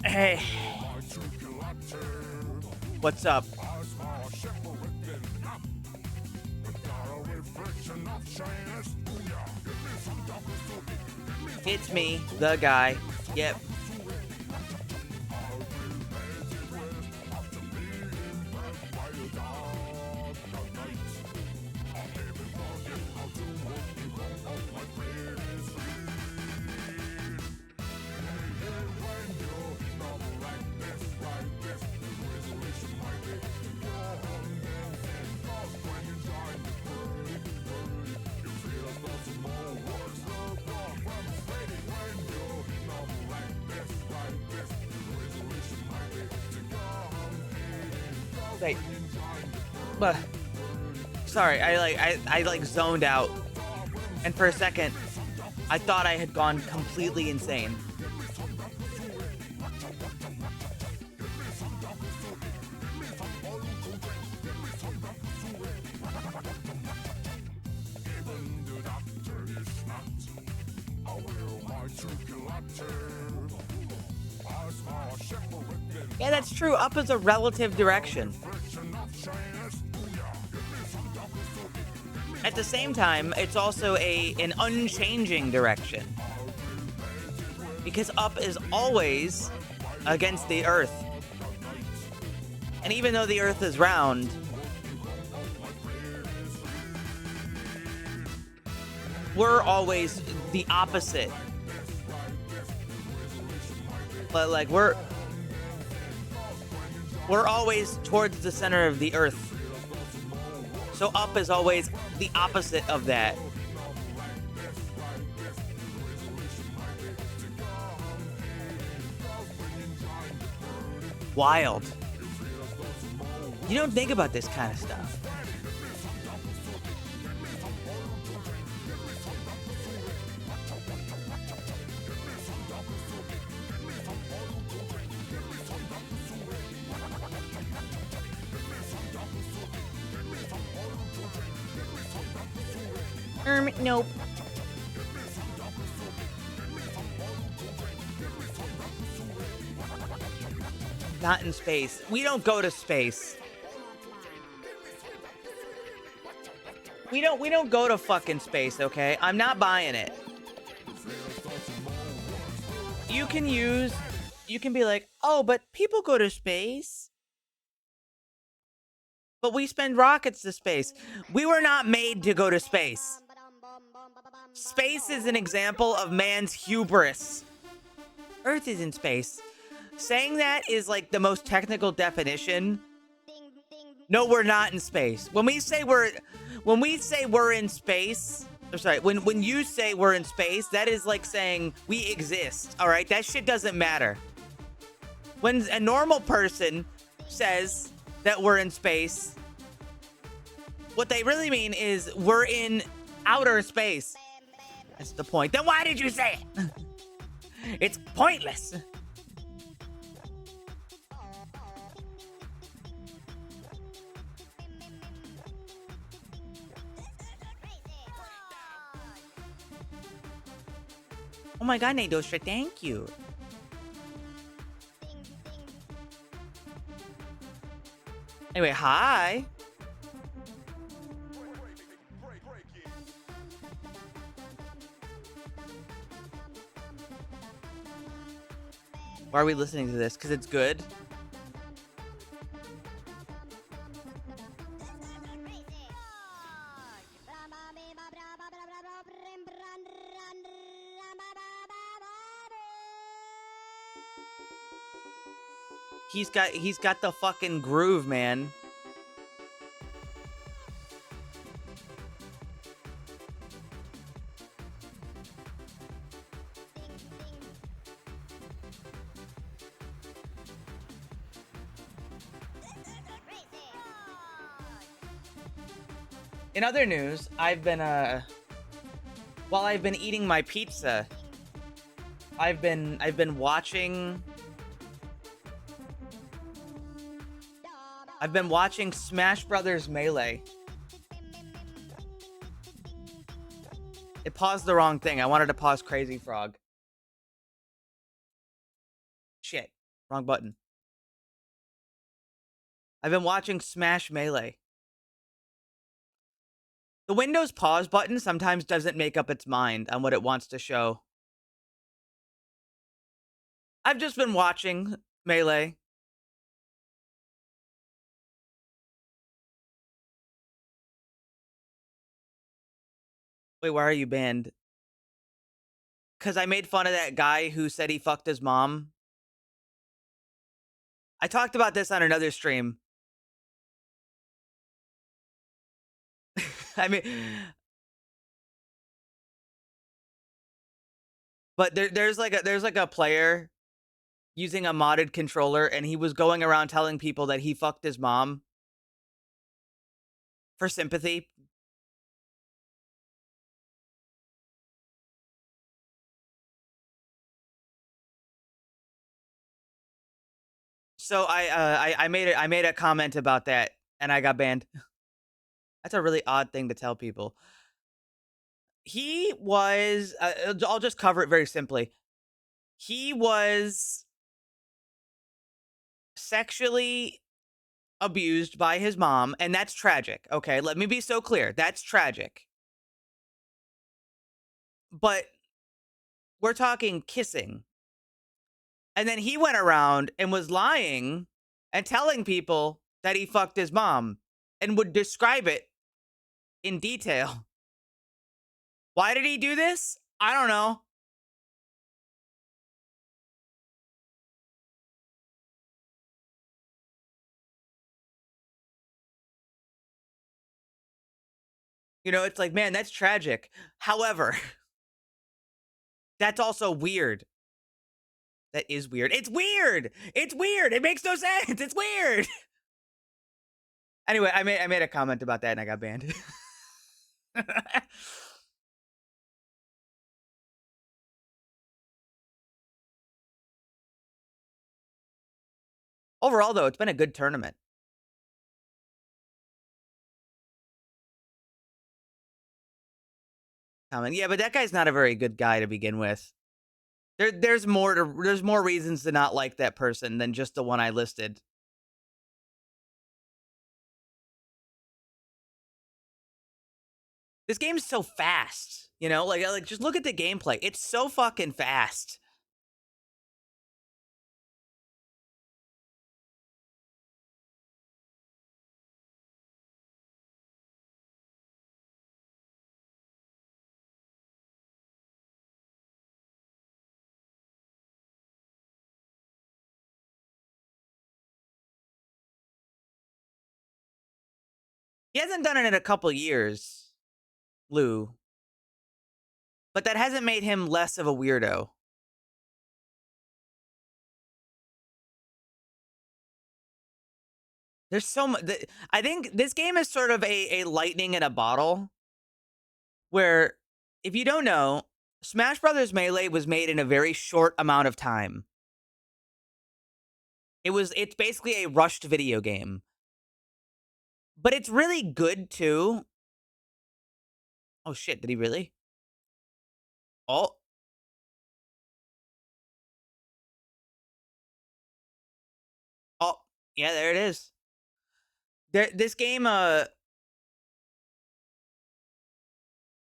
Hey, what's up? It's me, the guy. Yep. Wait. But sorry, I zoned out. And for a second, I thought I had gone completely insane. Yeah, that's true. Up is a relative direction. At the same time, it's also an unchanging direction. Because up is always against the earth. And even though the earth is round, we're always the opposite. But like we're always towards the center of the earth. So up is always the opposite of that. Wild. You don't think about this kind of stuff. Nope. Not in space. We don't go to space. We don't go to fucking space, okay? I'm not buying it. You can be like, "Oh, but people go to space." But we spend rockets to space. We were not made to go to space. Space is an example of man's hubris. Earth is in space. Saying that is like the most technical definition. No, we're not in space. When we say we're in space, or sorry, when you say we're in space, that is like saying we exist. All right, that shit doesn't matter. When a normal person says that we're in space, what they really mean is we're in outer space. That's the point. Then why did you say it? It's pointless. Oh my god, Nadosha, thank you. Anyway, hi. Why are we listening to this? Because it's good? He's got the fucking groove, man. In other news, I've been while I've been eating my pizza, I've been watching Smash Brothers Melee. It paused the wrong thing. I wanted to pause Crazy Frog. Shit. Wrong button. I've been watching Smash Melee. The Windows pause button sometimes doesn't make up its mind on what it wants to show. I've just been watching Melee. Wait, why are you banned? Because I made fun of that guy who said he fucked his mom. I talked about this on another stream. I mean, but there's like a player using a modded controller, and he was going around telling people that he fucked his mom for sympathy. So I made a comment about that, and I got banned. That's a really odd thing to tell people. He was. I'll just cover it very simply. He was sexually abused by his mom, and that's tragic. Okay, let me be so clear. That's tragic. But we're talking kissing. And then he went around and was lying and telling people that he fucked his mom and would describe it in detail. Why did he do this? I don't know. You know, it's like, man, that's tragic. However, that's also weird. That is weird. It's weird. It's weird. It makes no sense. It's weird. Anyway, I made a comment about that and I got banned. Overall, though, it's been a good tournament. Comment. Yeah, but that guy's not a very good guy to begin with. There's more reasons to not like that person than just the one I listed. This game's so fast, you know? Like just look at the gameplay. It's so fucking fast. He hasn't done it in a couple years, Lou, but that hasn't made him less of a weirdo. There's so much. I think this game is sort of a lightning in a bottle where, if you don't know, Smash Brothers Melee was made in a very short amount of time. It's basically a rushed video game. But it's really good too. Oh shit, did he really? Oh. Oh, yeah, there it is. This game no,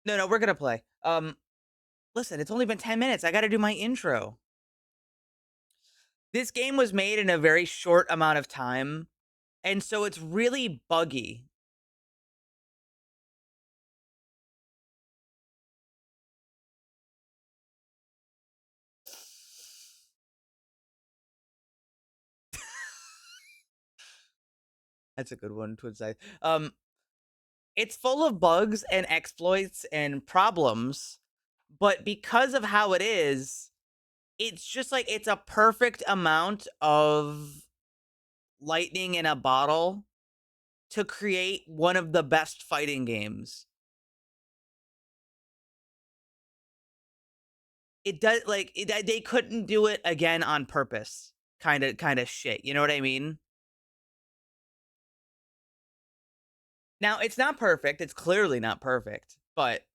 we're going to play. Listen, it's only been 10 minutes. I got to do my intro. This game was made in a very short amount of time, and so it's really buggy. That's a good one, Twin Side. It's full of bugs and exploits and problems, but because of how it is, it's just like it's a perfect amount of lightning in a bottle to create one of the best fighting games. It does they couldn't do it again on purpose. Kind of shit. You know what I mean? Now, it's not perfect. It's clearly not perfect, but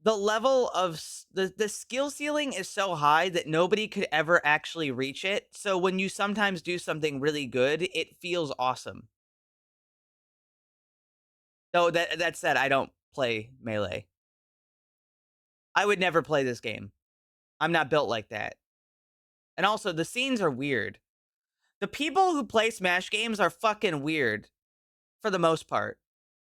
the level of the skill ceiling is so high that nobody could ever actually reach it. So when you sometimes do something really good, it feels awesome. Though that said, I don't play Melee. I would never play this game. I'm not built like that. And also, the scenes are weird. The people who play Smash games are fucking weird for the most part.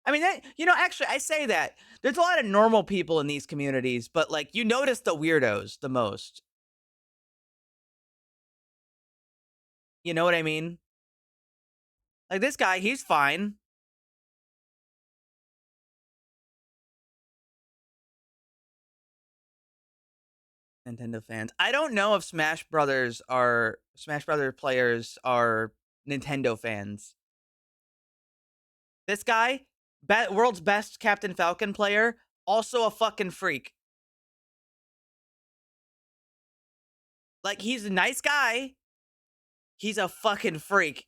I mean, actually, I say that. There's a lot of normal people in these communities, but like, you notice the weirdos the most. You know what I mean? Like this guy, he's fine. Nintendo fans. I don't know if Smash Brothers players are Nintendo fans. This guy, world's best Captain Falcon player, also a fucking freak. Like, he's a nice guy. He's a fucking freak.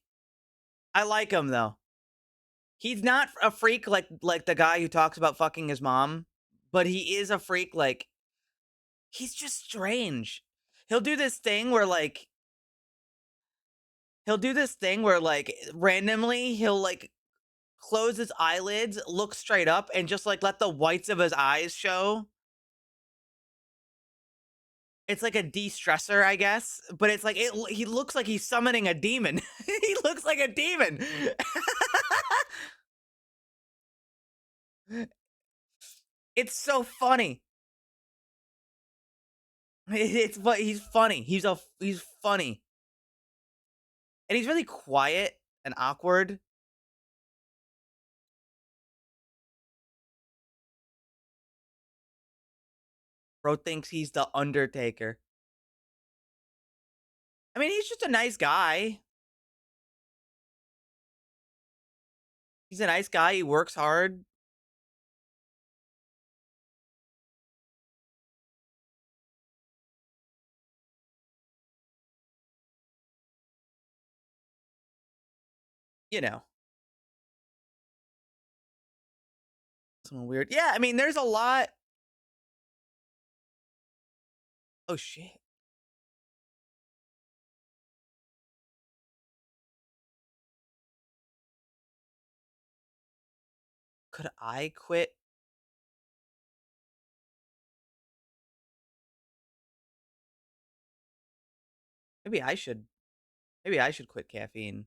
I like him though. He's not a freak like the guy who talks about fucking his mom, but he is a freak. Like, he's just strange. He'll do this thing where like randomly he'll like close his eyelids, look straight up, and just like let the whites of his eyes show. It's like a de-stressor, I guess, but it's like he looks like he's summoning a demon. He looks like a demon. It's so funny. He's funny. He's funny. And he's really quiet and awkward. Bro thinks he's the Undertaker. I mean, he's just a nice guy. He's a nice guy. He works hard. You know. Something weird. Yeah, I mean, there's a lot. Oh, shit. Could I quit? Maybe I should quit caffeine.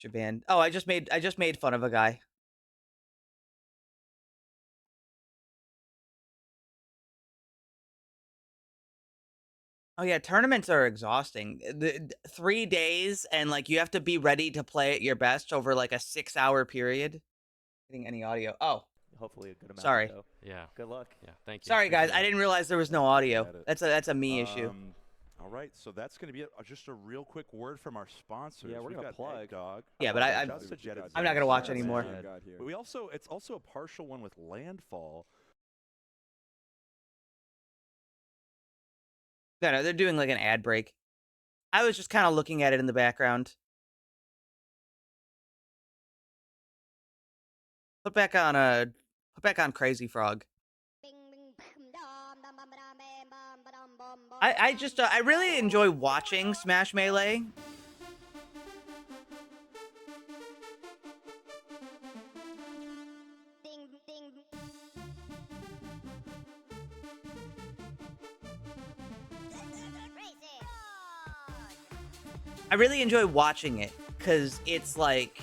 Japan. Oh, I just made fun of a guy. Oh yeah, tournaments are exhausting. The 3 days and like you have to be ready to play at your best over like a 6-hour period. Getting any audio? Oh, hopefully a good amount. Sorry. Though. Yeah. Good luck. Yeah. Thank you. Sorry guys, I didn't realize there was no audio. That's a me issue. All right, so that's going to be it. Just a real quick word from our sponsors. Yeah, we're going to plug. Dog. Yeah, but I'm not going to watch anymore. But it's also a partial one with Landfall. No, they're doing like an ad break. I was just kind of looking at it in the background. Put back on Crazy Frog. I really enjoy watching Smash Melee. I really enjoy watching it because it's like,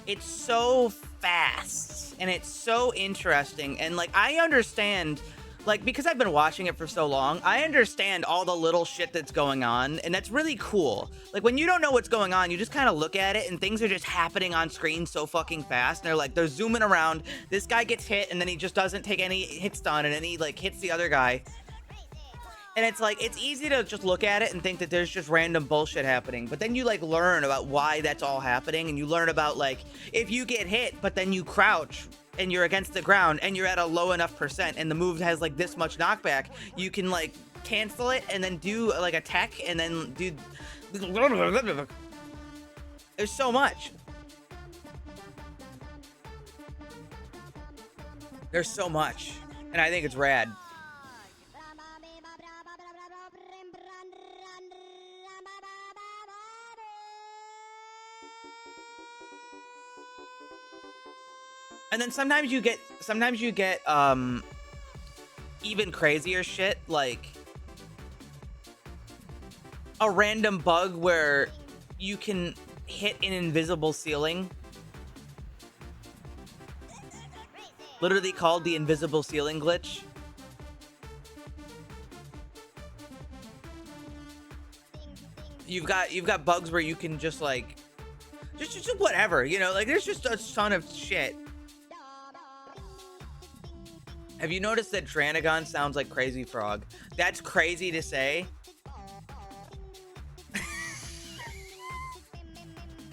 it's so fast and it's so interesting. And like, I understand, like, because I've been watching it for so long, I understand all the little shit that's going on. And that's really cool. Like, when you don't know what's going on, you just kind of look at it and things are just happening on screen so fucking fast. And they're zooming around. This guy gets hit and then he just doesn't take any hits done. And then he like hits the other guy. And it's like, it's easy to just look at it and think that there's just random bullshit happening. But then you like learn about why that's all happening. And you learn about like, if you get hit, but then you crouch and you're against the ground and you're at a low enough percent and the move has like this much knockback, you can like cancel it and then do like a tech and then do. There's so much. There's so much, and I think it's rad. And then sometimes you get even crazier shit, like a random bug where you can hit an invisible ceiling. Literally called the invisible ceiling glitch. You've got bugs where you can just like just whatever, you know, like there's just a ton of shit. Have you noticed that Tranagon sounds like Crazy Frog? That's crazy to say.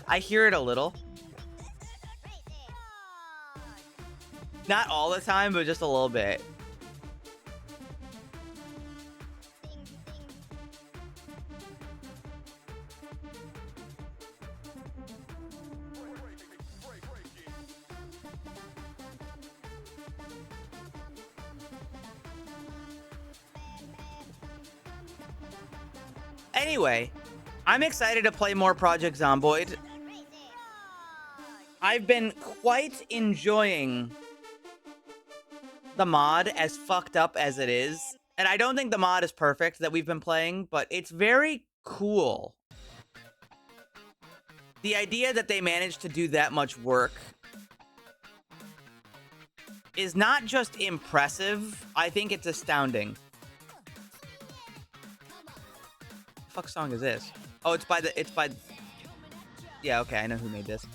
I hear it a little. Not all the time, but just a little bit. Anyway, I'm excited to play more Project Zomboid. I've been quite enjoying the mod, as fucked up as it is. And I don't think the mod is perfect that we've been playing, but it's very cool. The idea that they managed to do that much work is not just impressive, I think it's astounding. What the fuck song is this? Oh, it's by yeah, okay, I know who made this.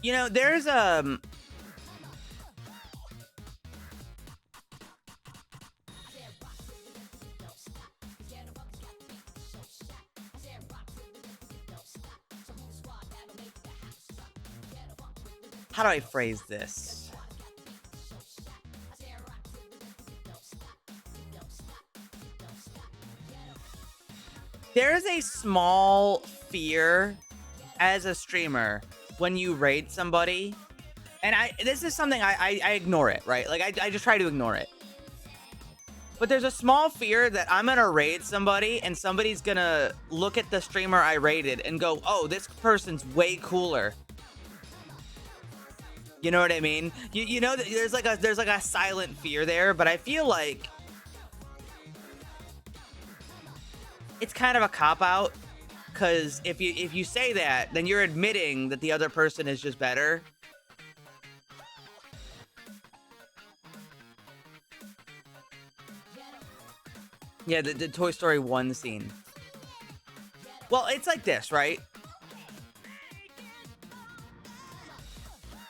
You know, there's how do I phrase this? There is a small fear as a streamer when you raid somebody, and this is something I ignore it, right? Like I just try to ignore it. But there's a small fear that I'm gonna raid somebody and somebody's gonna look at the streamer I raided and go, oh, this person's way cooler. You know what I mean? You know, there's like a silent fear there, but I feel like it's kind of a cop-out, because if you say that, then you're admitting that the other person is just better. Yeah, the Toy Story 1 scene. Well, it's like this, right?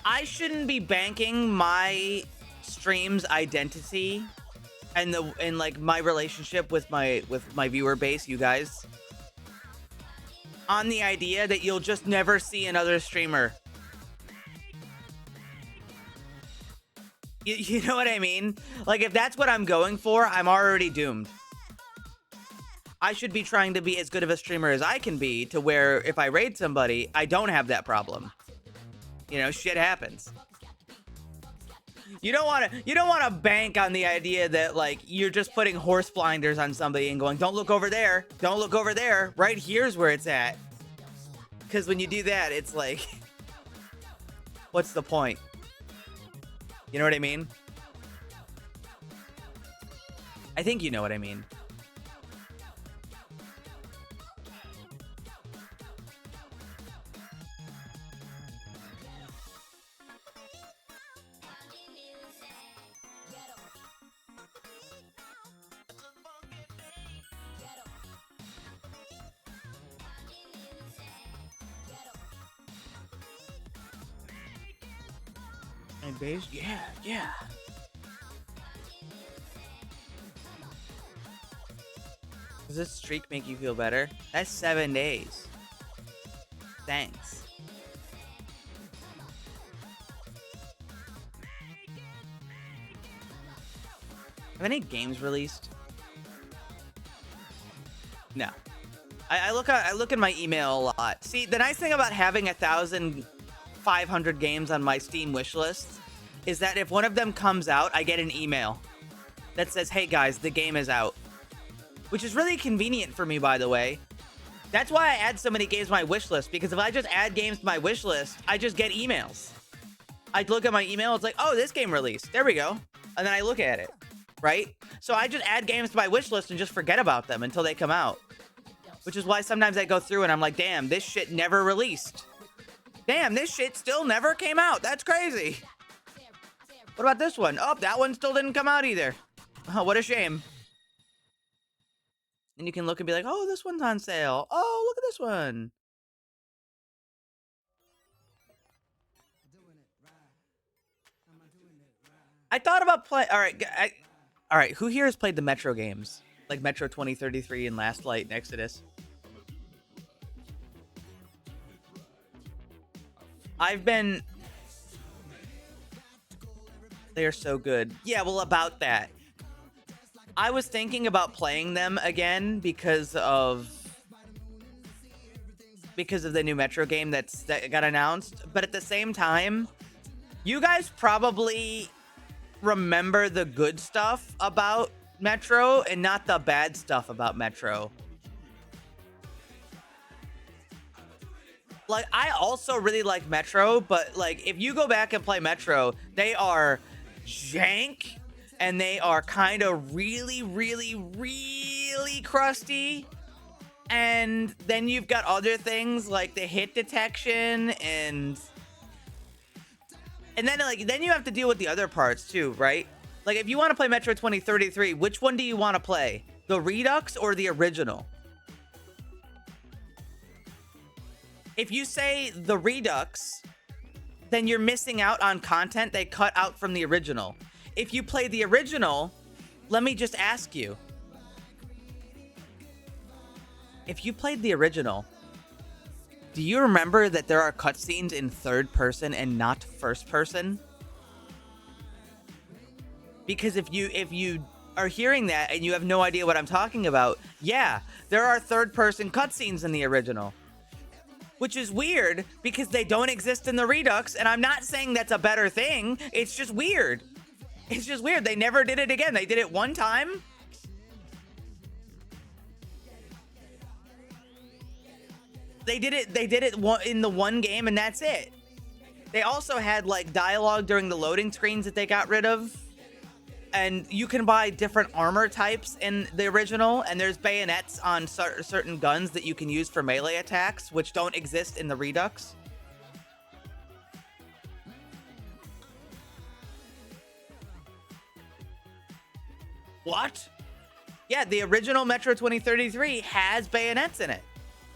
I shouldn't be banking my stream's identity and like my relationship with my viewer base, you guys, on the idea that you'll just never see another streamer. You know what I mean? Like, if that's what I'm going for, I'm already doomed. I should be trying to be as good of a streamer as I can be, to where if I raid somebody, I don't have that problem. You know, shit happens. You don't want to bank on the idea that, like, you're just putting horse blinders on somebody and going, don't look over there. Don't look over there. Right here's where it's at. Because when you do that, it's like, what's the point? You know what I mean? I think you know what I mean. And base? Yeah. Does this streak make you feel better? That's 7 days. Thanks. Have any games released? No. I look at my email a lot. See, the nice thing about having 1,500 games on my Steam wish list is that if one of them comes out, I get an email that says, "Hey guys, the game is out," which is really convenient for me, by the way. That's why I add so many games to my wish list, because if I just add games to my wish list, I just get emails. I look at my email, it's like, oh, this game released. There we go. And then I look at it, right? So I just add games to my wish list and just forget about them until they come out. Which is why sometimes I go through and I'm like, damn, this shit never released. Damn, this shit still never came out. That's crazy. What about this one? Oh, that one still didn't come out either. Oh, what a shame. And you can look and be like, oh, this one's on sale. Oh, look at this one. I thought about playing. All right. Who here has played the Metro games, like Metro 2033 and Last Light and Exodus? They are so good. Yeah, well, about that. I was thinking about playing them again because of the new Metro game that got announced. But at the same time, you guys probably remember the good stuff about Metro and not the bad stuff about Metro. Like, I also really like Metro, but like, if you go back and play Metro, they are jank and they are kind of really, really, really crusty. And then you've got other things like the hit detection and then you have to deal with the other parts too, right? Like, if you want to play Metro 2033, which one do you want to play? The Redux or the original? If you say the Redux, then you're missing out on content they cut out from the original. If you play the original, let me just ask you. If you played the original, do you remember that there are cutscenes in third person and not first person? Because if you are hearing that and you have no idea what I'm talking about, yeah, there are third person cutscenes in the original. Which is weird because they don't exist in the Redux, and I'm not saying that's a better thing. It's just weird. It's just weird. They never did it again. They did it one time. They did it in the one game, and that's it. They also had like dialogue during the loading screens that they got rid of. And you can buy different armor types in the original, and there's bayonets on certain guns that you can use for melee attacks, which don't exist in the Redux. What? Yeah, the original Metro 2033 has bayonets in it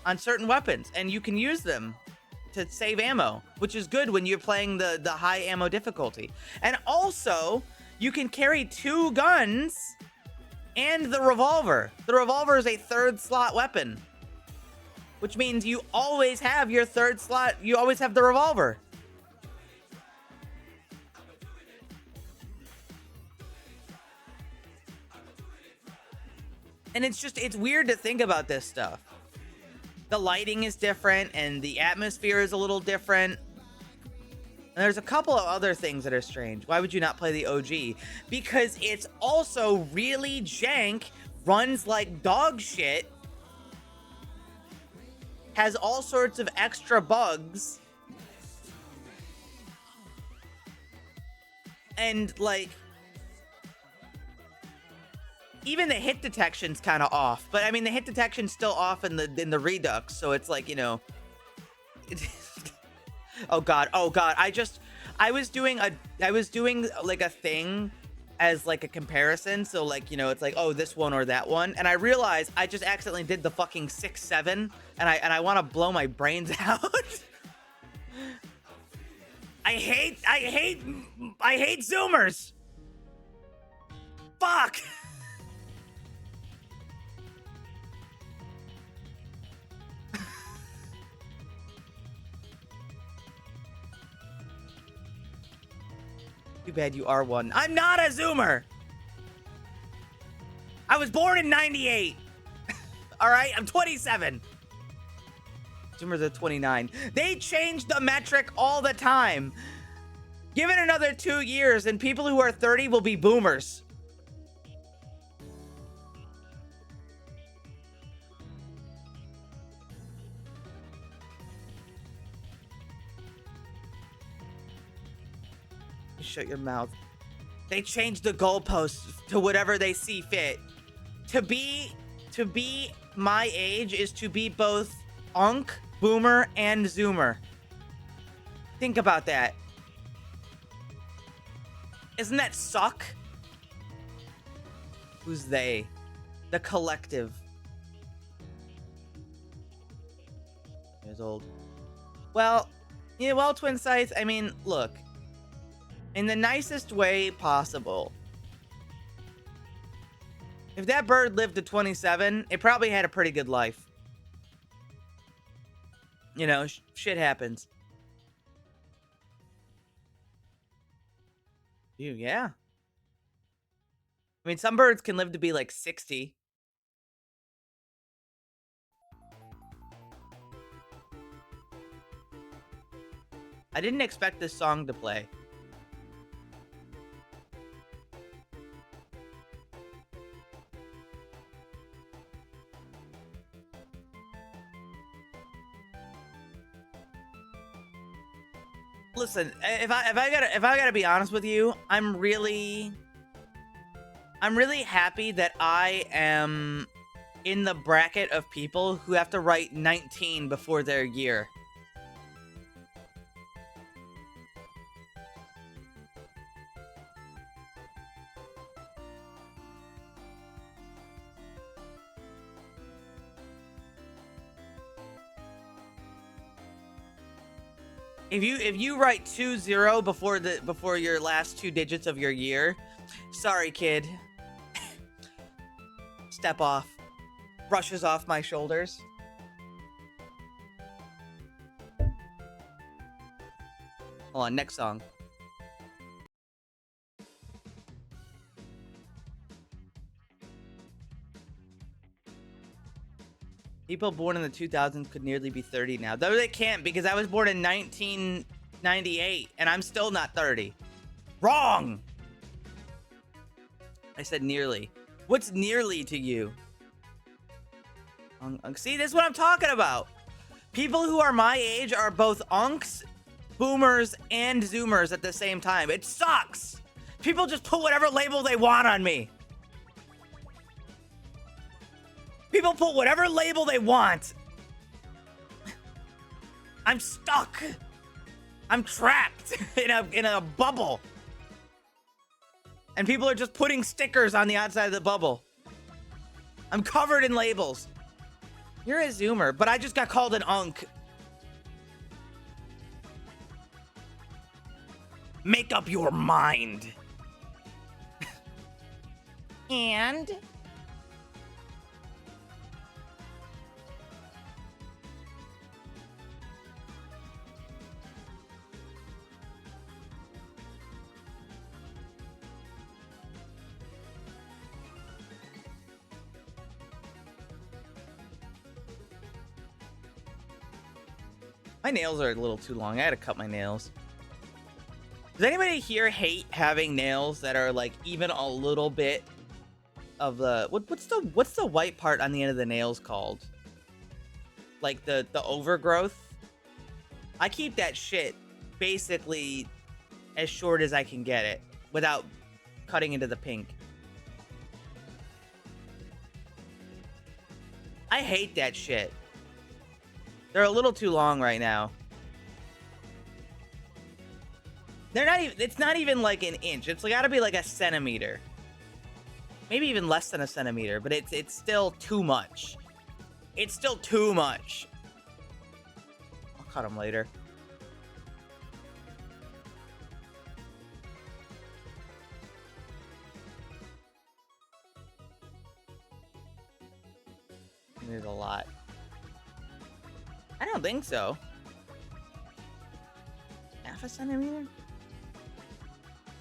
on certain weapons, and you can use them to save ammo, which is good when you're playing the high ammo difficulty. And also, you can carry two guns and the revolver. The revolver is a third slot weapon, which means you always have your third slot. You always have the revolver. And it's weird to think about this stuff. The lighting is different and the atmosphere is a little different. And there's a couple of other things that are strange. Why would you not play the OG? Because it's also really jank, runs like dog shit, has all sorts of extra bugs, and like, even the hit detection's kind of off. But I mean, the hit detection's still off in the Redux, so it's like, you know. Oh god. I was doing like a thing as like a comparison. So like, you know, it's like, oh, this one or that one. And I realized I just accidentally did the fucking 6-7 and I want to blow my brains out. I hate Zoomers. Fuck. Too bad you are one. I'm not a Zoomer. I was born in '98. All right, I'm 27. Zoomers are 29. They change the metric all the time. Give it another 2 years and people who are 30 will be boomers. Shut your mouth. They change the goalposts to whatever they see fit. To be my age is to be both unk, boomer, and zoomer. Think about that. Isn't that suck? Who's they? The collective. Years old. Well, yeah, well, Twin Sites, I mean, look. In the nicest way possible. If that bird lived to 27, it probably had a pretty good life. You know, shit happens. Yeah. I mean, some birds can live to be like 60. I didn't expect this song to play. Listen, if I gotta be honest with you, I'm really happy that I am in the bracket of people who have to write 19 before their year. If you write 20 before your last 2 digits of your year, sorry kid. Step off. Brushes off my shoulders. Hold on, next song. People born in the 2000s could nearly be 30 now. Though they can't, because I was born in 1998 and I'm still not 30. Wrong! I said nearly. What's nearly to you? See, this is what I'm talking about. People who are my age are both unks, boomers, and zoomers at the same time. It sucks! People just put whatever label they want on me. People put whatever label they want. I'm stuck. I'm trapped in a bubble. And people are just putting stickers on the outside of the bubble. I'm covered in labels. You're a zoomer, but I just got called an unk. Make up your mind. And... my nails are a little too long. I had to cut my nails. Does anybody here hate having nails that are like even a little bit of the what's the white part on the end of the nails called? Like the overgrowth? I keep that shit basically as short as I can get it without cutting into the pink. I hate that shit. They're a little too long right now. They're not even, it's not even like an inch. It's gotta be like a centimeter. Maybe even less than a centimeter, but it's still too much. It's still too much. I'll cut them later. There's a lot. I don't think so. Half a centimeter?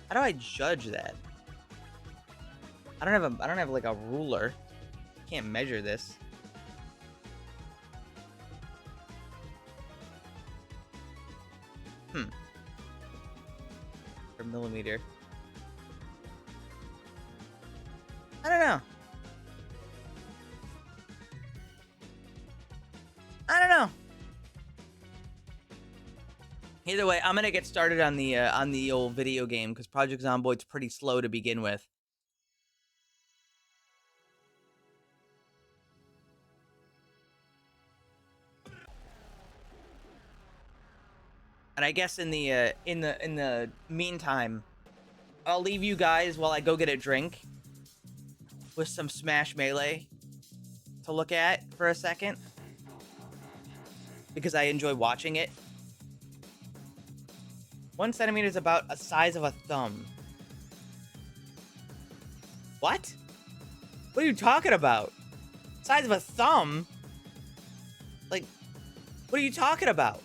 How do I judge that? I don't have like a ruler. Can't measure this. millimeter. I don't know. I don't know. Either way, I'm gonna get started on the old video game because Project Zomboid's pretty slow to begin with. And I guess in the meantime, I'll leave you guys while I go get a drink with some Smash Melee to look at for a second because I enjoy watching it. 1 centimeter is about a size of a thumb. What? What are you talking about? Size of a thumb? Like, what are you talking about?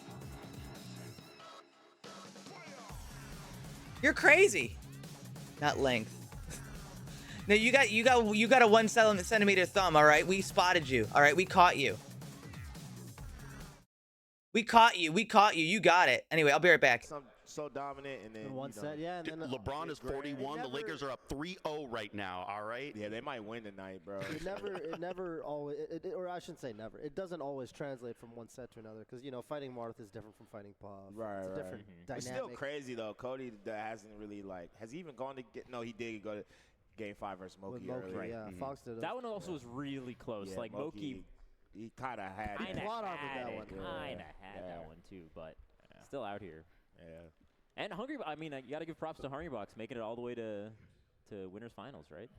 You're crazy. Not length. No, you got a 1 centimeter thumb. All right, we spotted you. All right, we caught you. We caught you. You got it. Anyway, I'll be right back. So dominant, and then one set, yeah. And then LeBron is 41. The Lakers are up 3-0 right now. All right. Yeah, they might win tonight, bro. It never always, or I shouldn't say never. It doesn't always translate from one set to another because fighting Marth is different from fighting Puff. Right, it's a right. different dynamic. It's still crazy though. Cody hasn't really has he even gone to get? No, he did go to Game 5 versus Moki. With Moki, earlier. yeah. Fox did it. That one also was really close. Yeah, like Moki, he kind of had He plot armored that one. Kind of had that one too, but still out here. Yeah. And Hungry, I mean, you got to give props to Hungrybox making it all the way to winners finals, right?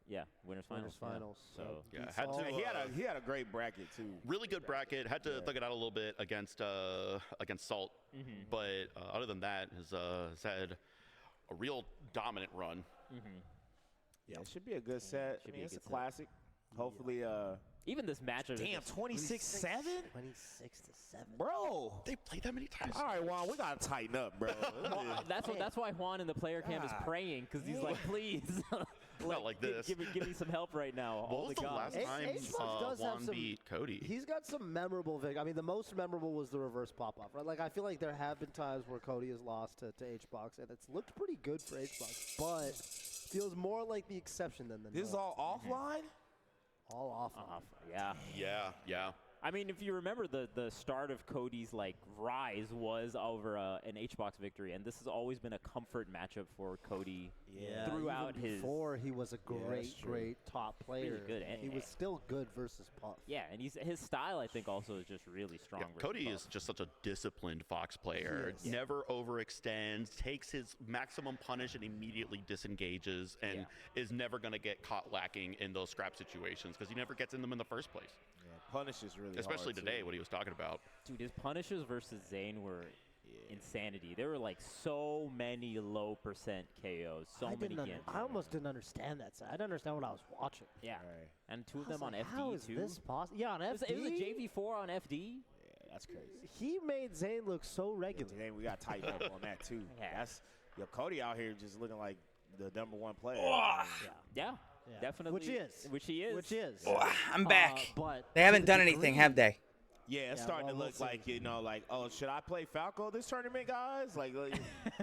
Yeah. Winners finals. So he had a great bracket too. Really good bracket. Had to thug it out a little bit against Salt, but other than that, has had a real dominant run. Yeah, it should be a good set. It's a classic. Hopefully, even this matchup. Damn, 26-7? 26-7. Bro. They played that many times. All right, Juan, we got to tighten up, bro. That's why Juan in the player camp is praying because he's like, please. Not like this. Give me some help right now. What was the last time Juan beat Cody? He's got some memorable victories. I mean, the most memorable was the reverse pop-off, right? Like, I feel like there have been times where Cody has lost to HBox, and it's looked pretty good for HBox, but feels more like the exception than the norm. This is all offline? All off. Yeah. I mean, if you remember, the start of Cody's rise was over an HBox victory, and this has always been a comfort matchup for Cody. Yeah, throughout even his. before he was a great top player. Really good. He was still good versus Puff. Yeah, and his style I think also is just really strong. Yeah, Cody is just such a disciplined Fox player. Never overextends, takes his maximum punish and immediately disengages, and is never going to get caught lacking in those scrap situations because he never gets in them in the first place. Yeah, punish is really Especially hard today, too. what he was talking about. Dude, his punishes versus Zayn were insanity. There were so many low percent KOs, I almost didn't understand that. I didn't understand what I was watching. Yeah, Right. and two of them on FD how is too. this possible? Yeah, on FD. It was a JV4 on FD. Yeah, that's crazy. He made Zayn look so regular. Then we got to tighten up on that too. Yeah. Cody out here just looking like the #1 player. Yeah, definitely. Which he is. I'm back. But They haven't done anything, have they? Yeah, it's starting to look like oh, should I play Falco this tournament, guys? Like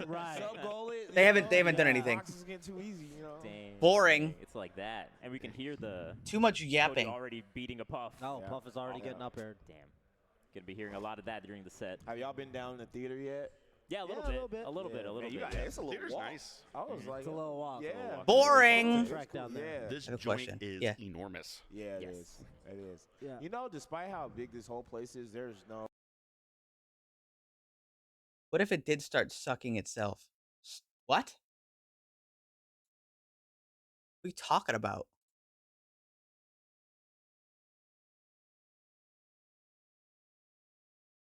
right. sub-goal it. They haven't done anything. Boxes getting too easy, Dang, Boring. It's like that, and we can hear the Too much Cody yapping. already beating a Puff. Oh, Puff is already getting up here. Damn, gonna be hearing a lot of that during the set. Have y'all been down in the theater yet? Yeah, a little bit. A little bit. It's a little Theater's walk. nice. I was like, It's a little walk. Yeah. Boring. Track down there. Yeah. This I have a joint question. is Yeah. enormous. Yeah, it Yes. is. It is. Yeah. Despite how big this whole place is, there's no. What if it did start sucking itself? What? What are you talking about?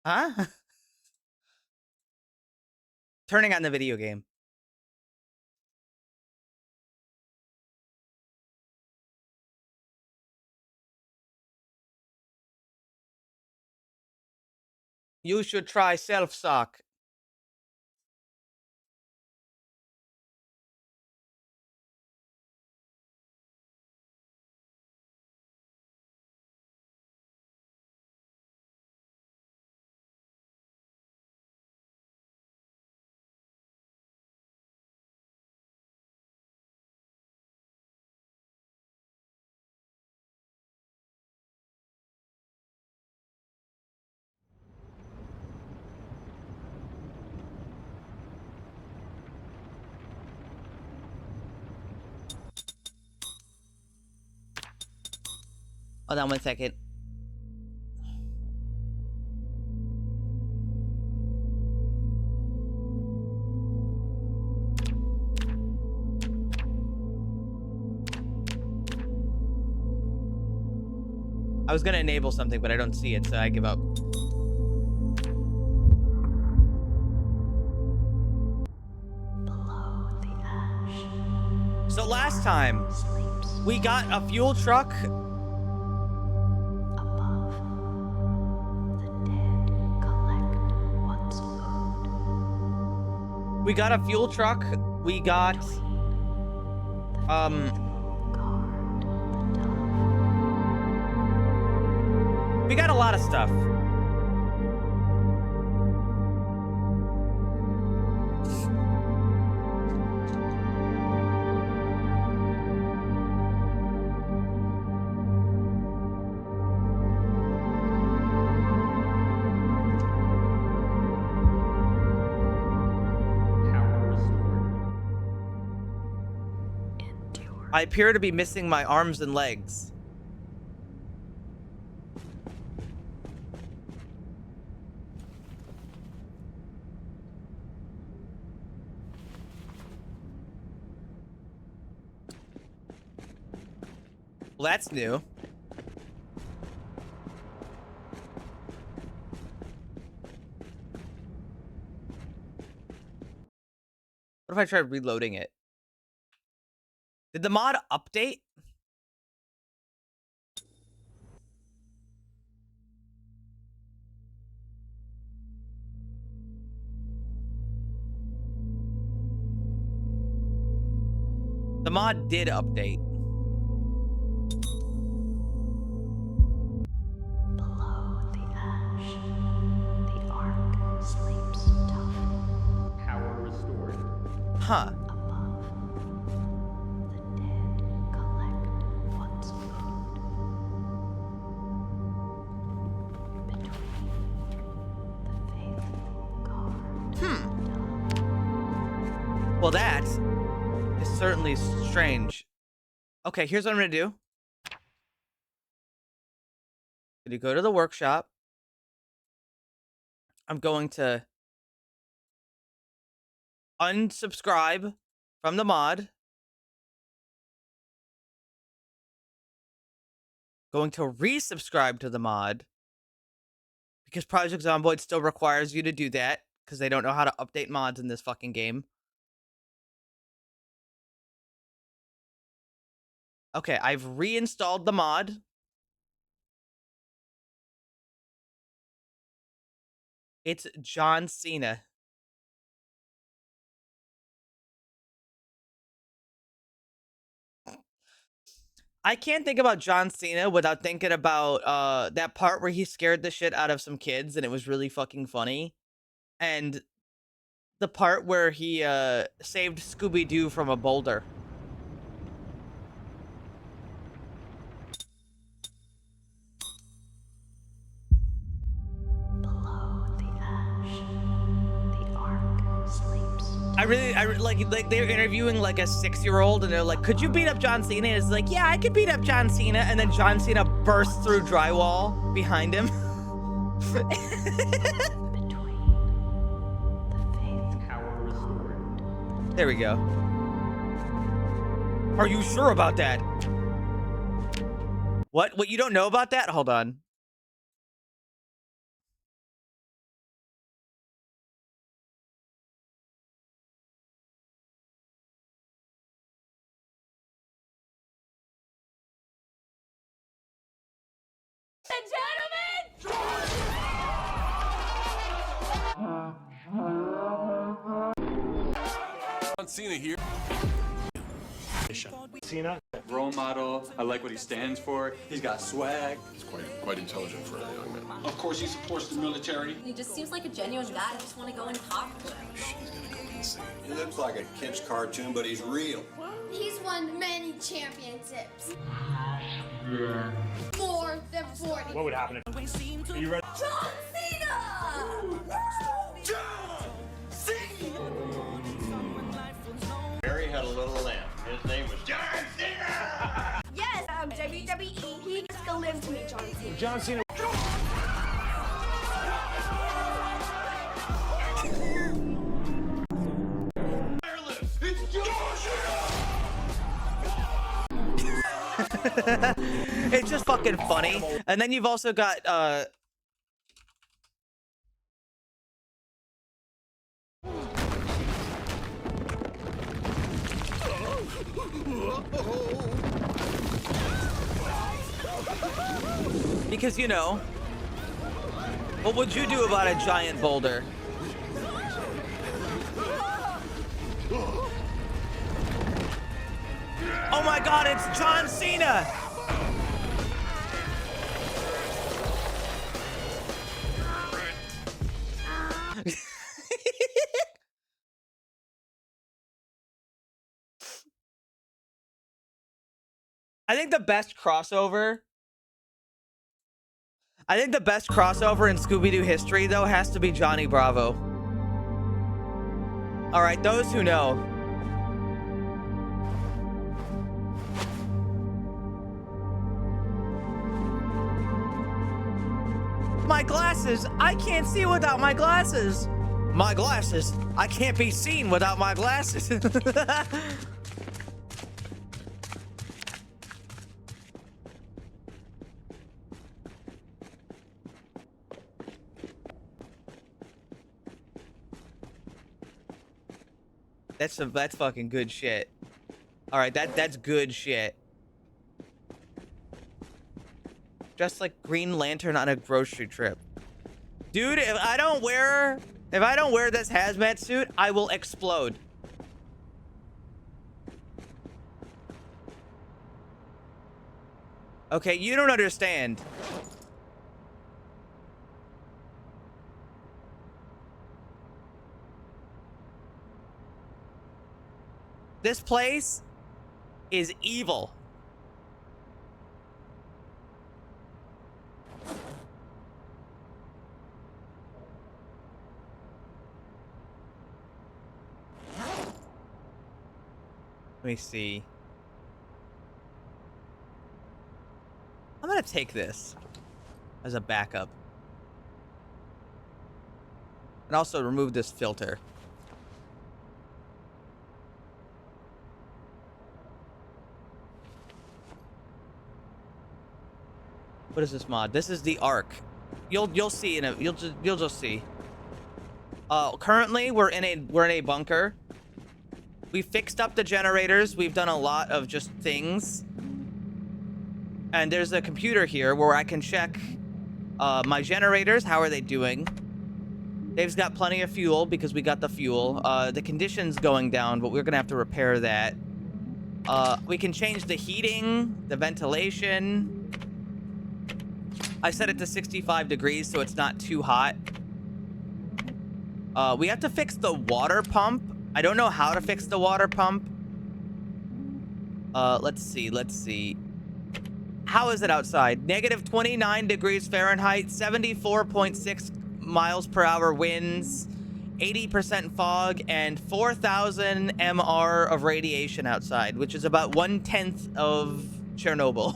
Huh? Turning on the video game. You should try self-sock. Hold on 1 second. I was gonna enable something, but I don't see it, so I give up. So last time, we got a fuel truck. We got a fuel truck. We got, we got a lot of stuff. I appear to be missing my arms and legs. Well, that's new. What if I try reloading it? Did the mod update? The mod did update. Below the ash, the ark sleeps tough. Power restored. Huh. Above, the dead collect what's food. Between, the faithful guard. Well, that is certainly strange. Okay, here's what I'm gonna do. I'm gonna go to the workshop. I'm going to unsubscribe from the mod. Going to resubscribe to the mod. Because Project Zomboid still requires you to do that. Because they don't know how to update mods in this fucking game. Okay, I've reinstalled the mod. It's John Cena. I can't think about John Cena without thinking about that part where he scared the shit out of some kids and it was really fucking funny. And the part where he saved Scooby-Doo from a boulder. Below the ash, the ark sleeps I really like they're interviewing like a 6-year-old and they're like, could you beat up John Cena? And it's like, yeah, I could beat up John Cena. And then John Cena bursts through drywall behind him. between, the faithful Power restored. There we go. Are you sure about that? What you don't know about that? Hold on. Cena here. Cena, role model. I like what he stands for. He's got swag. He's quite intelligent for a young man. Of course, he supports the military. He just seems like a genuine guy. I just want to go and talk to him. She's gonna go insane. He looks like a kid's cartoon, but he's real. He's won many championships. More than 40. What would happen if... Are you ready? John Cena! John Cena! Barry had a little lamb. His name was John Cena! Yes, WWE. He just lives John Cena. It's just fucking funny. And then you've also got because, you know, what would you do about a giant boulder? Oh my god, it's John Cena! I think the best crossover in Scooby-Doo history, though, has to be Johnny Bravo. All right, those who know. My glasses! I can't see without my glasses! My glasses! I can't be seen without my glasses! That's fucking good shit. All right, that's good shit. Just like Green Lantern on a grocery trip. Dude, if I don't wear this hazmat suit, I will explode. Okay, you don't understand. This place is evil. Let me see. I'm gonna take this as a backup. And also remove this filter. What is this mod? This is the Ark. You'll see in a you'll just see. Currently we're in a bunker. We fixed up the generators. We've done a lot of just things. And there's a computer here where I can check my generators. How are they doing? Dave's got plenty of fuel because we got the fuel. The condition's going down, but we're gonna have to repair that. We can change the heating, the ventilation. I set it to 65 degrees so it's not too hot. We have to fix the water pump. I don't know how to fix the water pump. Let's see. How is it outside? Negative 29 degrees Fahrenheit, 74.6 miles per hour winds, 80% fog, and 4,000 MR of radiation outside, which is about 1/10 of Chernobyl,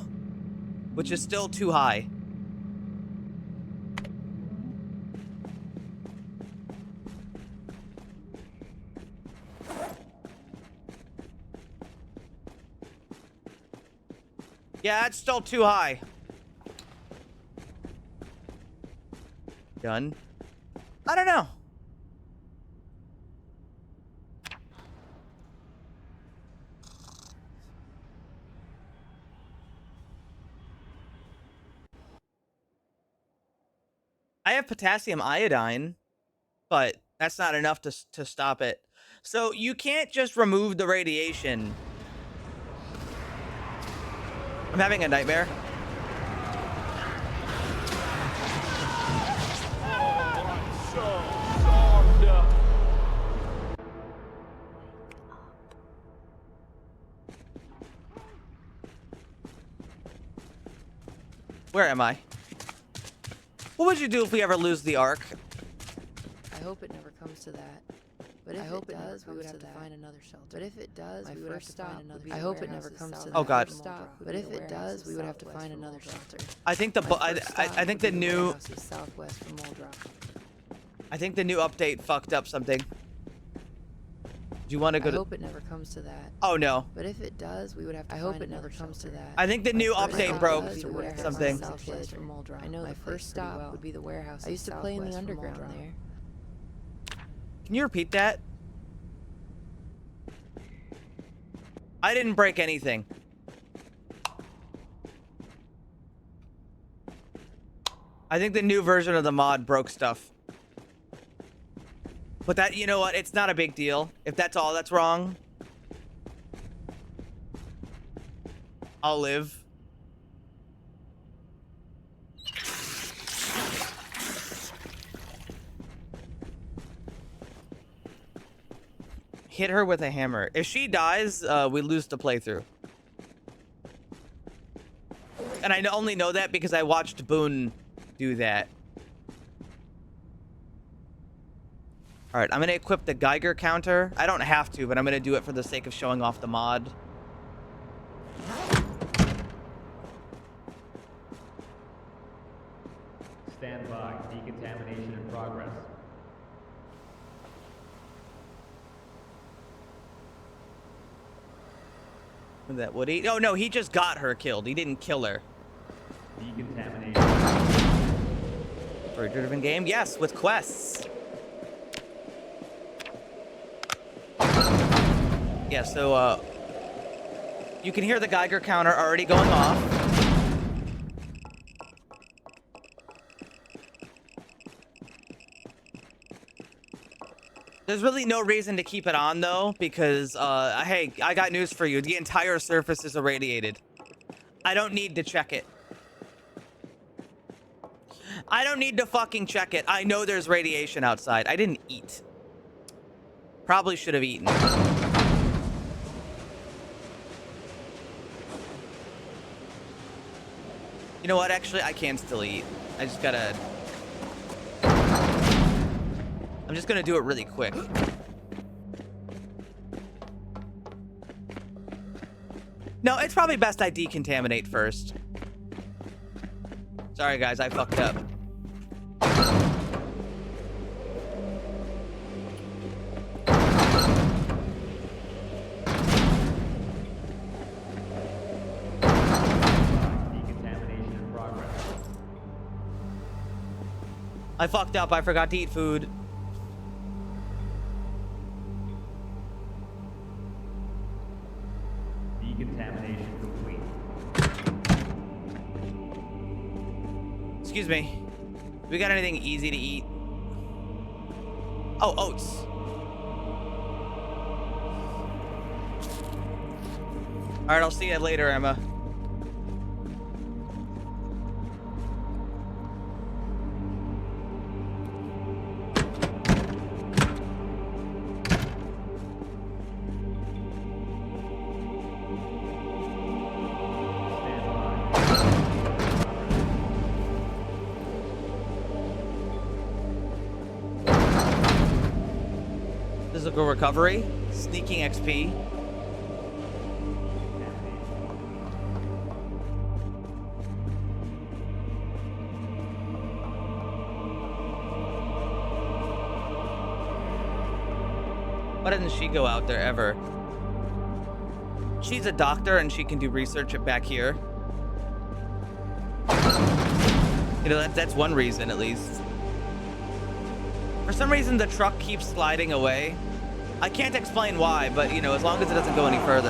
which is still too high. Yeah, it's still too high. Done. I don't know. I have potassium iodine, but that's not enough to stop it. So you can't just remove the radiation. I'm having a nightmare. Where am I? What would you do if we ever lose the Ark? I hope it never comes to that. But But if it does, we would have to find another shelter. But if it does, we would have to find another. I hope it never comes to that. Oh God. But if it does, we would have to find another shelter. I think I think the new southwest from Muldrop. I think the new update fucked up something. Do you want to go I to? hope it never comes to that. Oh no. But if it does, we would have to. I hope it never comes to that. I think the new update broke something. I know the first stop would be the warehouse. I used to play in the underground there. Can you repeat that? I didn't break anything. I think the new version of the mod broke stuff. But that, you know what? It's not a big deal. If that's all that's wrong, I'll live. Hit her with a hammer. If she dies, we lose the playthrough. And I only know that because I watched Boone do that. All right, I'm gonna equip the Geiger counter. I don't have to, but I'm gonna do it for the sake of showing off the mod. Stand by. Decontamination in progress. That would he? Oh no, he just got her killed. He didn't kill her. Decontamination. Bird-driven game, yes, with quests. Yeah, so you can hear the Geiger counter already going off. There's really no reason to keep it on though, because hey, I got news for you. The entire surface is irradiated. I don't need to check it. I don't need to fucking check it. I know there's radiation outside. I didn't eat. Probably should have eaten. You know what? Actually, I can still eat. I just gotta... I'm just gonna do it really quick. No, it's probably best I decontaminate first. Sorry, guys. I fucked up. I fucked up. I forgot to eat food. Decontamination complete. Excuse me. We got anything easy to eat? Oh, oats. All right, I'll see you later, Emma. Physical recovery, sneaking XP. Why doesn't she go out there ever? She's a doctor and she can do research back here. You know, that's one reason at least. For some reason, the truck keeps sliding away. I can't explain why, but, you know, as long as it doesn't go any further.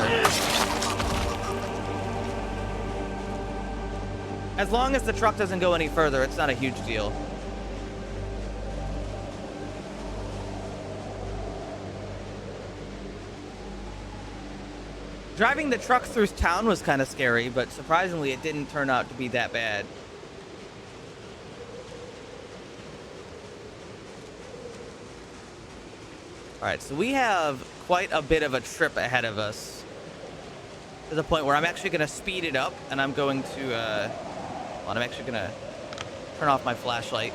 As long as the truck doesn't go any further, it's not a huge deal. Driving the truck through town was kind of scary, but surprisingly, it didn't turn out to be that bad. All right, so we have quite a bit of a trip ahead of us. To the point where I'm actually going to speed it up, and I'm going to, well, I'm actually going to turn off my flashlight.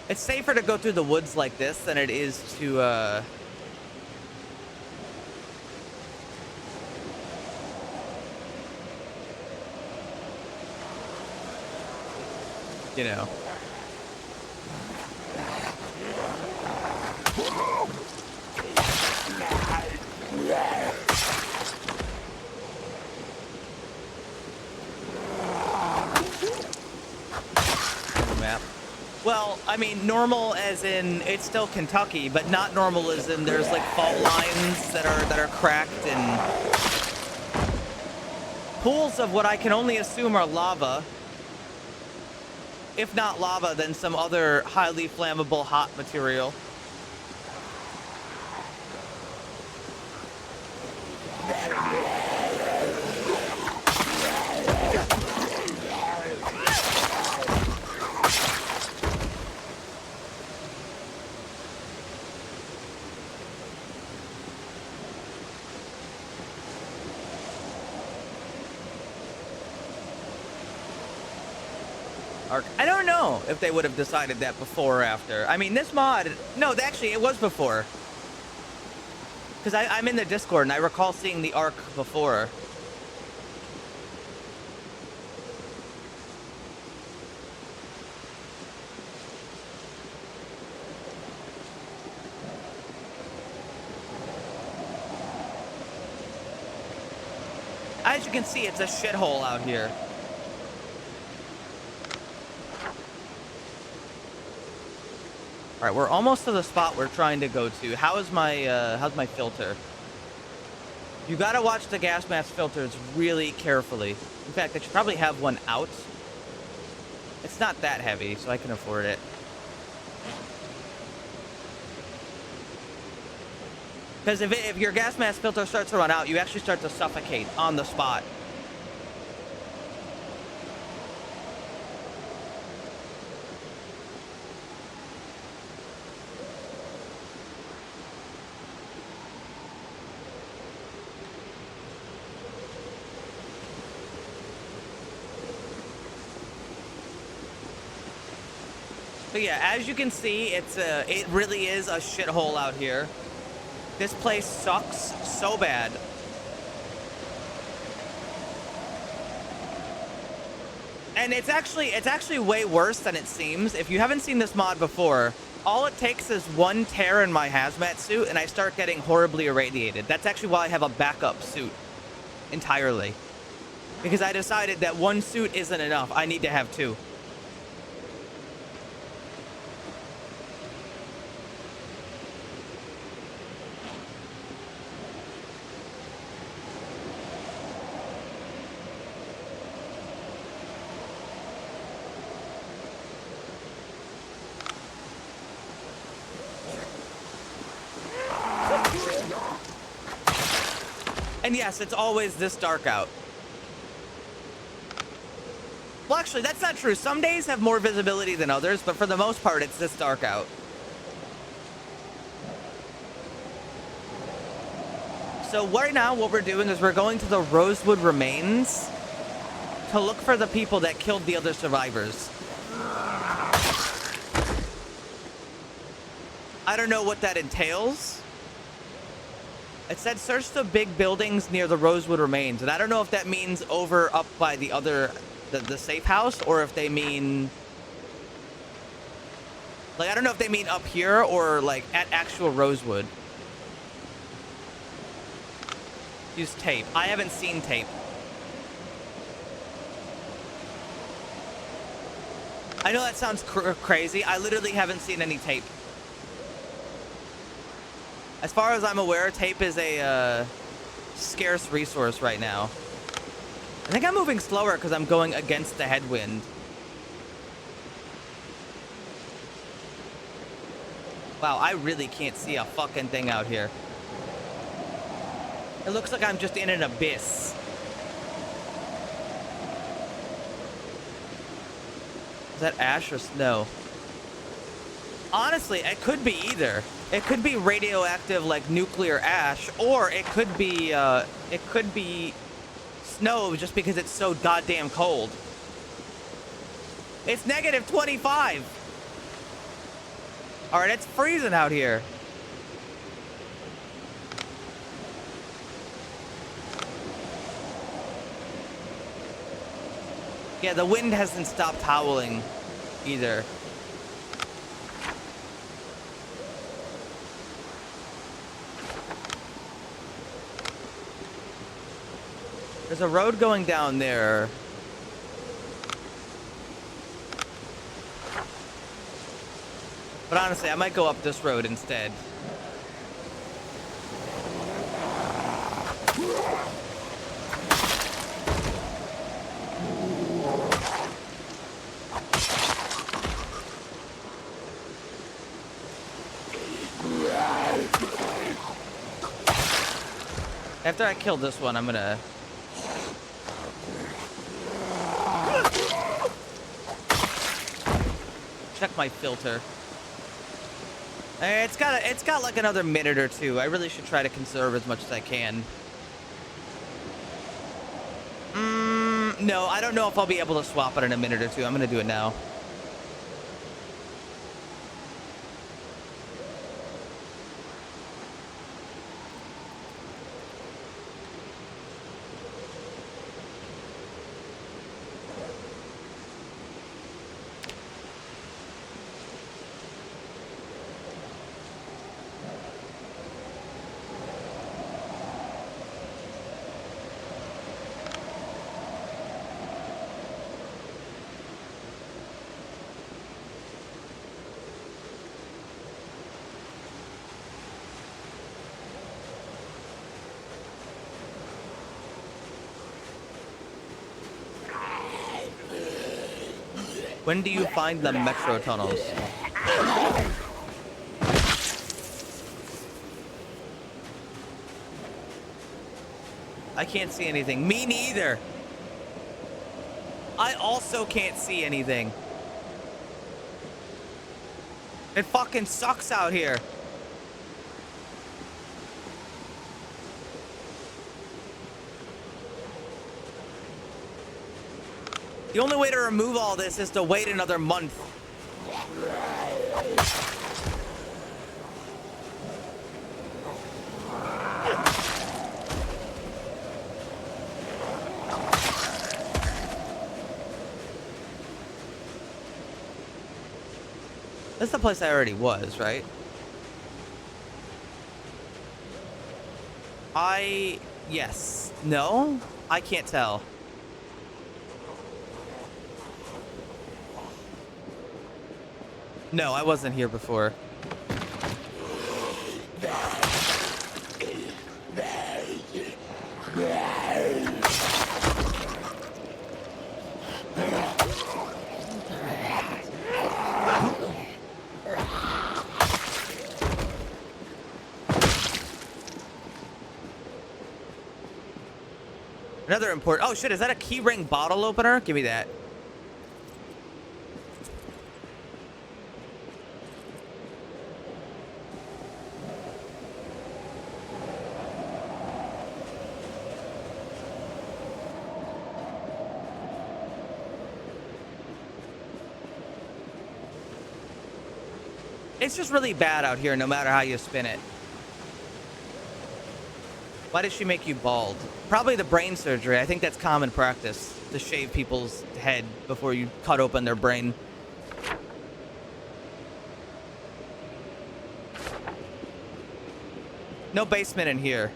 It's safer to go through the woods like this than it is to, you know. Map. Well, I mean, normal as in it's still Kentucky, but not normal as in there's like fault lines that are cracked and pools of what I can only assume are lava. If not lava, then some other highly flammable hot material. I don't know if they would have decided that before or after. I mean, this mod... No, actually, it was before. Because I'm in the Discord, and I recall seeing the arc before. As you can see, it's a shithole out here. All right, we're almost to the spot we're trying to go to. How's my filter? You gotta watch the gas mask filters really carefully. In fact, I should probably have one out. It's not that heavy, so I can afford it. Because if your gas mask filter starts to run out, you actually start to suffocate on the spot. But yeah, as you can see, it really is a shithole out here. This place sucks so bad. And it's actually way worse than it seems. If you haven't seen this mod before, all it takes is one tear in my hazmat suit and I start getting horribly irradiated. That's actually why I have a backup suit entirely. Because I decided that one suit isn't enough. I need to have two. And yes, it's always this dark out. Well, actually, that's not true. Some days have more visibility than others, but for the most part, it's this dark out. So right now, what we're doing is we're going to the Rosewood Remains to look for the people that killed the other survivors. I don't know what that entails. It said search the big buildings near the Rosewood Remains, and I don't know if that means over up by the other, the safe house, or if they mean... Like, I don't know if they mean up here or, like, at actual Rosewood. Use tape. I haven't seen tape. I know that sounds crazy. I literally haven't seen any tape. As far as I'm aware, tape is a scarce resource right now. I think I'm moving slower because I'm going against the headwind. Wow, I really can't see a fucking thing out here. It looks like I'm just in an abyss. Is that ash or snow? Honestly, it could be either. It could be radioactive, like nuclear ash, or it could be snow just because it's so goddamn cold. It's -25. All right, it's freezing out here. Yeah, the wind hasn't stopped howling either. There's a road going down there. But honestly, I might go up this road instead. After I kill this one, I'm gonna... check my filter. It's got like another minute or two. I really should try to conserve as much as I can. No, I don't know if I'll be able to swap it in a minute or two. I'm gonna do it now. When do you find the metro tunnels? I can't see anything. Me neither. I also can't see anything. It fucking sucks out here. The only way to remove all this is to wait another month. That's the place I already was, right? Yes. No? I can't tell. No, I wasn't here before. Another important... Oh, shit. Is that a keyring bottle opener? Give me that. It's just really bad out here, no matter how you spin it. Why did she make you bald? Probably the brain surgery. I think that's common practice, to shave people's head before you cut open their brain. No basement in here.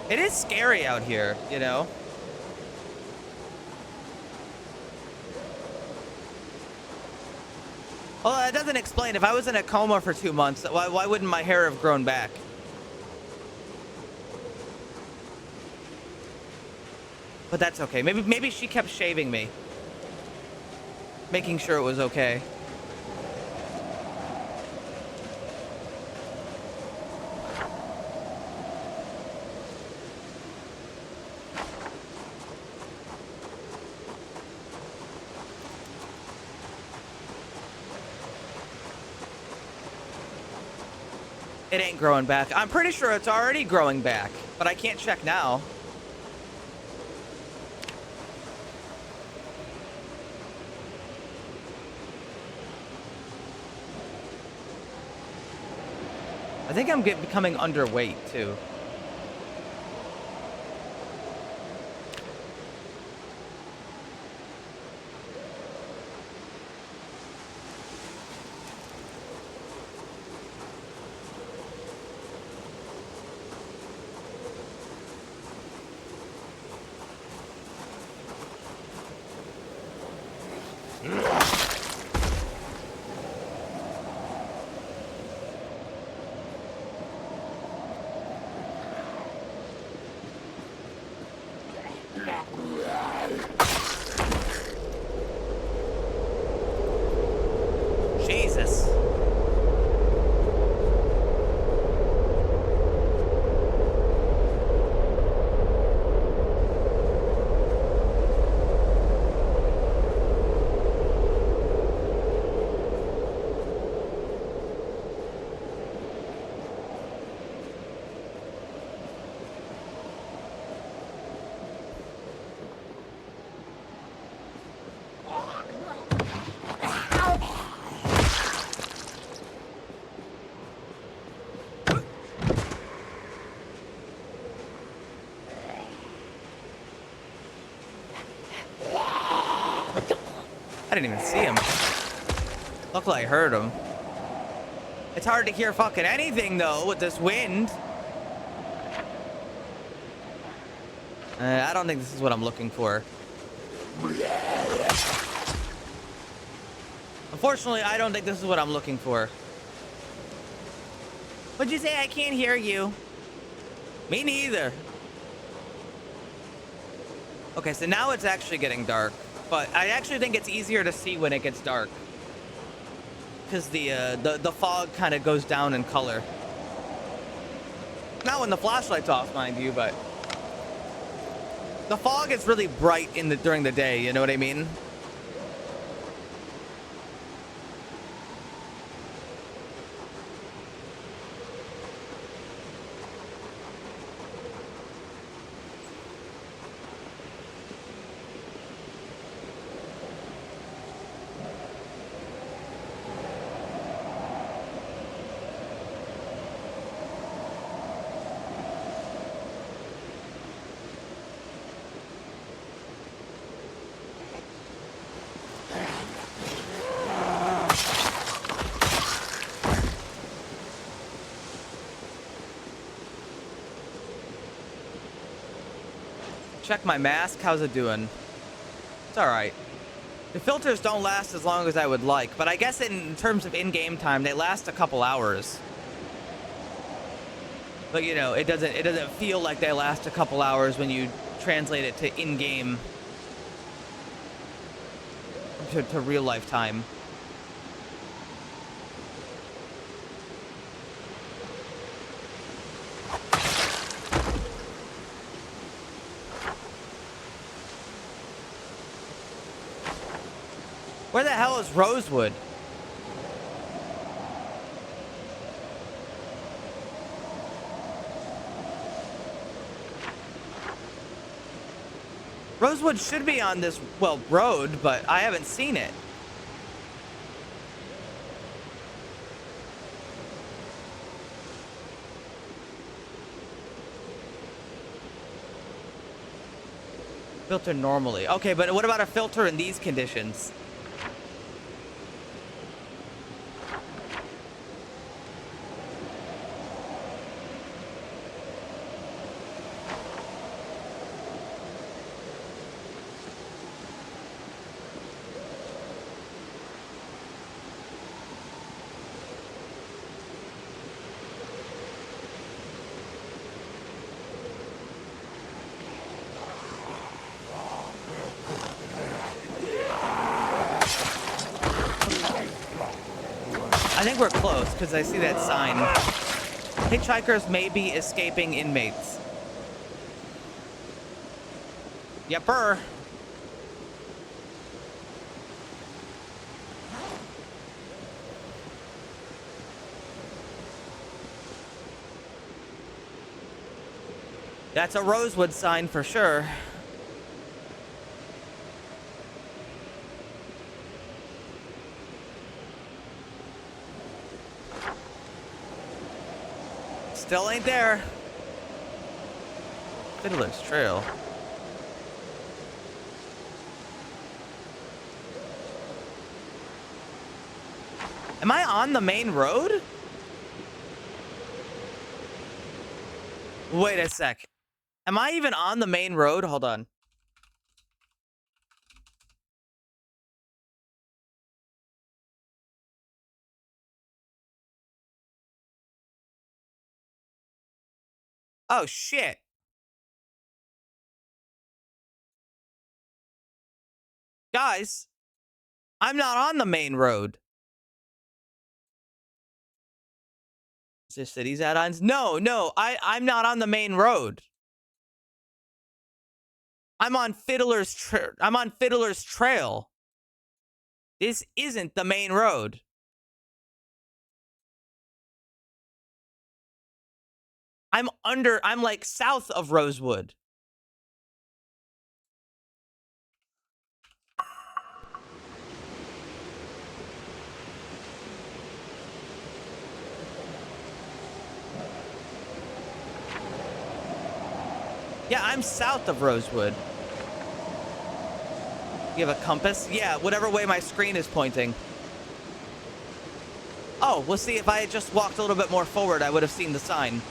It is scary out here, you know? Well, that doesn't explain. If I was in a coma for 2 months, why wouldn't my hair have grown back? But that's okay. Maybe she kept shaving me, making sure it was okay. It ain't growing back. I'm pretty sure it's already growing back, but I can't check now. I think I'm becoming underweight too. Jesus. I didn't even see him. Luckily I heard him. It's hard to hear fucking anything though with this wind. I don't think this is what I'm looking for. Unfortunately, I don't think this is what I'm looking for. What'd you say? I can't hear you. Me neither. Okay, so now it's actually getting dark. But I actually think it's easier to see when it gets dark. Because the fog kind of goes down in color. Not when the flashlight's off, mind you, but... the fog is really bright during the day, you know what I mean? Check my mask. How's it doing? It's all right. The filters don't last as long as I would like, but I guess in terms of in-game time, they last a couple hours. But you know, it doesn't feel like they last a couple hours when you translate it to in-game to real life time. Where the hell is Rosewood? Rosewood should be on this, well, road, but I haven't seen it. Filter normally. Okay, but what about a filter in these conditions? I think we're close because I see that sign. Hitchhikers may be escaping inmates. Yepper. That's a Rosewood sign for sure. Still ain't there. Fiddler's Trail. Am I on the main road? Wait a sec. Am I even on the main road? Hold on. Oh, shit. Guys, I'm not on the main road. Is this city's add-ons? No, I'm not on the main road. I'm on Fiddler's Trail. This isn't the main road. I'm like south of Rosewood. Yeah, I'm south of Rosewood. You have a compass? Yeah, whatever way my screen is pointing. Oh, we'll see. If I had just walked a little bit more forward, I would have seen the sign.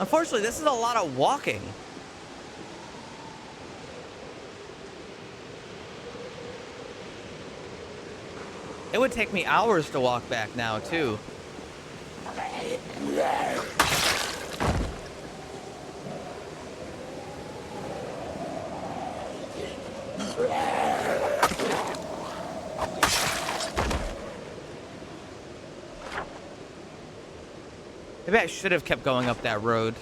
Unfortunately, this is a lot of walking. It would take me hours to walk back now, too. Maybe I should have kept going up that road.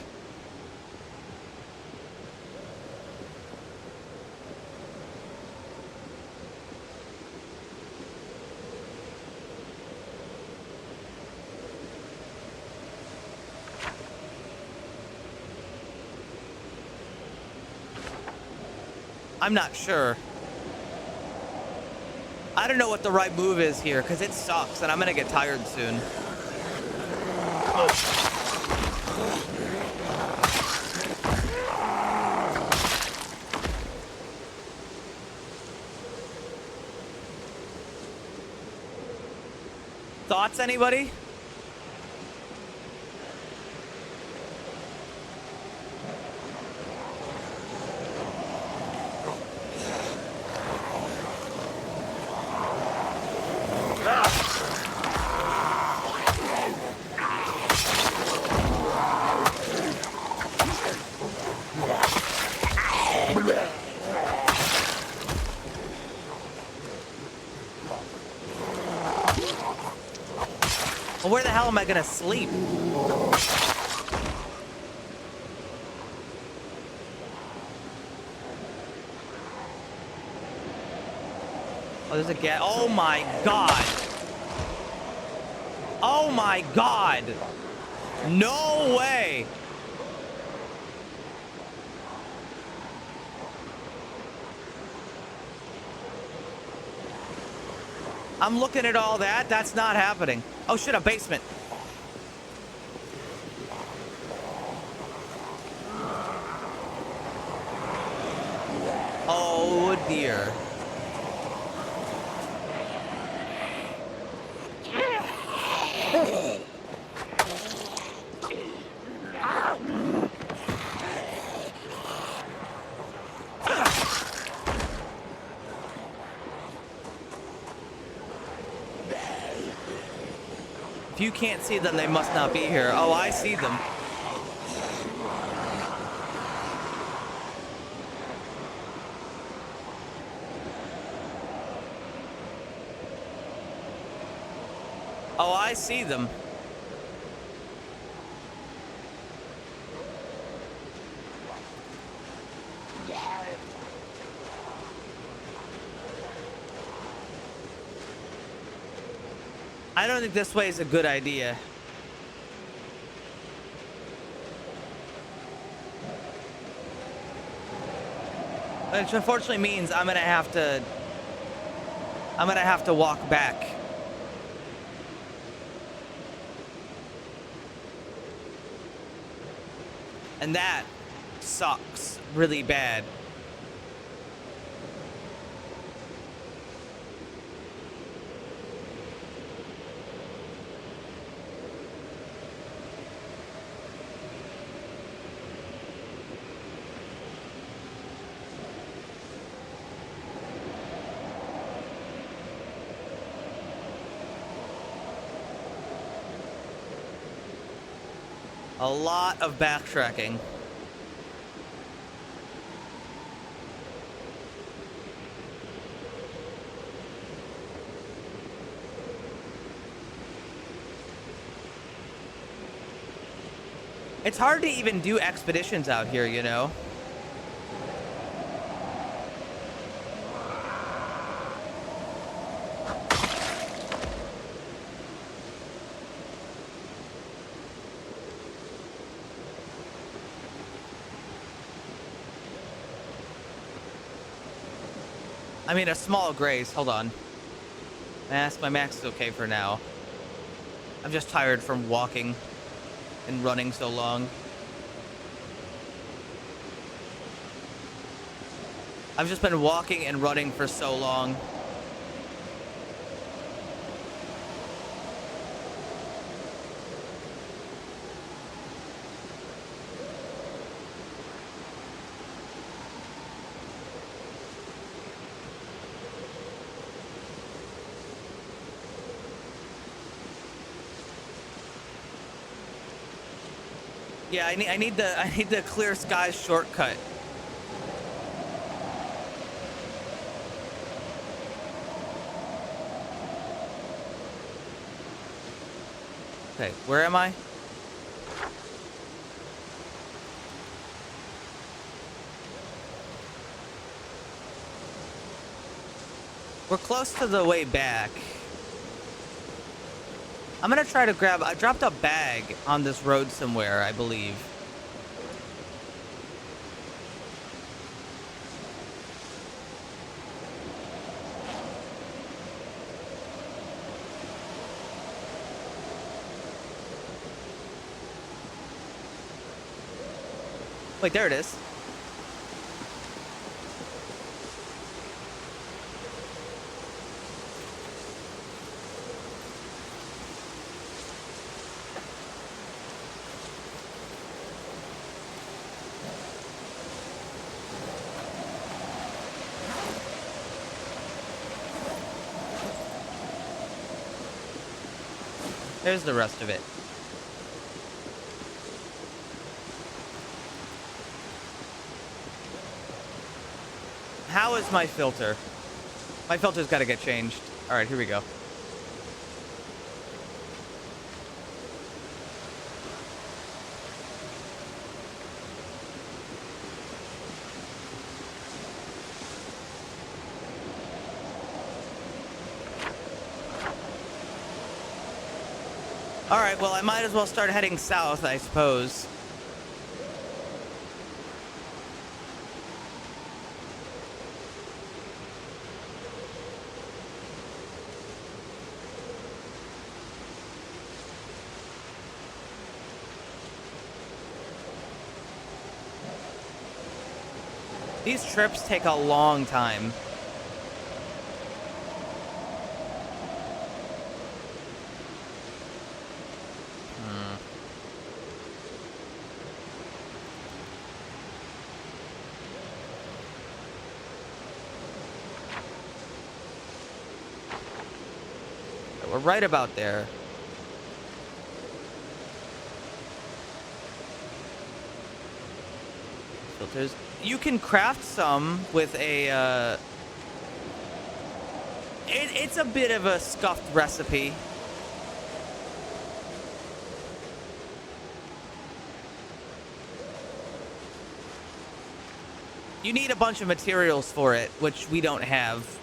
I'm not sure. I don't know what the right move is here, because it sucks, and I'm going to get tired soon. Thoughts, anybody? Well, where the hell am I gonna sleep? Oh, there's a gas. Oh my god. Oh my god. No way. I'm looking at all that. That's not happening. Oh shit, a basement. Oh dear. If you can't see them, they must not be here. Oh, I see them. Oh, I see them. I don't think this way is a good idea. Which unfortunately means I'm gonna have to walk back. And that sucks really bad. A lot of backtracking. It's hard to even do expeditions out here, you know? I mean, a small grace. Hold on. My max is okay for now. I'm just tired from walking and running so long. I've just been walking and running for so long. Yeah, I need the clear skies shortcut. Okay, where am I? We're close to the way back. I'm gonna try to grab... I dropped a bag on this road somewhere, I believe. Wait, there it is. There's the rest of it. How is my filter? My filter's got to get changed. All right, here we go. All right, well, I might as well start heading south, I suppose. These trips take a long time. We're right about there. Filters. You can craft some with a, it's a bit of a scuffed recipe. You need a bunch of materials for it, which we don't have.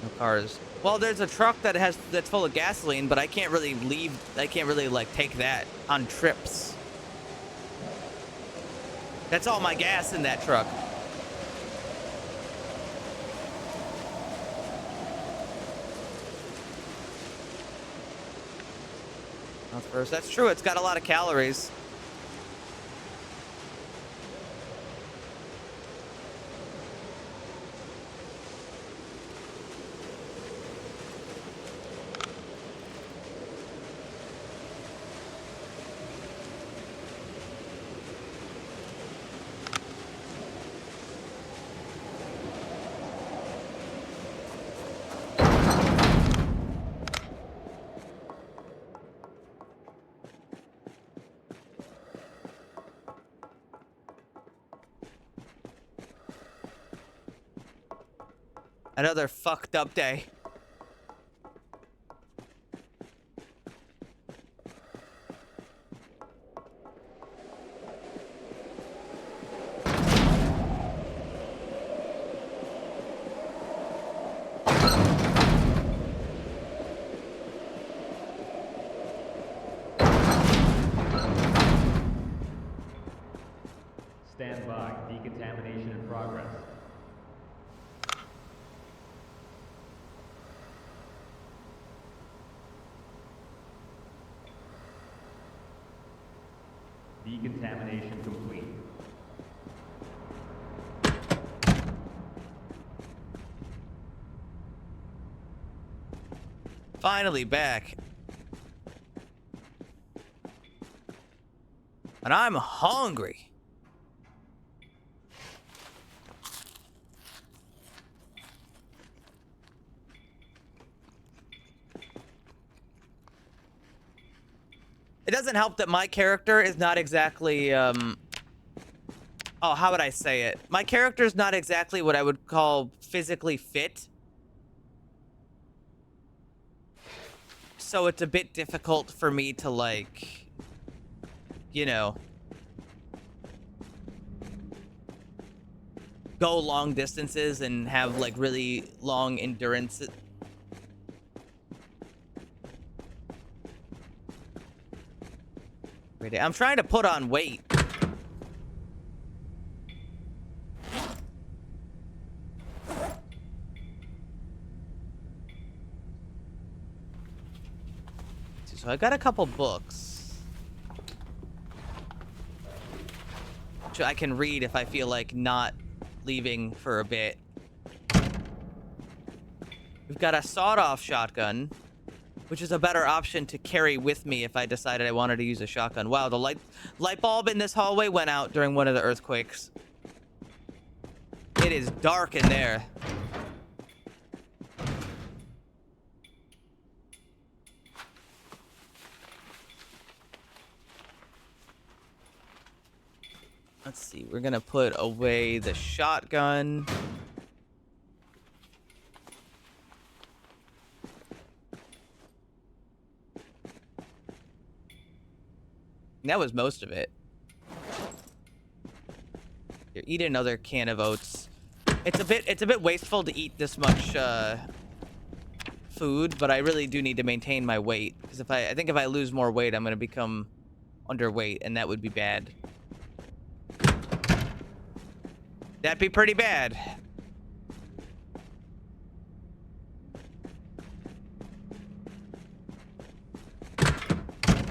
No cars. Well, there's a truck that's full of gasoline, but I can't really leave. I can't really like take that on trips. That's all my gas in that truck. First, that's true. It's got a lot of calories. Another fucked up day. Stand by. Decontamination in progress. Decontamination complete. Finally back. And I'm hungry. It doesn't help that my character is not exactly, oh, how would I say it? My character is not exactly what I would call physically fit. So it's a bit difficult for me to, like, you know, go long distances and have, like, really long endurance. I'm trying to put on weight. So I got a couple books which I can read if I feel like not leaving for a bit. We've got a sawed-off shotgun, which is a better option to carry with me if I decided I wanted to use a shotgun. Wow, the light bulb in this hallway went out during one of the earthquakes. It is dark in there. Let's see, we're gonna put away the shotgun. That was most of it. Here, eat another can of oats. It's a bit wasteful to eat this much food, but I really do need to maintain my weight because I think if I lose more weight, I'm gonna become underweight, and that would be bad. That'd be pretty bad.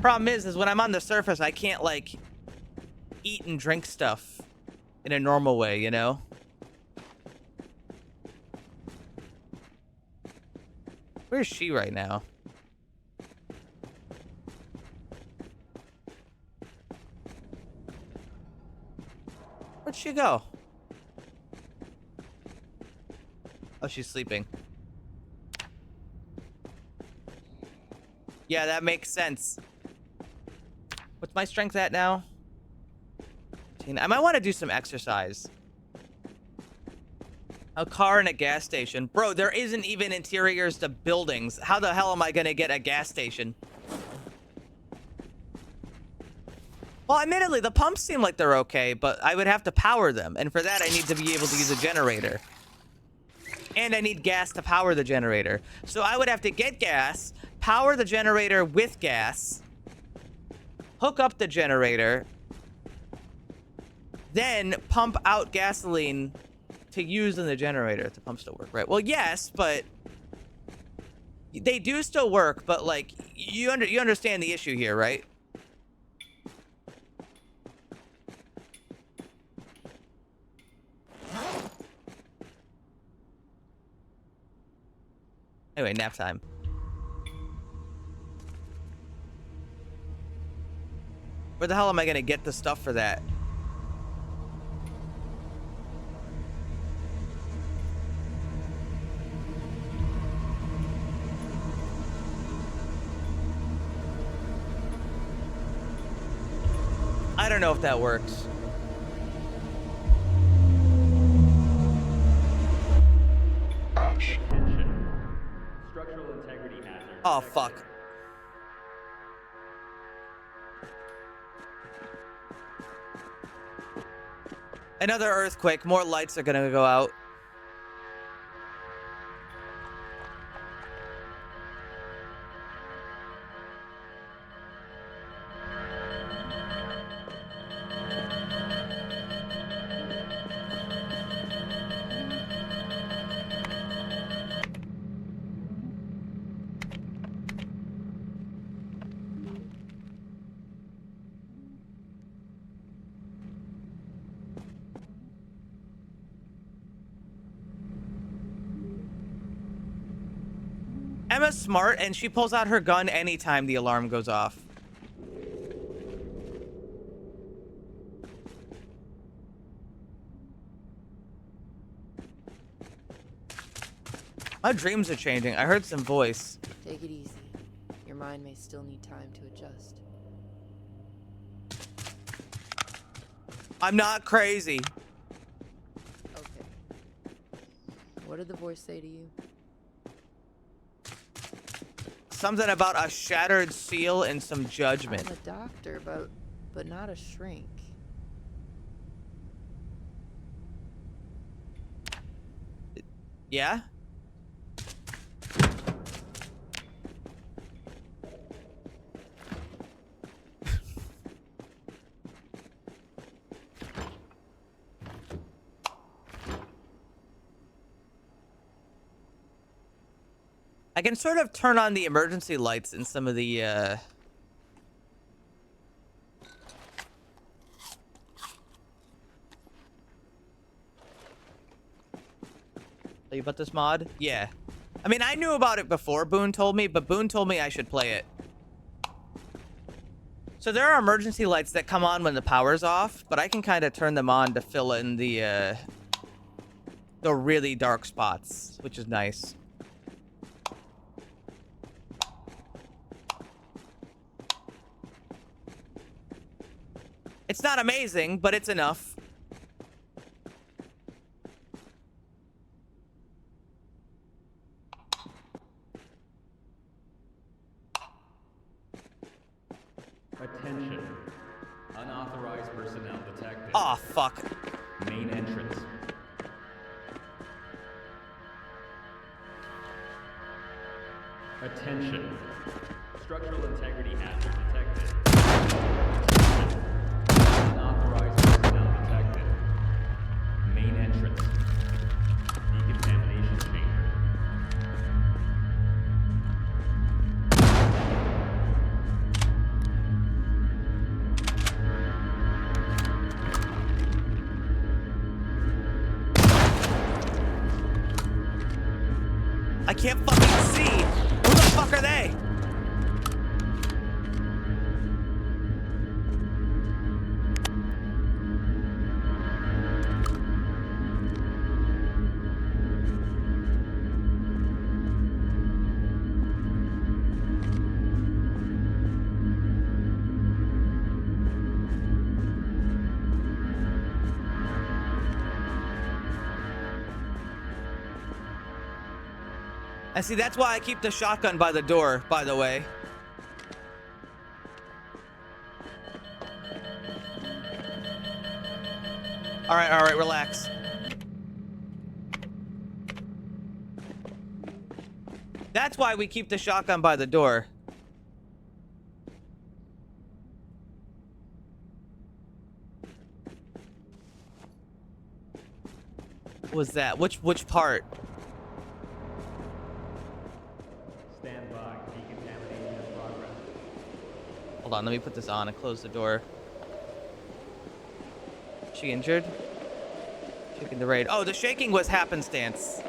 Problem is when I'm on the surface, I can't, like, eat and drink stuff in a normal way, you know? Where's she right now? Where'd she go? Oh, she's sleeping. Yeah, that makes sense. What's my strength at now? I might want to do some exercise. A car and a gas station. Bro, there isn't even interiors to buildings. How the hell am I going to get a gas station? Well, admittedly, the pumps seem like they're okay, but I would have to power them. And for that, I need to be able to use a generator. And I need gas to power the generator. So I would have to get gas, power the generator with gas, hook up the generator, then pump out gasoline to use in the generator if the pumps still work, right? Well, yes, but they do still work, but like you understand the issue here, right? Anyway, nap time. Where the hell am I gonna get the stuff for that? I don't know if that works. Attention. Structural integrity hazard. Oh, fuck. Another earthquake. More lights are gonna go out. Emma's smart, and she pulls out her gun anytime the alarm goes off. My dreams are changing. I heard some voice. Take it easy. Your mind may still need time to adjust. I'm not crazy. Okay. What did the voice say to you? Something about a shattered seal and some judgment. I'm a doctor, but not a shrink. Yeah? I can sort of turn on the emergency lights in some of the, Are you about this mod? Yeah. I mean, I knew about it before Boone told me, but Boone told me I should play it. So there are emergency lights that come on when the power's off, but I can kind of turn them on to fill in the really dark spots, which is nice. It's not amazing, but it's enough. Attention. Unauthorized personnel detected. Aw, fuck. Main entrance. Attention. Structural integrity hazard detected. Unauthorized personnel detected. Main entrance. Decontamination chamber. I can't fucking see. Who the fuck are they? I see, that's why I keep the shotgun by the door, by the way. All right, relax. That's why we keep the shotgun by the door. What was that? Which part? Stand by. Decontamination in progress. Hold on, let me put this on and close the door. She injured? Shaking the raid. Oh, the shaking was happenstance.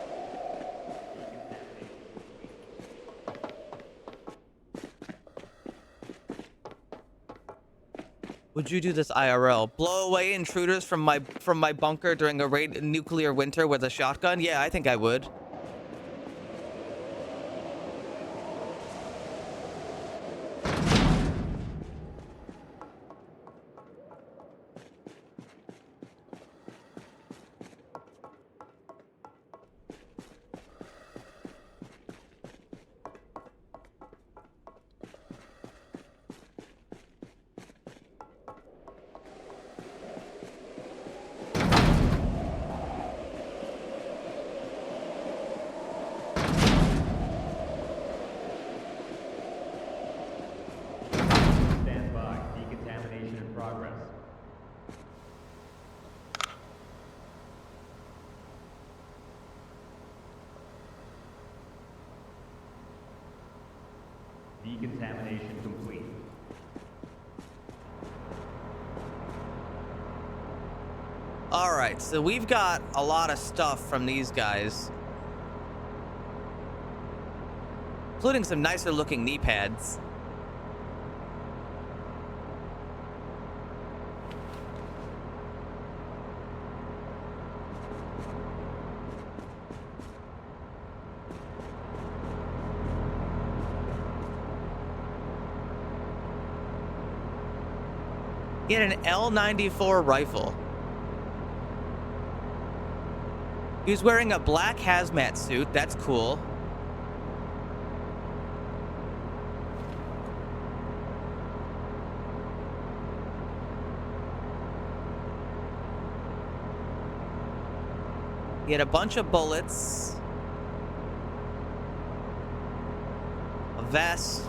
Would you do this IRL? Blow away intruders from my bunker during a nuclear winter with a shotgun? Yeah, I think I would. Stand by. Decontamination in progress. Decontamination complete. All right, so we've got a lot of stuff from these guys, including some nicer looking knee pads. He had an L94 rifle. He was wearing a black hazmat suit. That's cool. He had a bunch of bullets, a vest.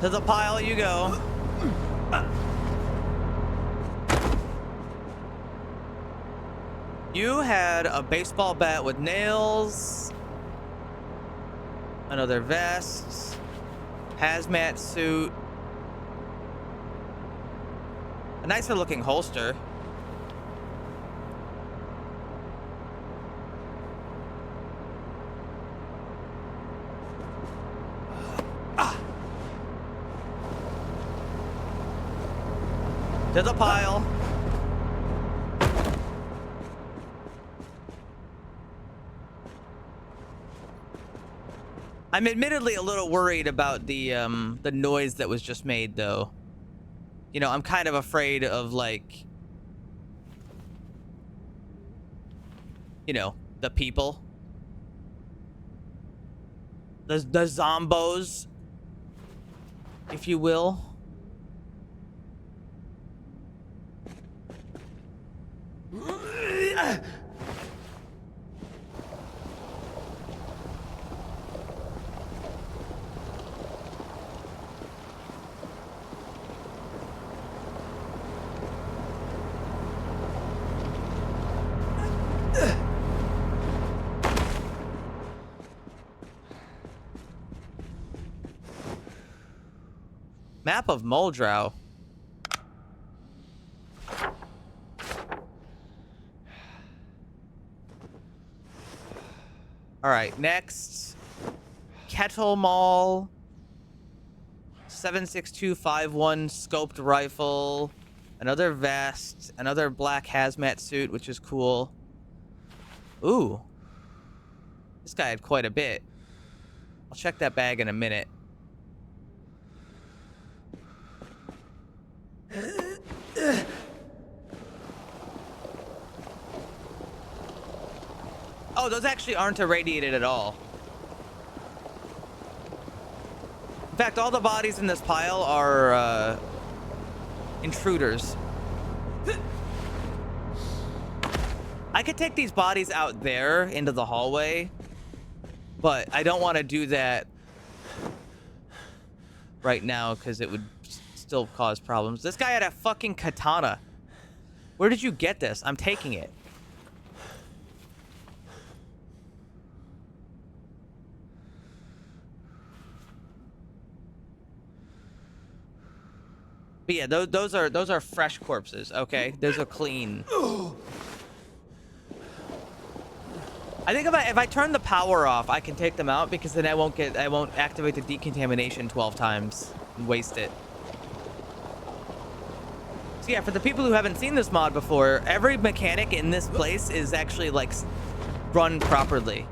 To the pile you go. You had a baseball bat with nails, another vest, hazmat suit, a nicer looking holster. To the pile. I'm admittedly a little worried about the noise that was just made, though. You know, I'm kind of afraid of, like, you know, the people. The zombos, if you will. Map of Muldrow. All right, next. Kettle Mall. 7.6251 scoped rifle. Another vest. Another black hazmat suit, which is cool. Ooh. This guy had quite a bit. I'll check that bag in a minute. Oh, those actually aren't irradiated at all. In fact, all the bodies in this pile are intruders. I could take these bodies out there into the hallway, but I don't want to do that right now because it would still cause problems. This guy had a fucking katana. Where did you get this? I'm taking it. But yeah, those are fresh corpses. Okay, those are clean. I think if I turn the power off, I can take them out because then I won't activate the decontamination 12 times and waste it. So yeah, for the people who haven't seen this mod before, every mechanic in this place is actually like run properly.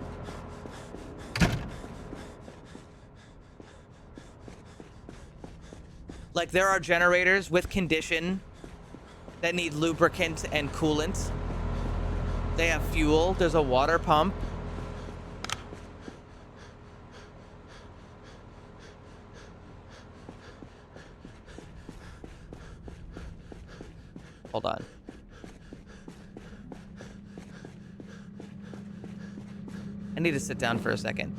Like there are generators with condition that need lubricant and coolant. They have fuel. There's a water pump. Hold on. I need to sit down for a second.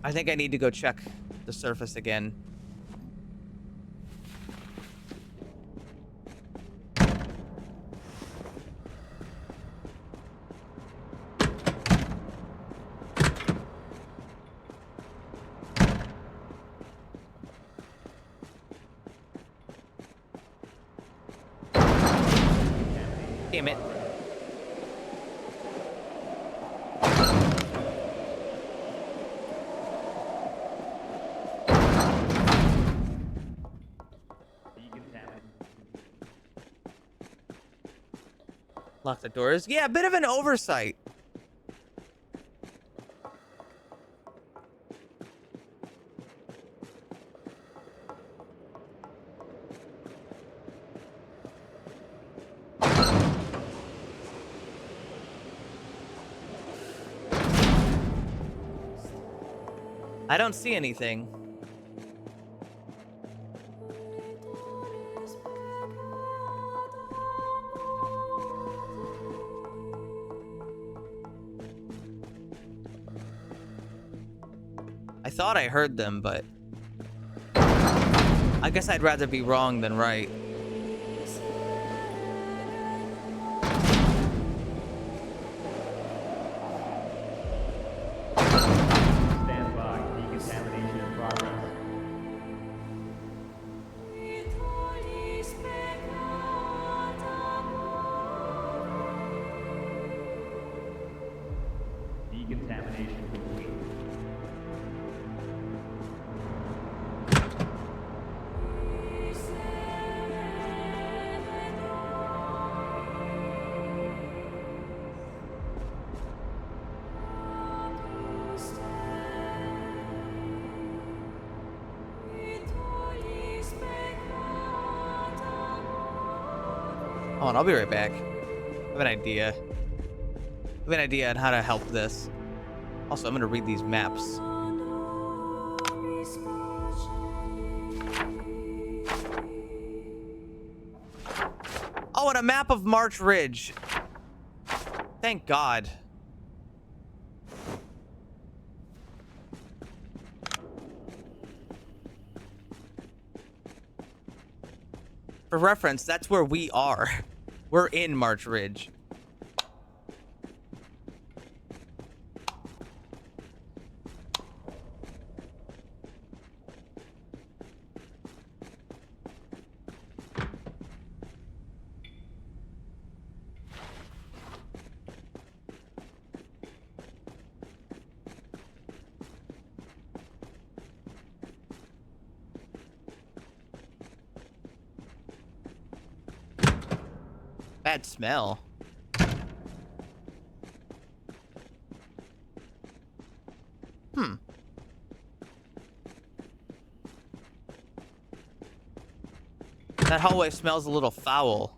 I think I need to go check the surface again. Damn it. Lock the doors. Yeah, a bit of an oversight. I don't see anything. I thought I heard them, but I guess I'd rather be wrong than right. Stand by. Decontamination in progress. Decontamination complete. Hold on, I'll be right back. I have an idea. I have an idea on how to help this. Also, I'm gonna read these maps. Oh, and a map of March Ridge. Thank God. For reference, that's where we are. We're in March Ridge. Bad smell. That hallway smells a little foul.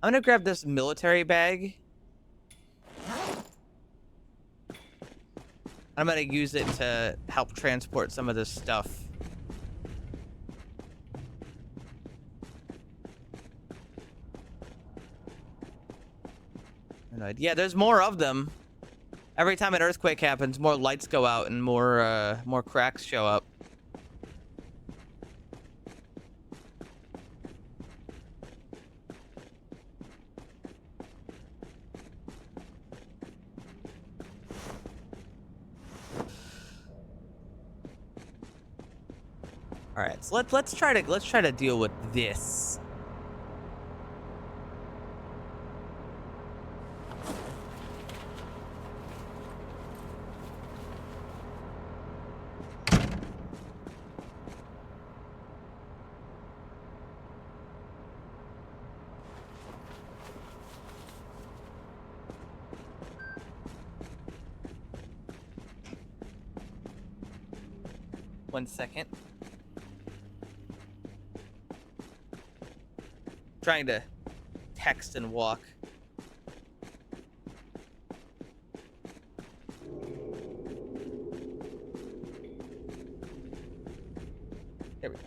I'm gonna grab this military bag. I'm gonna use it to help transport some of this stuff. Yeah, there's more of them. Every time an earthquake happens, more lights go out and more cracks show up. All right, so let's try to deal with this. One second. Trying to text and walk. There we go.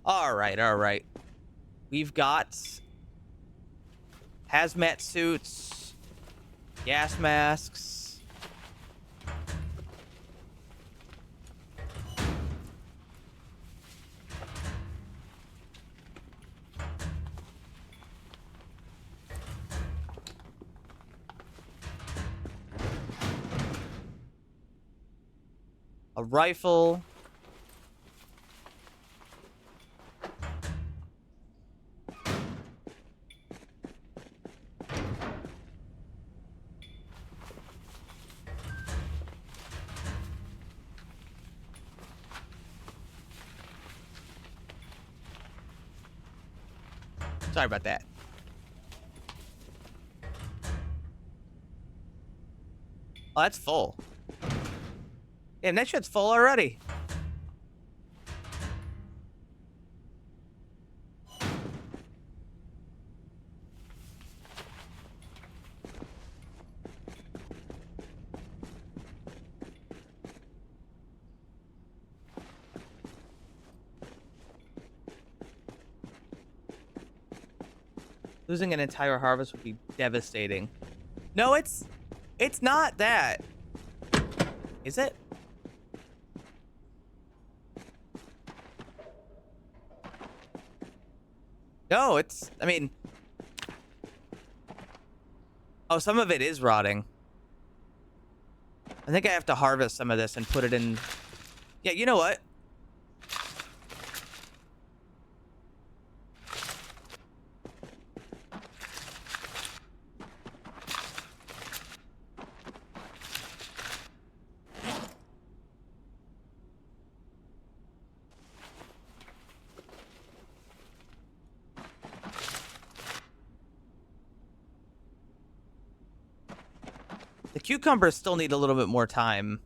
All right. We've got hazmat suits, gas masks. A rifle. Sorry about that. Oh, that's full. Damn, that shit's full already. Losing an entire harvest would be devastating. No, it's not that. Is it? No, I mean... Oh, some of it is rotting. I think I have to harvest some of this and put it in... Yeah, you know what? The cucumbers still need a little bit more time.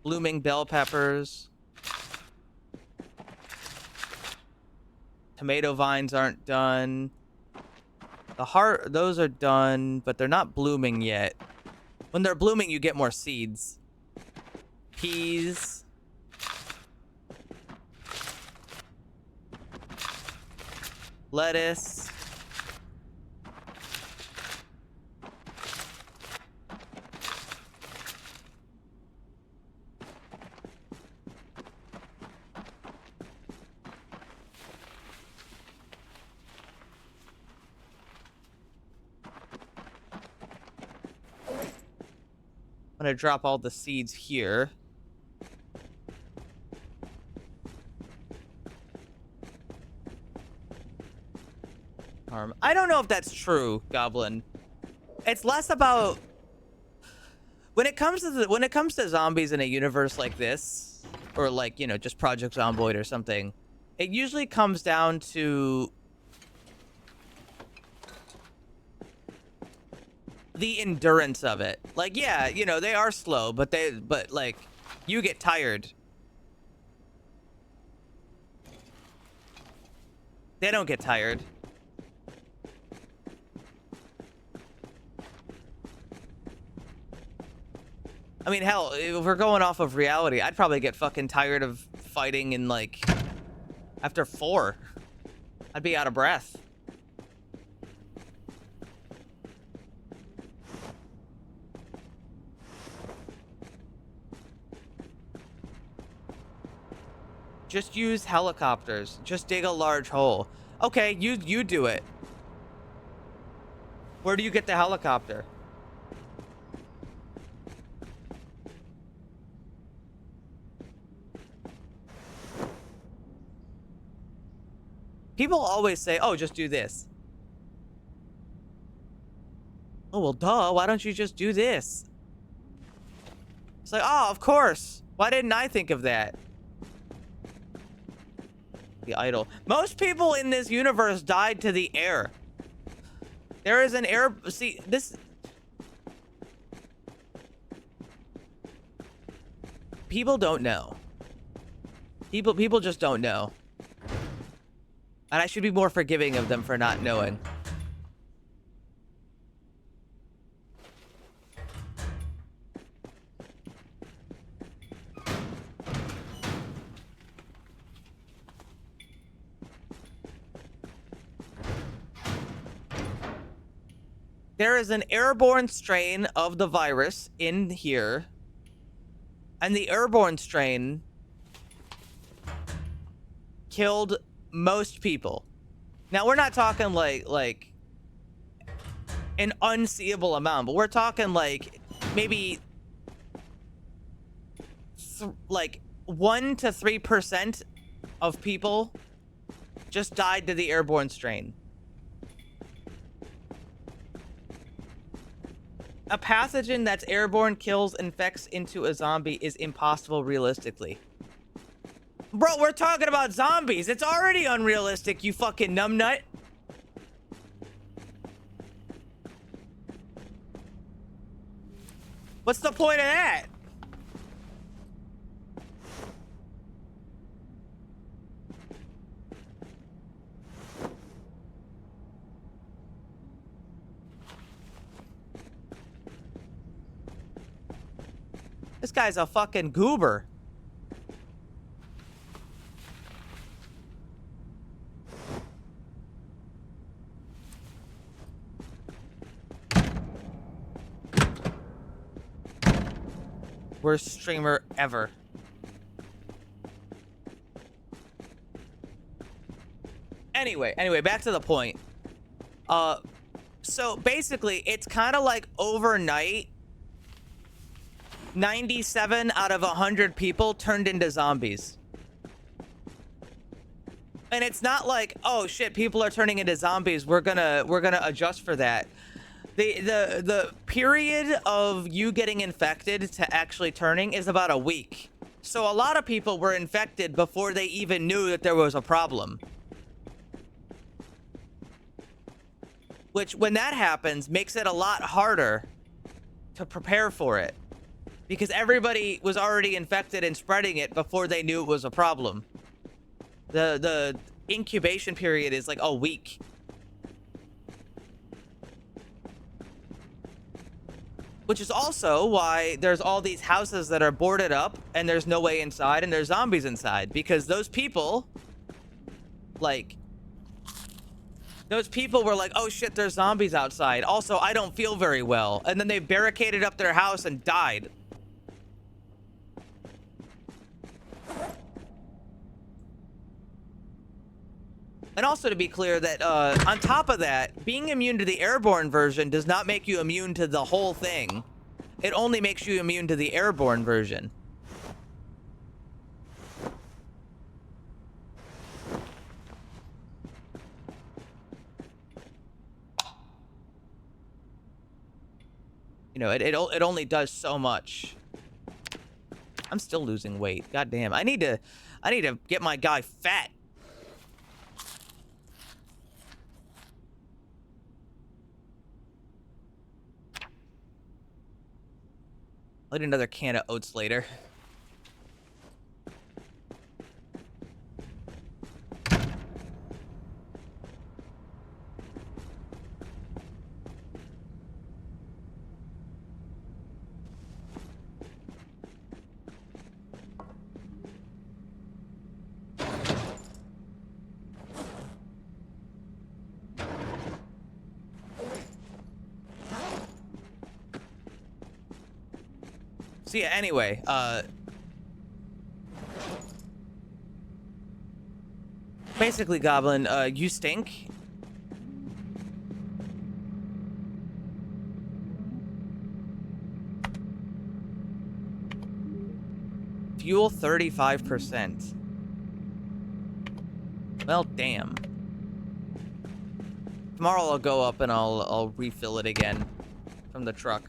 Blooming bell peppers. Tomato vines aren't done. Those are done, but they're not blooming yet. When they're blooming, you get more seeds. Peas. Lettuce. I'm gonna drop all the seeds here. I don't know if that's true, Goblin. It's less about when it comes to zombies in a universe like this, or like, you know, just Project Zomboid or something. It usually comes down to the endurance of it. Like, yeah, you know, they are slow, but like, you get tired. They don't get tired. I mean, hell, if we're going off of reality, I'd probably get fucking tired of fighting in, like, after 4. I'd be out of breath. Just use helicopters. Just dig a large hole. Okay, you do it. Where do you get the helicopter? People always say, oh, just do this. Oh, well, duh. Why don't you just do this? It's like, oh, of course. Why didn't I think of that? The idol. Most people in this universe died to the air. There is an air... See, this... People don't know. People just don't know. And I should be more forgiving of them for not knowing. There is an airborne strain of the virus in here. And the airborne strain killed most people. Now, we're not talking like an unseeable amount, but we're talking like maybe like 1 to 3% of people just died to the airborne strain. A pathogen that's airborne kills, infects into a zombie is impossible realistically. Bro, we're talking about zombies. It's already unrealistic, you fucking numbnut. What's the point of that? This guy's a fucking goober. Worst streamer ever. Anyway, back to the point. So basically, it's kind of like overnight, 97 out of 100 people turned into zombies. And it's not like, oh shit, people are turning into zombies, we're gonna adjust for that. The period of you getting infected to actually turning is about a week. So a lot of people were infected before they even knew that there was a problem. Which, when that happens, makes it a lot harder to prepare for it. Because everybody was already infected and spreading it before they knew it was a problem. The incubation period is like a week. Which is also why there's all these houses that are boarded up and there's no way inside and there's zombies inside. Because those people, like, those people were like, oh shit, there's zombies outside. Also, I don't feel very well. And then they barricaded up their house and died. And also to be clear that on top of that, being immune to the airborne version does not make you immune to the whole thing. It only makes you immune to the airborne version. You know, it only does so much. I'm still losing weight. God damn. I need to get my guy fat. I'll eat another can of oats later. So yeah, anyway, basically, Goblin, you stink. Fuel 35%. Well, damn. Tomorrow I'll go up and I'll refill it again from the truck.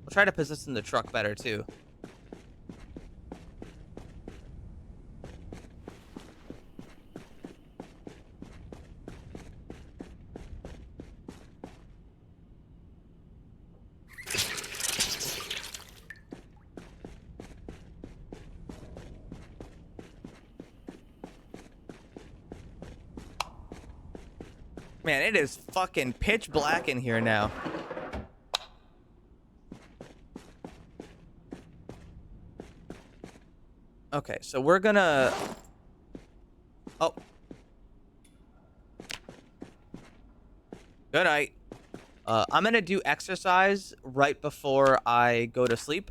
I'll try to position the truck better too. Man, it is fucking pitch black in here now. Okay, so we're gonna... Oh. Good night. I'm gonna do exercise right before I go to sleep.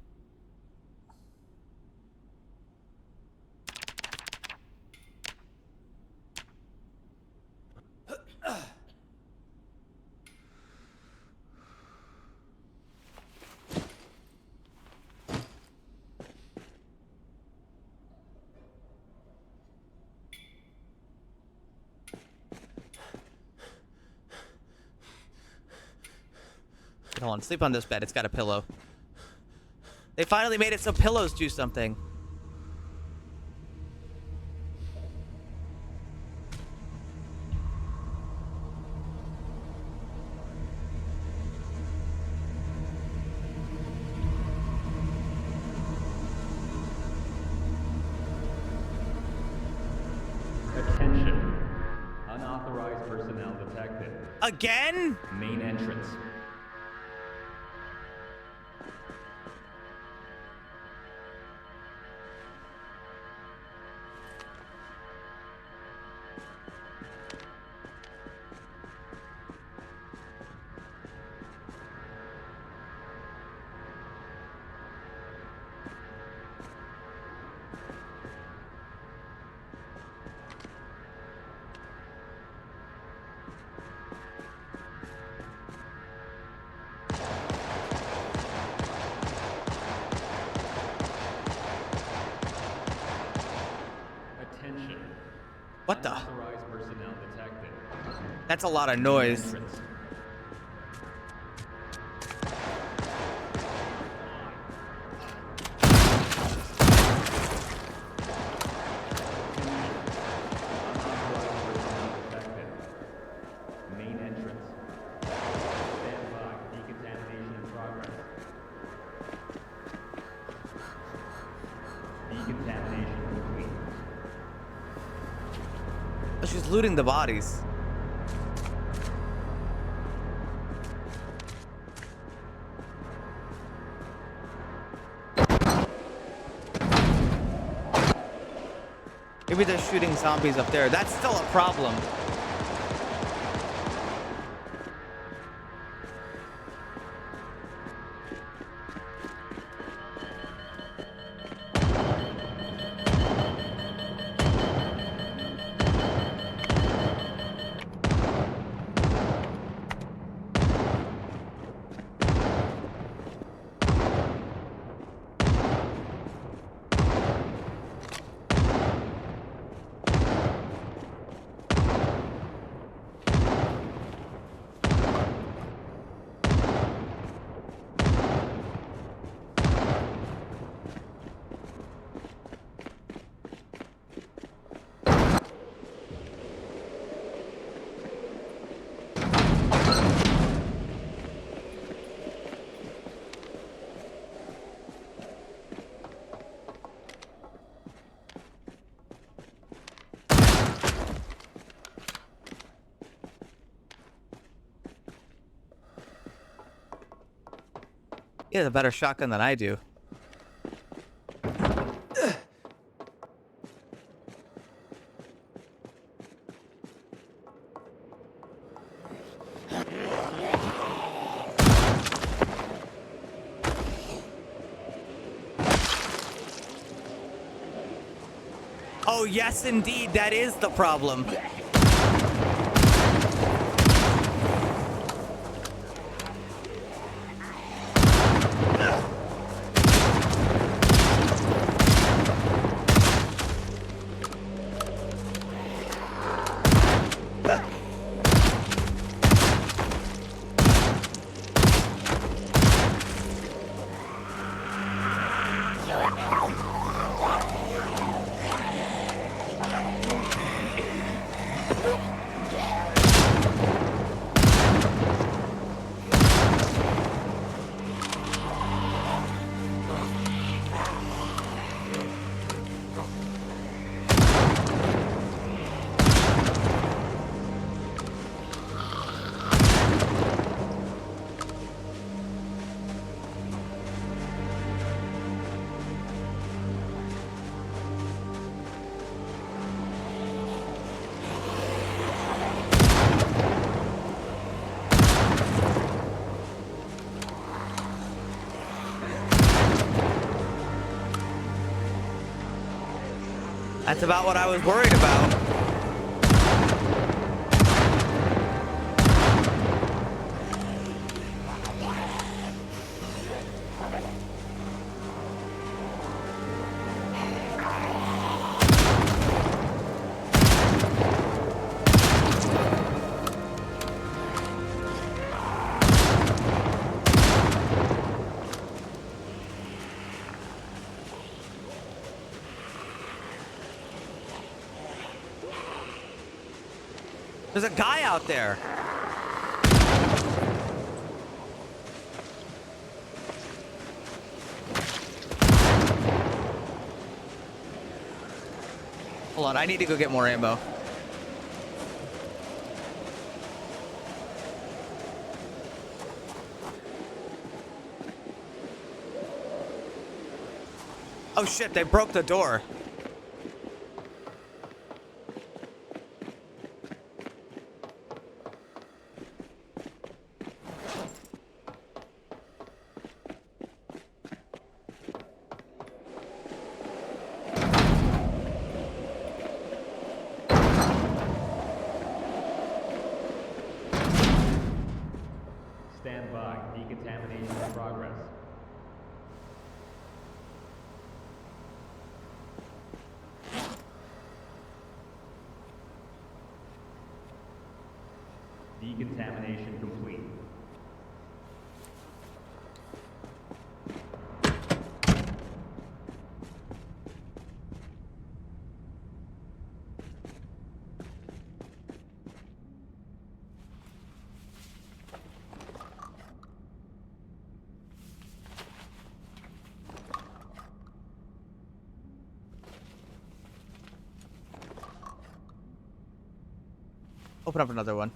Hold on, sleep on this bed. It's got a pillow. They finally made it so pillows do something. Attention. Unauthorized personnel detected. Again? Main entrance. What the? Unauthorized personnel detected. That's a lot of noise. Entrance. Main entrance. Stand by. Decontamination in progress. Decontamination complete. Oh, she's looting the bodies. Maybe they're shooting zombies up there. That's still a problem. He has a better shotgun than I do. Oh, yes, indeed. That is the problem. That's about what I was worried about. There's a guy out there. Hold on, I need to go get more ammo. Oh shit, they broke the door. Stand by. Decontamination in progress. Decontamination complete. Open up another one.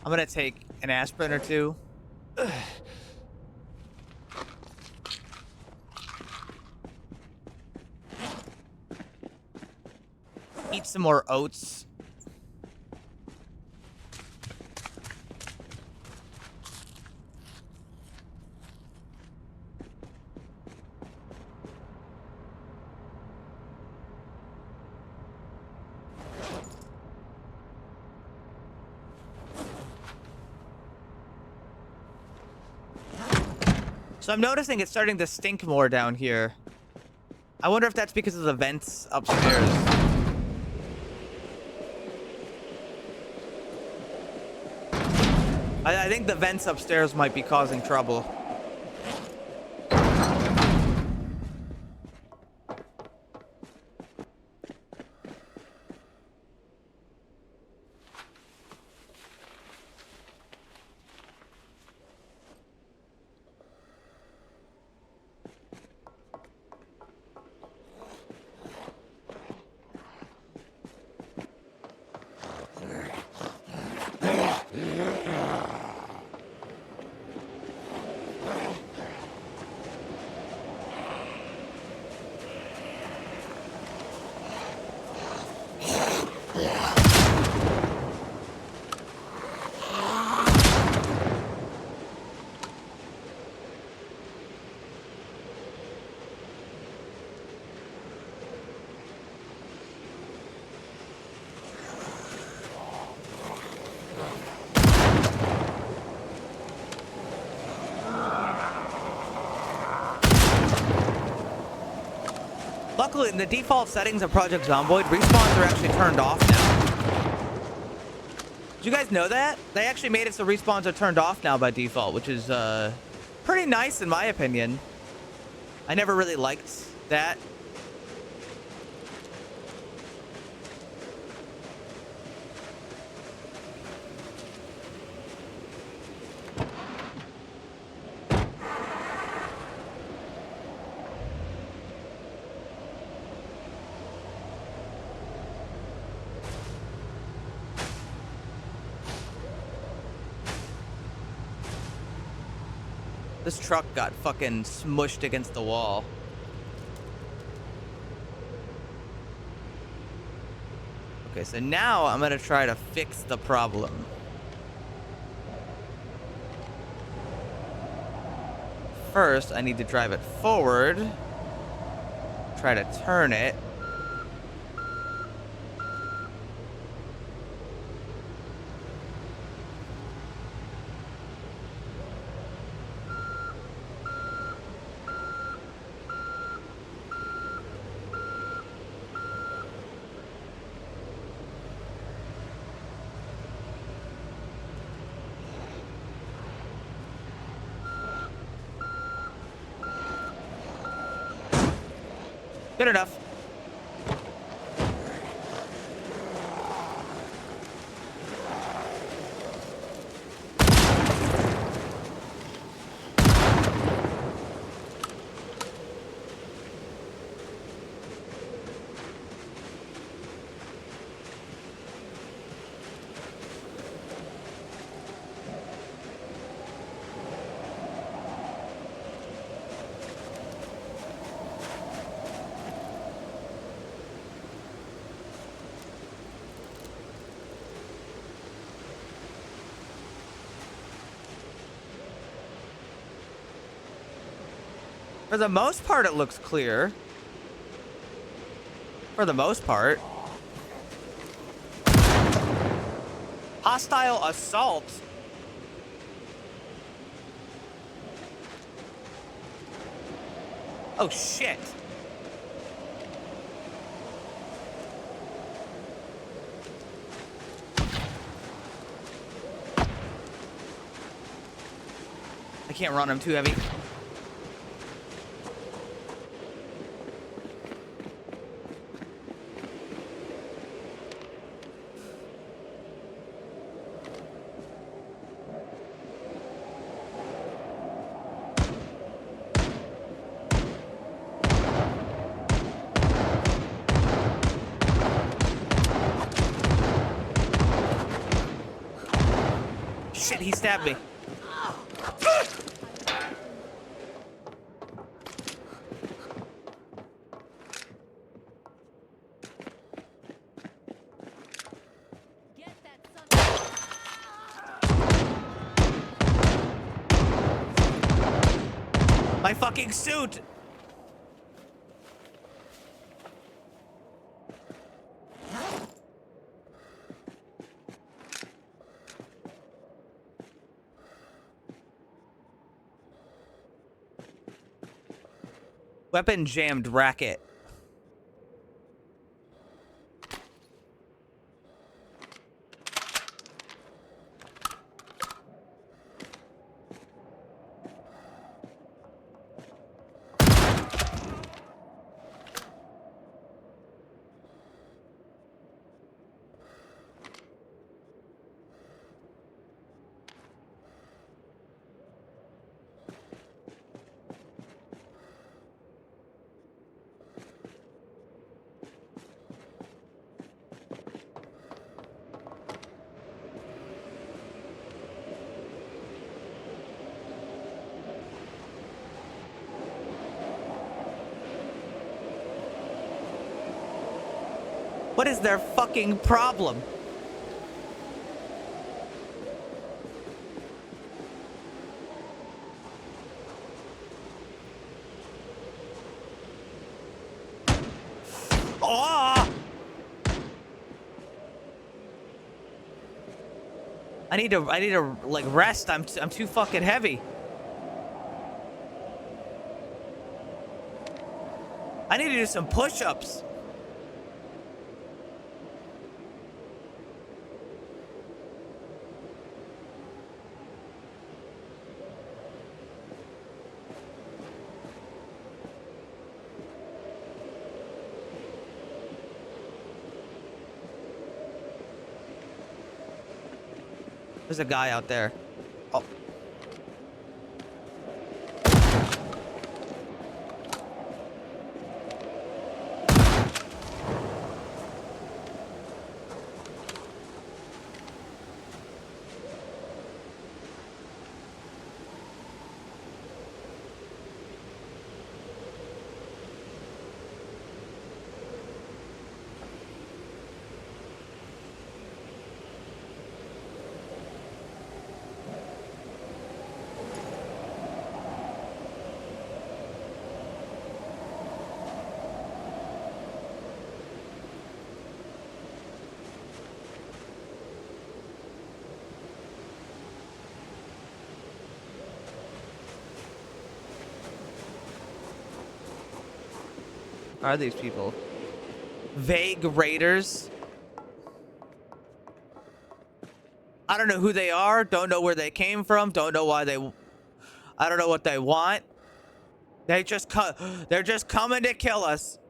I'm gonna take an aspirin or two. Eat some more oats. So I'm noticing it's starting to stink more down here. I wonder if that's because of the vents upstairs. I think the vents upstairs might be causing trouble. luckily, in the default settings of Project Zomboid, respawns are actually turned off now. Did you guys know that? They actually made it so respawns are turned off now by default, which is pretty nice in my opinion. I never really liked that. This truck got fucking smushed against the wall. Okay, so now I'm gonna try to fix the problem. First, I need to drive it forward. Try to turn it. Good enough. For the most part, it looks clear. For the most part. Hostile assault. Oh, shit. I can't run, I'm too heavy. Shit, he stabbed me. My fucking suit! Weapon jammed racket. What is their fucking problem? Oh! I need to like rest. I'm too fucking I need to do some push-ups. There's a guy out there. Oh. Are these people? Vague raiders? I don't know who they are. Don't know where they came from. Don't know why they... I don't know what they want. They're just coming to kill us.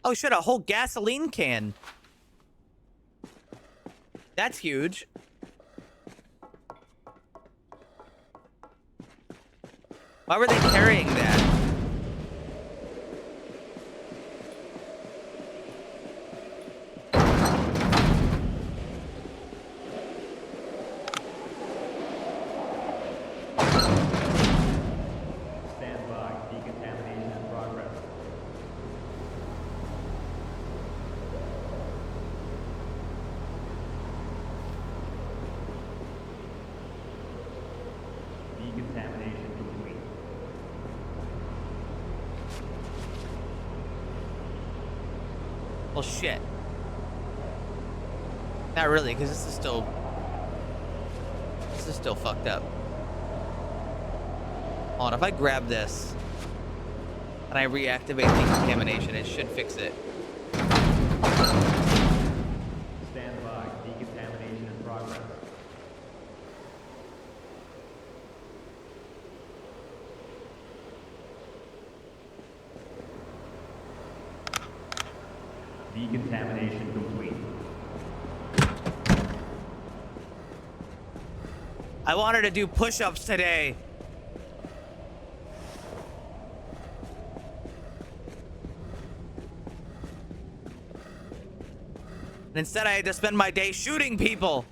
Oh shit, a whole gasoline can. That's huge. Why were they carrying that? Stand by. Decontamination in progress. Decontamination complete. Well, shit. Not really, because this is still fucked up. Hold on, if I grab this and I reactivate decontamination, it should fix it. Stand by. Decontamination in progress. Decontamination complete. I wanted to do push-ups today. And instead I had to spend my day shooting people.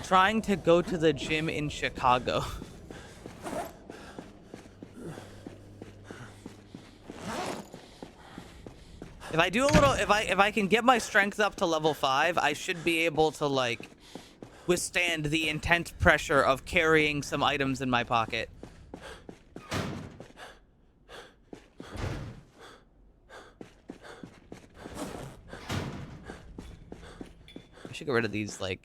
Trying to go to the gym in Chicago. If I do a little, if I can get my strength up to level 5, I should be able to like withstand the intense pressure of carrying some items in my pocket. should get rid of these, like...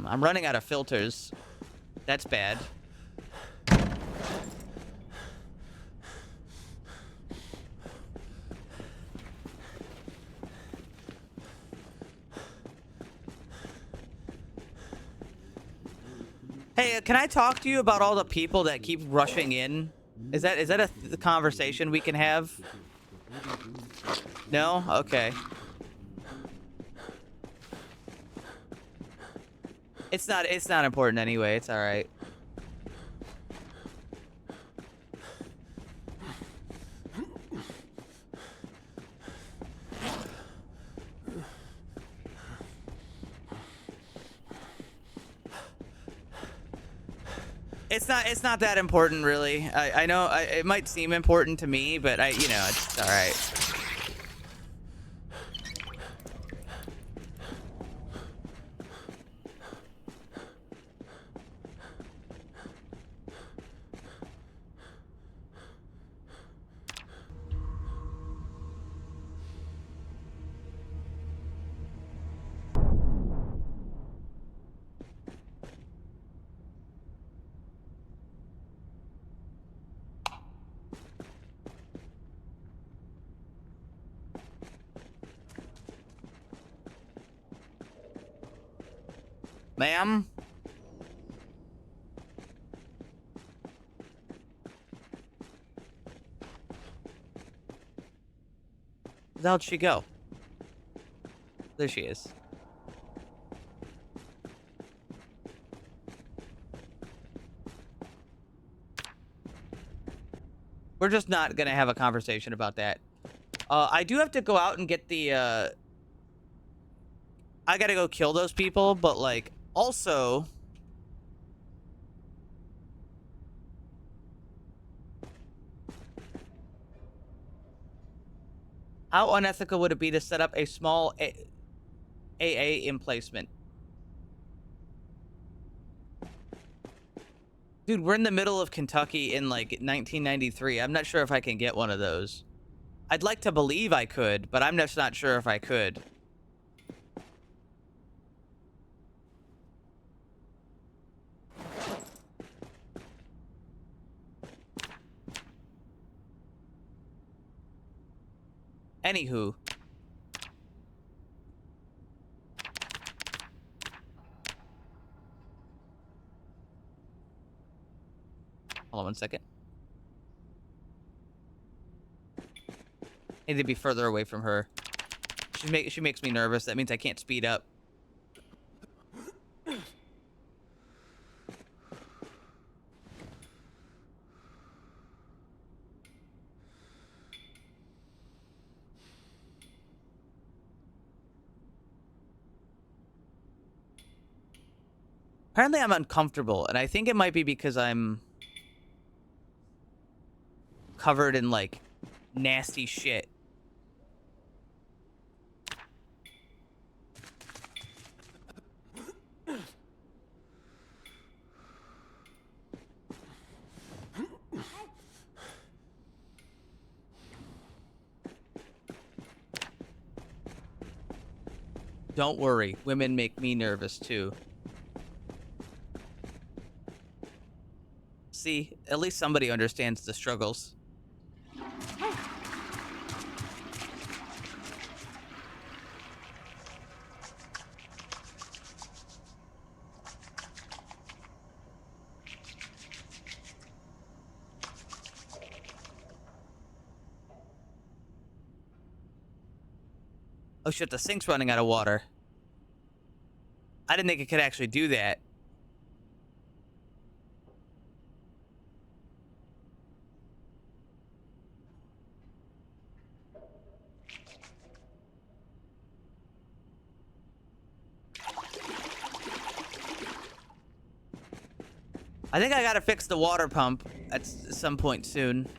I'm running out of filters. That's bad. Hey, can I talk to you about all the people that keep rushing in? Is that a conversation we can have? No? Okay. It's not important anyway. It's all right. It's not that important, really. I know it might seem important to me, but it's all right. Ma'am? Where the hell'd she go? There she is. We're just not gonna have a conversation about that. I do have to go out and get the, I gotta go kill those people, but, like, also... How unethical would it be to set up a small AA emplacement? Dude, we're in the middle of Kentucky in, like, 1993. I'm not sure if I can get one of those. I'd like to believe I could, but I'm just not sure if I could. Anywho. Hold on one second. I need to be further away from her. She makes me nervous. That means I can't speed up. Apparently I'm uncomfortable, and I think it might be because I'm covered in, like, nasty shit. Don't worry, women make me nervous too. See, at least somebody understands the struggles. Oh shit, the sink's running out of water. I didn't think it could actually do that. I think I gotta fix the water pump at some point soon.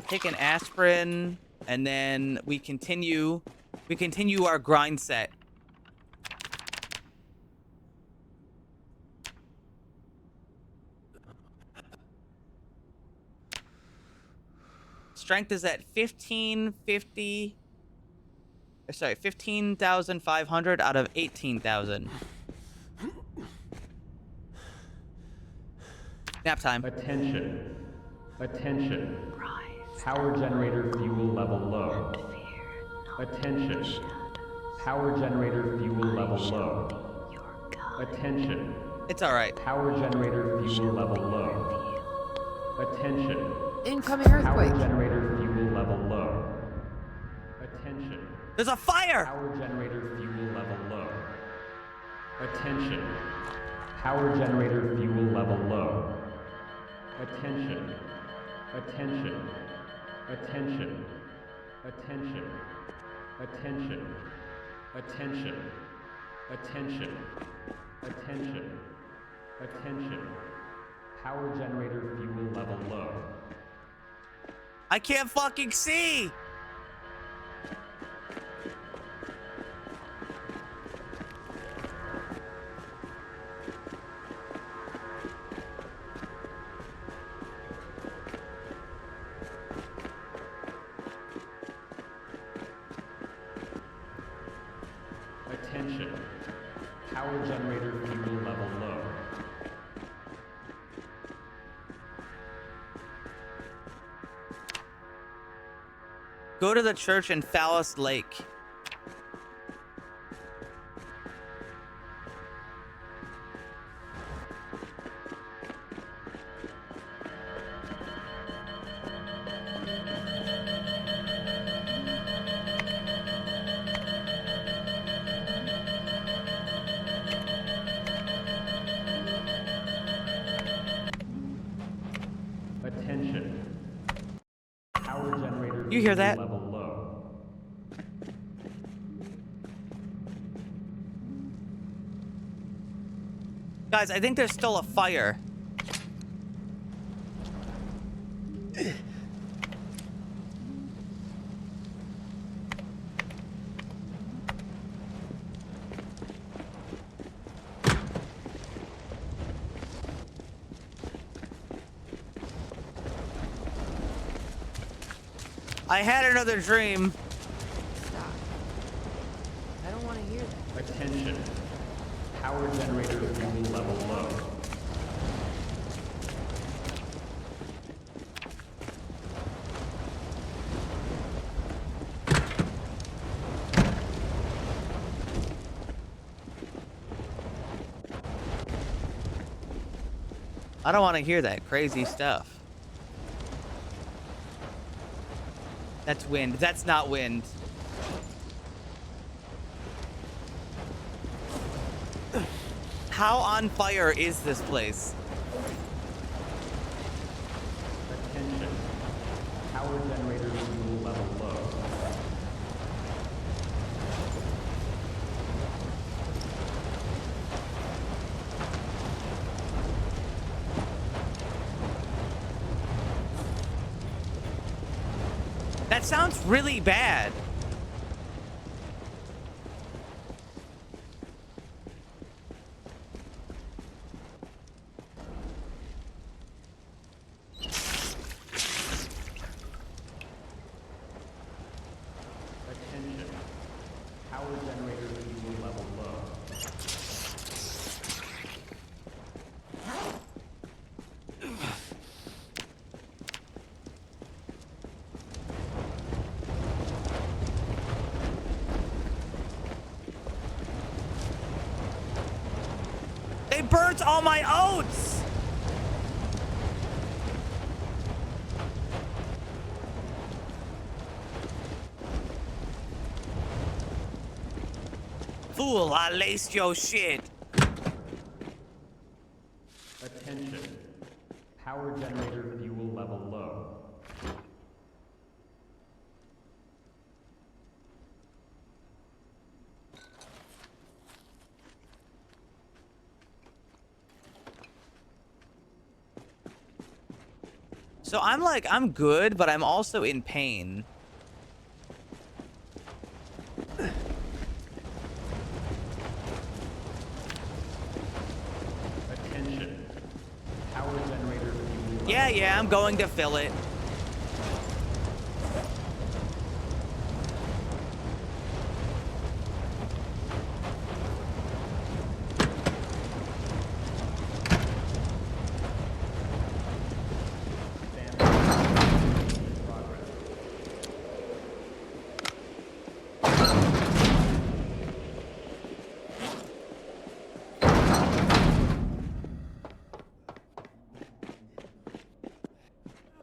take an aspirin, and then we continue our grind set. Strength is at 1550. Sorry, 15,500 out of 18,000. Nap time. Attention. Attention. Power generator fuel level low. Attention. Power generator fuel level low. Attention. It's all right. Power generator fuel level low. Attention. Incoming earthquake. Power generator fuel level low. Attention. There's a fire! Power generator fuel level low. Attention. Power generator fuel level low. Attention. Attention. Attention. Attention. Attention. Attention. Attention. Attention. Attention. Power generator fuel level low. I can't fucking see! Attention. Power generator fuel level low. Go to the church in Phallus Lake. Attention. Power generator You hear fuel that? level low. Guys, I think there's still a fire. I had another dream. Stop. I don't want to hear that. Attention. Power generator fuel level low. I don't want to hear that crazy stuff. That's wind. That's not wind. How on fire is this place? Attention. Power generator fuel level low. That sounds really bad. Attention. Power generator fuel level low. They burnt all my oats! Fool, I laced your shit. Attention. Power generator fuel level low. So I'm like, I'm good, but I'm also in pain. Attention. Power generator fuel. Yeah, I'm going to fill it.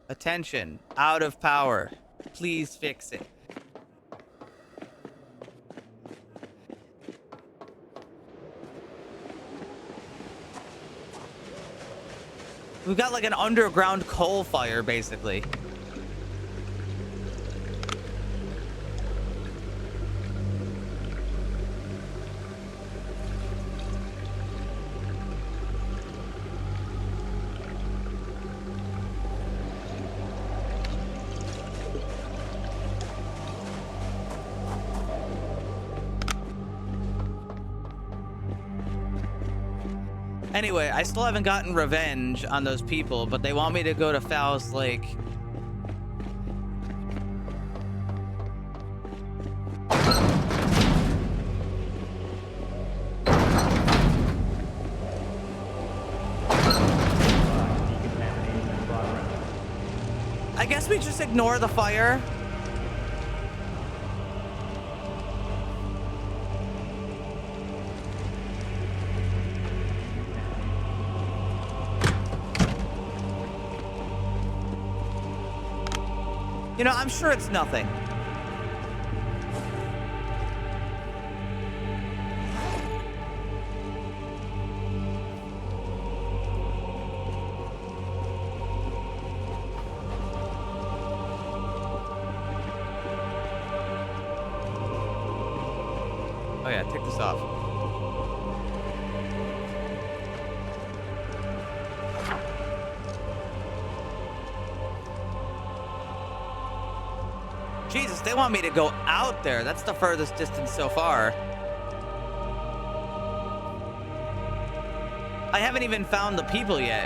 Attention, out of power. Please fix it. We've got like an underground coal fire, basically. Anyway, I still haven't gotten revenge on those people, but they want me to go to Fowl's Lake. I guess we just ignore the fire. You know, I'm sure it's nothing. Oh yeah, take this off. Jesus, they want me to go out there. That's the furthest distance so far. I haven't even found the people yet.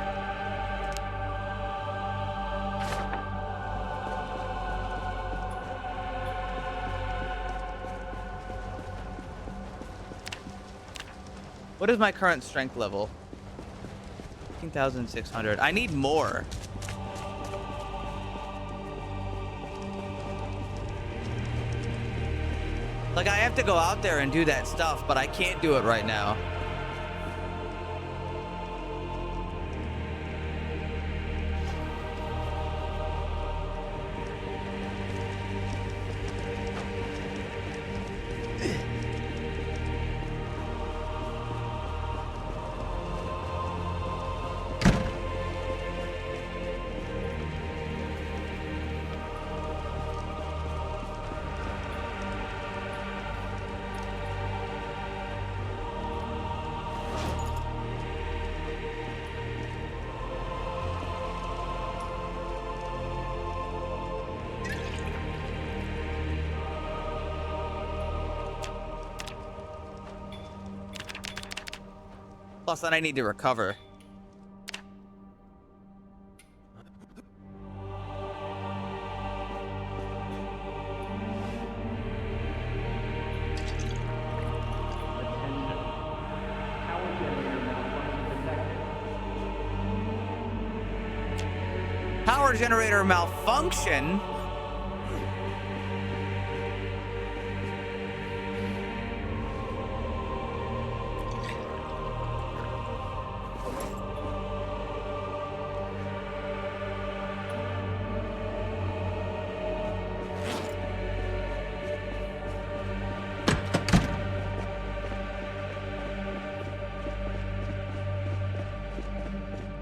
What is my current strength level? 15,600. I need more. Like, I have to go out there and do that stuff, but I can't do it right now. Plus, then I need to recover. Power generator malfunction?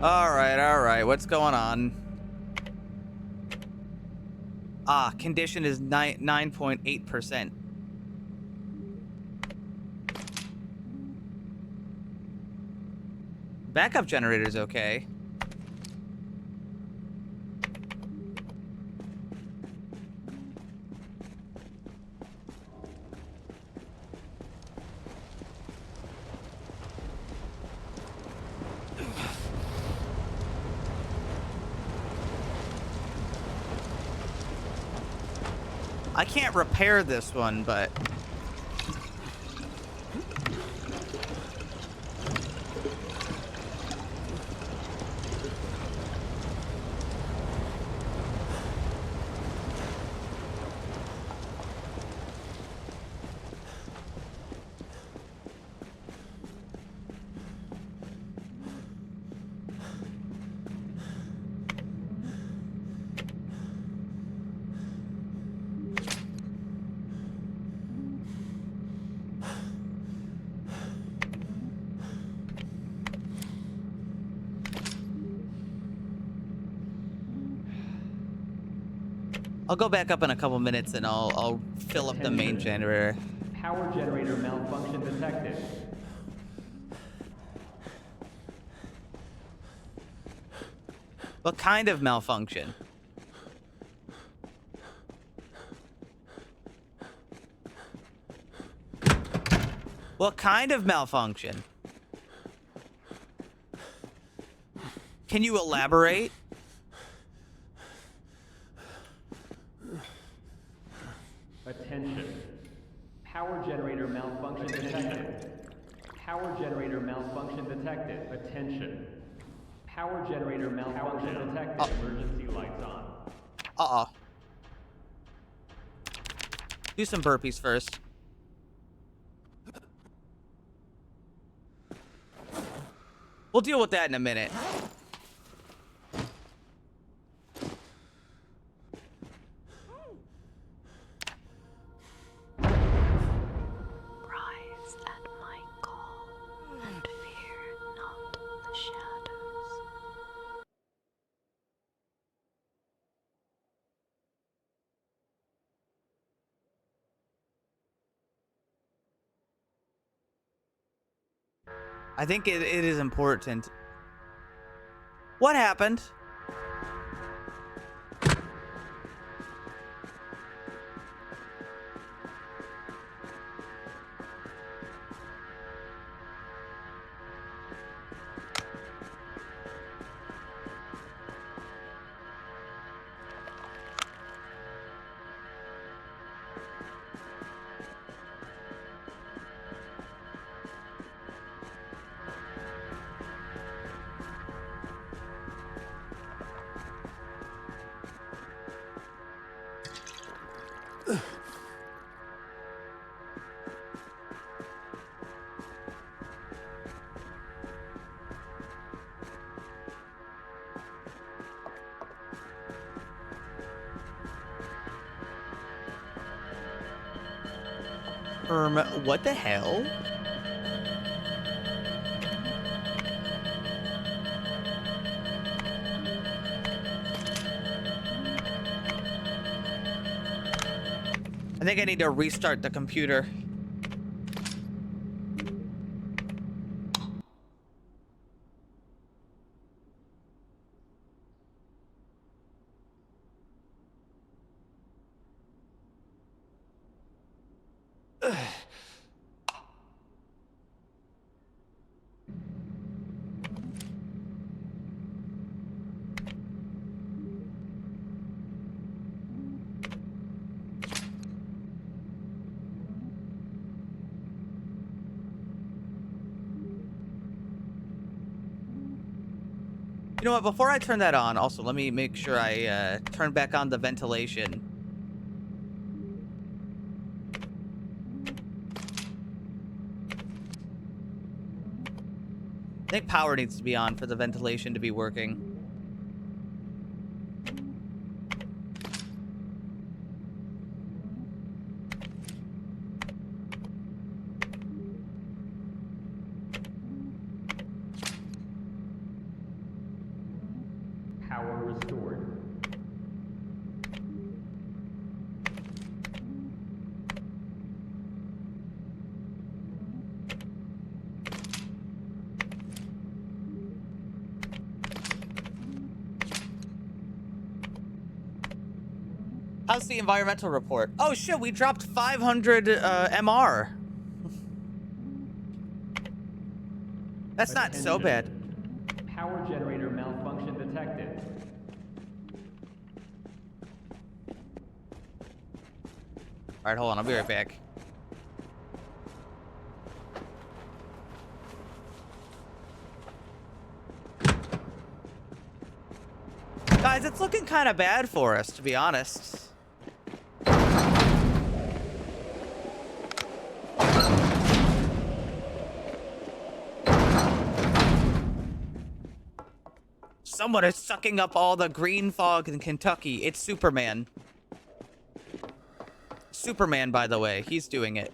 All right, what's going on? Ah, condition is 9.8%. Backup generator's okay. I can't repair this one, but... I'll go back up in a couple minutes and I'll fill up the main generator. Power generator malfunction detected. What kind of malfunction? What kind of malfunction? Can you elaborate? Attention. Power generator malfunction detected. Power generator malfunction detected. Attention. Power generator malfunction detected. Emergency lights on. Uh-oh. Do some burpees first. We'll deal with that in a minute. Rise at my call and fear not the shadows. I think it is important. What happened? What the hell? I think I need to restart the computer. You know what? Before I turn that on, also, let me make sure I turn back on the ventilation. I think power needs to be on for the ventilation to be working. Power restored. How's the environmental report? Oh shit, we dropped 500 MR. That's not so bad. Power generator malfunction detected. Alright, hold on. I'll be right back. Guys, it's looking kind of bad for us, to be honest. Someone is sucking up all the green fog in Kentucky. It's Superman. Superman, by the way. He's doing it.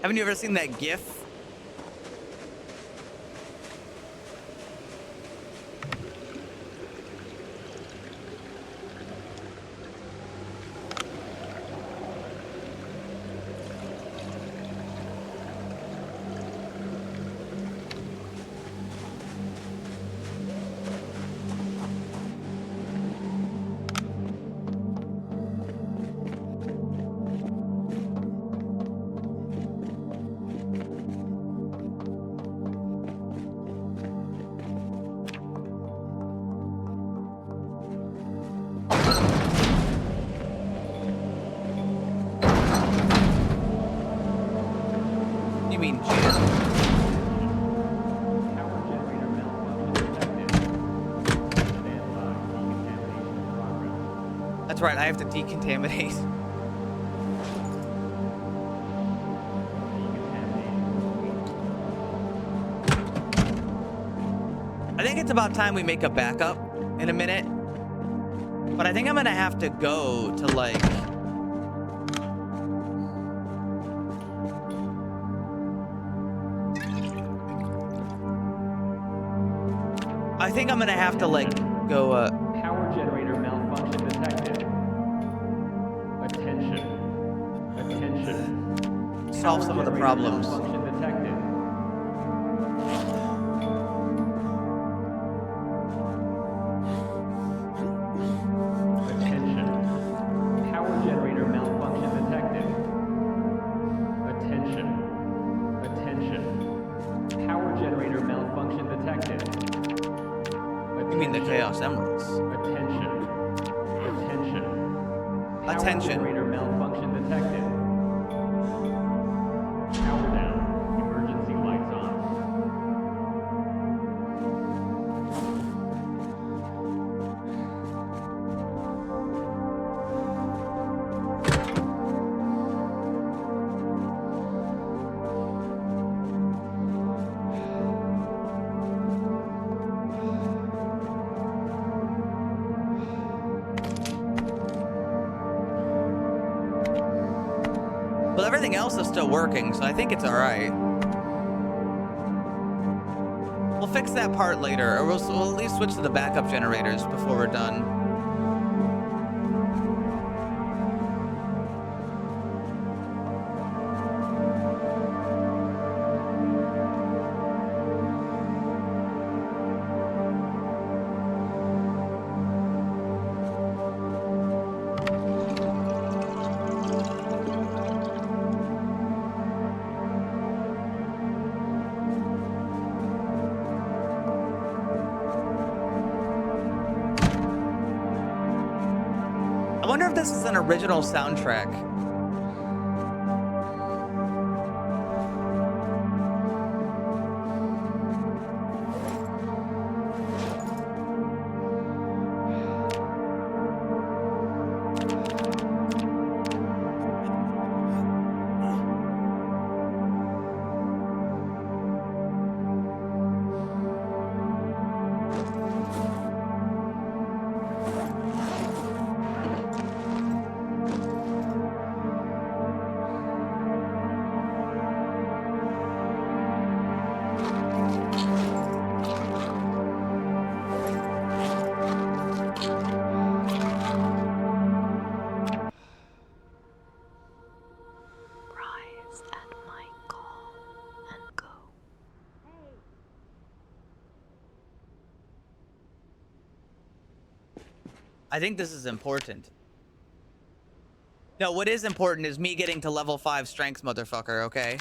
Haven't you ever seen that GIF? You mean Jim? That's right, I have to decontaminate. I think it's about time we make a backup in a minute. But I think I'm gonna have to go to like... I think I'm gonna have to like go Power generator malfunction detected. Attention. Attention. solve some of the problems. Malfunction detected. Attention. Power generator malfunction detected. Attention. Attention. Power generator malfunction detected. You mean the Chaos Emeralds? Attention. Attention. Power Attention. generator malfunction detected. Power down. Emergency lights on. Well, everything else is still working, so I think it's alright. We'll fix that part later, or we'll at least switch to the backup generators before we're done. I wonder if this is an original soundtrack. Rise at my call and go. I think this is important. No, what is important is me getting to level 5 strength, motherfucker, okay?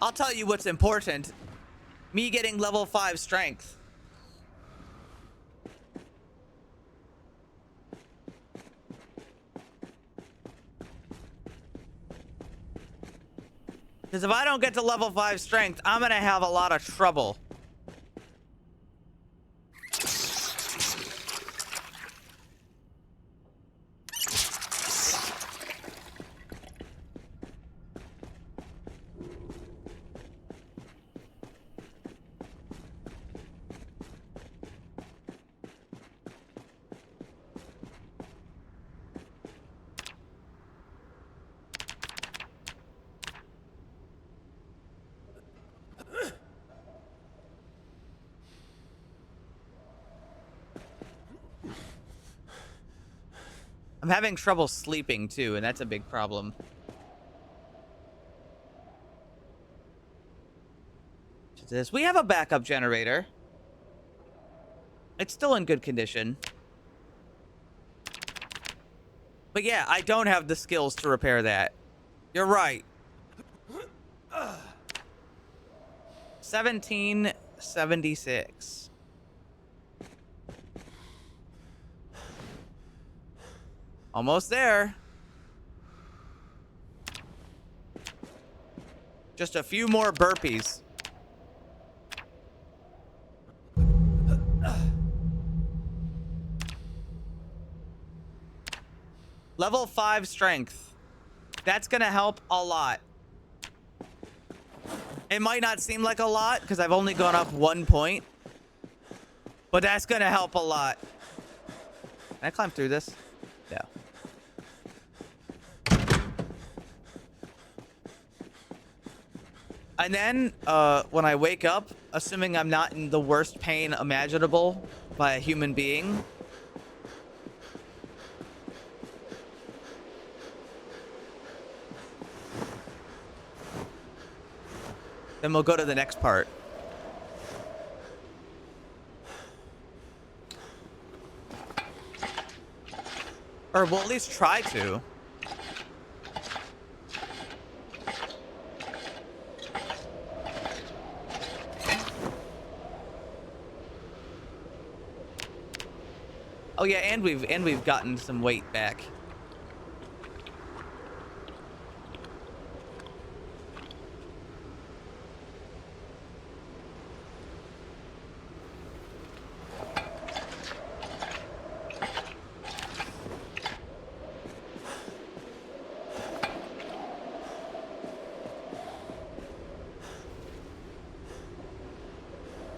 I'll tell you what's important. Me getting level 5 strength. Because if I don't get to level 5 strength, I'm going to have a lot of trouble. I'm having trouble sleeping too, and that's a big problem. This, we have a backup generator. It's still in good condition. But yeah, I don't have the skills to repair that. You're right. 1776. Almost there. Just a few more burpees. Level 5 strength. That's gonna help a lot. It might not seem like a lot because I've only gone up 1 point. But that's gonna help a lot. Can I climb through this? No. And then, when I wake up, assuming I'm not in the worst pain imaginable by a human being, then we'll go to the next part. Or we'll at least try to. Oh yeah, and we've gotten some weight back.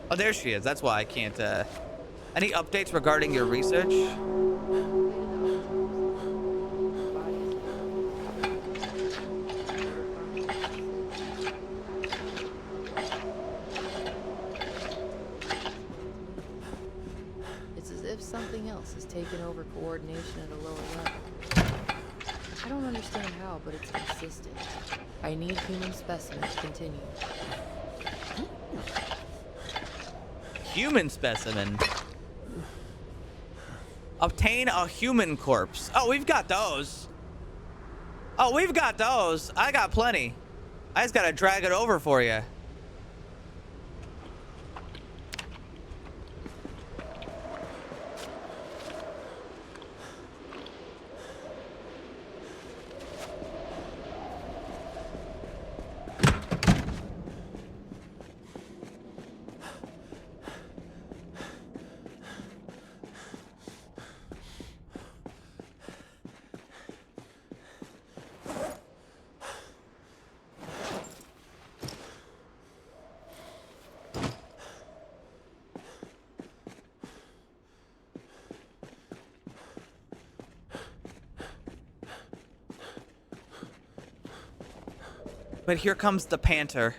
Oh, there she is. That's why I can't, Any updates regarding your research? It's as if something else has taken over coordination at a lower level. I don't understand how, but it's consistent. I need human specimens to continue. Human specimen. Obtain a human corpse. Oh, we've got those. Oh, we've got those. I got plenty. I just gotta drag it over for you. But here comes the panther.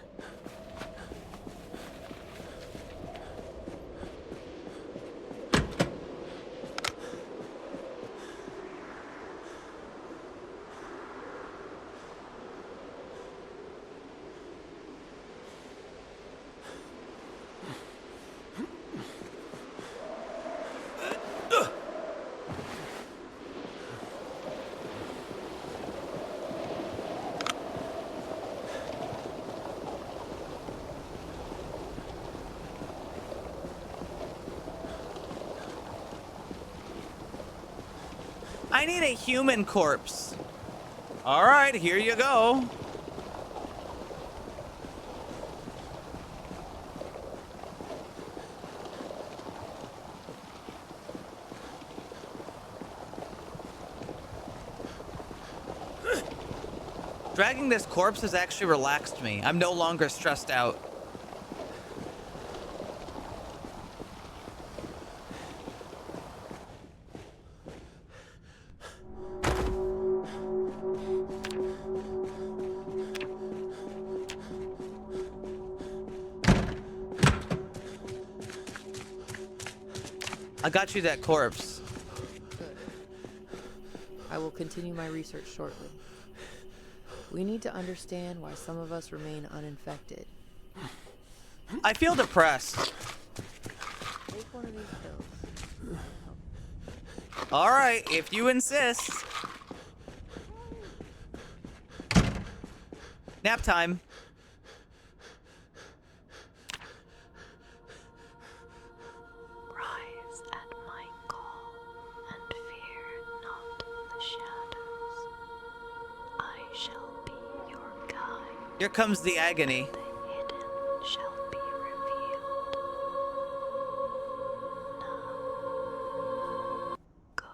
I need a human corpse. All right, here you go. Dragging this corpse has actually relaxed me. I'm no longer stressed out. I got you that corpse. Good. I will continue my research shortly. We need to understand why some of us remain uninfected. I feel depressed. Take one of these pills. All right, if you insist. Nap time. Rise at my call and fear not the shadows. I shall be your guide. Here comes the agony. The hidden shall be revealed. Now, go.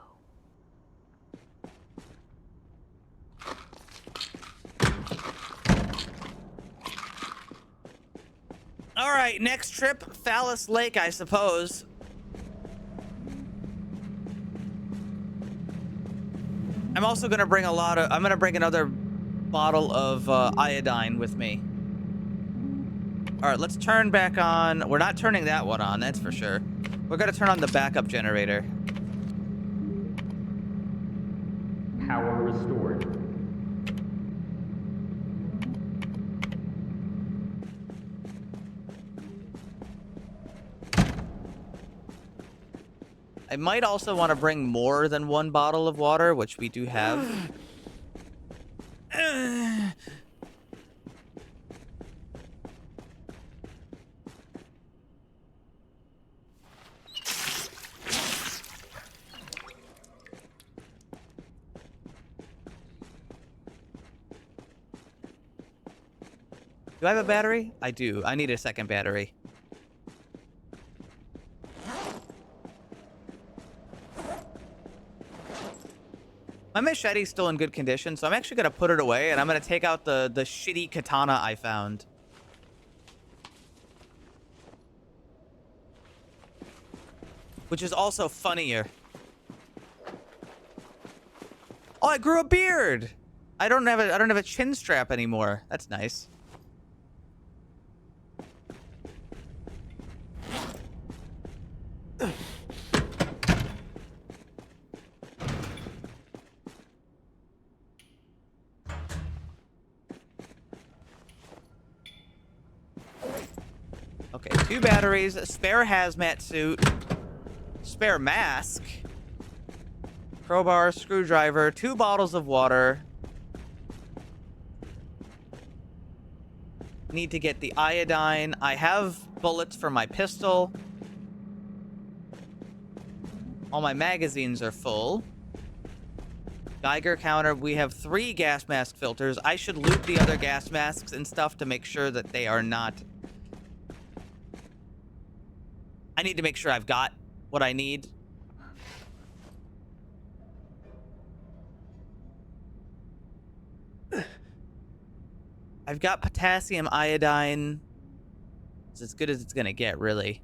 All right, next trip, Phallus Lake, I suppose. I'm also gonna bring I'm gonna bring another bottle of iodine with me. All right, let's turn back on. We're not turning that one on, that's for sure. We're gonna turn on the backup generator. Power restored. I might also want to bring more than one bottle of water, which we do have. Do I have a battery? I do. I need a second battery. My machete's still in good condition, so I'm actually going to put it away, and I'm going to take out the shitty katana I found. Which is also funnier. Oh, I grew a beard! I don't have a chin strap anymore. That's nice. Okay, 2 batteries, a spare hazmat suit, spare mask, crowbar, screwdriver, 2 bottles of water. Need to get the iodine. I have bullets for my pistol. All my magazines are full. Geiger counter. We have 3 gas mask filters. I should loot the other gas masks and stuff to make sure that they are not... I need to make sure I've got what I need. I've got potassium iodine. It's as good as it's gonna get, really.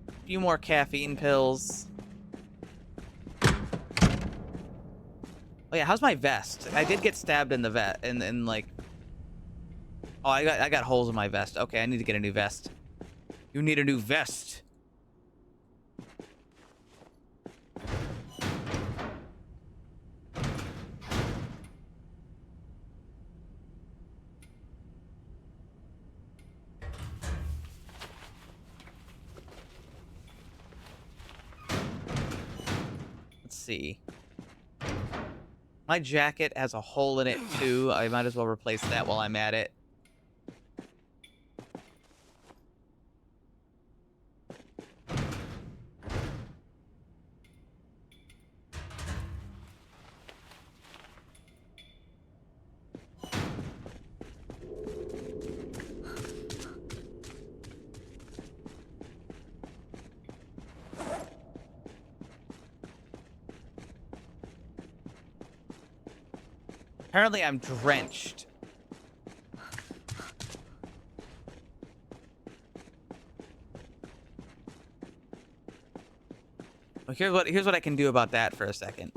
A few more caffeine pills. Oh yeah, how's my vest? I did get stabbed in the vest, in like... Oh, I got holes in my vest. Okay, I need to get a new vest. You need a new vest. Let's see. My jacket has a hole in it too. I might as well replace that while I'm at it. Apparently I'm drenched. Well, here's what I can do about that for a second.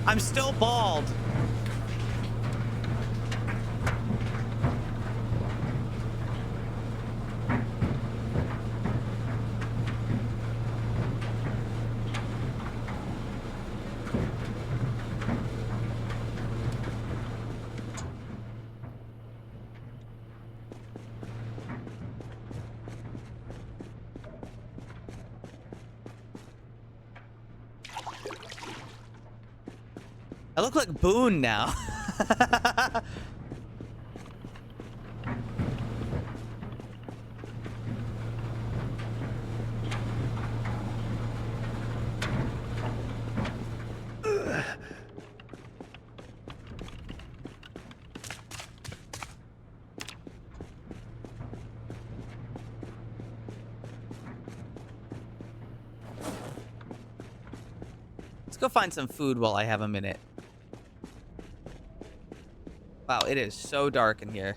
I'm still bald. I look like Boone now. Let's go find some food while I have a minute. Wow, it is so dark in here.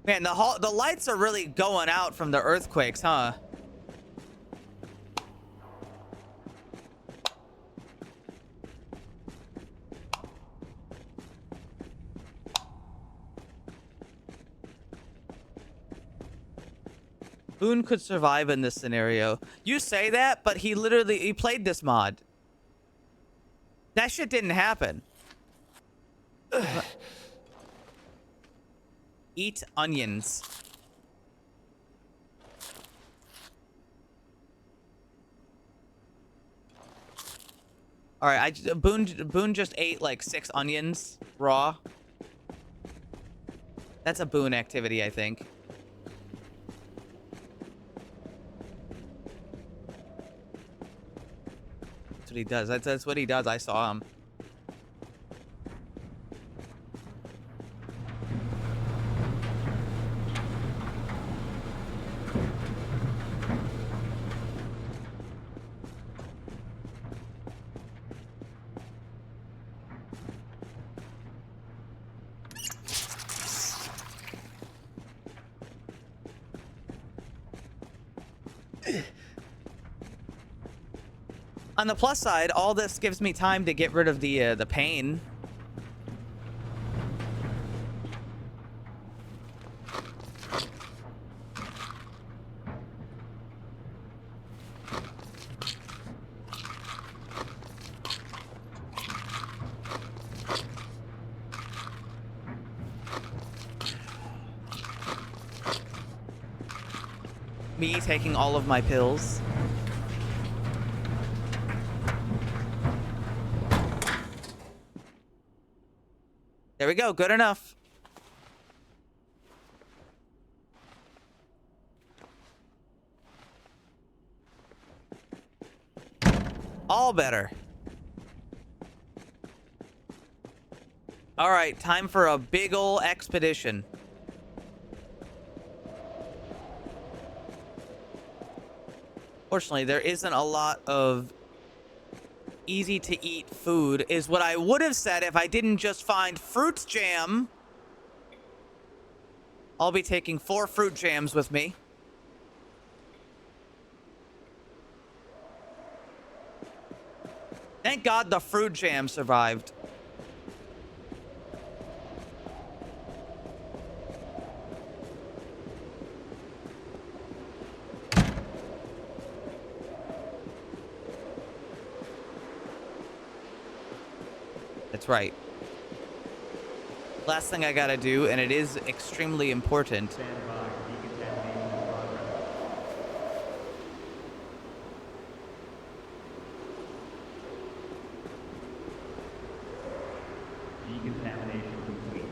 Man, the lights are really going out from the earthquakes, huh? Boone could survive in this scenario. You say that, but he played this mod. That shit didn't happen. Eat onions. All right, Boone just ate like 6 onions raw. That's a Boone activity, I think. That's what he does. That's what he does. I saw him. On the plus side, all this gives me time to get rid of the pain. Me taking all of my pills. There we go. Good enough. All better. All right, time for a big ol' expedition. Fortunately, there isn't a lot of easy to eat food, is what I would have said if I didn't just find fruit jam. I'll be taking 4 fruit jams with me. Thank God the fruit jam survived. That's right. Last thing I gotta do, and it is extremely important. Sandbox decontamination in progress. Decontamination complete.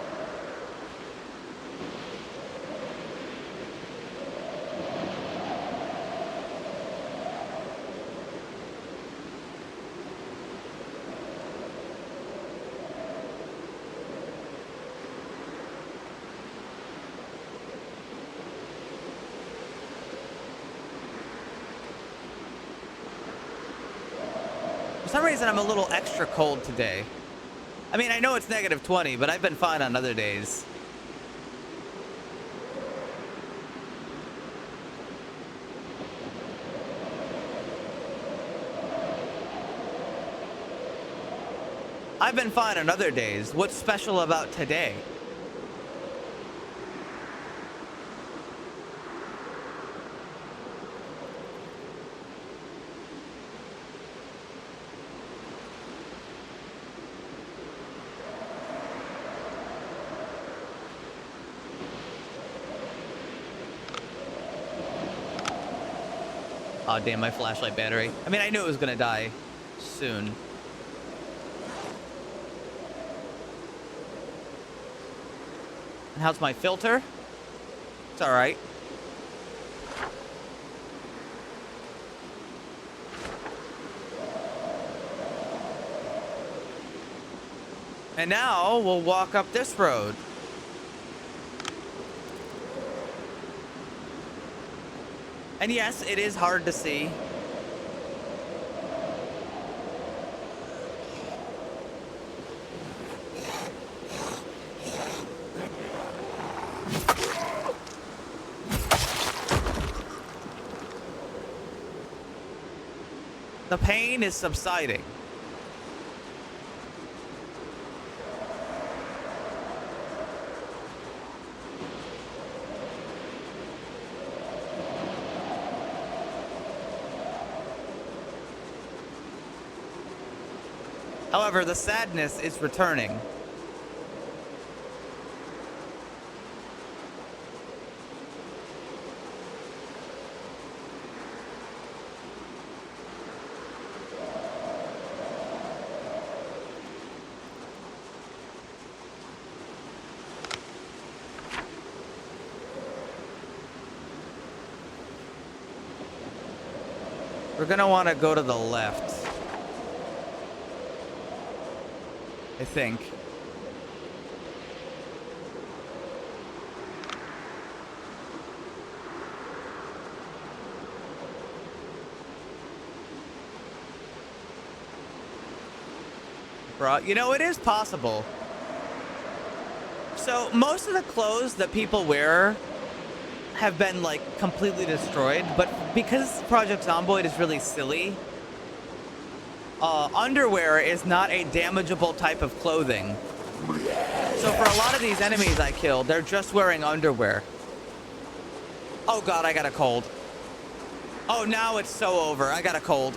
some reason, I'm a little extra cold today. I mean, I know it's negative 20, but I've been fine on other days. I've been fine on other days. What's special about today? Oh, damn, my flashlight battery. I mean, I knew it was gonna die soon. And how's my filter? It's all right. And now we'll walk up this road. And yes, it is hard to see. The pain is subsiding. However, the sadness is returning. We're gonna want to go to the left, I think. You know, it is possible. So most of the clothes that people wear have been like completely destroyed, but because Project Zomboid is really silly, underwear is not a damageable type of clothing. So for a lot of these enemies I killed, they're just wearing underwear. Oh god, I got a cold. Oh, now it's so over. I got a cold.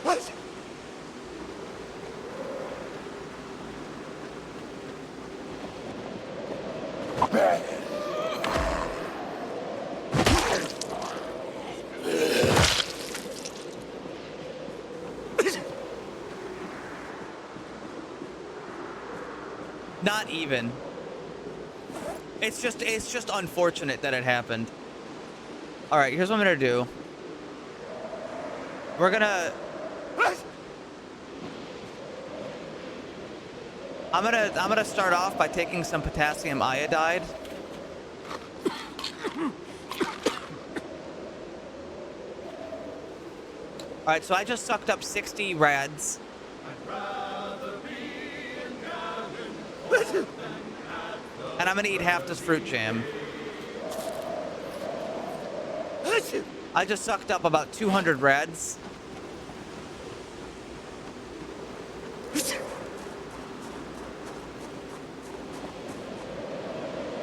What? Not even. It's just unfortunate that it happened. All right, here's what I'm gonna do. We're gonna. I'm gonna start off by taking some potassium iodide. All right, so I just sucked up 60 rads. And I'm gonna eat half this fruit jam. I just sucked up about 200 rads.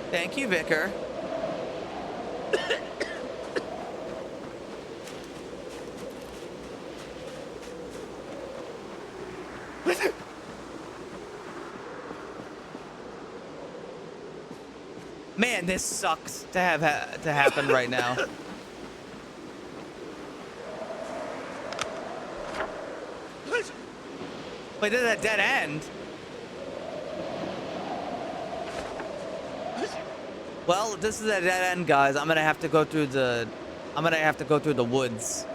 Thank you, Vicar. Man, this sucks to have to happen right now. Wait, this is a dead end. Well, this is a dead end, guys. I'm gonna have to go through the woods.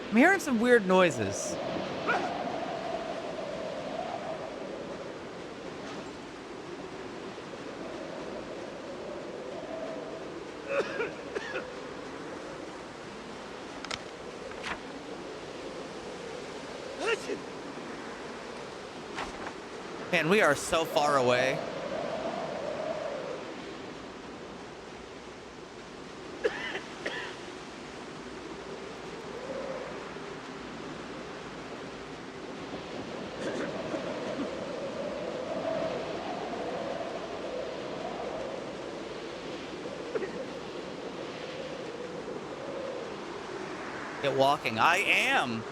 I'm hearing some weird noises. Man, we are so far away. Get walking. I am.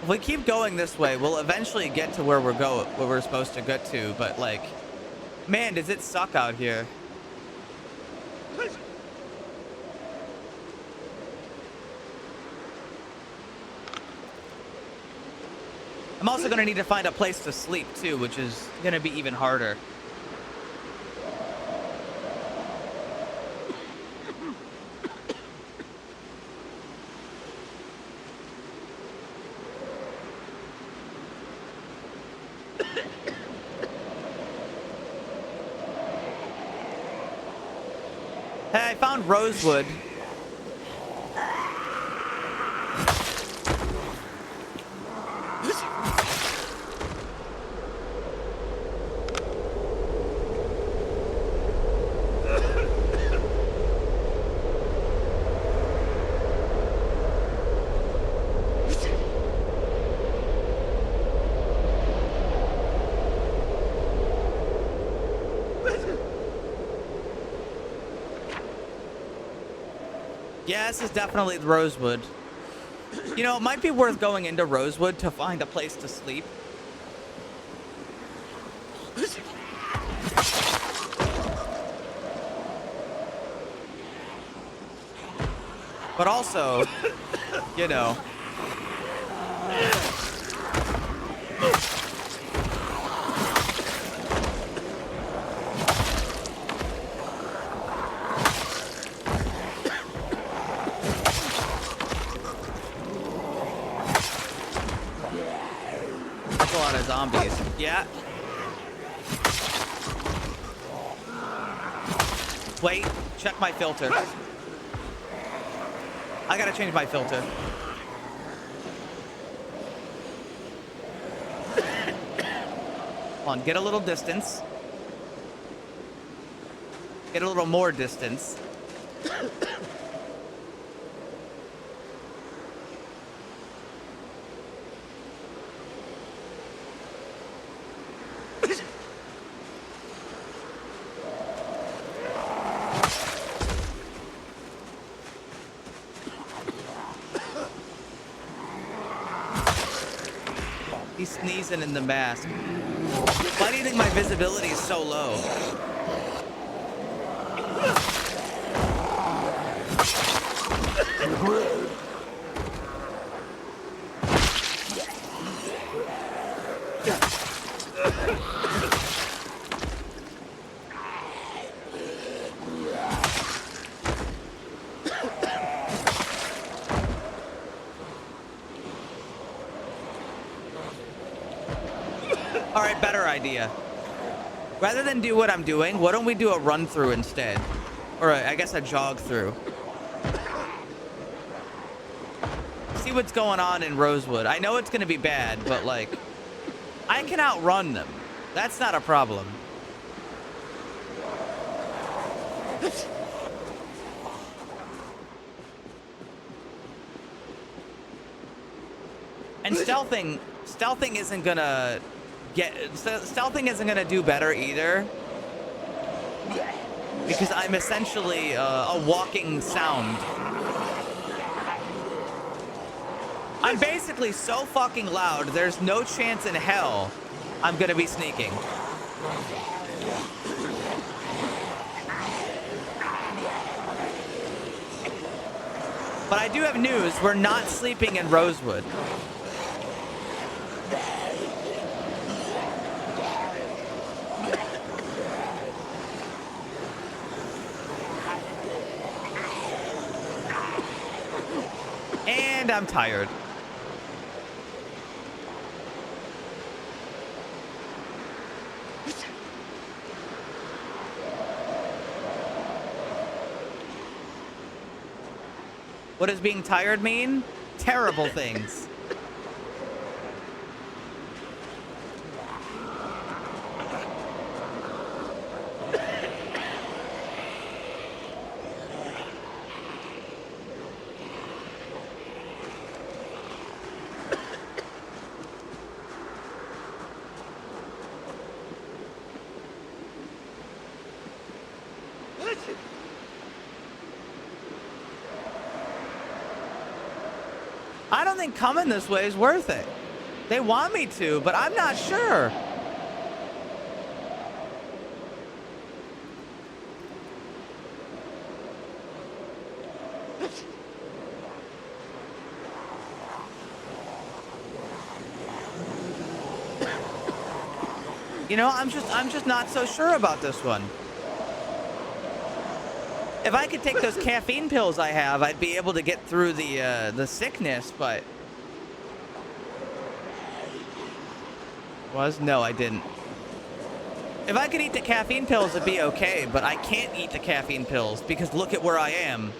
If we keep going this way, we'll eventually get to where we're supposed to get to, but like, man, does it suck out here. I'm also gonna need to find a place to sleep too, which is gonna be even harder. Hey, I found rosewood. Yeah, this is definitely Rosewood. You know, it might be worth going into Rosewood to find a place to sleep. But also, you know. That's a lot of zombies. Yeah. Wait, check my filter. I gotta change my filter. Hold on, get a little distance. Get a little more distance. He's sneezing in the mask. Why do you think my visibility is so low? All right, better idea. Rather than do what I'm doing, why don't we do a run through instead? Or I guess a jog through. See what's going on in Rosewood. I know it's going to be bad, but like, I can outrun them. That's not a problem. And stealthing isn't gonna do better either. Because I'm essentially a walking sound. I'm basically so fucking loud, there's no chance in hell I'm gonna be sneaking. But I do have news, we're not sleeping in Rosewood. And I'm tired. What does being tired mean? Terrible things. I don't think coming this way is worth it. They want me to, but I'm not sure. You know, I'm just not so sure about this one. If I could take those caffeine pills I have, I'd be able to get through the sickness, but... No, I didn't. If I could eat the caffeine pills, it'd be okay, but I can't eat the caffeine pills because look at where I am.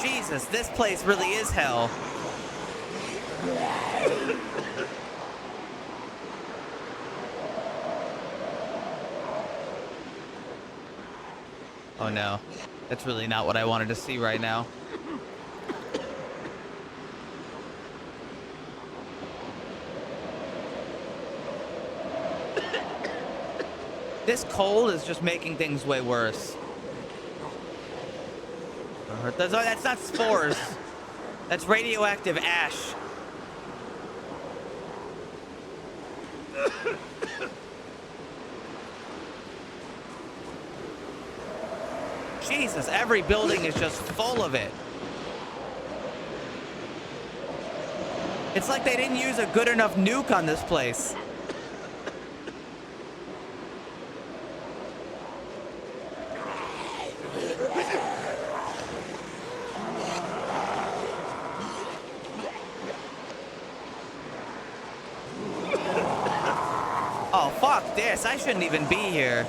Jesus, this place really is hell. Oh no, that's really not what I wanted to see right now. This cold is just making things way worse. That's not spores. That's radioactive ash. Jesus, every building is just full of it. It's like they didn't use a good enough nuke on this place. Oh, fuck this. I shouldn't even be here.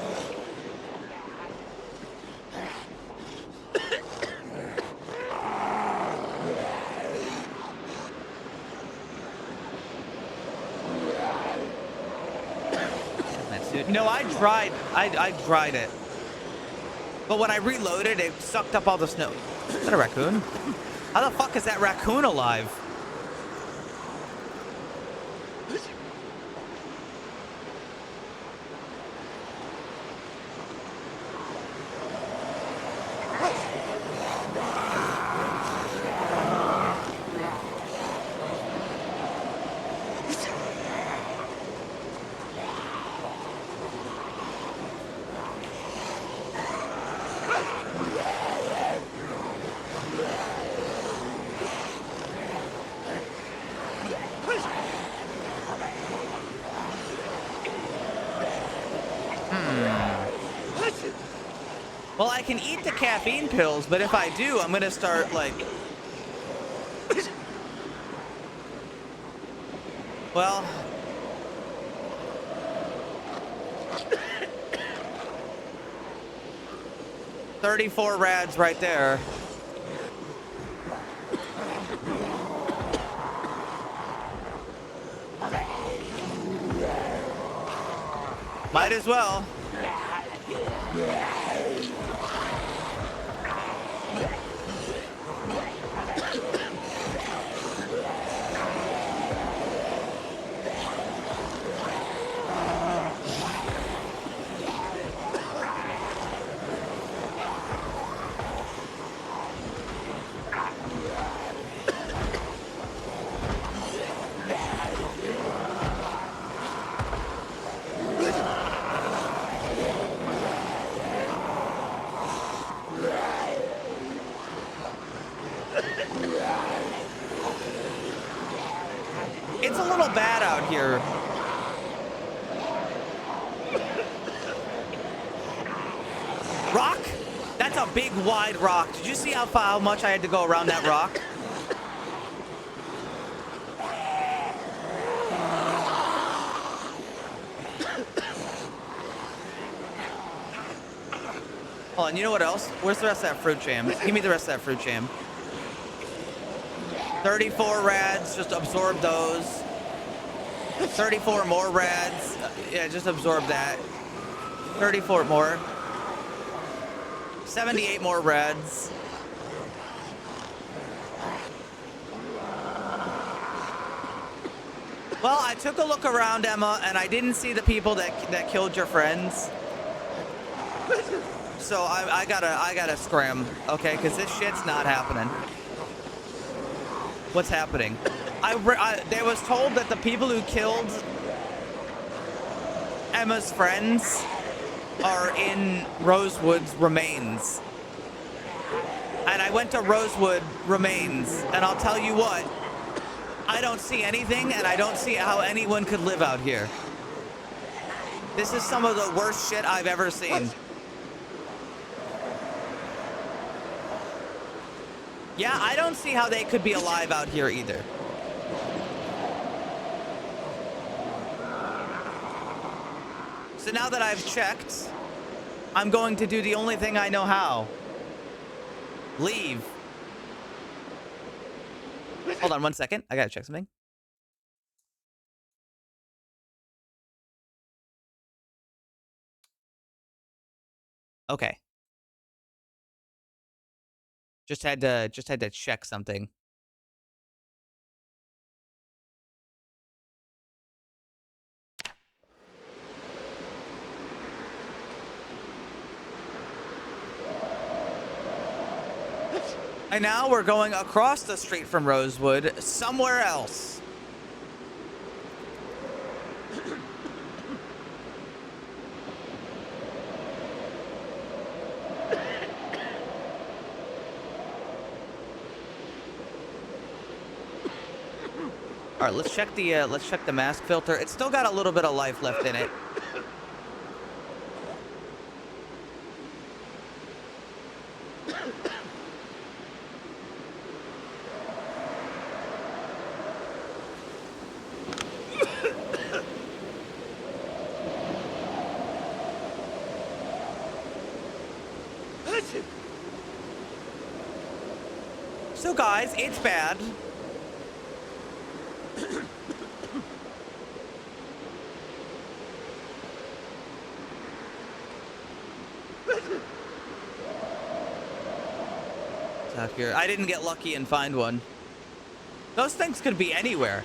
No, I dried it. But when I reloaded, it sucked up all the snow. Is that a raccoon? How the fuck is that raccoon alive? Well, I can eat the caffeine pills, but if I do, I'm gonna start, like, Well, $34 rads right there. Might as well. It's a little bad out here. Rock? That's a big, wide rock. Did you see how much I had to go around that rock? Hold on, you know what else? Where's the rest of that fruit jam? Give me the rest of that fruit jam. 34 rads, just absorb those. 34 more rads. Yeah, just absorb that. 34 more. 78 more rads. Well, I took a look around, Emma, and I didn't see the people that killed your friends. So I gotta scram, okay? Because this shit's not happening. What's happening? I was told that the people who killed Emma's friends are in Rosewood's remains. And I went to Rosewood remains, and I'll tell you what, I don't see anything, and I don't see how anyone could live out here. This is some of the worst shit I've ever seen. Yeah, I don't see how they could be alive out here either. So now that I've checked, I'm going to do the only thing I know how. Leave. Hold on 1 second. I gotta check something. Okay. Just had to check something. And now we're going across the street from Rosewood, somewhere else. All right, let's check the mask filter. It's still got a little bit of life left in it. So guys, it's bad. It's out here. I didn't get lucky and find one. Those things could be anywhere.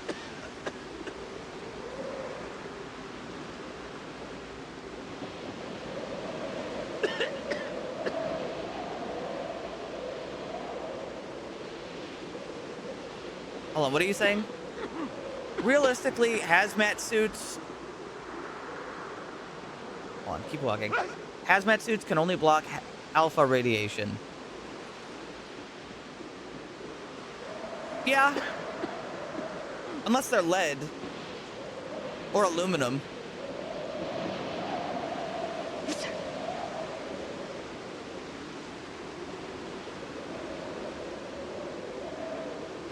Hold on, what are you saying? Realistically, hazmat suits... Hold on, keep walking. Hazmat suits can only block alpha radiation. Yeah. Unless they're lead. Or aluminum.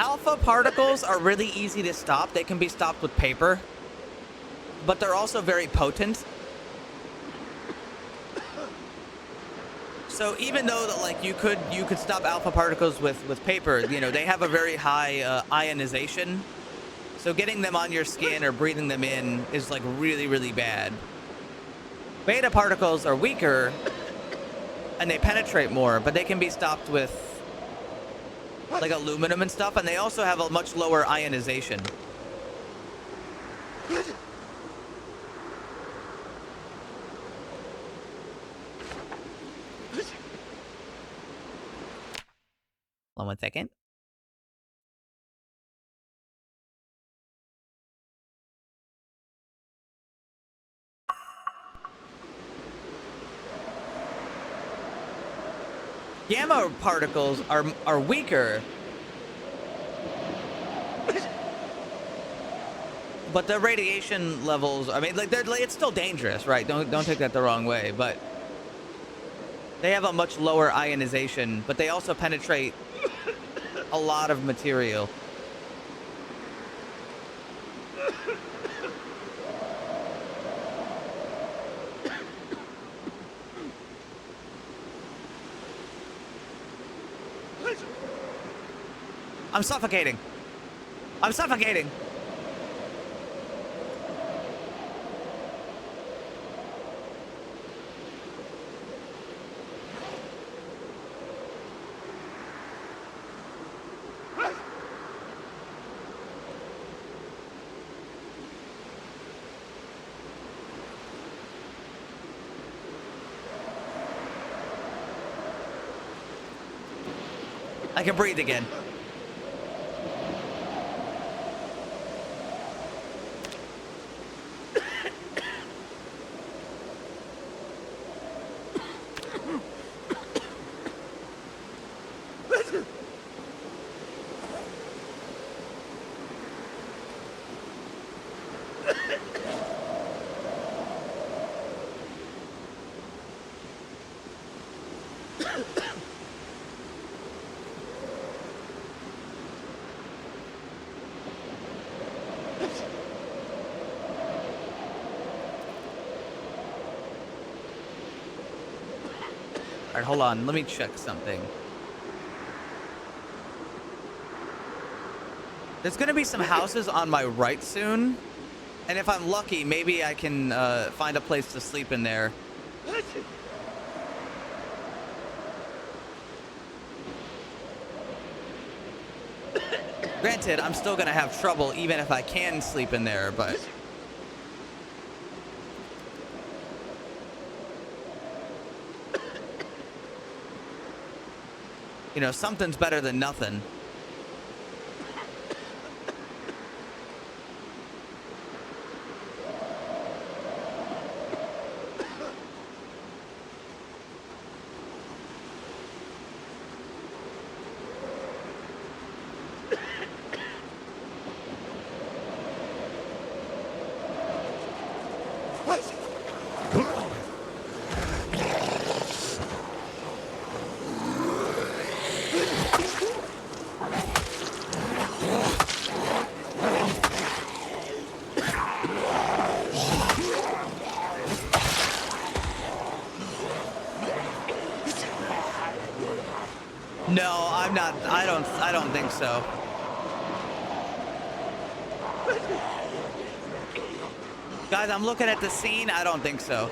Alpha particles are really easy to stop. They can be stopped with paper, but they're also very potent. So even though that like you could stop alpha particles with paper, you know, they have a very high ionization. So getting them on your skin or breathing them in is like really, really bad. Beta particles are weaker and they penetrate more, but they can be stopped with like aluminum and stuff, and they also have a much lower ionization. Hold on 1 second. Gamma particles are weaker, but their radiation levels, I mean, like it's still dangerous, right? Don't take that the wrong way, but they have a much lower ionization, but they also penetrate a lot of material. I'm suffocating. I'm suffocating. I can breathe again. All right, hold on. Let me check something. There's going to be some houses on my right soon. And if I'm lucky, maybe I can find a place to sleep in there. Granted, I'm still going to have trouble even if I can sleep in there, but... you know, something's better than nothing. No, I'm not. I don't think so. Guys, I'm looking at the scene. I don't think so.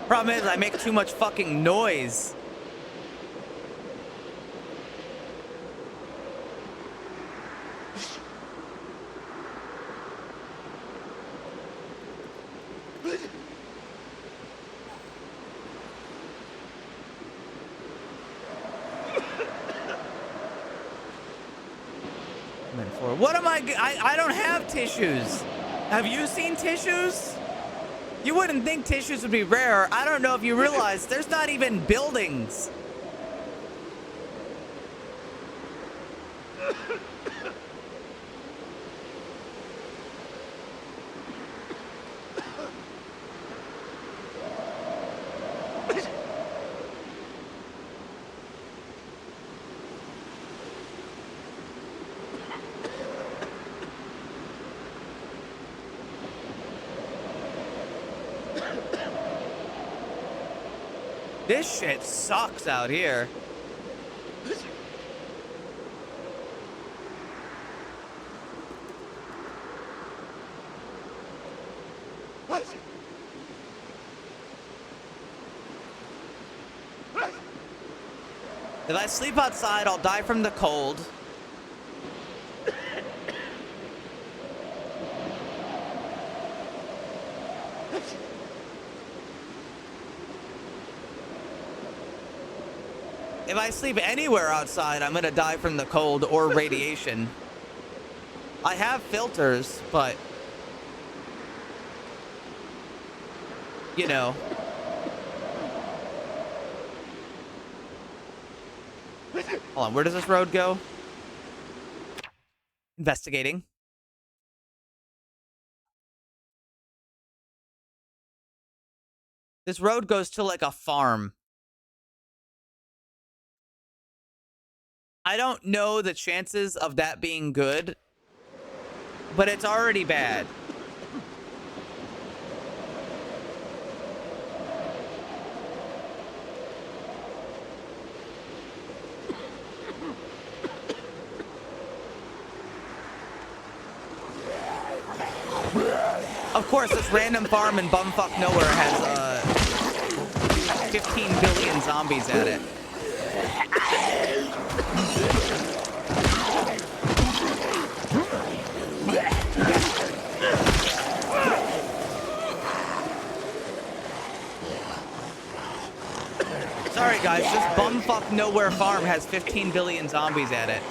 Problem is, I make too much fucking noise. I'm in 4. What am I don't have tissues. Have you seen tissues? You wouldn't think tissues would be rare. I don't know if you realize there's not even buildings. This shit sucks out here. If I sleep outside, I'll die from the cold. If I sleep anywhere outside, I'm gonna die from the cold or radiation. I have filters, but you know. Hold on, where does this road go? Investigating. This road goes to like a farm. I don't know the chances of that being good, but it's already bad. Of course, this random farm in bumfuck nowhere has 15 billion zombies at it. Sorry guys, this bumfuck nowhere farm has 15 billion zombies at it.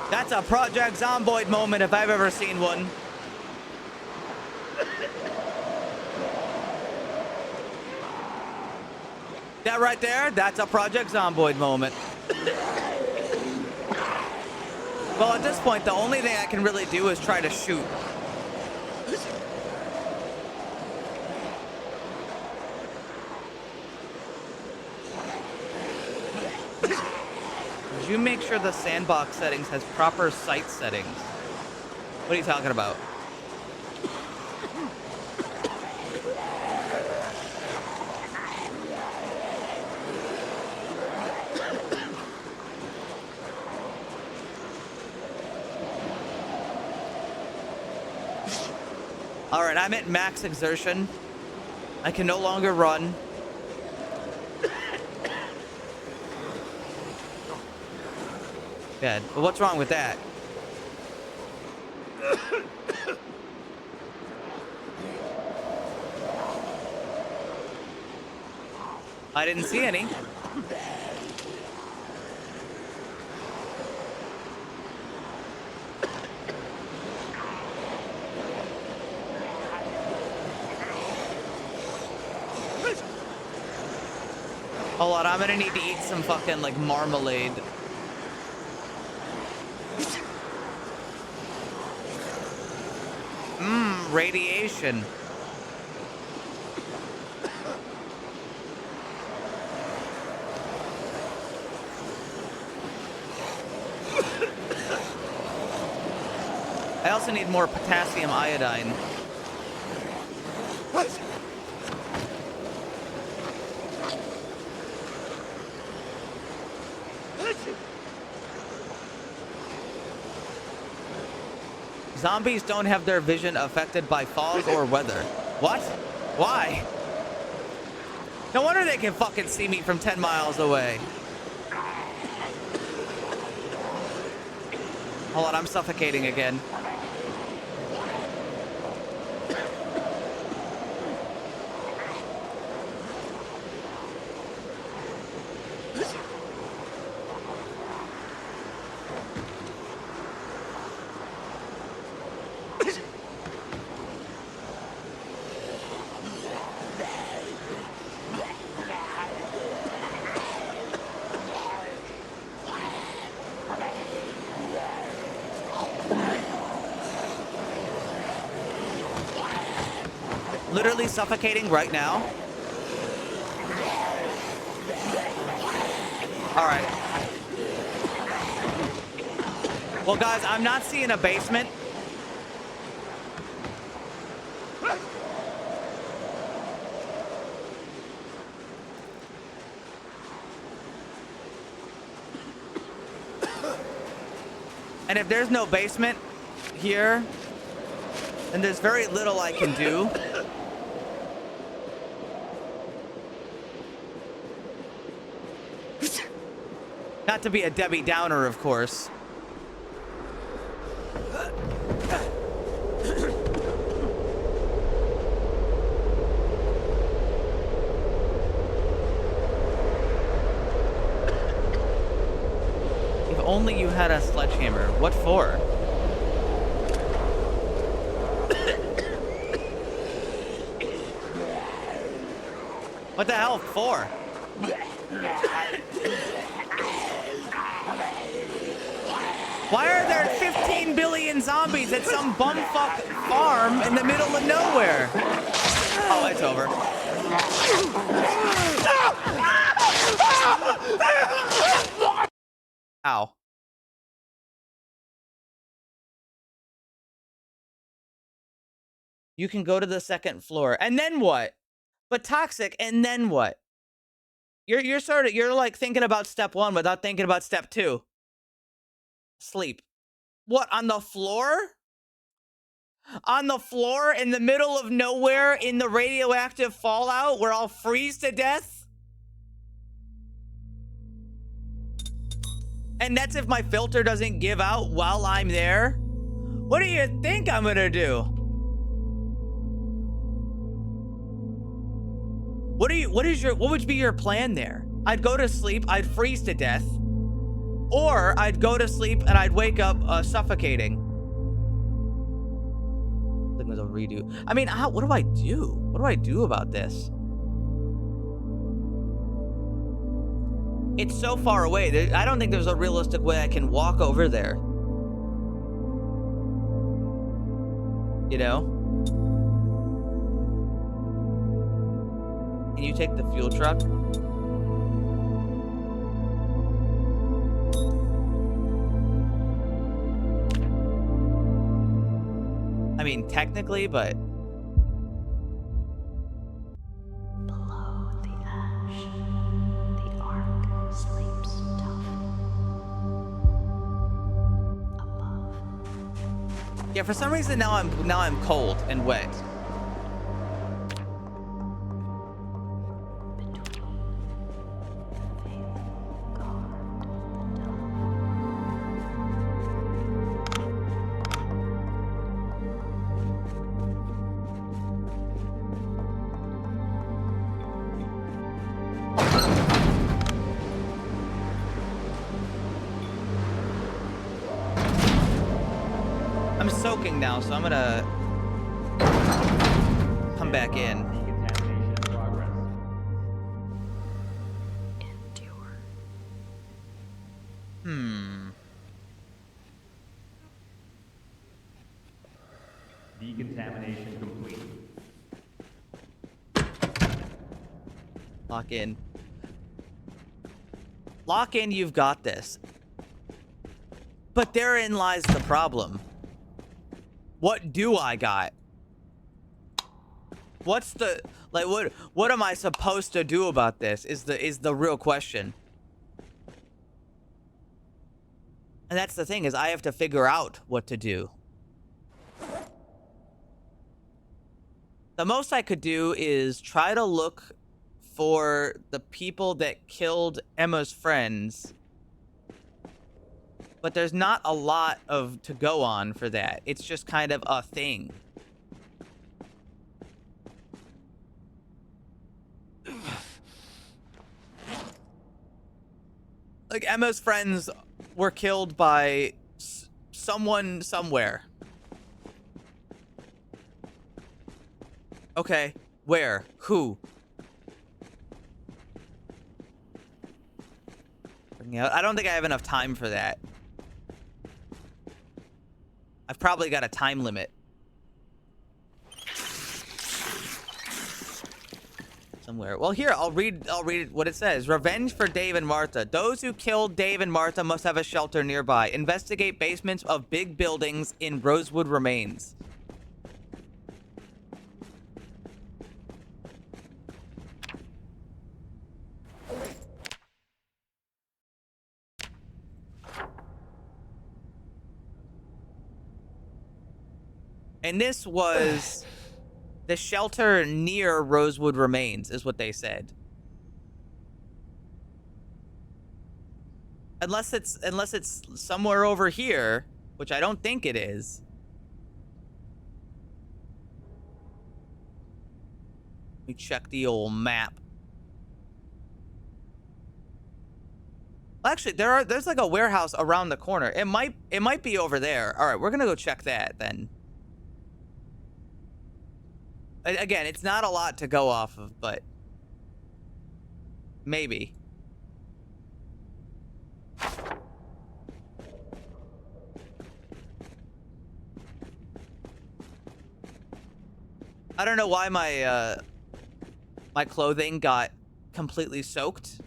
That's a Project Zomboid moment if I've ever seen one. That right there, that's a Project Zomboid moment. Well, at this point, the only thing I can really do is try to shoot. Did you make sure the sandbox settings has proper sight settings? What are you talking about? All right, I'm at max exertion. I can no longer run. Bad. But what's wrong with that? I didn't see any. Hold on, I'm gonna need to eat some fucking like marmalade. Radiation. I also need more potassium iodine. Zombies don't have their vision affected by fog or weather. What? Why? No wonder they can fucking see me from 10 miles away. Hold on, I'm suffocating again. Literally suffocating right now. All right. Well, guys, I'm not seeing a basement. And if there's no basement here, then there's very little I can do. Not to be a Debbie Downer, of course. If only you had a sledgehammer. What for? What the hell for? Why are there 15 billion zombies at some bumfuck farm in the middle of nowhere? Oh, it's over. Ow. You can go to the second floor. And then what? But Toxic, and then what? You're like thinking about step 1 without thinking about step 2. Sleep. What, on the floor? On the floor in the middle of nowhere in the radioactive fallout where I'll freeze to death? And that's if my filter doesn't give out while I'm there? What do you think I'm gonna do? What would be your plan there? I'd go to sleep, I'd freeze to death. Or I'd go to sleep and I'd wake up suffocating. I think there's a redo. I mean, what do I do? What do I do about this? It's so far away. I don't think there's a realistic way I can walk over there. You know? Can you take the fuel truck? I mean, technically, but... Below the ash, the ark sleeps tough. Above. Yeah, for some reason now I'm cold and wet. I'm soaking now, so I'm gonna come back in. Decontamination in progress. Endure. Decontamination complete. Lock in. Lock in, you've got this. But therein lies the problem. What do I got? What's the like what am I supposed to do about this is the real question. And that's the thing, is I have to figure out what to do. The most I could do is try to look for the people that killed Emma's friends. But there's not a lot to go on for that. It's just kind of a thing. Like, Emma's friends were killed by someone somewhere. Okay, where? Who? I don't think I have enough time for that. I've probably got a time limit. somewhere. Well, here, I'll read what it says. Revenge for Dave and Martha. Those who killed Dave and Martha must have a shelter nearby. Investigate basements of big buildings in Rosewood Remains. And this was the shelter near Rosewood Remains, is what they said. Unless it's somewhere over here, which I don't think it is. Let me check the old map. Actually, there's like a warehouse around the corner. It might be over there. All right, we're gonna go check that then. Again, it's not a lot to go off of, but maybe. I don't know why my my clothing got completely soaked.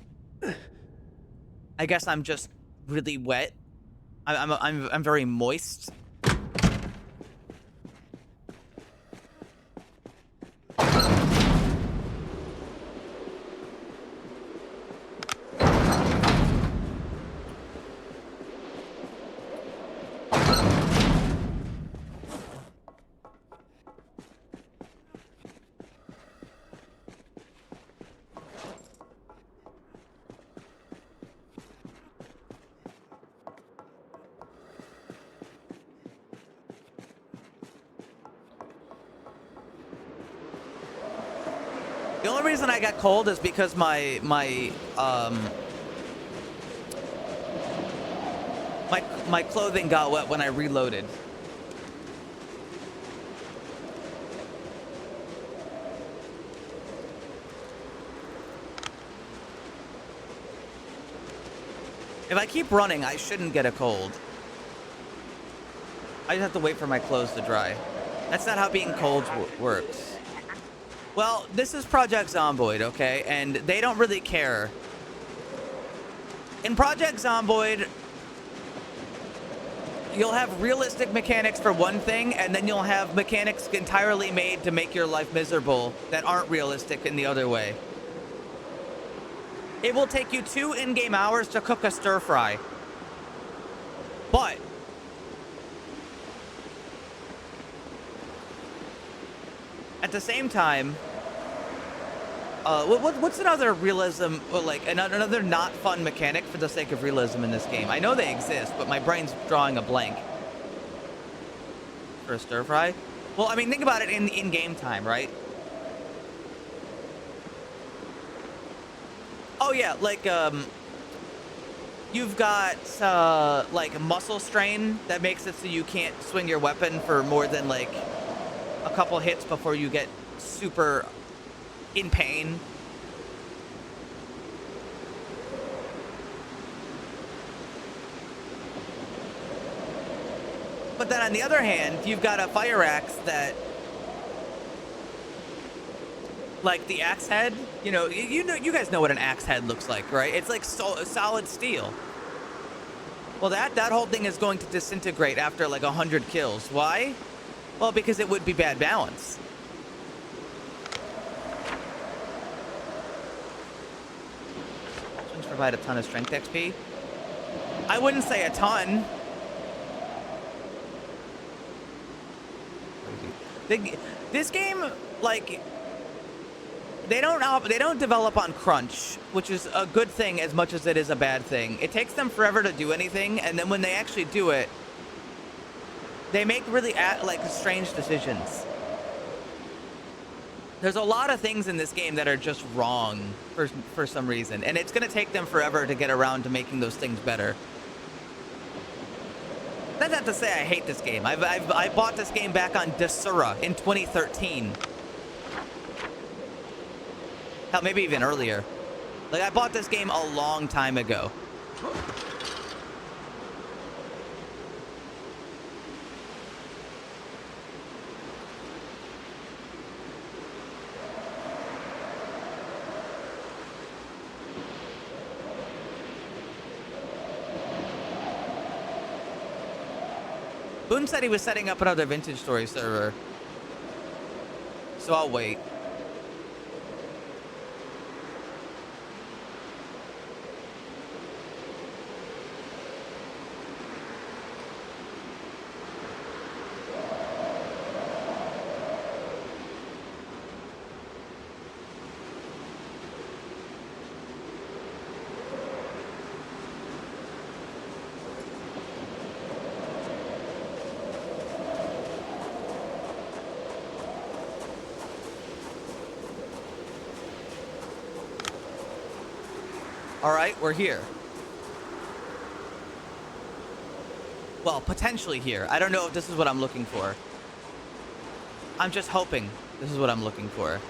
I guess I'm just really wet. I'm very moist. The only reason I got cold is because my clothing got wet when I reloaded. If I keep running, I shouldn't get a cold. I just have to wait for my clothes to dry. That's not how being cold works. Well, this is Project Zomboid, okay? And they don't really care. In Project Zomboid, you'll have realistic mechanics for one thing, and then you'll have mechanics entirely made to make your life miserable that aren't realistic in the other way. It will take you 2 in-game hours to cook a stir-fry. But at the same time, what's another realism, or like another not fun mechanic for the sake of realism in this game? I know they exist, but my brain's drawing a blank. For a stir fry? Well, I mean, think about it in game time, right? Oh yeah, like you've got like muscle strain that makes it so you can't swing your weapon for more than like a couple hits before you get super in pain. But then on the other hand, you've got a fire axe that, like the axe head, you know, you guys know what an axe head looks like, right? It's like solid steel. Well, that whole thing is going to disintegrate after like 100 kills. Why? Well, because it would be bad balance. Swings provide a ton of strength XP. I wouldn't say a ton. This game, like, they don't develop on crunch, which is a good thing as much as it is a bad thing. It takes them forever to do anything, and then when they actually do it, they make really like strange decisions. There's a lot of things in this game that are just wrong for some reason, and it's gonna take them forever to get around to making those things better. That's not to say I hate this game. I bought this game back on Desura in 2013. Hell, maybe even earlier. Like, I bought this game a long time ago. Boone said he was setting up another Vintage Story server. So I'll wait. All right, we're here. Well, potentially here. I don't know if this is what I'm looking for. I'm just hoping this is what I'm looking for.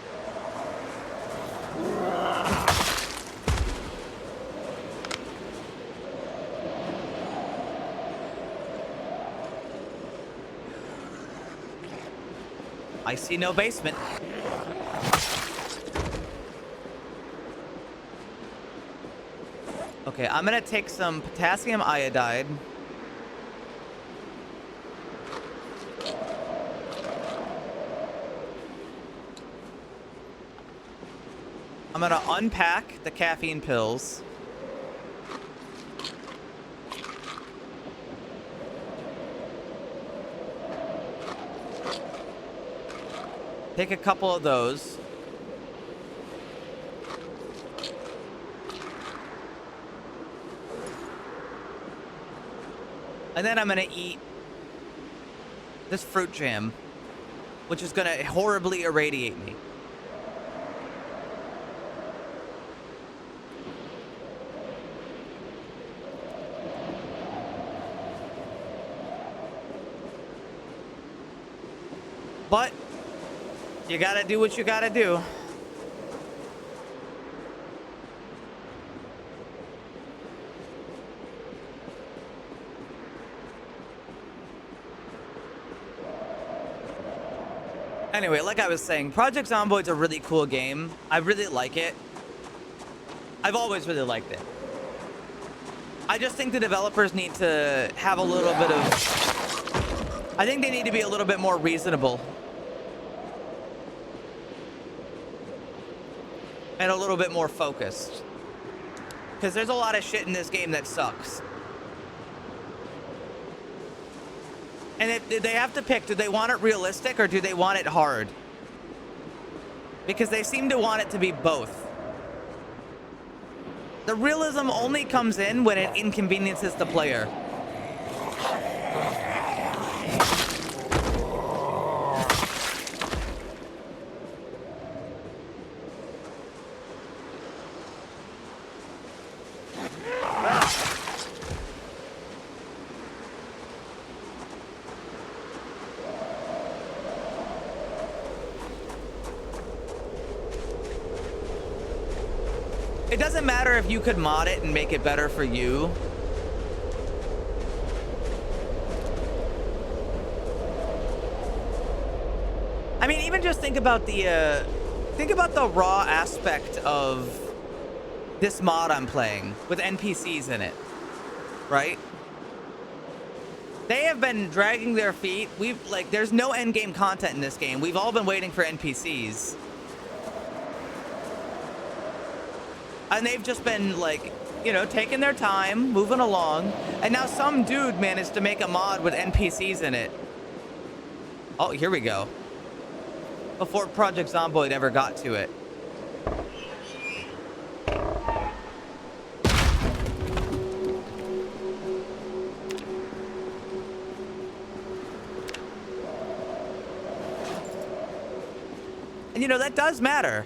I see no basement. Okay, I'm gonna take some potassium iodide. I'm gonna unpack the caffeine pills. Take a couple of those. And then I'm gonna eat this fruit jam, which is gonna horribly irradiate me. But you gotta do what you gotta do. Anyway, like I was saying, Project Zomboid's a really cool game. I really like it. I've always really liked it. I just think the developers need to have a little bit of... I think they need to be a little bit more reasonable. And a little bit more focused. Because there's a lot of shit in this game that sucks. And if they have to pick, do they want it realistic or do they want it hard? Because they seem to want it to be both. The realism only comes in when it inconveniences the player. It doesn't matter if you could mod it and make it better for you. I mean, even just think about the raw aspect of this mod I'm playing with NPCs in it, right? They have been dragging their feet. There's no end game content in this game. We've all been waiting for NPCs. And they've just been, like, you know, taking their time, moving along. And now some dude managed to make a mod with NPCs in it. Oh, here we go. Before Project Zomboid ever got to it. And, you know, that does matter.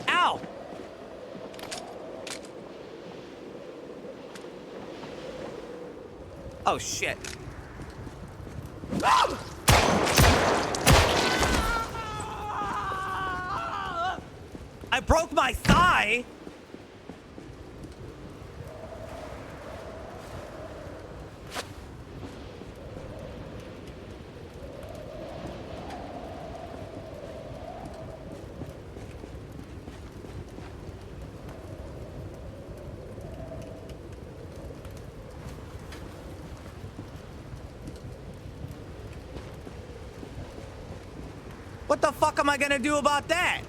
Ow! Oh, shit. I broke my thigh! What the fuck am I gonna do about that?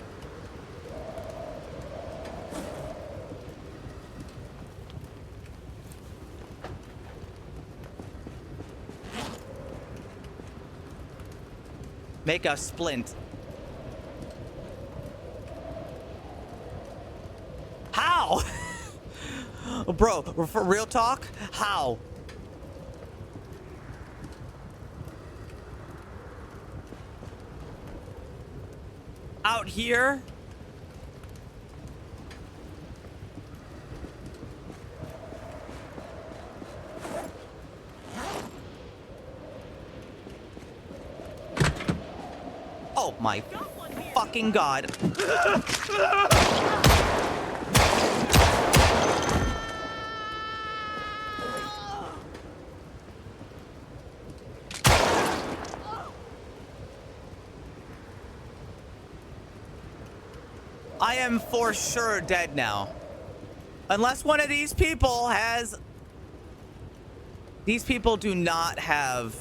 Make a splint. How? Bro, for real talk, how? Out here? Oh my fucking god. I am for sure dead now. Unless one of these people has... These people do not have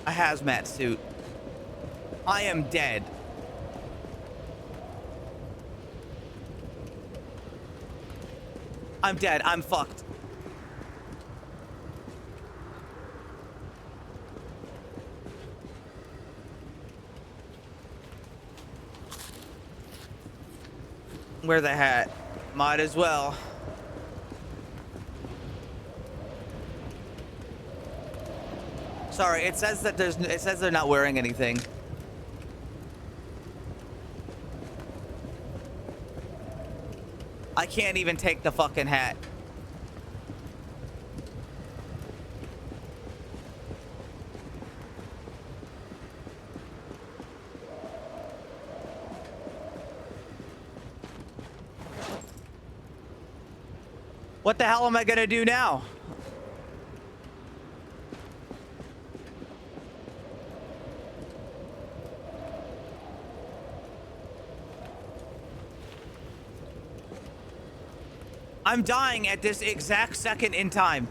a hazmat suit. I am dead. I'm dead. I'm fucked. Wear the hat. Might as well. Sorry, it says that it says they're not wearing anything. I can't even take the fucking hat. What the hell am I gonna do now? I'm dying at this exact second in time.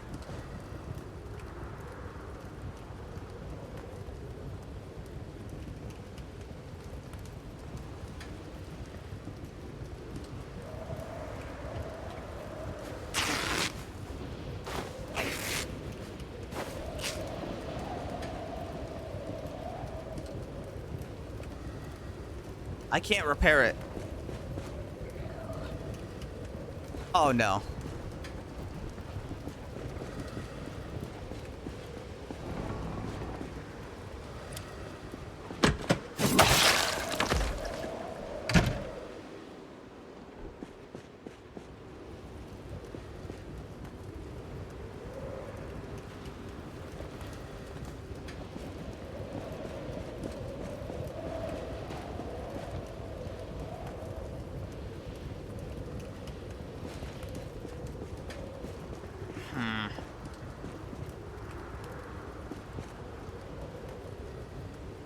I can't repair it. Oh no.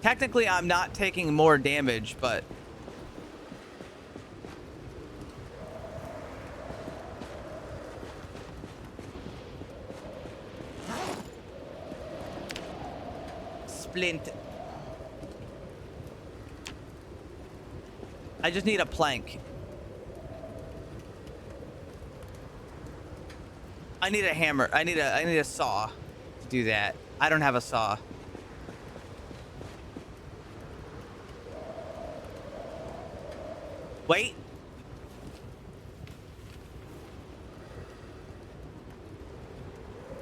Technically, I'm not taking more damage, but... Splint. I just need a plank. I need a hammer. I need a saw to do that. I don't have a saw. Wait.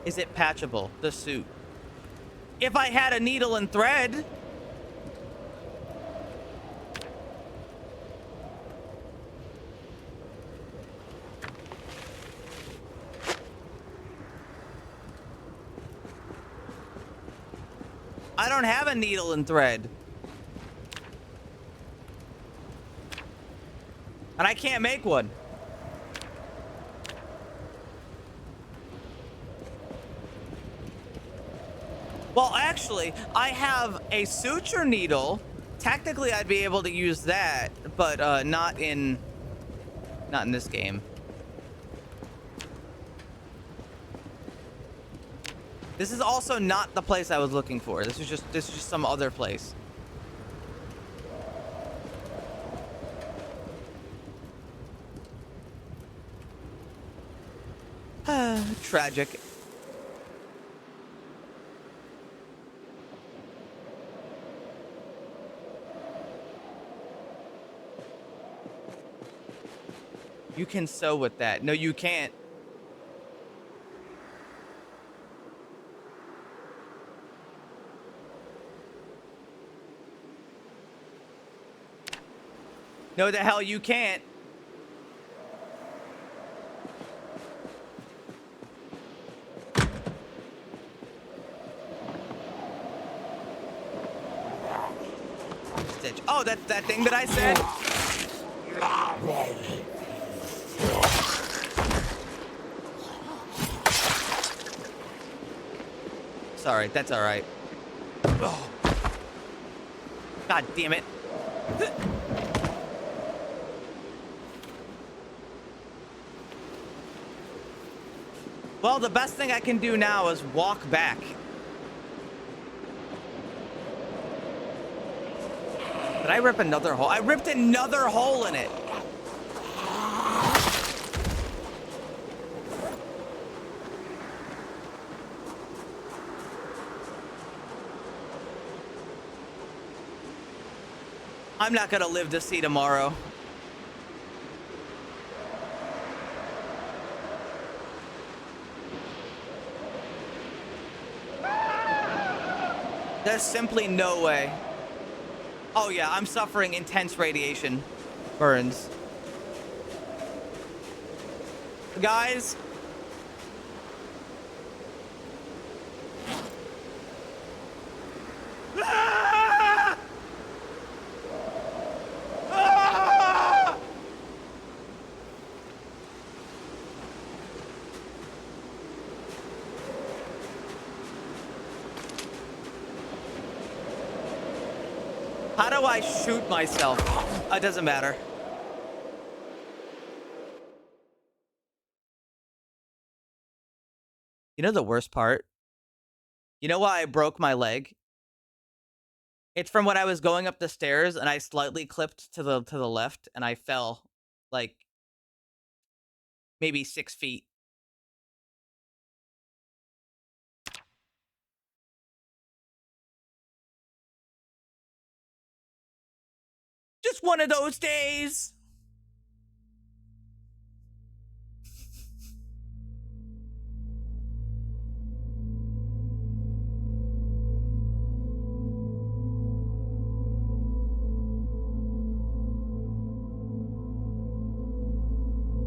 Is it patchable, the suit? If I had a needle and thread. I don't have a needle and thread. And I can't make one. Well, actually, I have a suture needle. Technically, I'd be able to use that, but not in this game. This is also not the place I was looking for. This is just some other place. Tragic. You can sew with that. No, you can't. No, the hell you can't. Stitch. Oh, that's that thing that I said? Sorry, that's all right. Oh. God damn it. Well, the best thing I can do now is walk back. Did I rip another hole? I ripped another hole in it. I'm not gonna live to see tomorrow. There's simply no way. Oh yeah, I'm suffering intense radiation burns. Guys. Ah! Ah! How do I shoot myself? It doesn't matter. You know the worst part? You know why I broke my leg? It's from when I was going up the stairs and I slightly clipped to the left and I fell like maybe 6 feet. Just one of those days.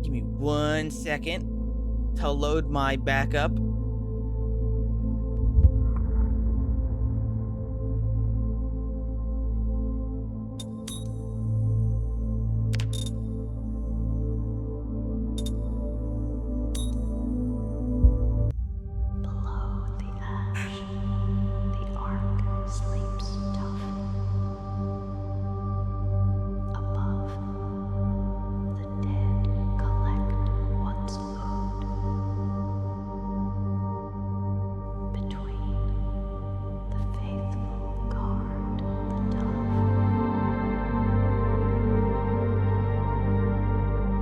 Give me 1 second to load my backup. Below the ash, the ark sleeps tough. Above, the dead collect what's owed. Between, the faithful guard the dove.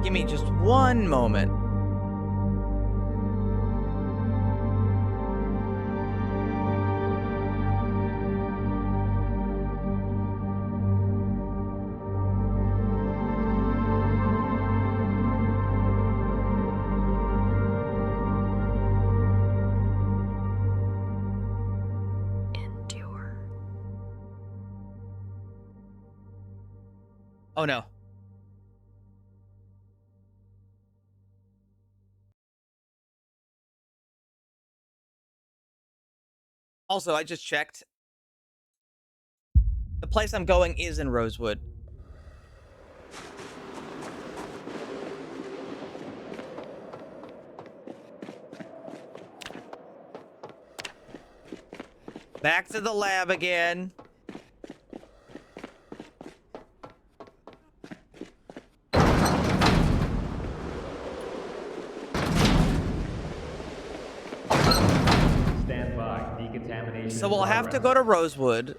Give me just one moment. Endure. Oh no. Also, I just checked. The place I'm going is in Rosewood. Back to the lab again. Stand by. Decontamination. So in we'll have to progress. go to Rosewood.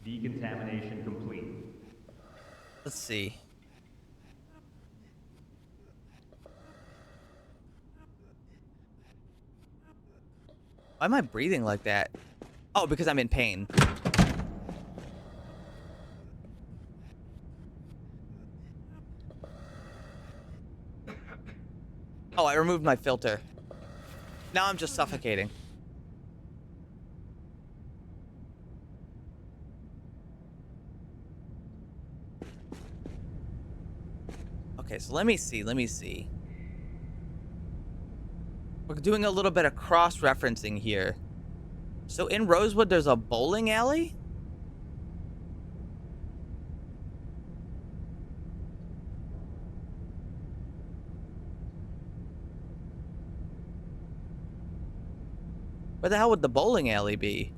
Decontamination complete. Let's see. Why am I breathing like that? Oh, because I'm in pain. Oh, I removed my filter. Now I'm just suffocating. Okay, so let me see. We're doing a little bit of cross-referencing here. So in Rosewood, there's a bowling alley? Where the hell would the bowling alley be?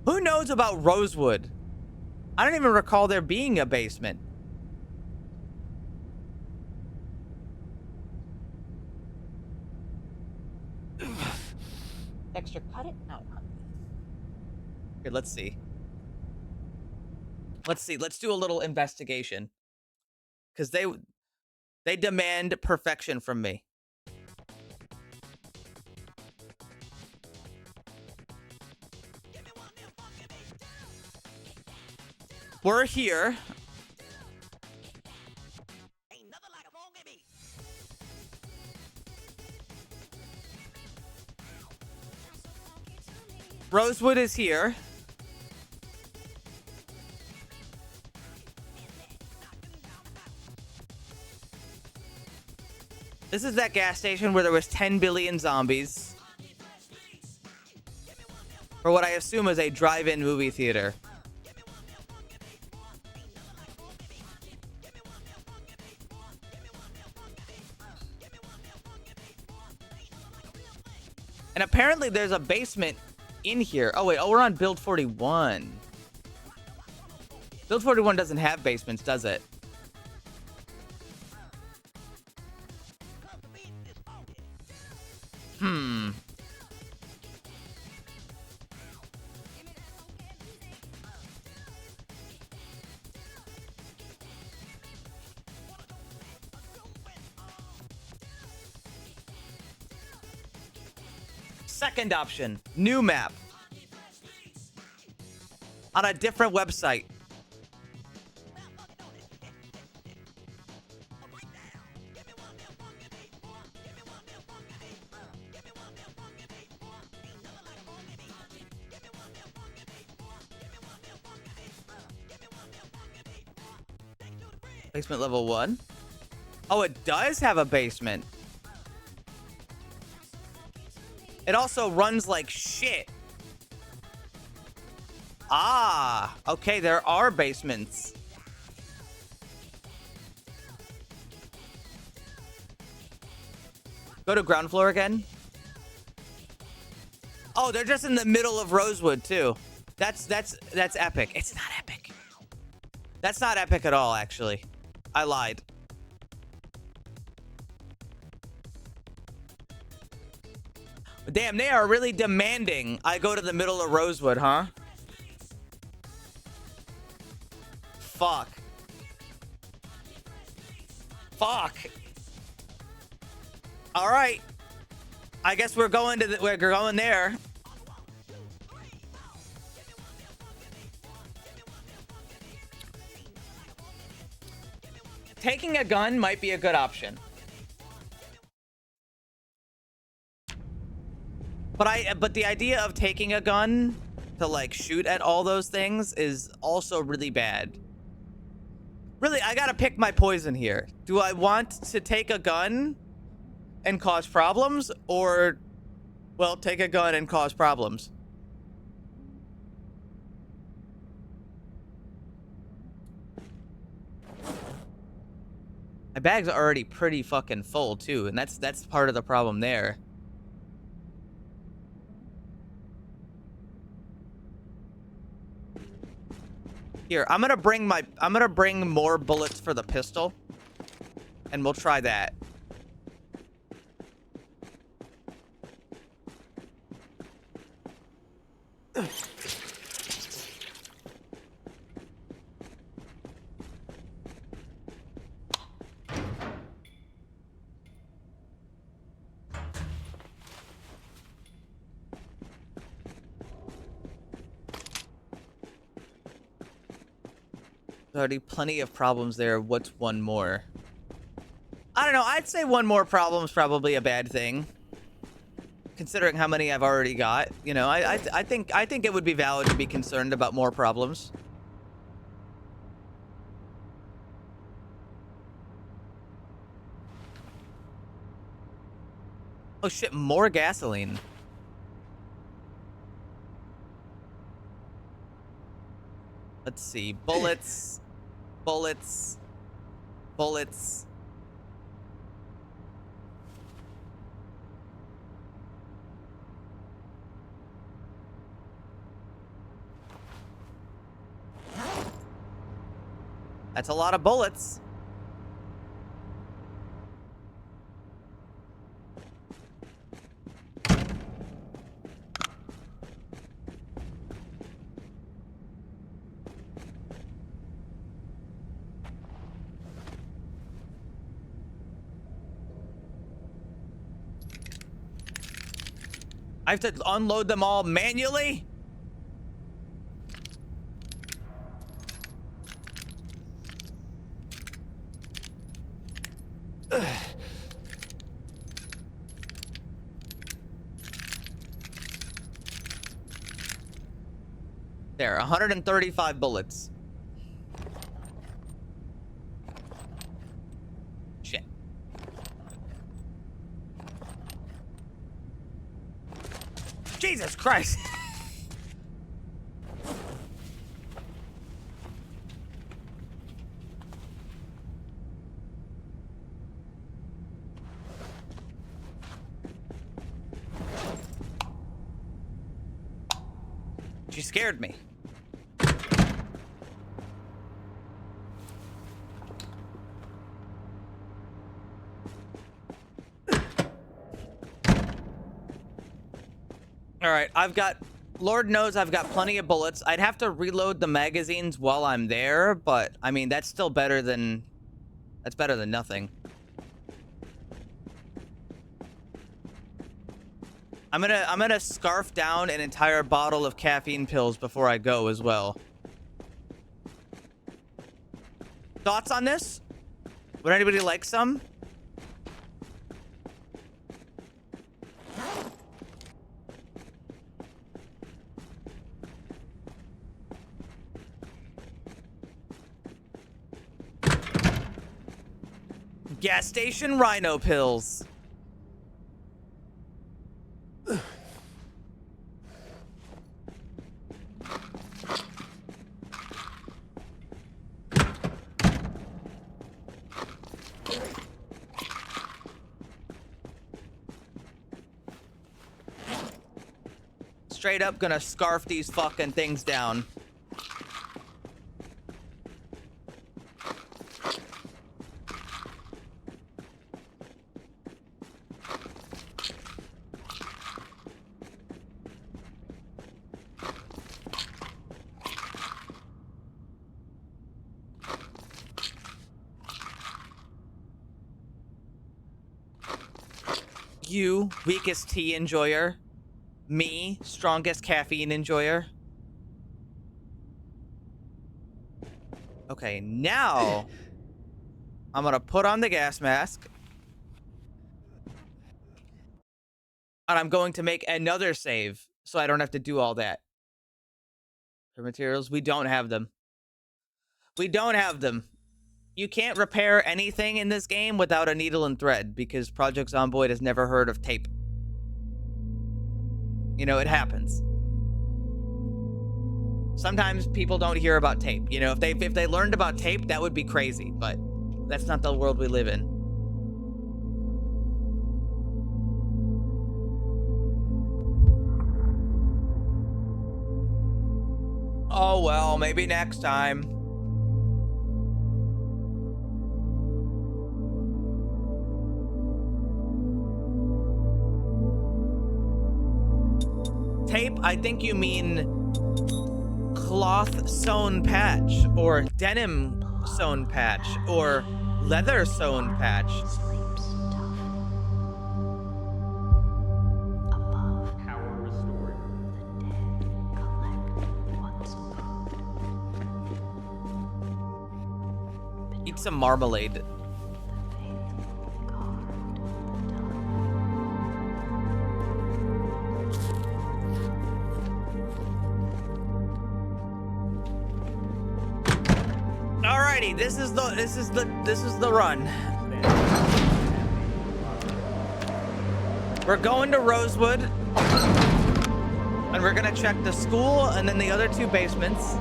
Who knows about Rosewood? I don't even recall there being a basement. Dexter, cut it out. Here, let's see. Let's do a little investigation. Because they demand perfection from me. We're here. Rosewood is here. This is that gas station where there was 10 billion zombies. For what I assume is a drive-in movie theater. And apparently there's a basement in here. Oh, wait. Oh, we're on Build 41. Build 41 doesn't have basements, does it? Hmm. Second option, new map. On a different website. Basement level 1. Oh, it does have a basement. It also runs like shit. Ah, okay, there are basements. Go to ground floor again. Oh, they're just in the middle of Rosewood too. That's epic. It's not epic. That's not epic at all, actually. I lied. Damn, they are really demanding I go to the middle of Rosewood, huh? Fuck. Fuck. All right. I guess we're going to we're going there. Taking a gun might be a good option. But the idea of taking a gun to like shoot at all those things is also really bad. Really, I gotta pick my poison here. Do I want to take a gun and cause problems, or, well, take a gun and cause problems? My bag's already pretty fucking full too, and that's part of the problem there. Here, I'm gonna bring more bullets for the pistol, and we'll try that. Already plenty of problems there. What's one more? I don't know. I'd say one more problem is probably a bad thing, considering how many I've already got. You know, I think it would be valid to be concerned about more problems. Oh shit! More gasoline. Let's see. Bullets. Bullets. Bullets. That's a lot of bullets. I have to unload them all manually? Ugh. There, 135 bullets. Shit. Jesus Christ. She scared me. All right, Lord knows I've got plenty of bullets. I'd have to reload the magazines while I'm there, but I mean, that's better than nothing. I'm gonna scarf down an entire bottle of caffeine pills before I go as well. Thoughts on this? Would anybody like some? Gas station rhino pills. Straight up gonna scarf these fucking things down. You, weakest tea enjoyer. Me, strongest caffeine enjoyer. Okay, now I'm gonna put on the gas mask. And I'm going to make another save so I don't have to do all that. For materials, we don't have them. We don't have them. You can't repair anything in this game without a needle and thread because Project Zomboid has never heard of tape. You know, it happens. Sometimes people don't hear about tape. You know, if they learned about tape, that would be crazy, but that's not the world we live in. Oh well, maybe next time. Tape, I think you mean cloth sewn patch, or denim sewn patch, or leather sewn patch. Power restored. Eat some marmalade. Alrighty, this is the run. We're going to Rosewood, and we're gonna check the school and then the other two basements.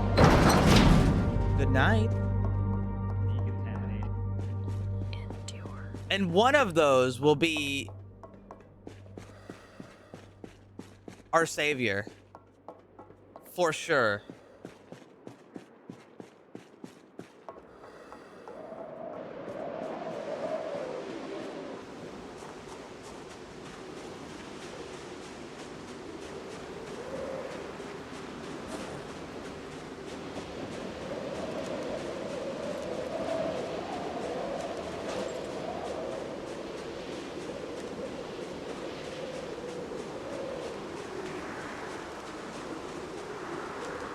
Good night. And one of those will be our savior, for sure.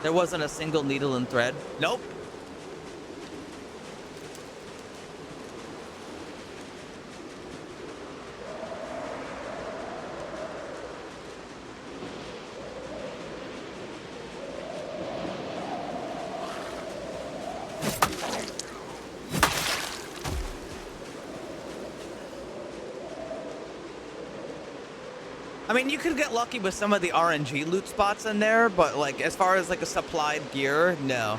There wasn't a single needle and thread. Nope. I mean, you could get lucky with some of the RNG loot spots in there, but like as far as like a supplied gear, no.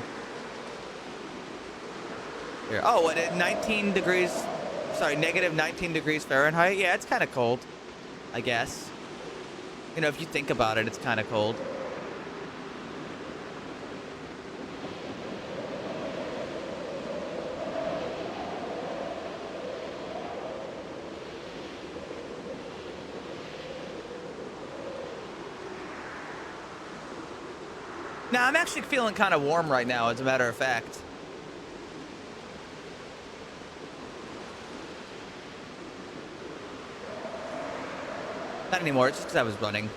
Here. Oh, what, at 19 degrees, sorry, negative 19 degrees Fahrenheit? Yeah, it's kind of cold, I guess. You know, if you think about it, it's kind of cold. Now, I'm actually feeling kind of warm right now, as a matter of fact. Not anymore, it's just because I was running.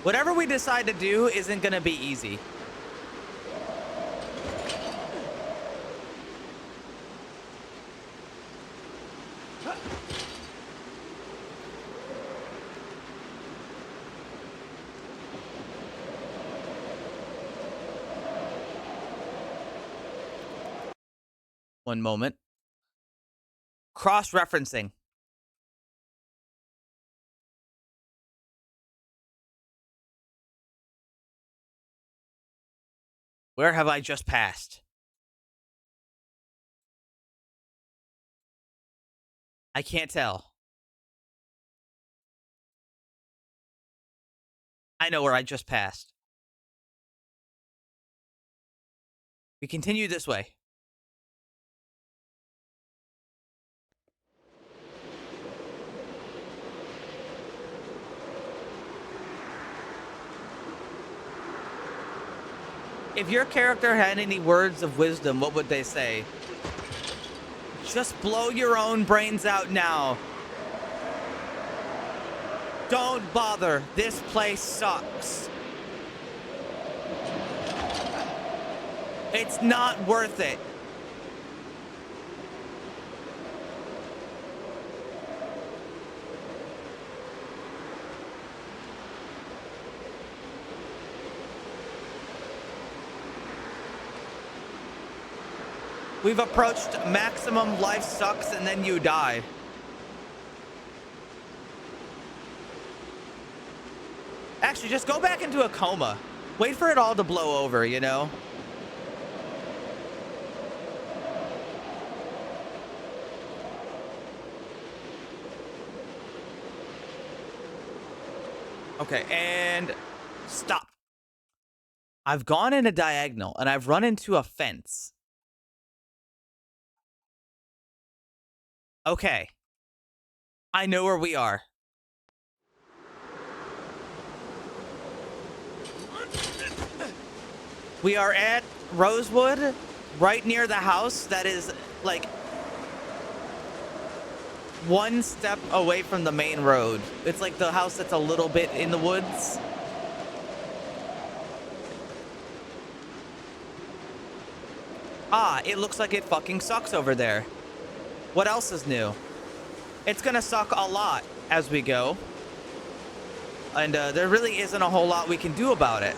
Whatever we decide to do isn't going to be easy. One moment. Cross-referencing. Where have I just passed? I can't tell. I know where I just passed. We continue this way. If your character had any words of wisdom, what would they say? Just blow your own brains out now. Don't bother. This place sucks. It's not worth it. We've approached maximum life sucks and then you die. Actually, just go back into a coma. Wait for it all to blow over, you know? Okay, and stop. I've gone in a diagonal, and I've run into a fence. Okay. I know where we are. We are at Rosewood, right near the house that is, like, one step away from the main road. It's like the house that's a little bit in the woods. Ah, it looks like it fucking sucks over there. What else is new? It's gonna suck a lot as we go. And there really isn't a whole lot we can do about it.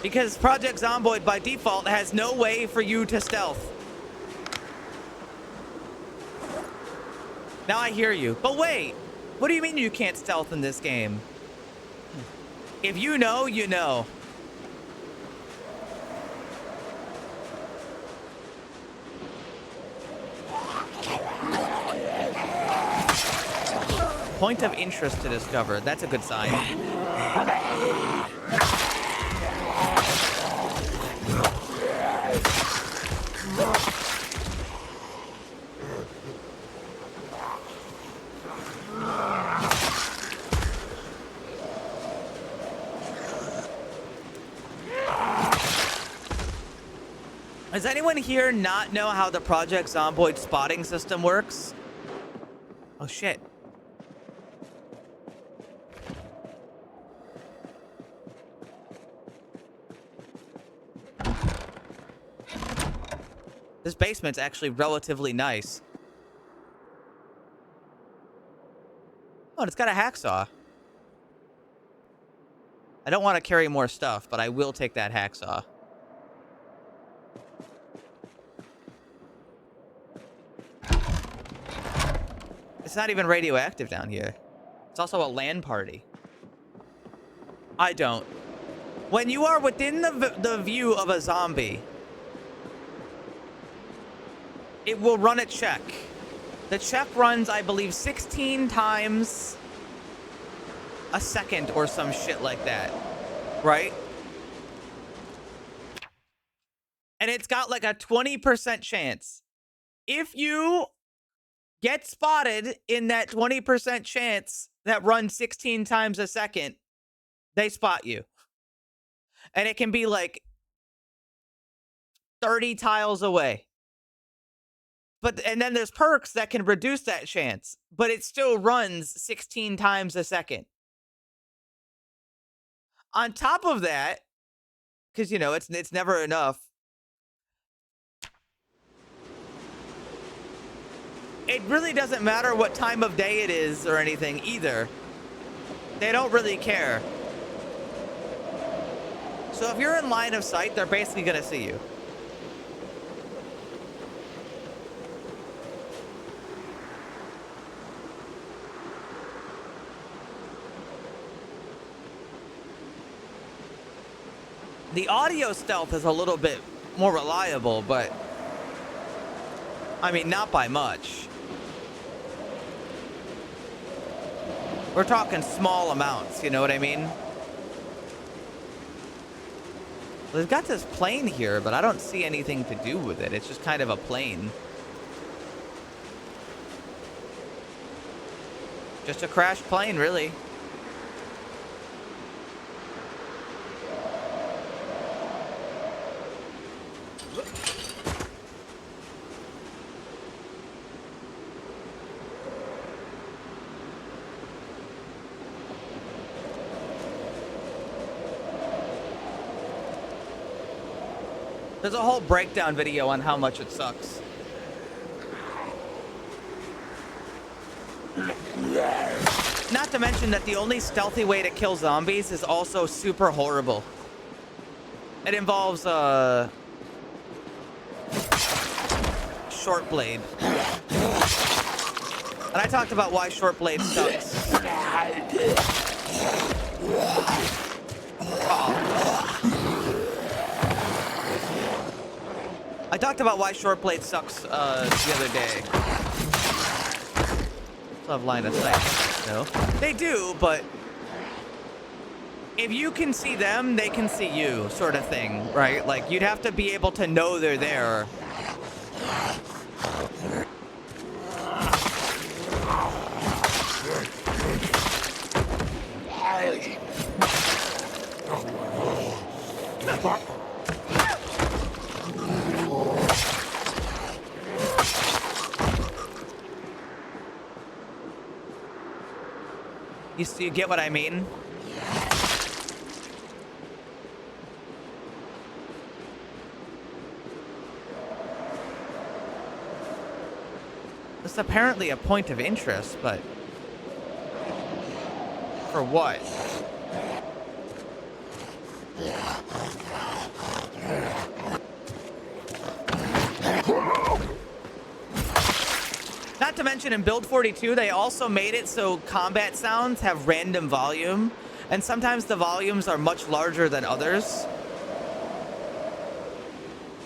Because Project Zomboid by default has no way for you to stealth. Now I hear you. But wait, what do you mean you can't stealth in this game? If you know, you know. Point of interest to discover. That's a good sign. Does anyone here not know how the Project Zomboid spotting system works? Oh shit. This basement's actually relatively nice. Oh, and it's got a hacksaw. I don't want to carry more stuff, but I will take that hacksaw. It's not even radioactive down here. It's also a LAN party. I don't. When you are within the view of a zombie, it will run a check. The check runs, I believe, 16 times a second or some shit like that. Right? And it's got like a 20% chance. If you get spotted in that 20% chance that runs 16 times a second, they spot you. And it can be like 30 tiles away. And then there's perks that can reduce that chance, but it still runs 16 times a second. On top of that, because, you know, it's never enough, it really doesn't matter what time of day it is or anything either. They don't really care. So if you're in line of sight, they're basically going to see you. The audio stealth is a little bit more reliable, but I mean, not by much. We're talking small amounts, you know what I mean? Well, they've got this plane here, but I don't see anything to do with it. It's just kind of a plane. Just a crashed plane, really. There's a whole breakdown video on how much it sucks. Not to mention that the only stealthy way to kill zombies is also super horrible. It involves short blade. And I talked about why short blade sucks. I talked about why short blade sucks the other day. Still have line of sight. No, they do, but if you can see them, they can see you, sort of thing, right? Like, you'd have to be able to know they're there. You get what I mean? It's apparently a point of interest, but for what? Not to mention in Build 42, they also made it so combat sounds have random volume, and sometimes the volumes are much larger than others.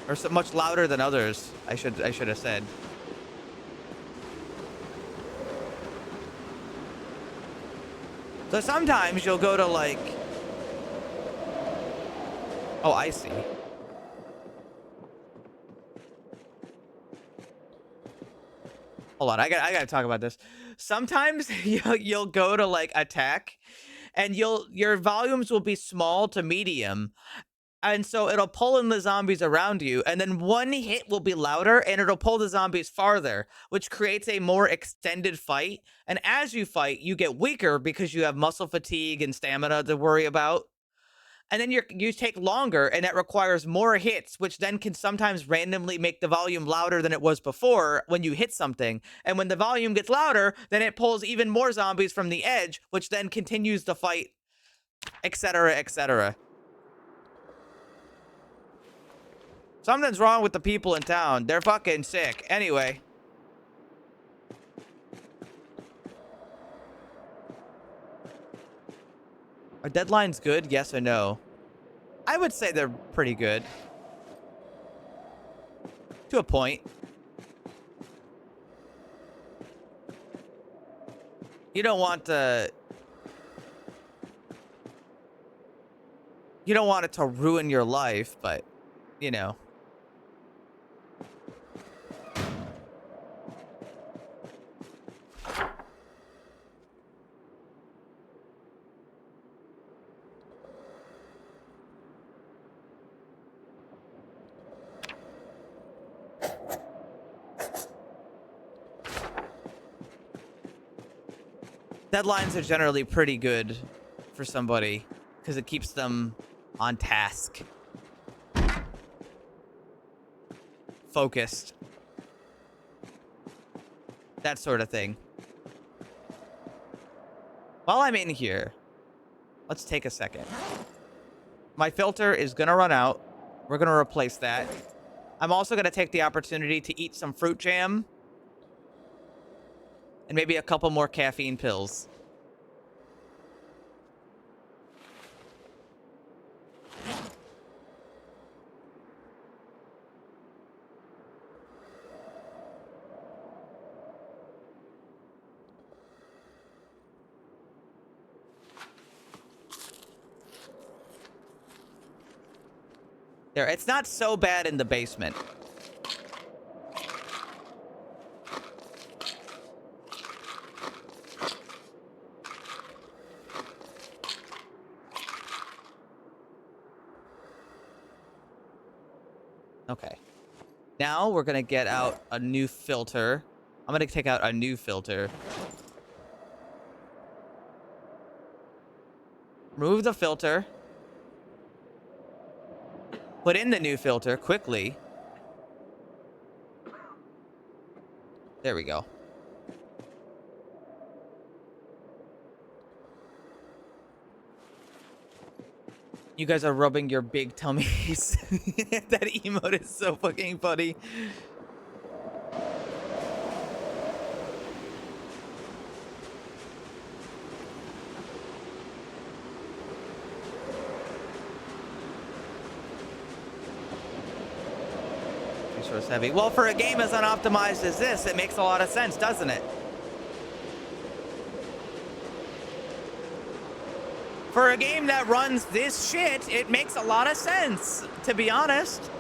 Or so much louder than others, I should have said. So sometimes you'll go to like... Oh, I see. Hold on, I gotta talk about this. Sometimes you'll go to like attack, and your volumes will be small to medium, and so it'll pull in the zombies around you, and then one hit will be louder, and it'll pull the zombies farther, which creates a more extended fight. And as you fight, you get weaker because you have muscle fatigue and stamina to worry about. And then you take longer, and that requires more hits, which then can sometimes randomly make the volume louder than it was before when you hit something. And when the volume gets louder, then it pulls even more zombies from the edge, which then continues the fight, etc., etc. Something's wrong with the people in town. They're fucking sick. Anyway. Are deadlines good? Yes or no? I would say they're pretty good. To a point. You don't want to... You don't want it to ruin your life, but, you know. Deadlines are generally pretty good for somebody because it keeps them on task. Focused. That sort of thing. While I'm in here, let's take a second. My filter is going to run out. We're going to replace that. I'm also going to take the opportunity to eat some fruit jam. And maybe a couple more caffeine pills. There, it's not so bad in the basement. Okay. Now we're going to get out a new filter. I'm going to take out a new filter. Remove the filter. Put in the new filter quickly. There we go. You guys are rubbing your big tummies. That emote is so fucking funny. Resource heavy. Well, for a game as unoptimized as this, it makes a lot of sense, doesn't it? For a game that runs this shit, it makes a lot of sense, to be honest.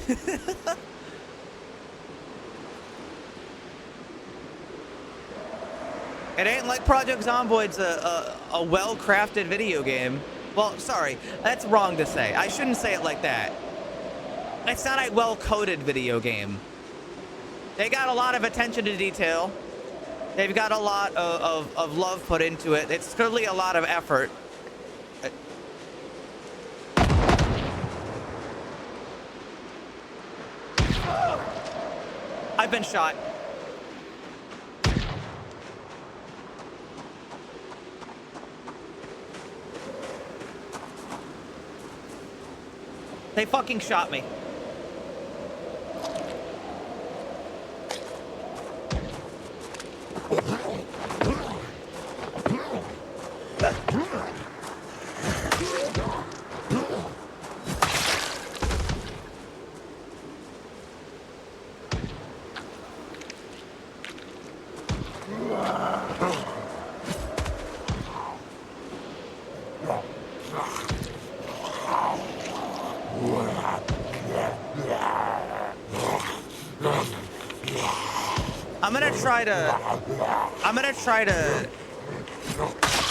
It ain't like Project Zomboid's a well-crafted video game. Well, sorry, that's wrong to say. I shouldn't say it like that. It's not a well-coded video game. They got a lot of attention to detail. They've got a lot of love put into it. It's clearly a lot of effort. I've been shot. They fucking shot me. I'm gonna try to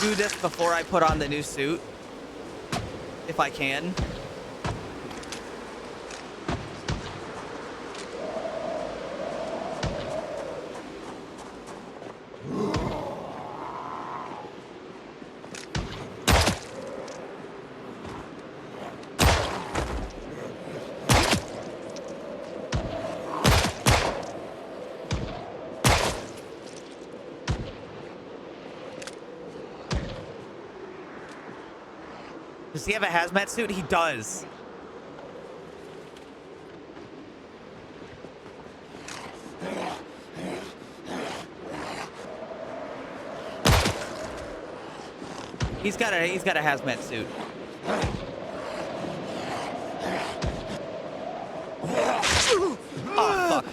do this before I put on the new suit, if I can. Does he have a hazmat suit? He does. He's got a hazmat suit. Oh fuck.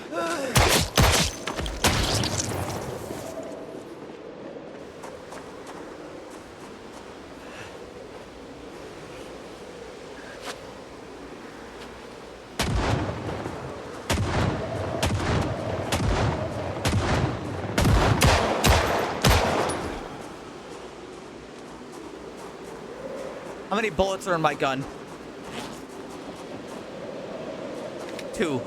How many bullets are in my gun? 2.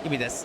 Give me this.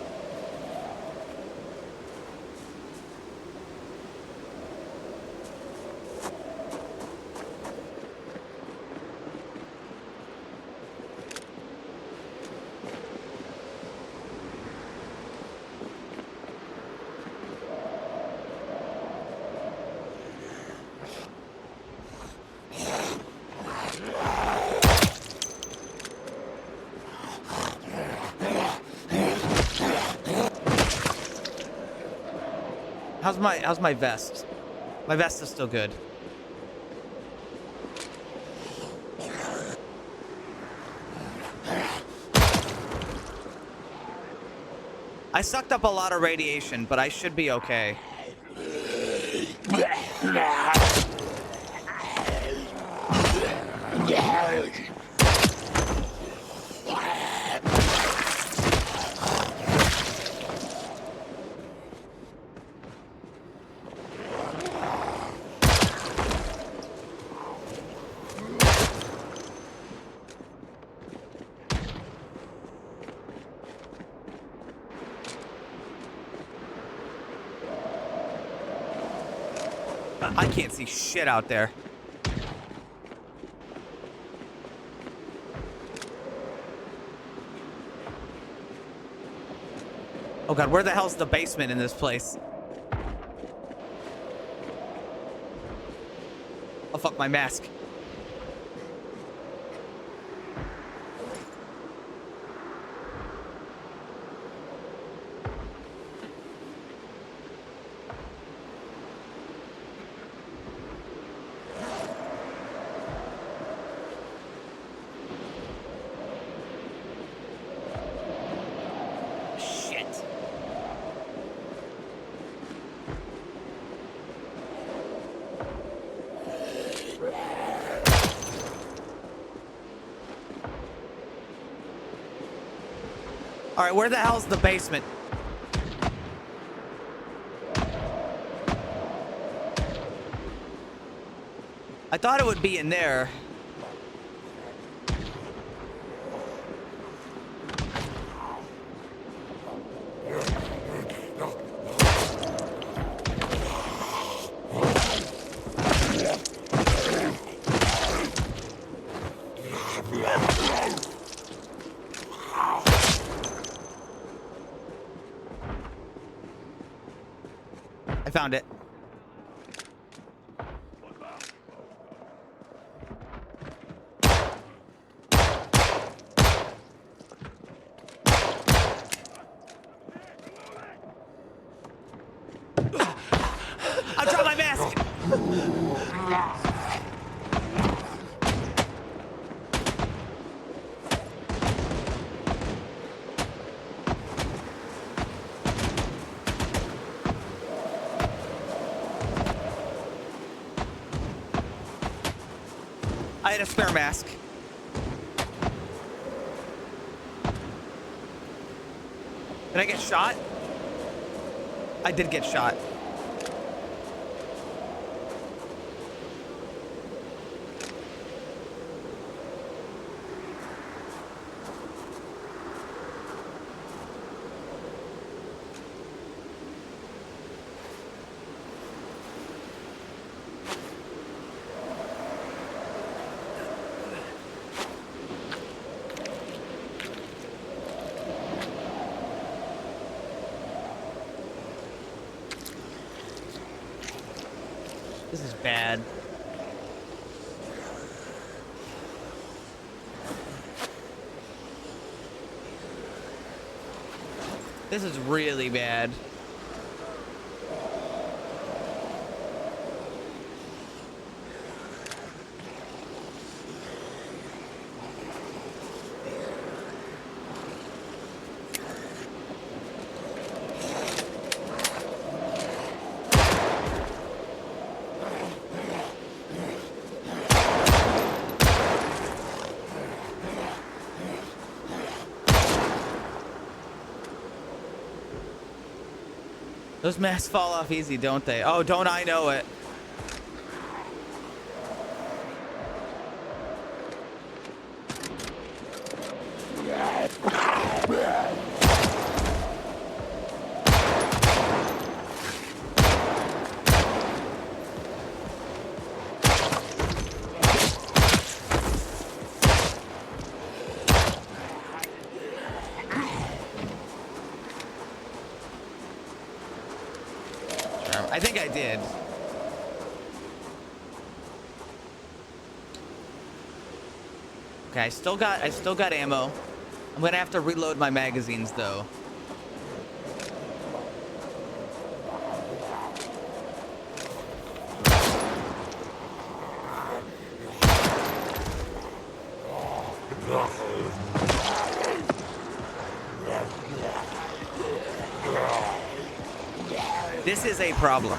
How's my vest? My vest is still good. I sucked up a lot of radiation, but I should be okay. I can't see shit out there. Oh god, where the hell's the basement in this place? Oh fuck, my mask. All right, where the hell's the basement? I thought it would be in there. I found it. I dropped my mask. I had a spare mask. Did I get shot? I did get shot. This is bad. This is really bad. Those masks fall off easy, don't they? Oh, don't I know it? I think I did. Okay, I still got ammo. I'm gonna have to reload my magazines though. This is a problem.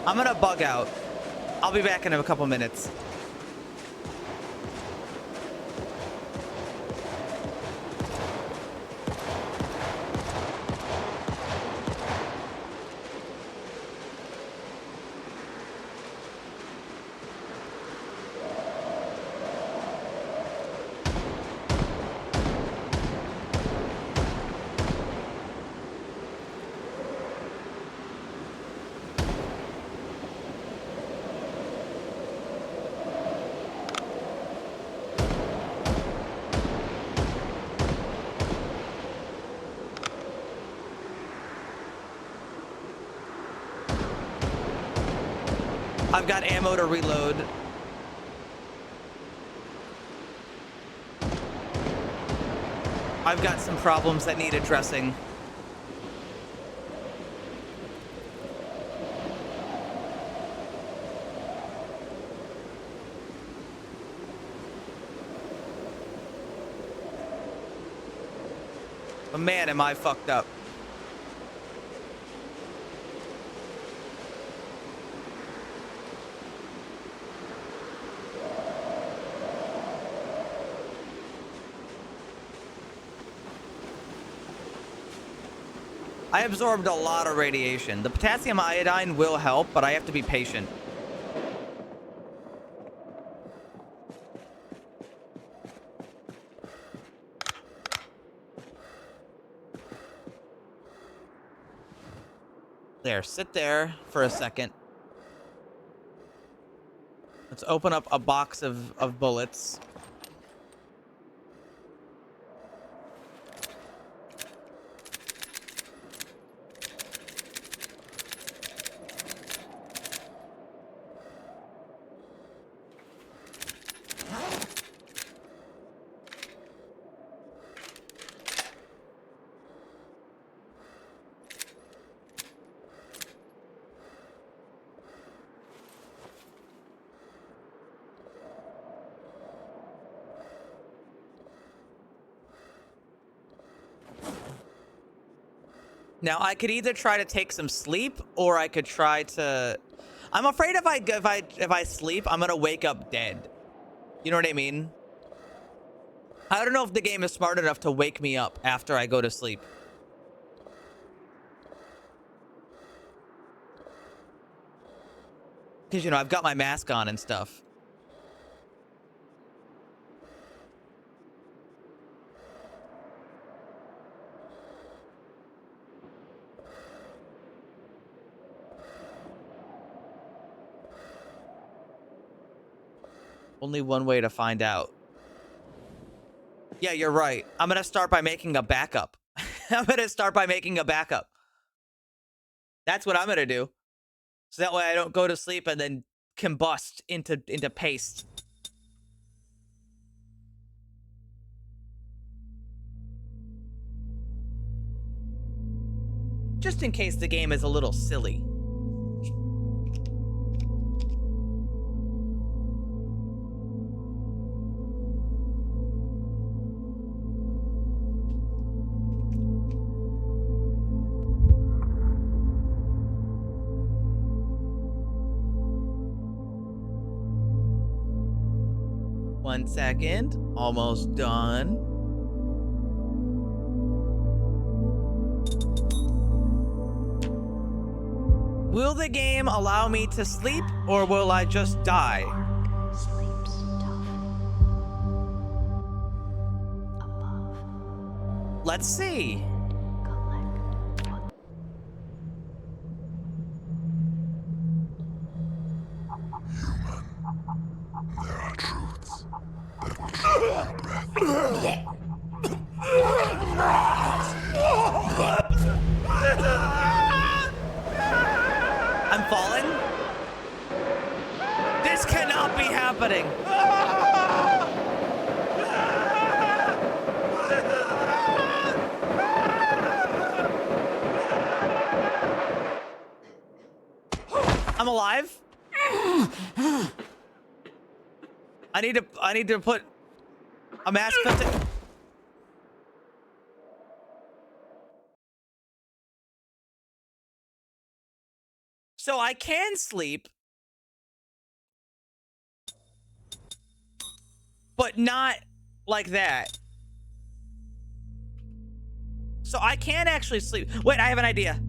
I'm gonna bug out. I'll be back in a couple minutes. I've got ammo to reload. I've got some problems that need addressing. But man, am I fucked up. I absorbed a lot of radiation. The potassium iodine will help, but I have to be patient. There, sit there for a second. Let's open up a box of bullets. Now I could either try to take some sleep, or I could try to. I'm afraid if I sleep, I'm gonna wake up dead. You know what I mean? I don't know if the game is smart enough to wake me up after I go to sleep. Because, you know, I've got my mask on and stuff. Only one way to find out. Yeah, you're right. I'm going to start by making a backup. I'm going to start by making a backup. That's what I'm going to do. So that way I don't go to sleep and then combust into paste. Just in case the game is a little silly. One second. Almost done. Will the game allow me to sleep, or will I just die? Sleeps tough. Above. Let's see. Collect what There are truths that will show your breath. I'm falling? This cannot be happening. I'm alive. I need to put a mask. So I can sleep, but not like that. So I can actually sleep. Wait, I have an idea.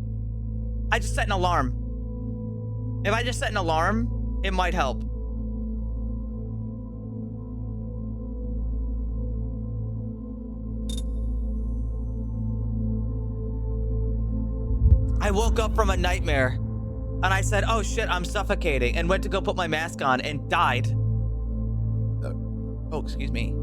I just set an alarm. If I just set an alarm, it might help. I woke up from a nightmare. And I said, oh shit, I'm suffocating, and went to go put my mask on and died. Oh, excuse me.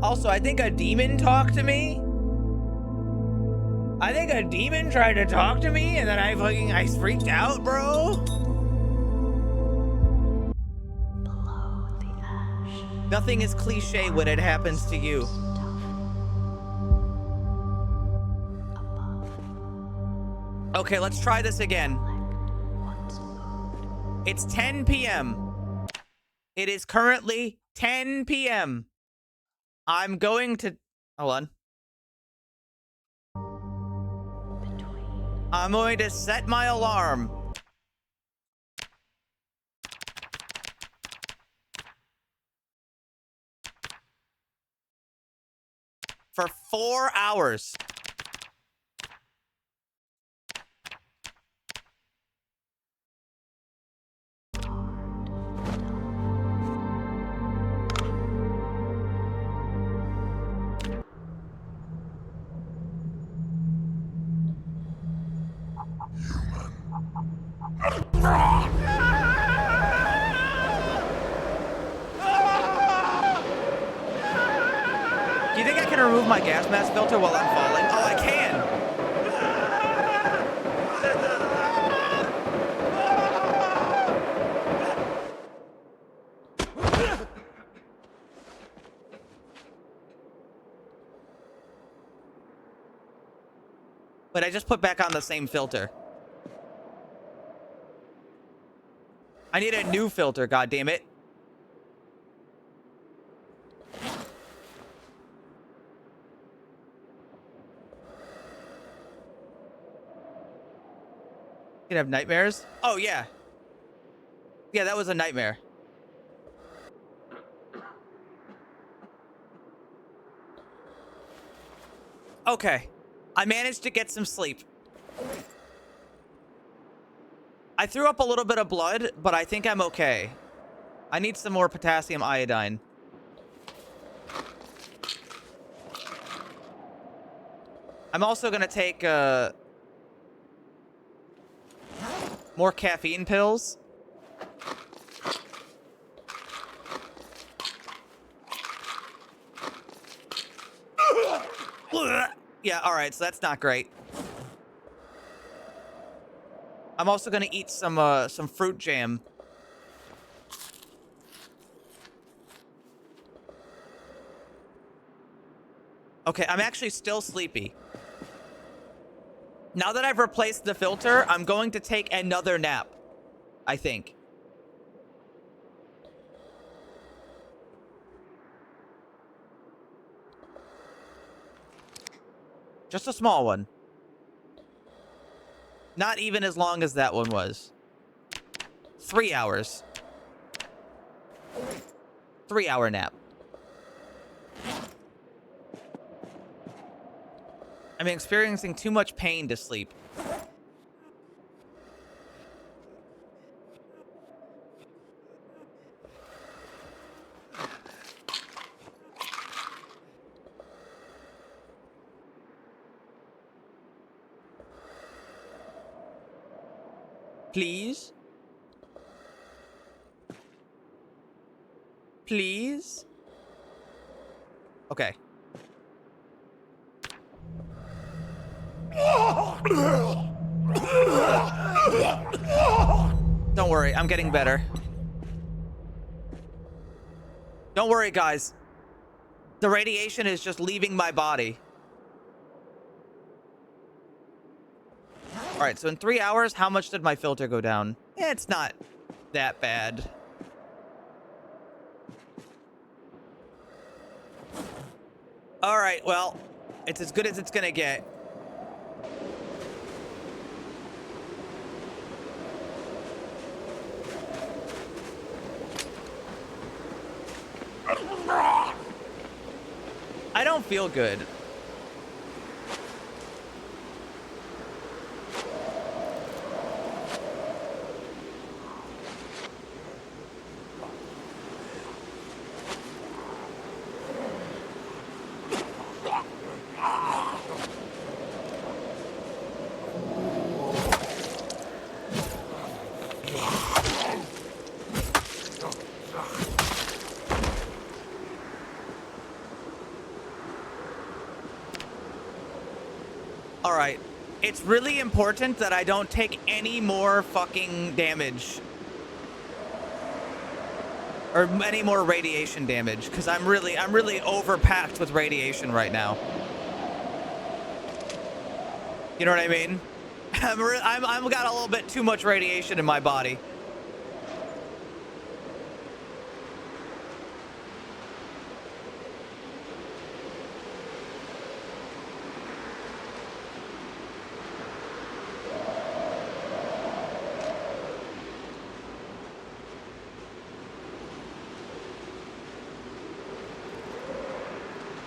Also, I think a demon talked to me. I think a demon tried to talk to me and then I freaked out, bro. Below the ash. Nothing is cliche when it happens to you. Okay, let's try this again. It's 10 p.m. It is currently 10 p.m. I'm going to... Hold on. I'm going to set my alarm. For 4 hours. Do you think I can remove my gas mask filter while I'm falling? Oh, I can! But I just put back on the same filter. I need a new filter, goddammit. You can have nightmares? Oh, yeah. Yeah, that was a nightmare. Okay. I managed to get some sleep. I threw up a little bit of blood, but I think I'm okay. I need some more potassium iodine. I'm also going to take more caffeine pills. Yeah, all right, so that's not great. I'm also going to eat some fruit jam. Okay, I'm actually still sleepy. Now that I've replaced the filter, I'm going to take another nap, I think. Just a small one. Not even as long as that one was. 3 hours. 3-hour nap. I'm experiencing too much pain to sleep. Please? Please? Okay. Don't worry, I'm getting better. Don't worry, guys. The radiation is just leaving my body. All right, so in 3 hours, how much did my filter go down? It's not that bad. All right, well, it's as good as it's gonna get. I don't feel good. All right. It's really important that I don't take any more fucking damage. Or any more radiation damage, because I'm really overpacked with radiation right now. You know what I mean? I'm got a little bit too much radiation in my body.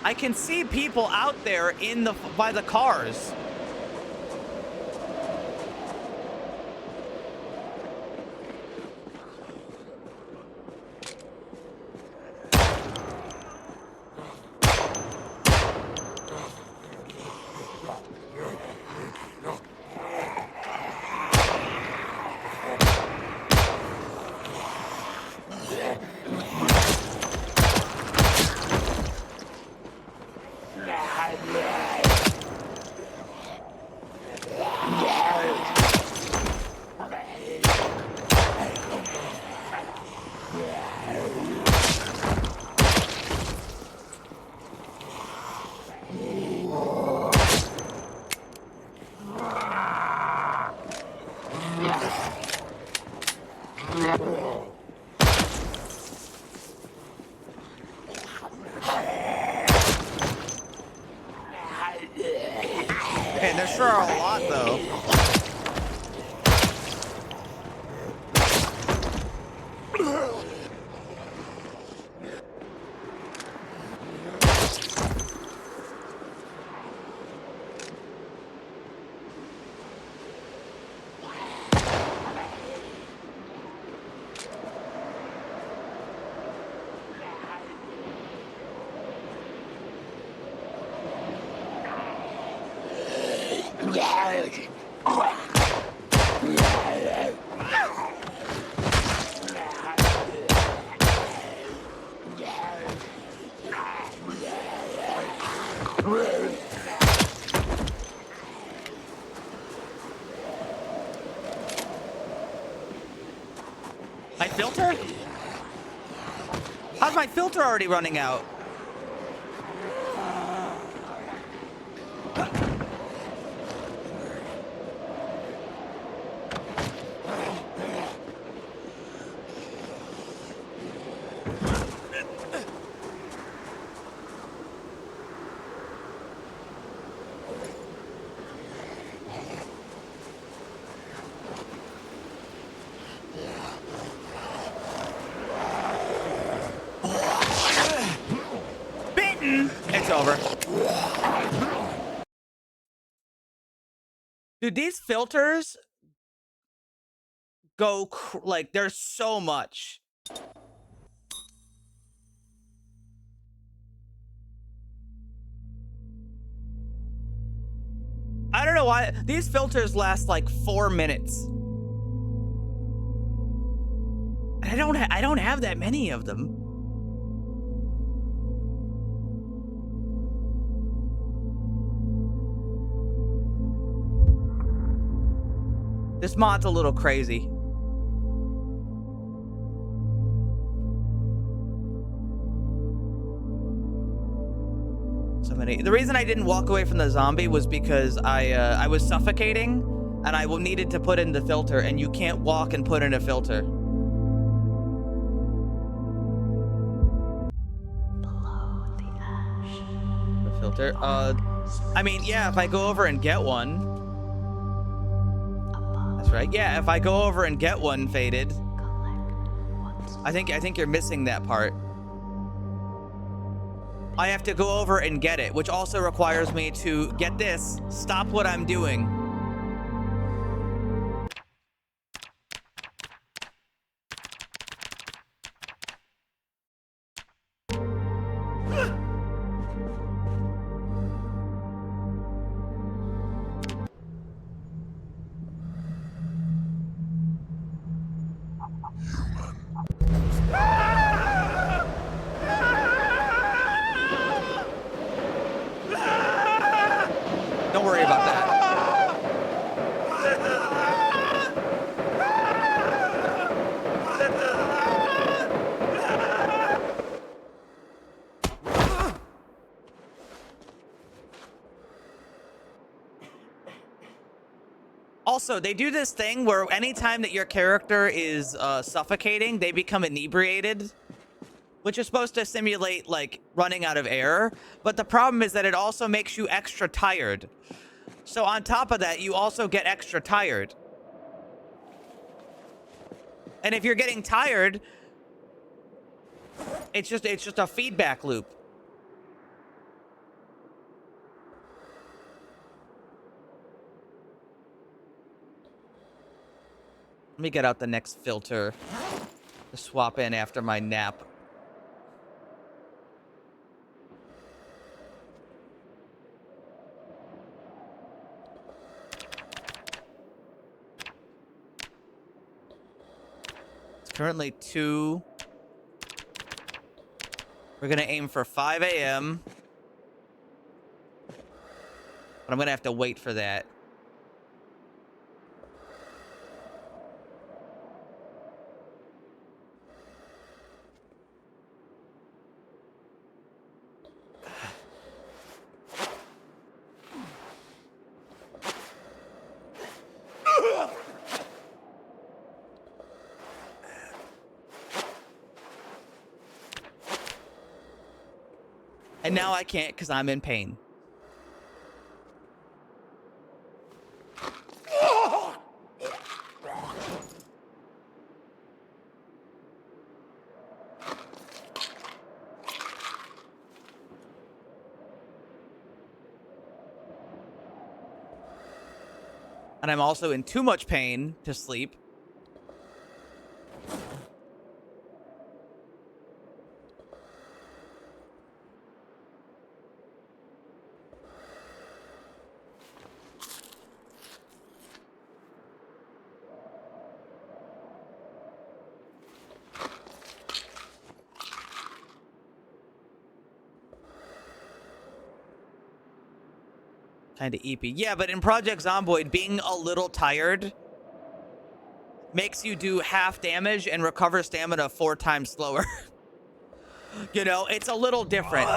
I can see people out there by the cars. Man, there sure are a lot, though. My filter? How's my filter already running out? It's over. Dude, these filters go like there's so much. I don't know why these filters last like 4 minutes. And I don't have that many of them. This mod's a little crazy. So many. The reason I didn't walk away from the zombie was because I was suffocating and I needed to put in the filter, and you can't walk and put in a filter. Below the ash. The filter? I mean, yeah, if I go over and get one. That's right. Yeah, if I go over and get one faded. I think you're missing that part. I have to go over and get it, which also requires me to get this, stop what I'm doing. Don't worry about that. Also, they do this thing where anytime that your character is suffocating, they become inebriated, which is supposed to simulate like running out of air. But the problem is that it also makes you extra tired. So on top of that, you also get extra tired. And if you're getting tired, it's just a feedback loop. Let me get out the next filter to swap in after my nap. It's currently 2. We're going to aim for 5 a.m. But I'm going to have to wait for that. And now I can't because I'm in pain. And I'm also in too much pain to sleep. Kind of eepy. Yeah, but in Project Zomboid, being a little tired makes you do half damage and recover stamina 4 times slower. You know, it's a little different.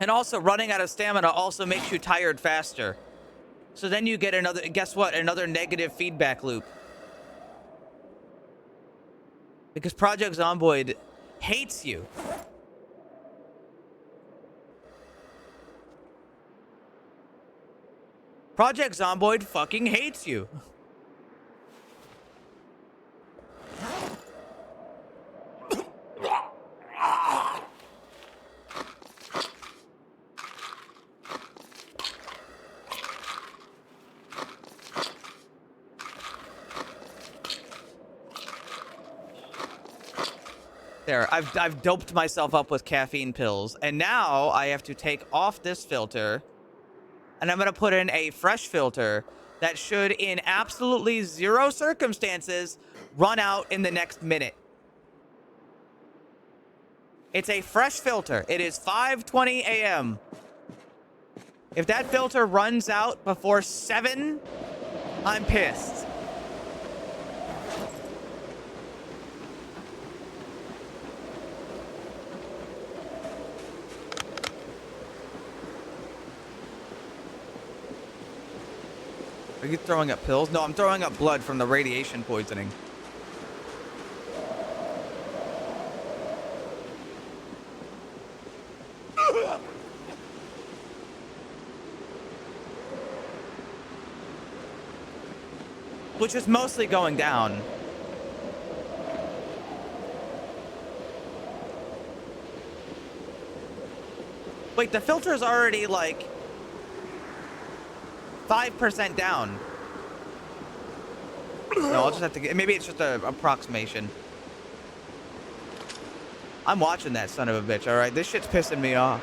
And also, running out of stamina also makes you tired faster. So then you get another, guess what? Another negative feedback loop. Because Project Zomboid hates you. Project Zomboid fucking hates you. There, I've doped myself up with caffeine pills, and now I have to take off this filter, and I'm gonna put in a fresh filter that should, in absolutely 0 circumstances, run out in the next minute. It's a fresh filter. It is 5:20 a.m. If that filter runs out before 7, I'm pissed. Are you throwing up pills? No, I'm throwing up blood from the radiation poisoning. Which is mostly going down. Wait, the filter's already like 5% down. No, I'll just have to get, maybe it's just an approximation. I'm watching that son of a bitch, alright? This shit's pissing me off.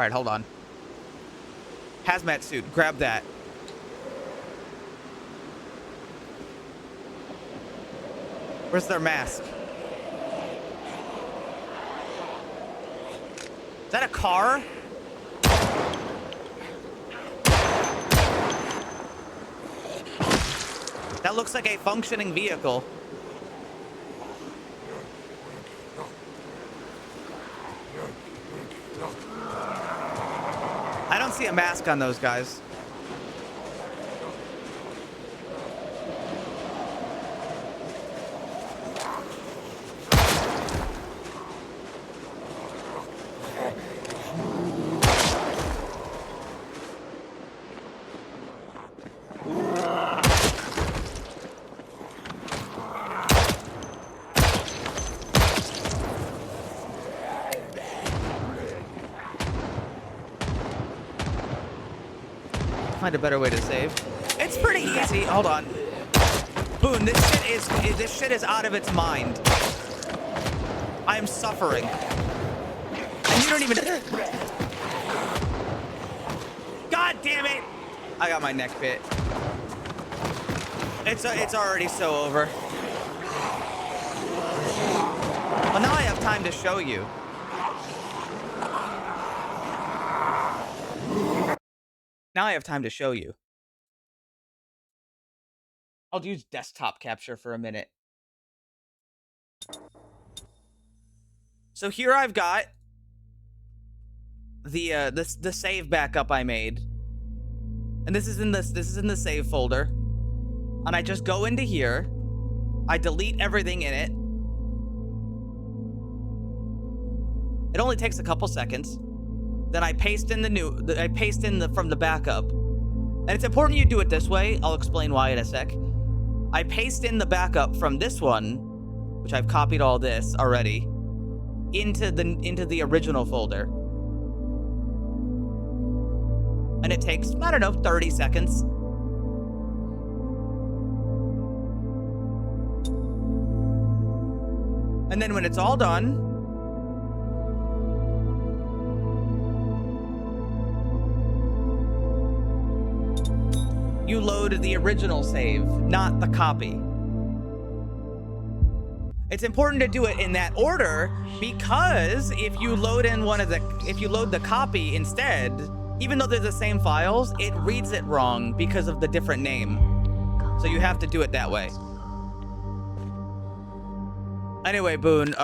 right, hold on. Hazmat suit, grab that. Where's their mask? Is that a car? That looks like a functioning vehicle. I don't see a mask on those guys. Find a better way to save. It's pretty easy. Hold on. Boone, this shit is out of its mind. I am suffering. And you don't even. God damn it! I got my neck bit. It's already so over. Well, now I have time to show you. Now I have time to show you. I'll use desktop capture for a minute. So here I've got the save backup I made. And this is in the save folder. And I just go into here. I delete everything in it. It only takes a couple seconds. Then I paste in from the backup. And it's important you do it this way. I'll explain why in a sec. I paste in the backup from this one, which I've copied all this already, into the original folder. And it takes, I don't know, 30 seconds. And then when it's all done, you load the original save, not the copy. It's important to do it in that order because if you load the copy instead, even though they're the same files, it reads it wrong because of the different name. So you have to do it that way. Anyway, Boone,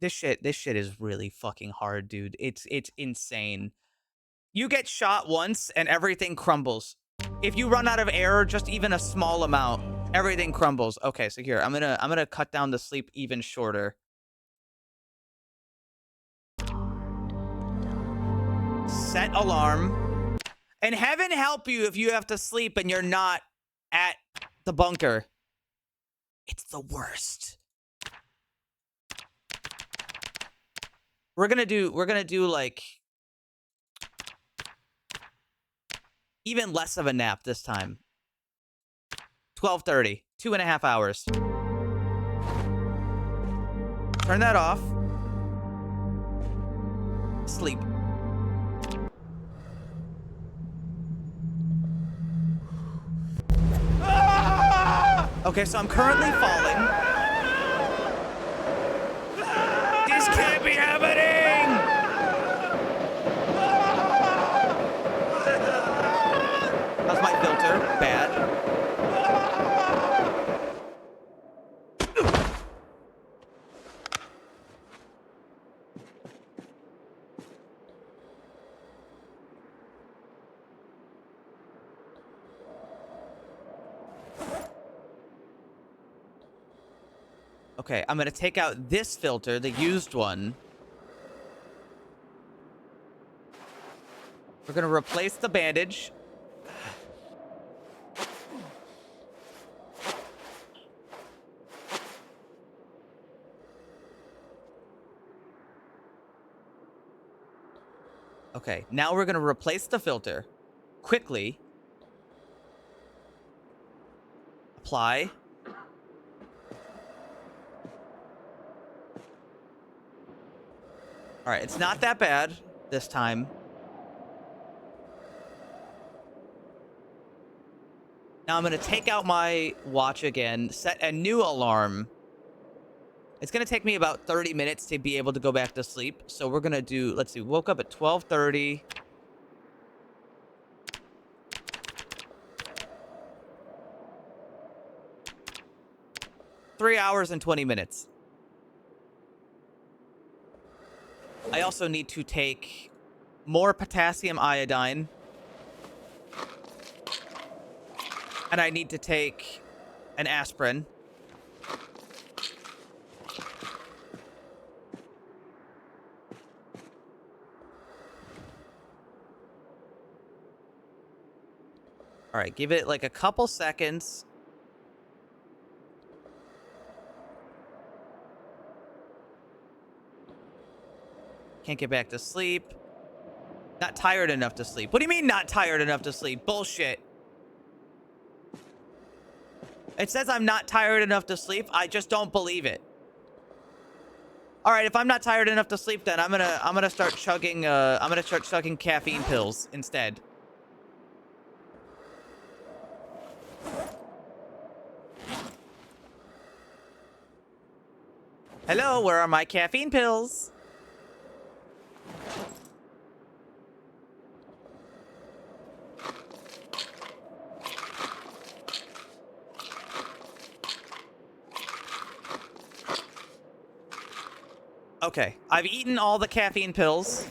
this shit is really fucking hard, dude. It's insane. You get shot once and everything crumbles. If you run out of air, just even a small amount, everything crumbles. Okay, so here, I'm gonna cut down the sleep even shorter. Set alarm. And heaven help you if you have to sleep and you're not at the bunker. It's the worst. We're gonna do like even less of a nap this time. 12:30, 2.5 hours. Turn that off. Sleep. Okay, so I'm currently falling. This can't be happening! How's my filter? Bad. Okay, I'm gonna take out this filter, the used one. We're gonna replace the bandage. Okay, now we're gonna replace the filter. Quickly. Apply. All right, it's not that bad this time. Now I'm going to take out my watch again, set a new alarm. It's going to take me about 30 minutes to be able to go back to sleep. So we're going to do, let's see, woke up at 12:30. Three hours and 20 minutes. I also need to take more potassium iodine. And I need to take an aspirin. All right, give it like a couple seconds. Can't get back to sleep. Not tired enough to sleep. What do you mean not tired enough to sleep? Bullshit. It says I'm not tired enough to sleep. I just don't believe it. All right, if I'm not tired enough to sleep, then I'm gonna start chugging caffeine pills instead. Hello, where are my caffeine pills? Okay, I've eaten all the caffeine pills.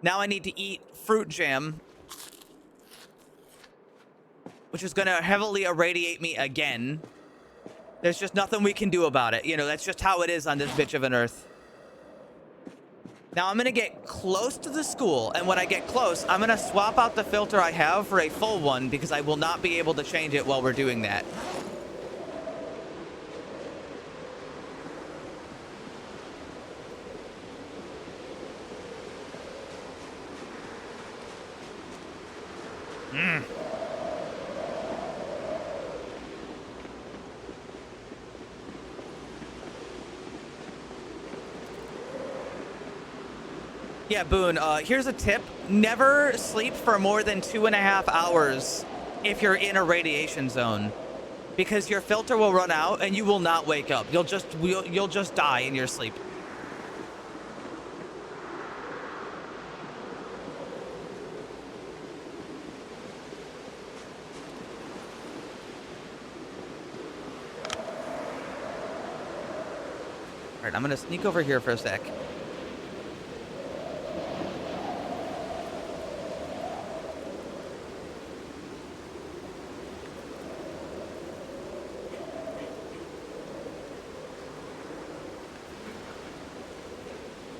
Now I need to eat fruit jam, which is going to heavily irradiate me again. There's just nothing we can do about it. You know, that's just how it is on this bitch of an earth. Now I'm going to get close to the school, and when I get close, I'm going to swap out the filter I have for a full one because I will not be able to change it while we're doing that. Yeah, Boone, here's a tip. Never sleep for more than 2.5 hours if you're in a radiation zone. Because your filter will run out and you will not wake up. You'll just die in your sleep. All right, I'm gonna sneak over here for a sec.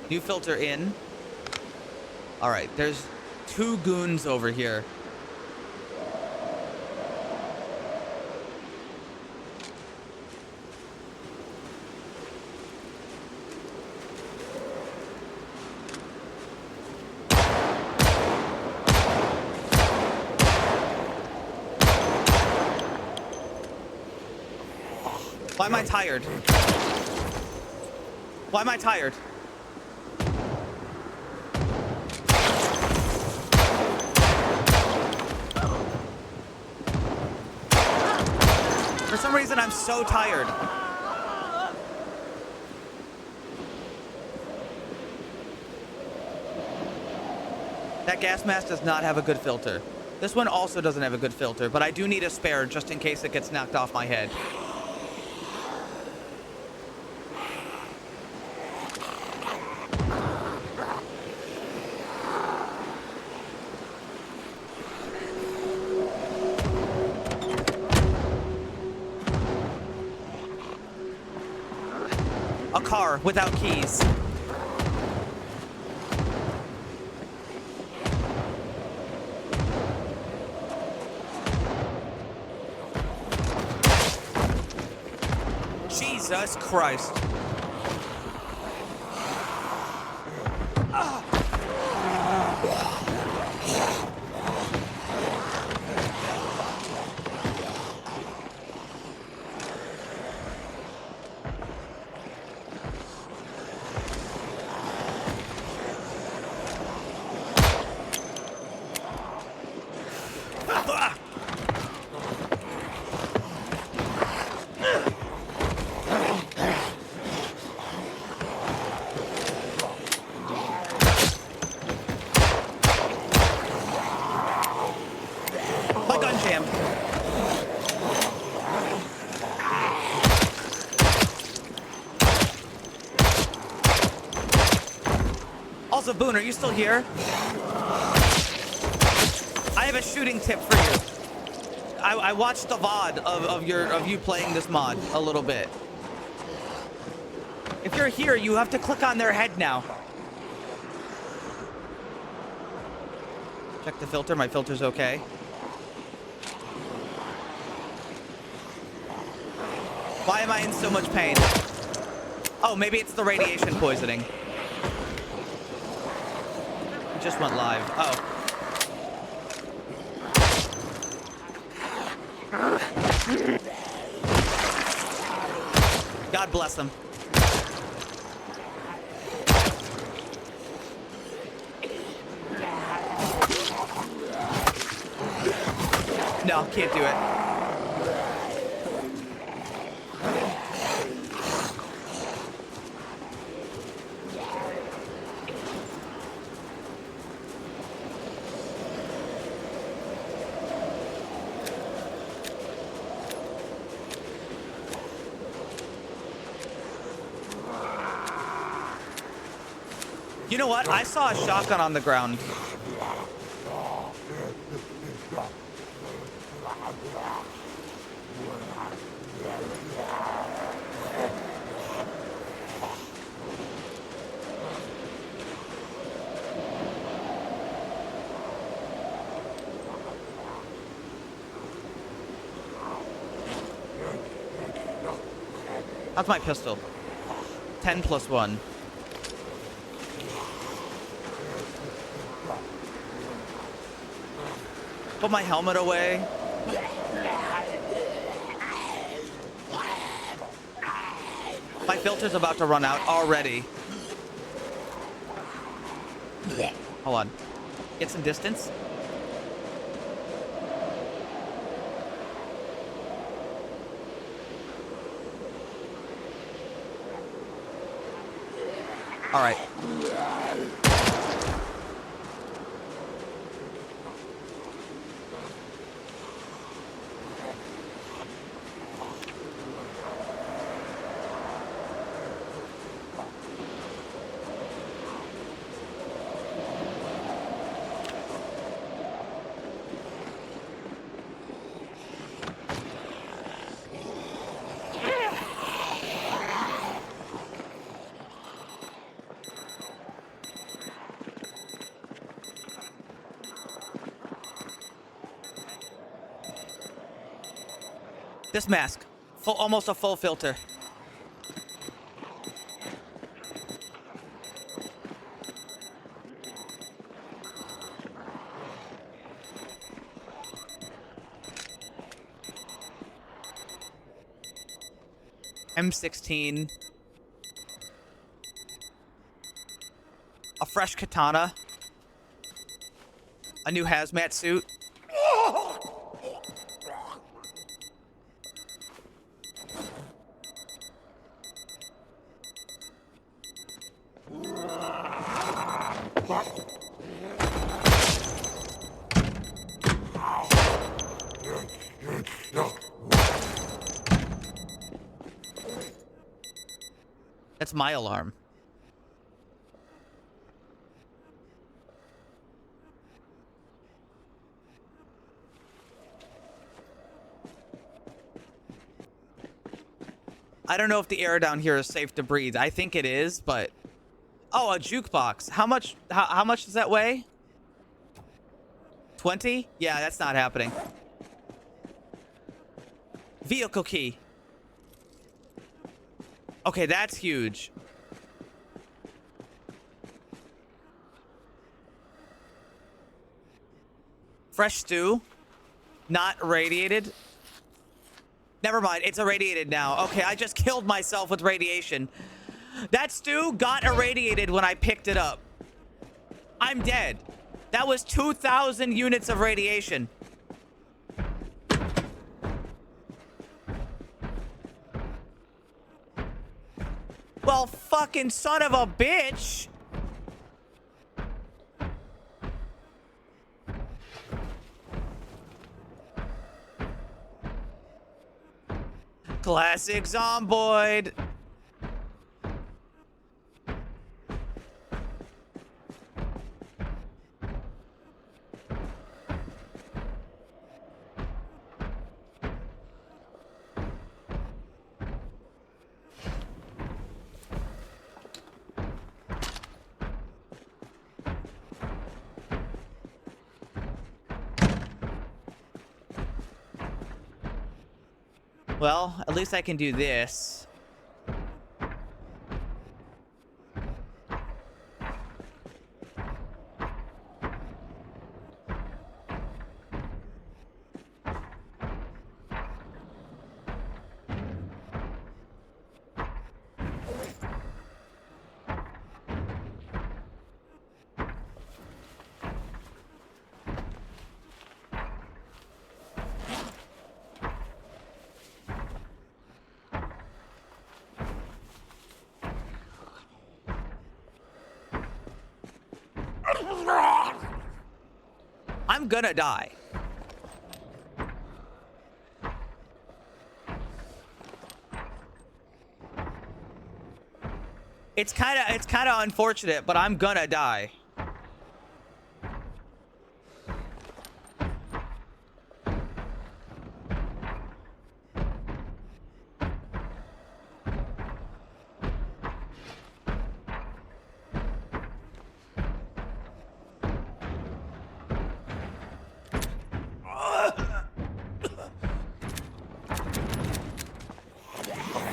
New filter in. All right, there's 2 goons over here. Why am I tired? Why am I tired? For some reason, I'm so tired. That gas mask does not have a good filter. This one also doesn't have a good filter, but I do need a spare just in case it gets knocked off my head. A car without keys. Jesus Christ. Boone, are you still here? I have a shooting tip for you. I watched the VOD of you playing this mod a little bit. If you're here, you have to click on their head now. Check the filter. My filter's okay. Why am I in so much pain? Oh, maybe it's the radiation poisoning. It just went live. Oh. God bless them. No, can't do it. You know what? I saw a shotgun on the ground. That's my pistol. 10 plus 1. Put my helmet away. My filter's about to run out already. Hold on. Get some distance. All right. This mask, almost a full filter. M16. A fresh katana. A new hazmat suit. That's my alarm. I don't know if the air down here is safe to breathe. I think it is, but... Oh, a jukebox. How much does that weigh? 20? Yeah, that's not happening. Vehicle key. Okay, that's huge. Fresh stew. Not irradiated. Never mind, it's irradiated now. Okay, I just killed myself with radiation. That stew got irradiated when I picked it up. I'm dead. That was 2,000 units of radiation. Well, fucking son of a bitch. Classic Zomboid. Well, at least I can do this. I'm gonna die. It's kind of unfortunate, but I'm gonna die.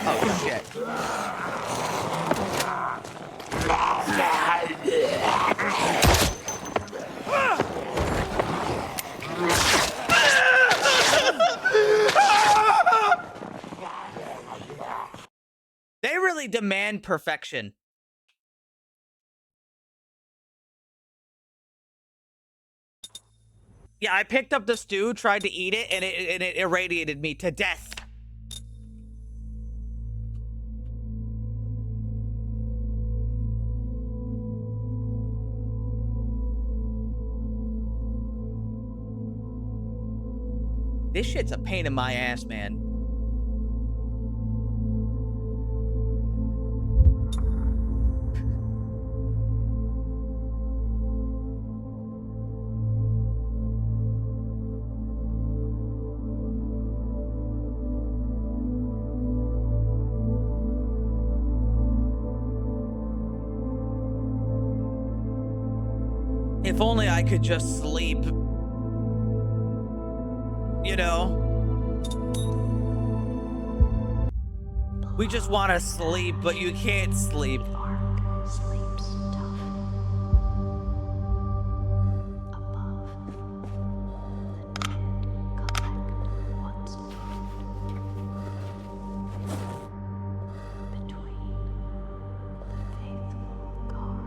Oh shit. They really demand perfection. Yeah, I picked up the stew, tried to eat it, and it irradiated me to death. This shit's a pain in my ass, man. If only I could just sleep. You know? We just want to sleep, but you can't sleep. Sleeps tough. Above, the dead collect what's left. Between, the faithful guard.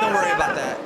Don't worry about that.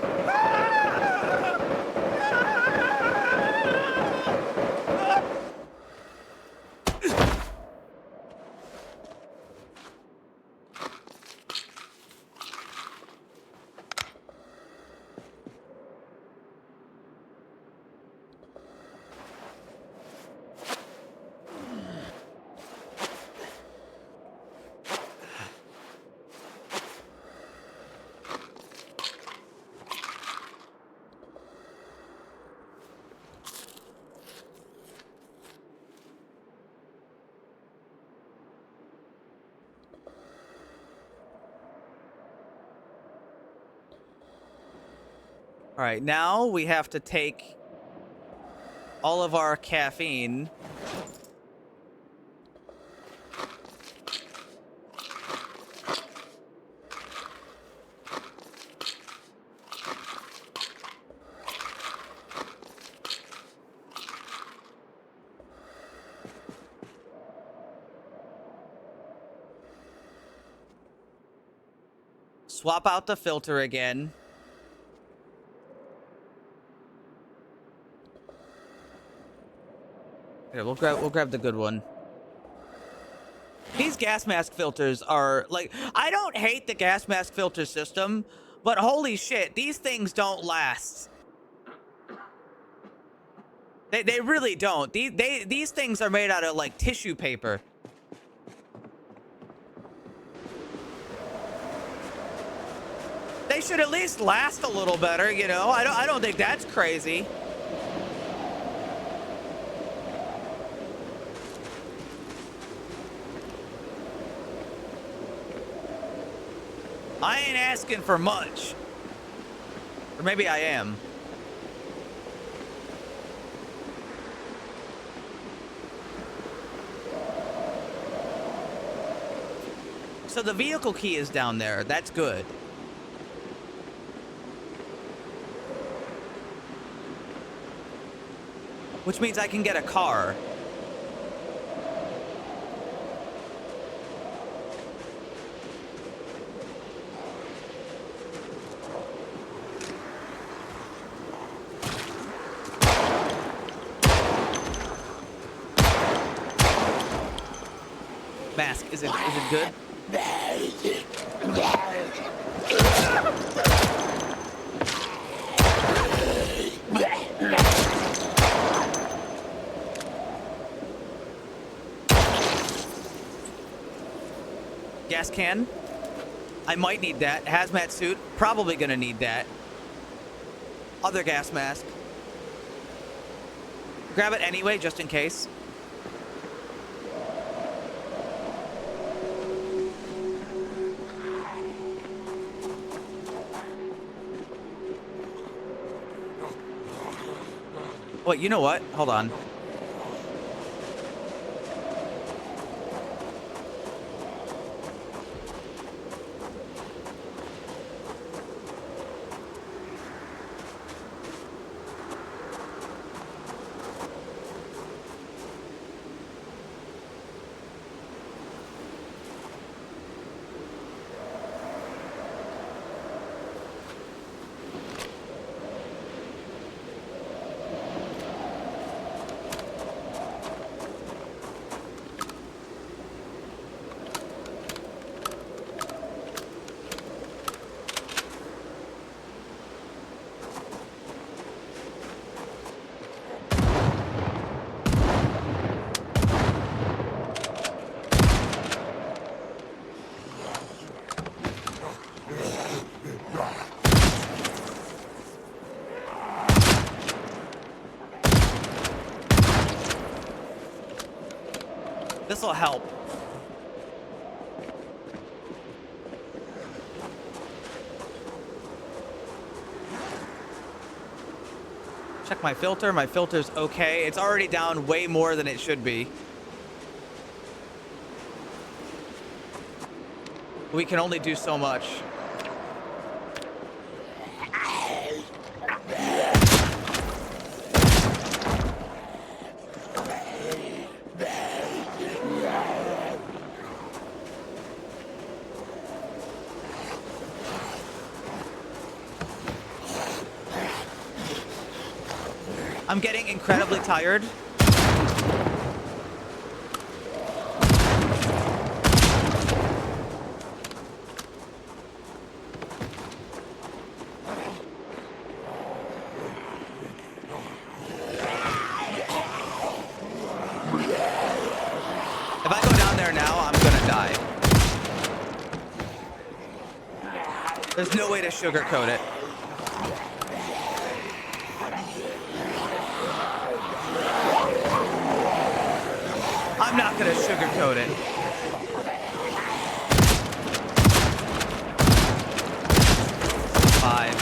All right, now we have to take all of our caffeine. Swap out the filter again. Here, we'll grab the good one. These gas mask filters are like, I don't hate the gas mask filter system, but holy shit, these things don't last. They really don't. These things are made out of like tissue paper. They should at least last a little better, you know. I don't think that's crazy. I ain't asking for much. Or maybe I am. So the vehicle key is down there. That's good. Which means I can get a car. Mask, is it good? Gas can. I might need that. Hazmat suit. Probably gonna need that. Other gas mask. Grab it anyway, just in case. Wait, you know what? Hold on. This'll help. Check my filter. My filter's okay. It's already down way more than it should be. We can only do so much. I'm getting incredibly tired. If I go down there now, I'm gonna die. There's no way to sugarcoat it. I'm not gonna sugarcoat it. Five,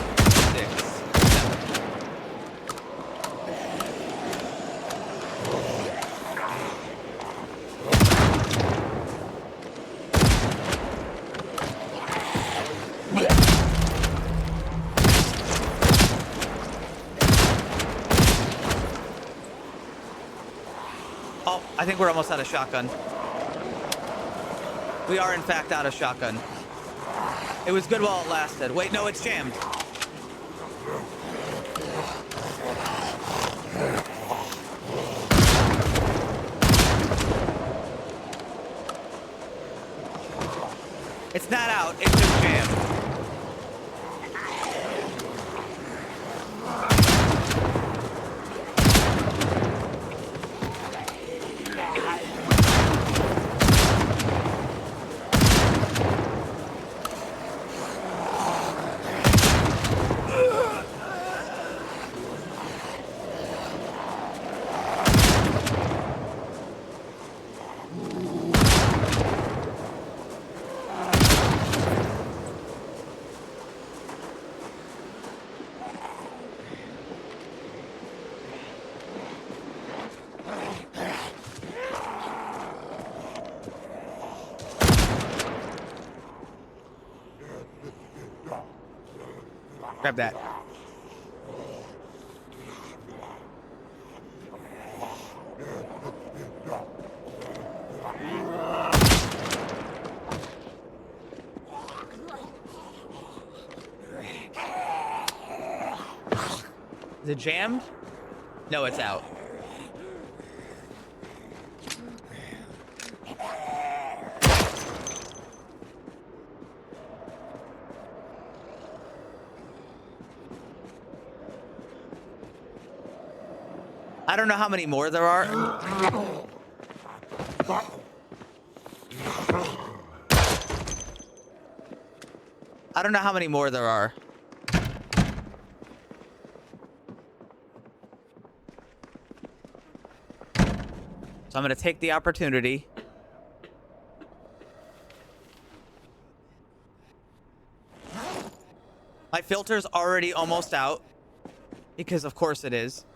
6, 7. Oh, I think we're almost out of shotgun. We are, in fact, out of shotgun. It was good while it lasted. Wait, no, it's jammed. It's not out, it's just jammed. Grab that. Is it jammed? No, it's out. I don't know how many more there are. I don't know how many more there are. So I'm going to take the opportunity. My filter's already almost out. Because of course it is.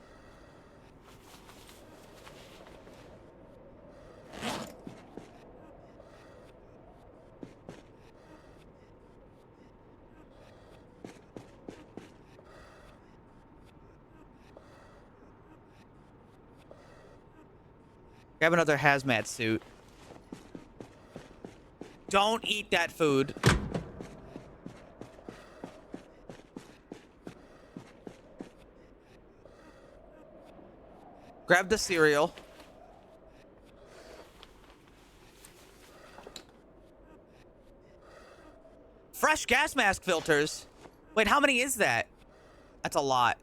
Grab another hazmat suit. Don't eat that food. Grab the cereal. Fresh gas mask filters. Wait, how many is that? That's a lot.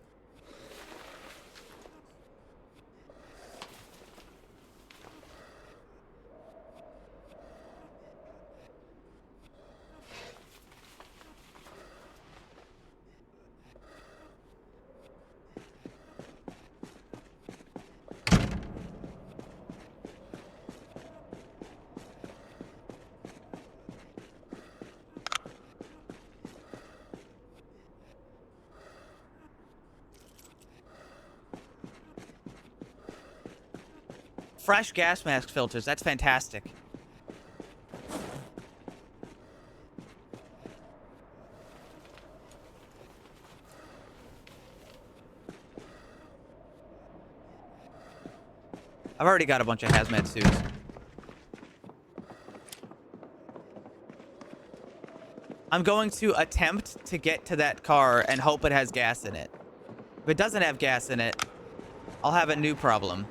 Fresh gas mask filters. That's fantastic. I've already got a bunch of hazmat suits. I'm going to attempt to get to that car and hope it has gas in it. If it doesn't have gas in it, I'll have a new problem.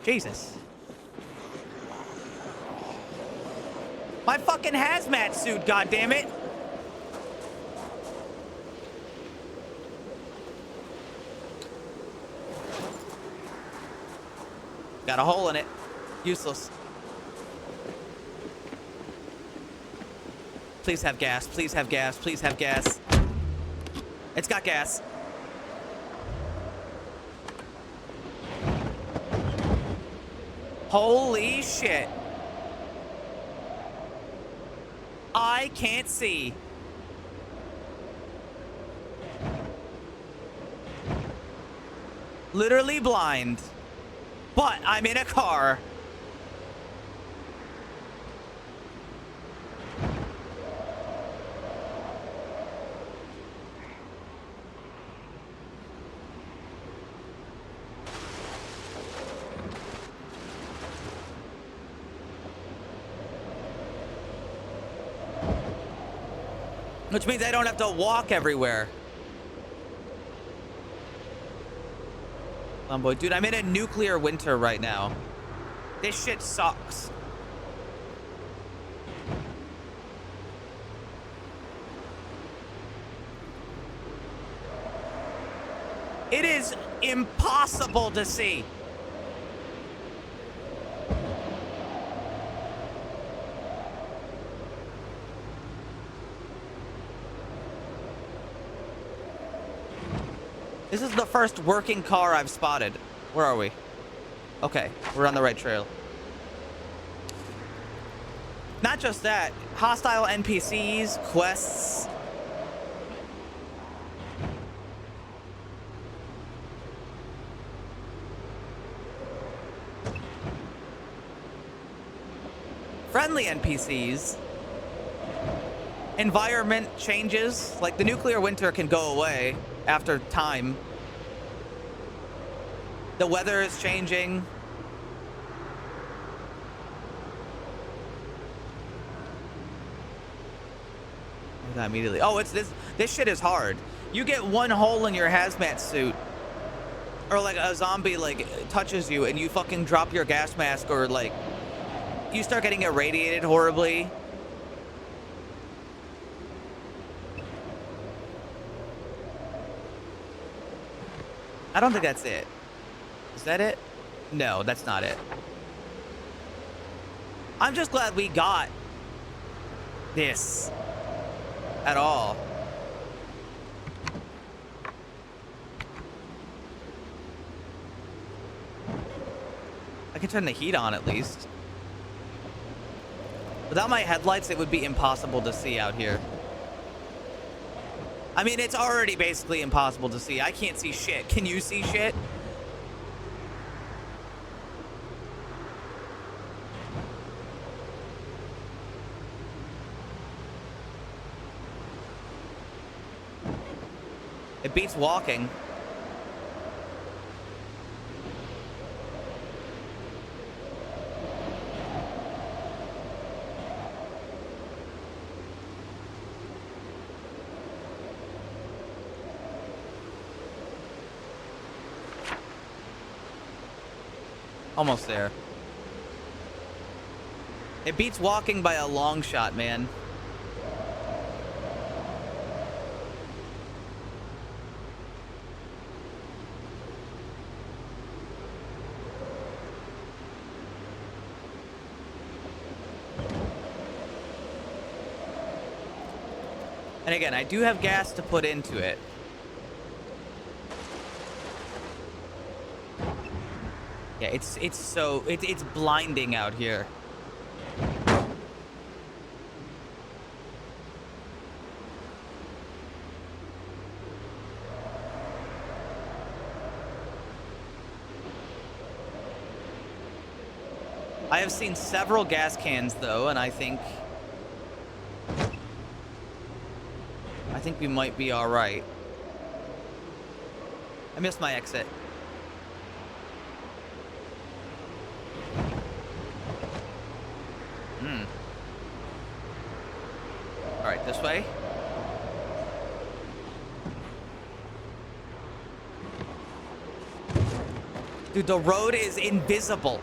Jesus. My fucking hazmat suit, goddammit. Got a hole in it. Useless. Please have gas. Please have gas. Please have gas. It's got gas. Holy shit. I can't see. Literally blind. But I'm in a car. Which means I don't have to walk everywhere. Come on, boy. Dude, I'm in a nuclear winter right now. This shit sucks. It is impossible to see. This is the first working car I've spotted. Where are we? Okay, we're on the right trail. Not just that, hostile NPCs, quests. friendly NPCs. Environment changes, like the nuclear winter can go away after time. The weather is changing. Look at that immediately. Oh, it's this shit is hard. You get one hole in your hazmat suit, or like a zombie like touches you and you fucking drop your gas mask, or like you start getting irradiated horribly. I don't think that's it. Is that it? No, that's not it. I'm just glad we got this at all. I can turn the heat on at least. Without my headlights, it would be impossible to see out here. I mean, it's already basically impossible to see. I can't see shit. Can you see shit? It beats walking. Almost there. It beats walking by a long shot, man. And again, I do have gas to put into it. Yeah, it's blinding out here. I have seen several gas cans though, and I think we might be all right. I missed my exit. All right, this way. Dude, the road is invisible.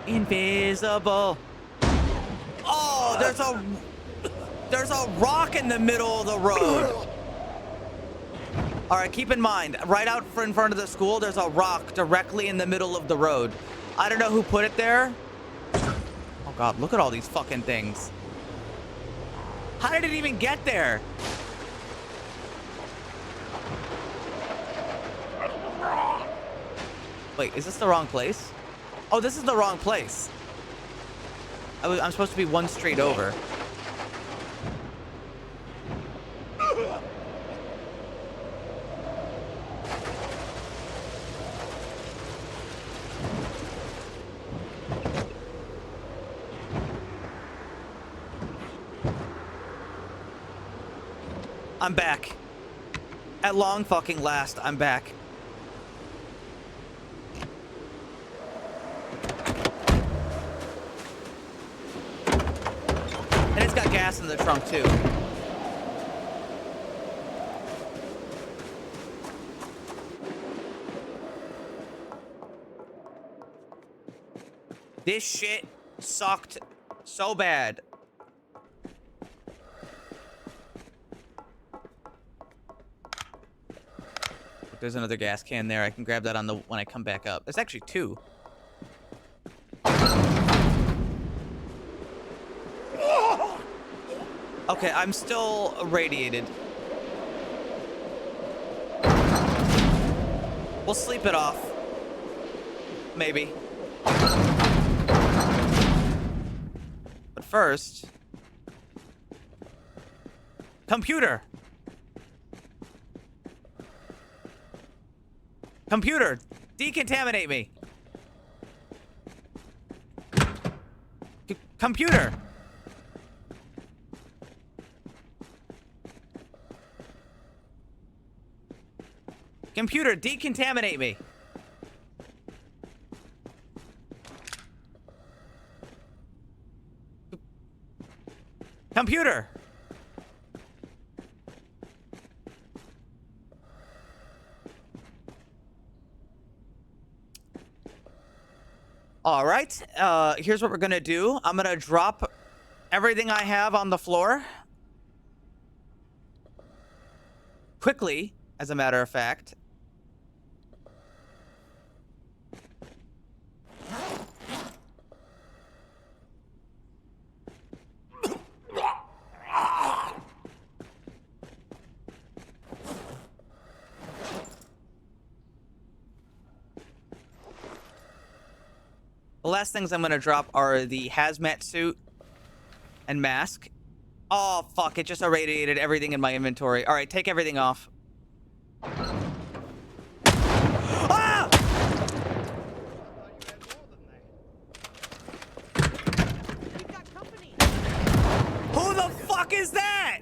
Invisible. Oh, there's a rock in the middle of the road. All right, keep in mind, right out in front of the school, there's a rock directly in the middle of the road. I don't know who put it there. Oh God, look at all these fucking things. How did it even get there? Wait, is this the wrong place? Oh, this is the wrong place. I'm supposed to be one street over. I'm back. At long fucking last, I'm back. And it's got gas in the trunk too. This shit sucked so bad. There's another gas can there. I can grab that when I come back up. There's actually two. Okay, I'm still irradiated. We'll sleep it off. Maybe. But first... Computer! Computer! Decontaminate me! Computer! Computer, decontaminate me! Computer! All right, here's what we're gonna do. I'm gonna drop everything I have on the floor. Quickly, as a matter of fact. The last things I'm gonna drop are the hazmat suit and mask. Oh, fuck, it just irradiated everything in my inventory. All right, take everything off. Ah! Who the fuck is that?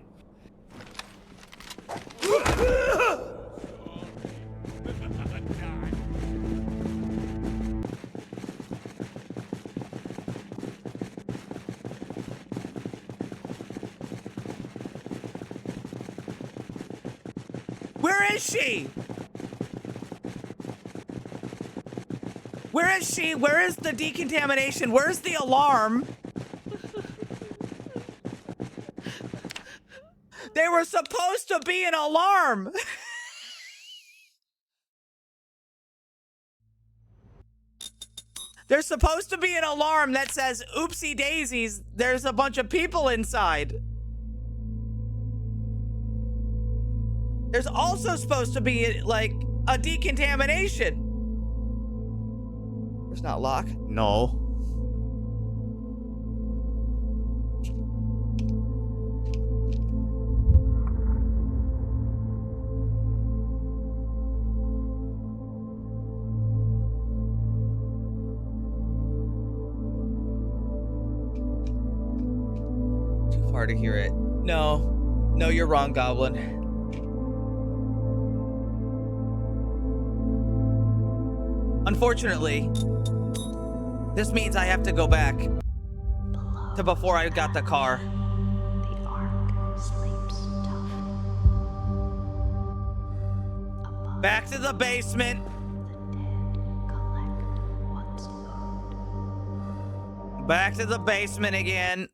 Where is she? Where is she? Where is the decontamination? Where's the alarm? They were supposed to be an alarm. There's supposed to be an alarm that says, oopsie daisies, there's a bunch of people inside. There's also supposed to be, like, a decontamination. It's not locked? No. Too far to hear it. No. No, you're wrong, Goblin. Unfortunately, this means I have to go back to before I got the car. The Ark sleeps tough. Back to the basement. The dead collect what's owed. Back to the basement again.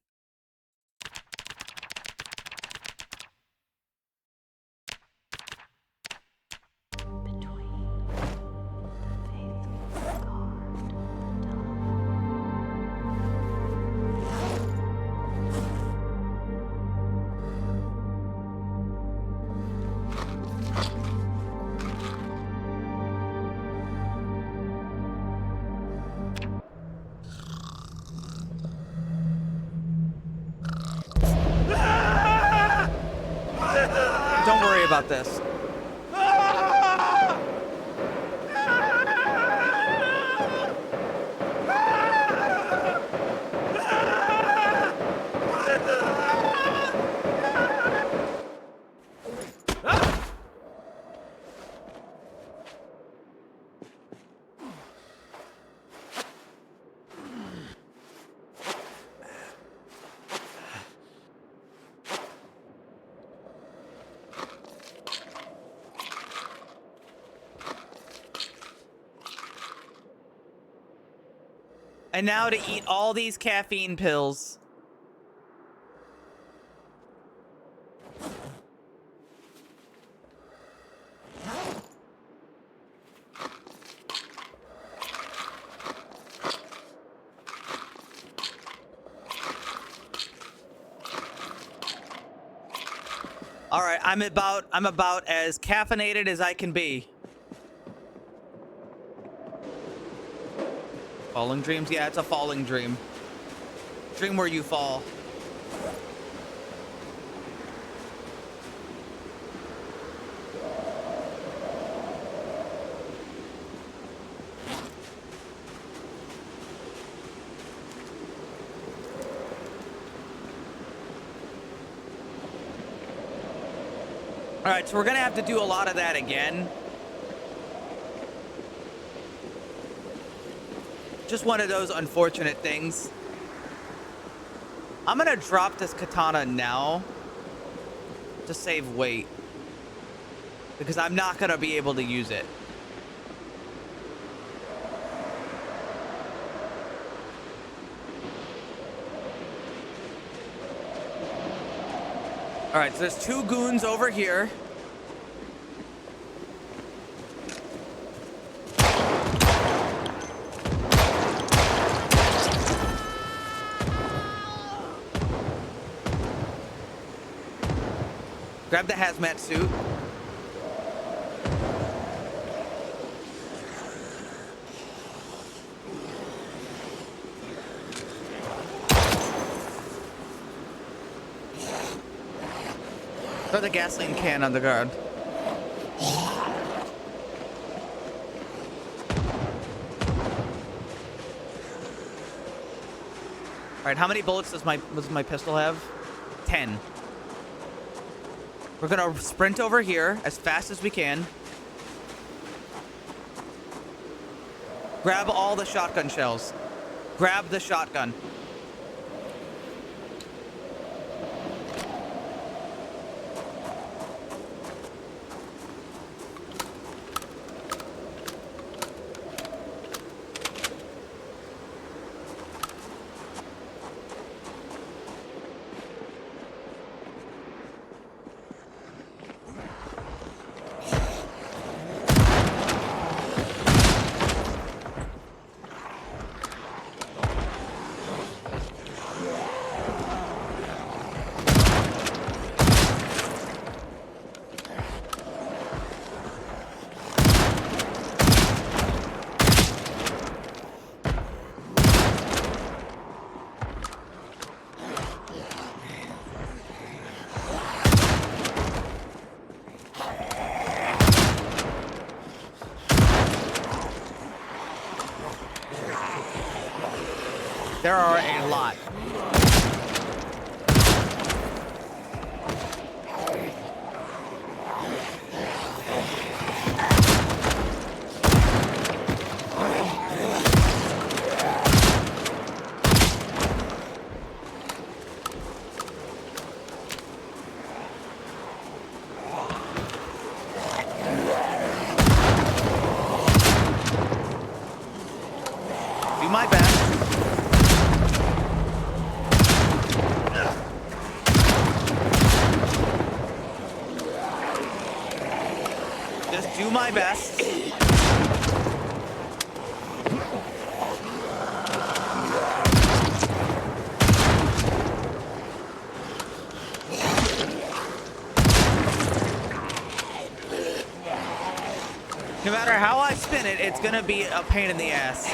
Don't worry about this. And now to eat all these caffeine pills. All right, I'm about as caffeinated as I can be. Falling dreams? Yeah, it's a falling dream. Dream where you fall. All right, so we're gonna have to do a lot of that again. Just one of those unfortunate things. I'm gonna drop this katana now to save weight, because I'm not gonna be able to use it. All right, so there's 2 goons over here. Grab the hazmat suit. Throw the gasoline can on the guard. All right, how many bullets does my pistol have? 10. We're gonna sprint over here as fast as we can. Grab all the shotgun shells. Grab the shotgun. There are a lot. Do my best. Just do my best. No matter how I spin it, it's gonna be a pain in the ass.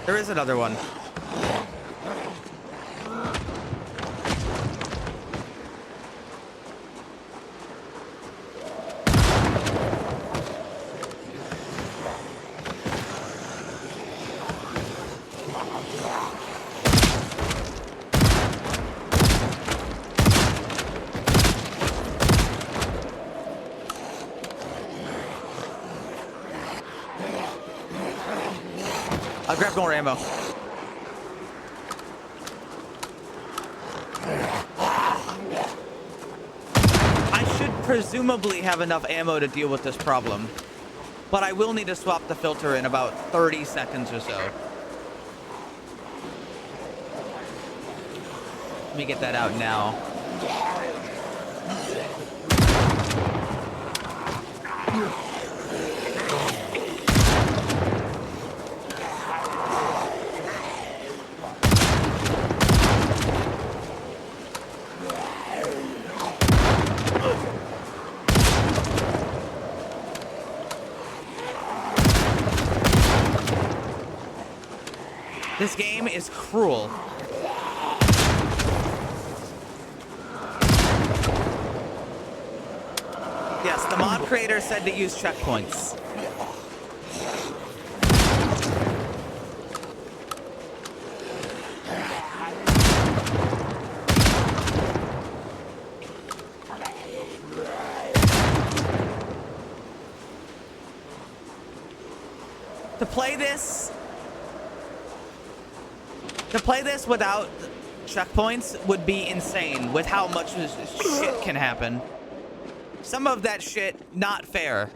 There is another one. I'll grab more ammo. I should presumably have enough ammo to deal with this problem, but I will need to swap the filter in about 30 seconds or so. Let me get that out now. This game is cruel. Yes, the mod creator said to use checkpoints. To play this without checkpoints would be insane with how much shit can happen. Some of that shit, not fair.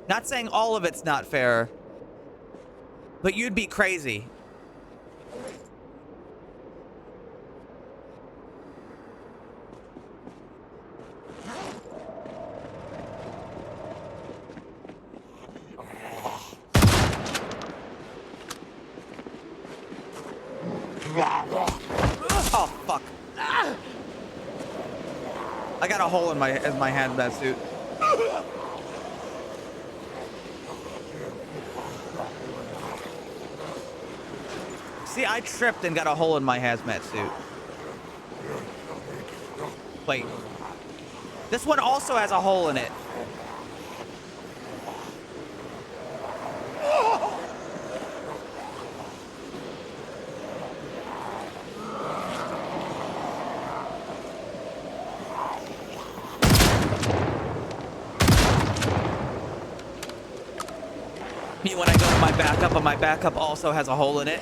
Not saying all of it's not fair, but you'd be crazy. Oh, fuck. I got a hole in my hazmat suit. See, I tripped and got a hole in my hazmat suit. Wait. This one also has a hole in it. Me when I go to my backup, and my backup also has a hole in it.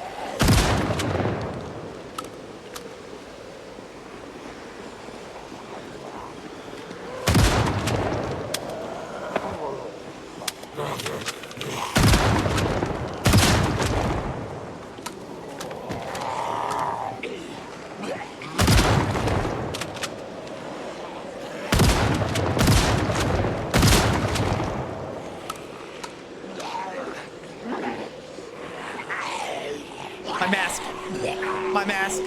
My mask.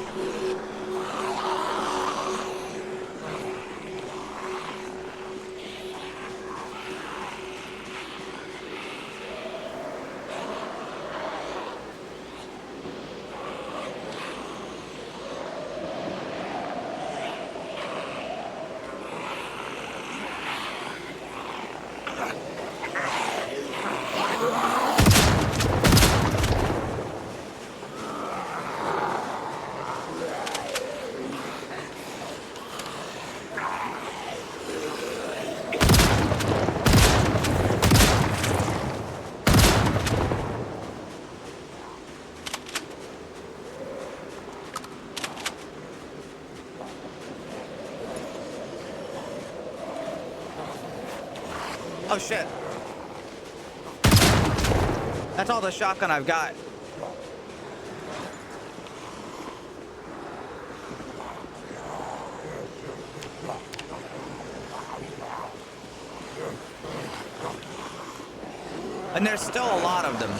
Oh shit. That's all the shotgun I've got. And there's still a lot of them.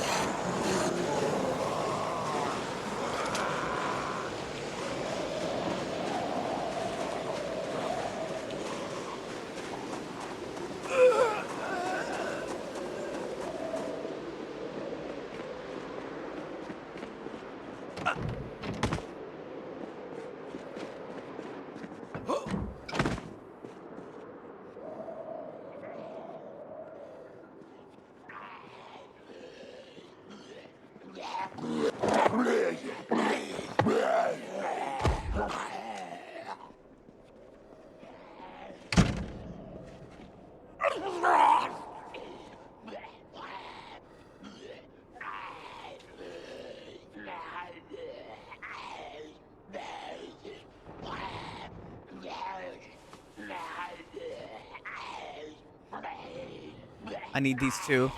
I need these two.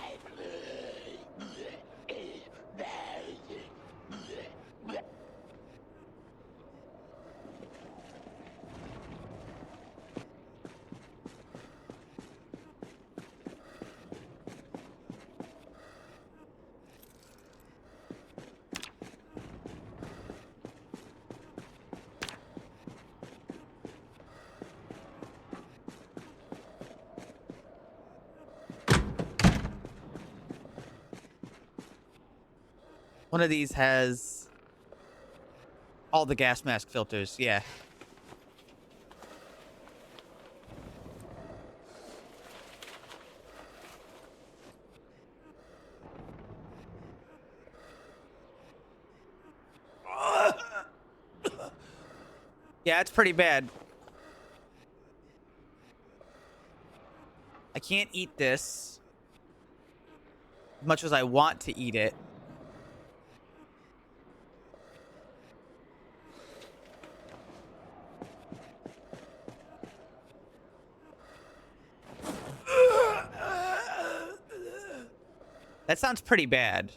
One of these has all the gas mask filters. Yeah. Yeah, it's pretty bad. I can't eat this as much as I want to eat it. That sounds pretty bad.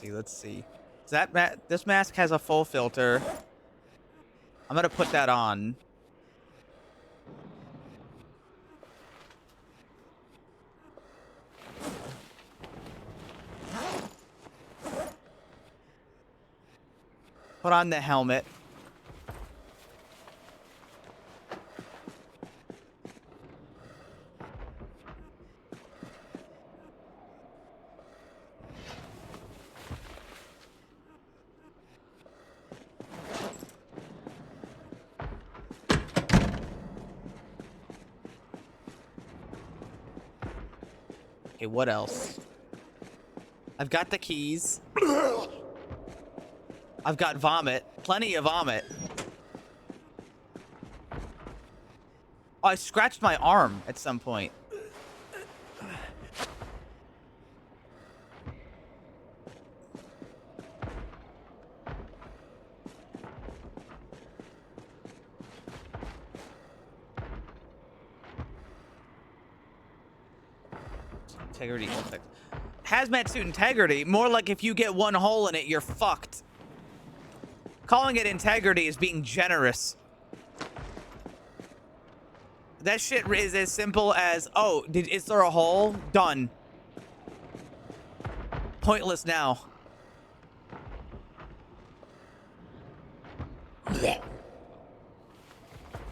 Let's see. Is that this mask has a full filter. I'm gonna put that on. Put on the helmet. Okay, what else? I've got the keys. I've got vomit. Plenty of vomit. Oh, I scratched my arm at some point. Integrity. Hazmat suit integrity. More like if you get one hole in it, you're fucked. Calling it integrity is being generous. That shit is as simple as, oh, is there a hole? Done. Pointless now.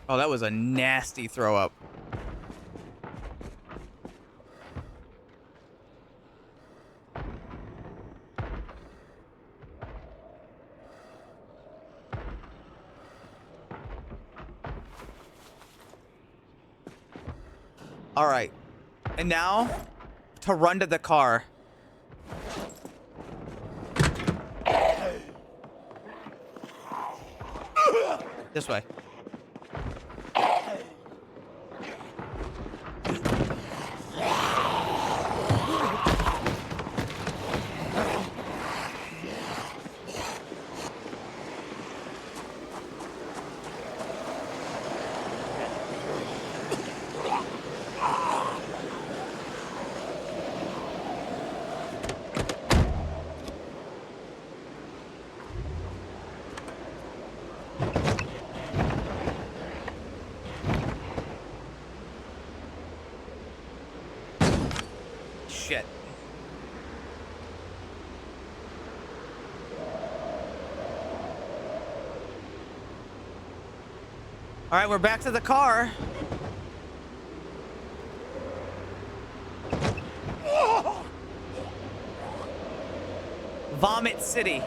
Oh, that was a nasty throw up. All right. And now to run to the car. This way. Shit. All right, we're back to the car. Vomit City.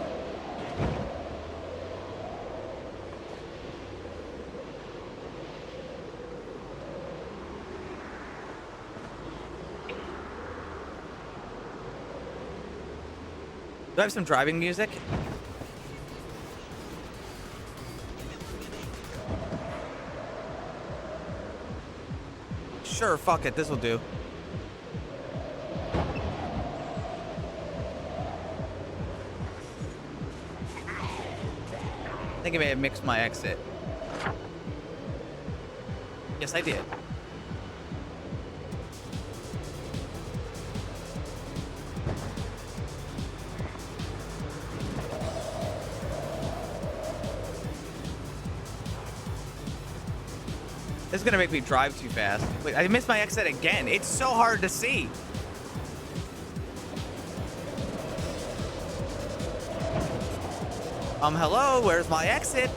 Do I have some driving music? Sure, fuck it, this'll do. I think I may have mixed my exit. Yes, I did. This is gonna make me drive too fast. Wait, I missed my exit again. It's so hard to see. Hello, where's my exit?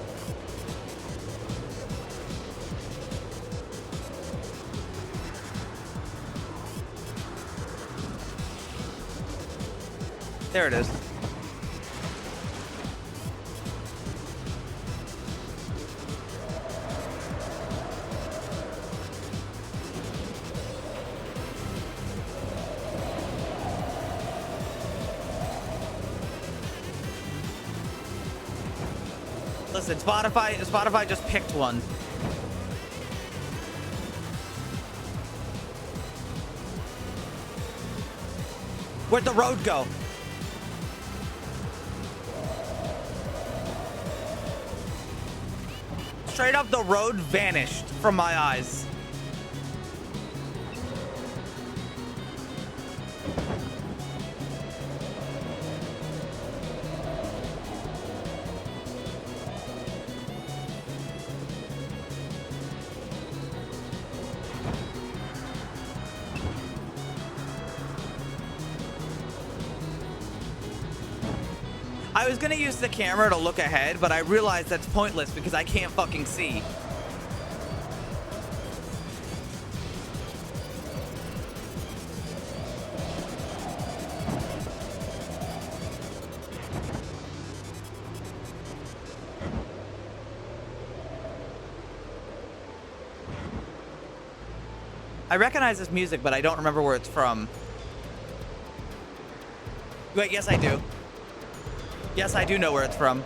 There it is. Listen, Spotify just picked one. Where'd the road go? Straight up, the road vanished from my eyes. I was gonna use the camera to look ahead, but I realized that's pointless because I can't fucking see. I recognize this music, but I don't remember where it's from. Wait, yes I do. Yes, I do know where it's from.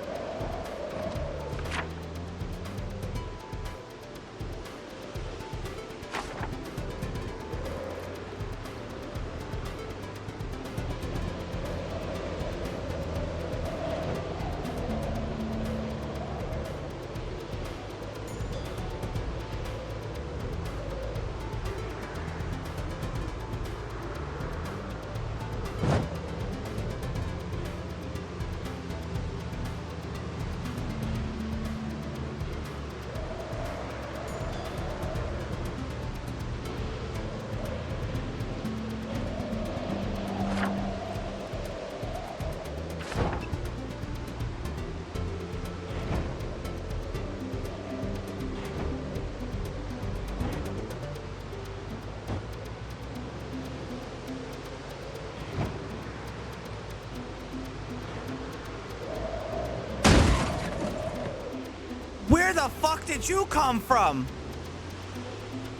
Where the fuck did you come from?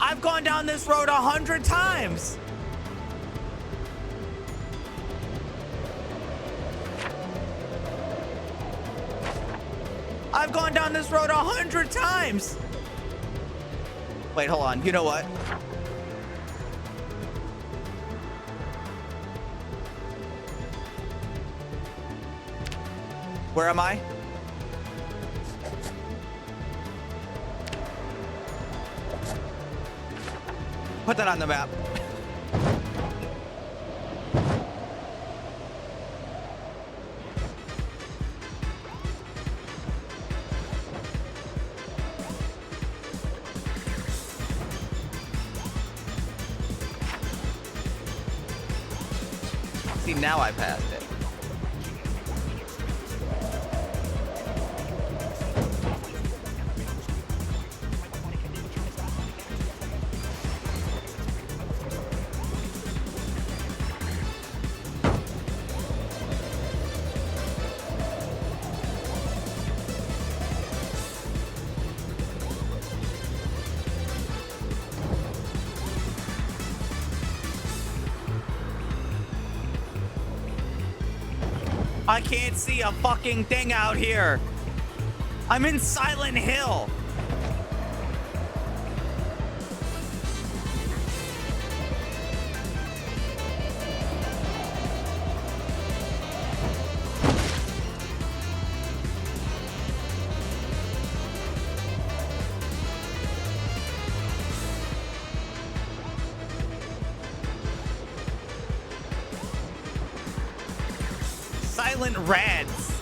I've gone down this road 100 times. I've gone down this road 100 times. Wait, hold on. You know what? Where am I? Put that on the map. See, now I passed it. I can't see a fucking thing out here. I'm in Silent Hill. Silent Rads.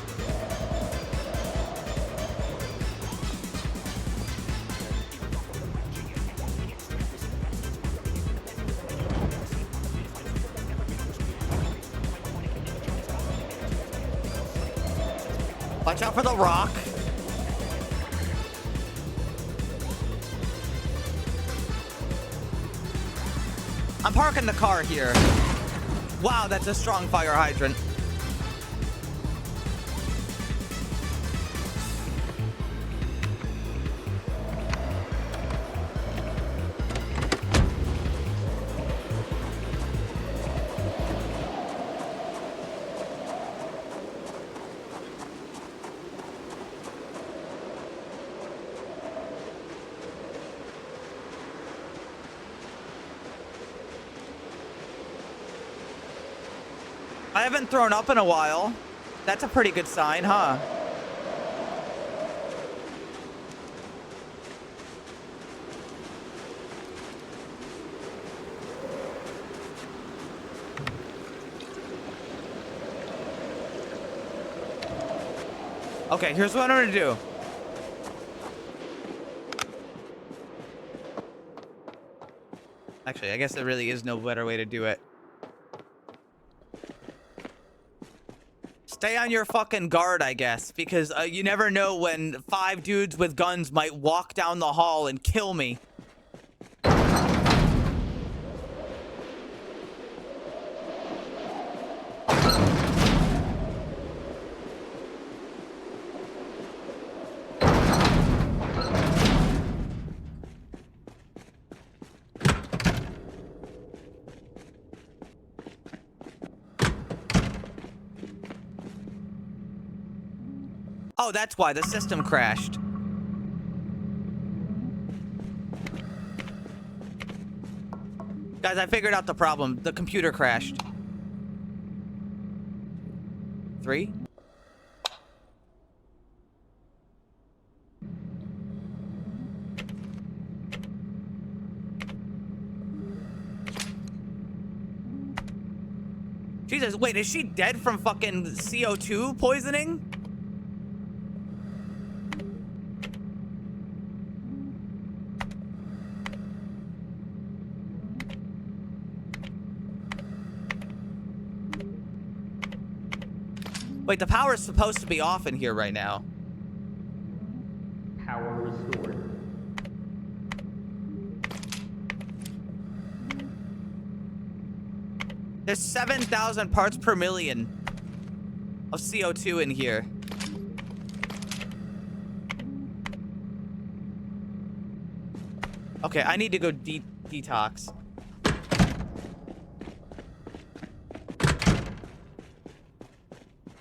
Watch out for the rock. I'm parking the car here. Wow, that's a strong fire hydrant. I haven't thrown up in a while. That's a pretty good sign, huh? Okay, here's what I'm gonna do. Actually, I guess there really is no better way to do it. Stay on your fucking guard, I guess, because you never know when 5 dudes with guns might walk down the hall and kill me. Oh, that's why the system crashed. Guys, I figured out the problem. The computer crashed. 3. Jesus, wait, is she dead from fucking CO2 poisoning? Wait, the power is supposed to be off in here right now. Power restored. There's 7,000 parts per million of CO2 in here. Okay, I need to go detox.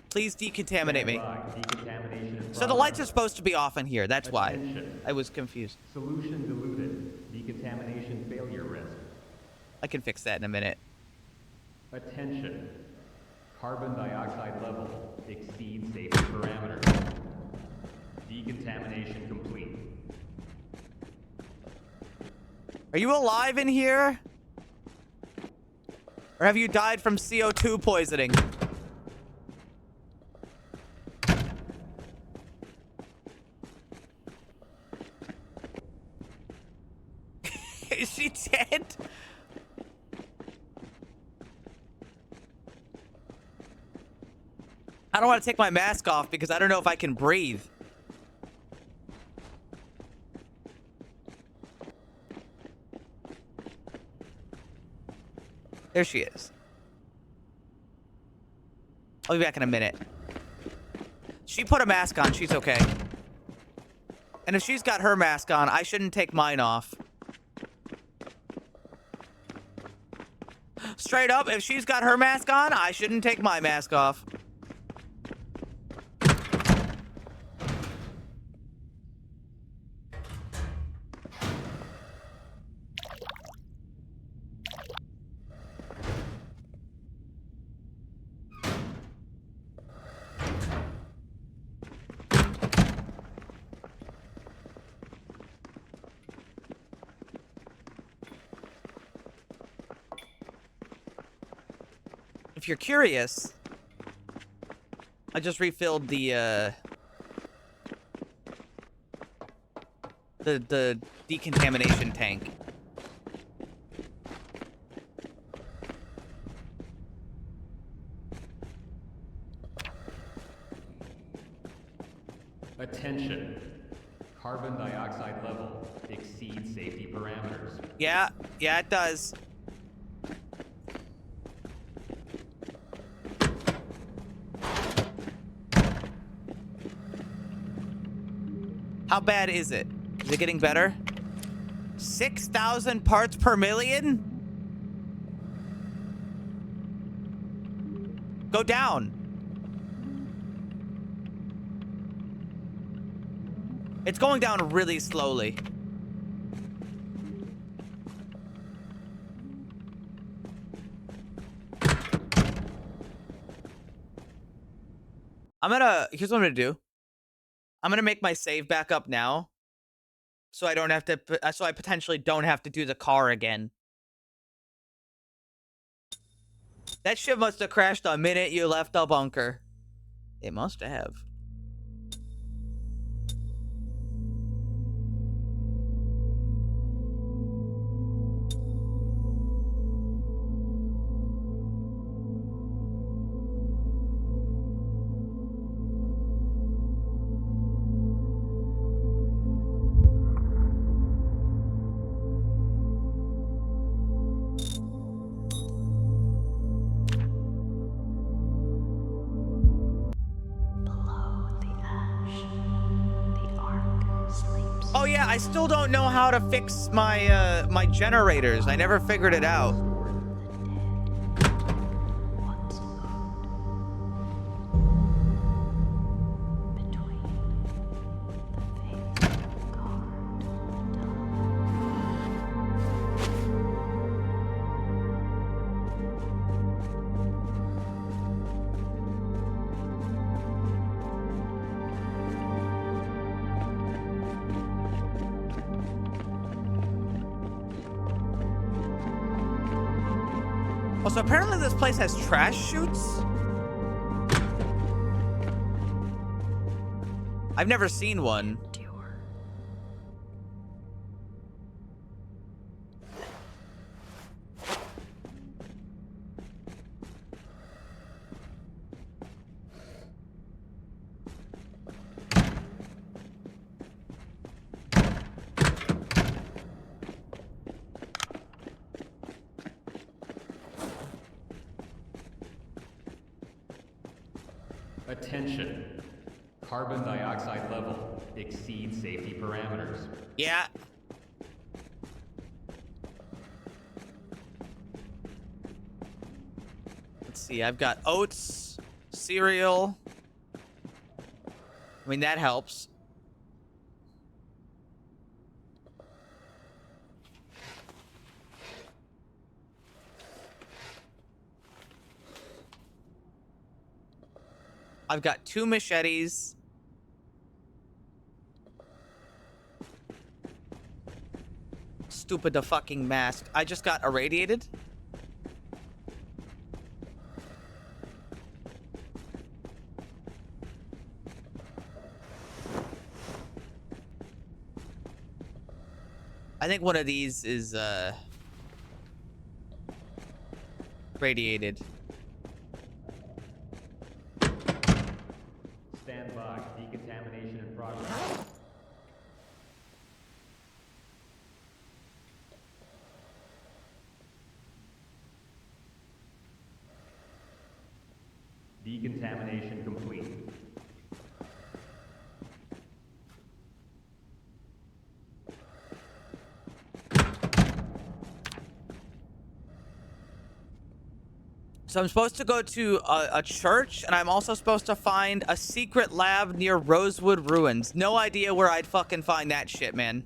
Please decontaminate me. So the lights are supposed to be off in here. That's why I was confused. Solution diluted. Decontamination failure risk. I can fix that in a minute. Attention. Carbon dioxide level exceeds safety parameters. Decontamination complete. Are you alive in here? Or have you died from CO2 poisoning? Is she dead? I don't want to take my mask off because I don't know if I can breathe. There she is. I'll be back in a minute. She put a mask on. She's okay. And if she's got her mask on, I shouldn't take mine off. Straight up, if she's got her mask on, I shouldn't take my mask off. If you're curious, I just refilled the decontamination tank. Attention. Carbon dioxide level exceeds safety parameters. Yeah, it does. How bad is it? Is it getting better? 6,000 parts per million? Go down. It's going down really slowly. Here's what I'm gonna do. I'm gonna make my save back up now. So I don't have to, so I potentially don't have to do the car again. That ship must have crashed the minute you left the bunker. It must have. Oh yeah, I still don't know how to fix my my generators. I never figured it out. Oh, so apparently this place has trash chutes? I've never seen one. Attention. Carbon dioxide level exceeds safety parameters. Yeah. Let's see, I've got oats, cereal. I mean, that helps. I've got 2 machetes. Stupid the fucking mask. I just got irradiated. I think one of these is radiated. Stand by. Decontamination in progress. Decontamination complete. So I'm supposed to go to a church, and I'm also supposed to find a secret lab near Rosewood Ruins. No idea where I'd fucking find that shit, man.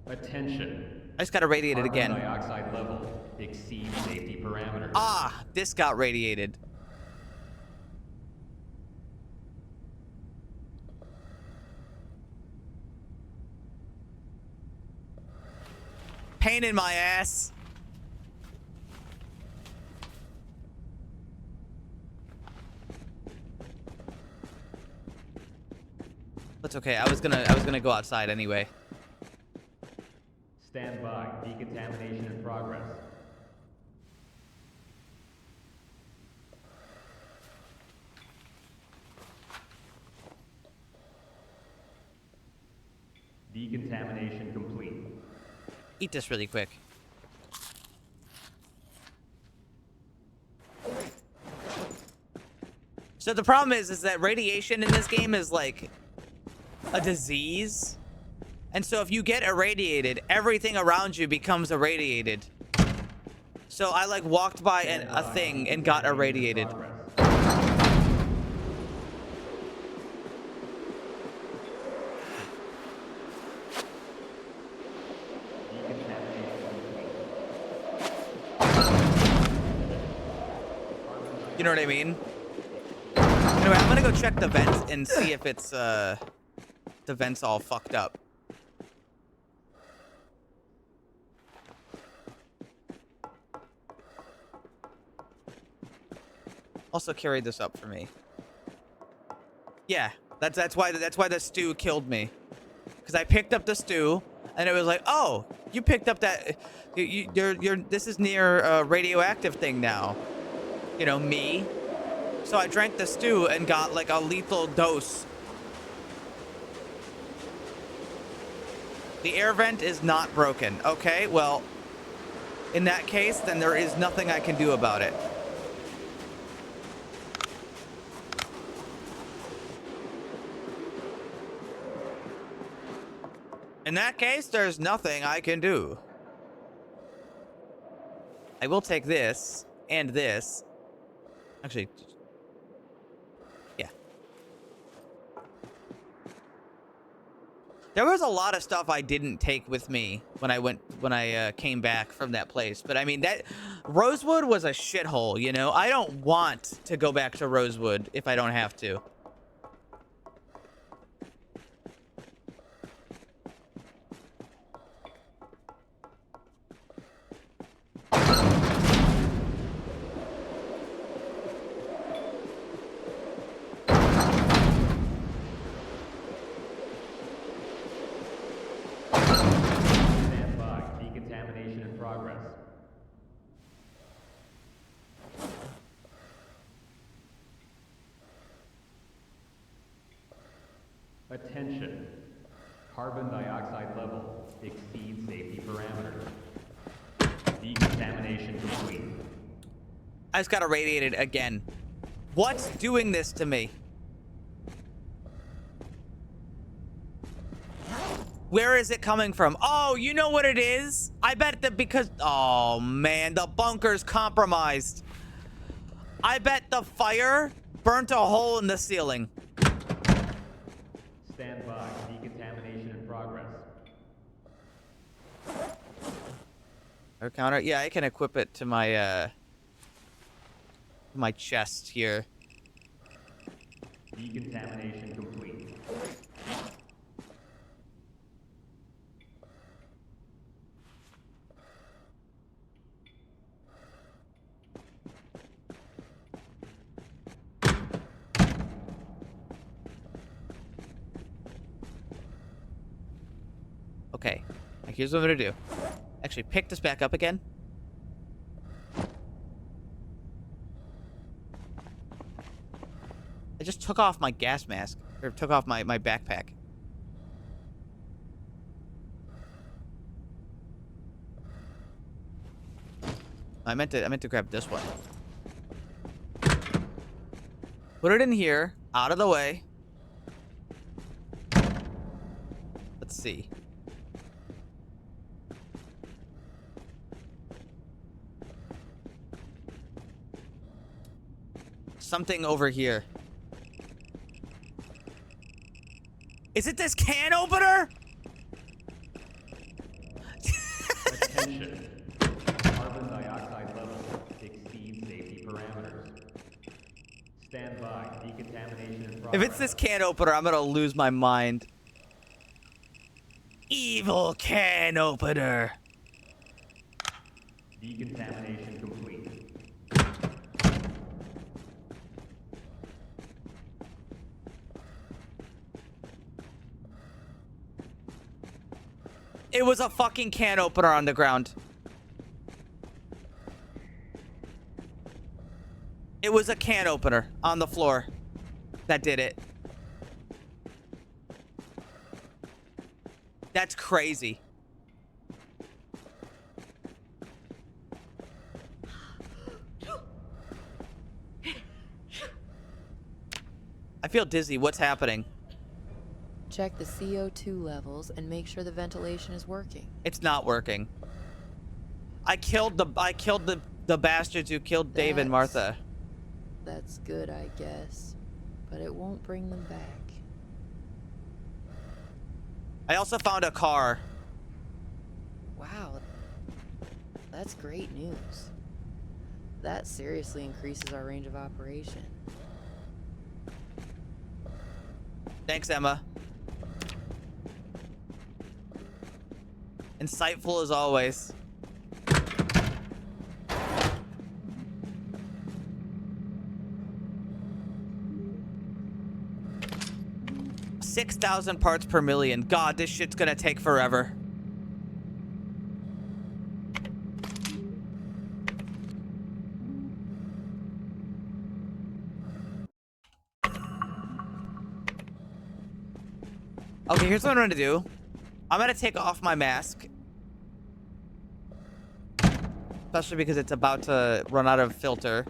Attention. I just got irradiated again. Carbon dioxide level exceeds safety parameters. Ah, this got radiated. Pain in my ass. That's okay. I was gonna go outside anyway. Stand by. Decontamination in progress. Decontamination complete. Eat this really quick. So the problem is that radiation in this game is like a disease. And so if you get irradiated, everything around you becomes irradiated. So I like walked by a thing and got irradiated. You know what I mean? Anyway, I'm gonna go check the vents and see if it's the vents all fucked up. Also carry this up for me. Yeah, that's why the stew killed me. Because I picked up the stew and it was like, oh, you picked up that. This is near a radioactive thing now. You know, me. So I drank the stew and got like a lethal dose. The air vent is not broken. Okay, well, in that case, then there is nothing I can do about it. In that case, there's nothing I can do. I will take this and this. Actually, yeah. There was a lot of stuff I didn't take with me when I came back from that place. But I mean, that Rosewood was a shithole, you know? I don't want to go back to Rosewood if I don't have to. Attention. Carbon dioxide level exceeds safety parameters. Decontamination complete. I just got irradiated again. What's doing this to me? Where is it coming from? Oh, you know what it is? I bet that because... Oh, man, the bunker's compromised. I bet the fire burnt a hole in the ceiling. Stand by. Decontamination in progress. Air counter? Yeah, I can equip it to my, my chest here. Decontamination complete. Okay, here's what I'm gonna do. Actually, pick this back up again. I just took off my gas mask, or took off my backpack. I meant to grab this one. Put it in here, out of the way. Let's see. Something over here. Is it this can opener? Attention. Carbon dioxide level exceeds safety parameters. Stand by. Decontamination in progress. If it's this can opener, I'm gonna lose my mind. Evil can opener. Decontamination complete. It was a fucking can opener on the ground. It was a can opener on the floor that did it. That's crazy. I feel dizzy. What's happening? Check the CO2 levels and make sure the ventilation is working. It's not working. I killed the bastards who killed Dave and Martha. That's good, I guess. But it won't bring them back. I also found a car. Wow. That's great news. That seriously increases our range of operation. Thanks, Emma. Insightful as always. $6,000 parts per million. God, this shit's gonna take forever. Okay, here's what I'm gonna do. I'm gonna take off my mask. Especially because it's about to run out of filter.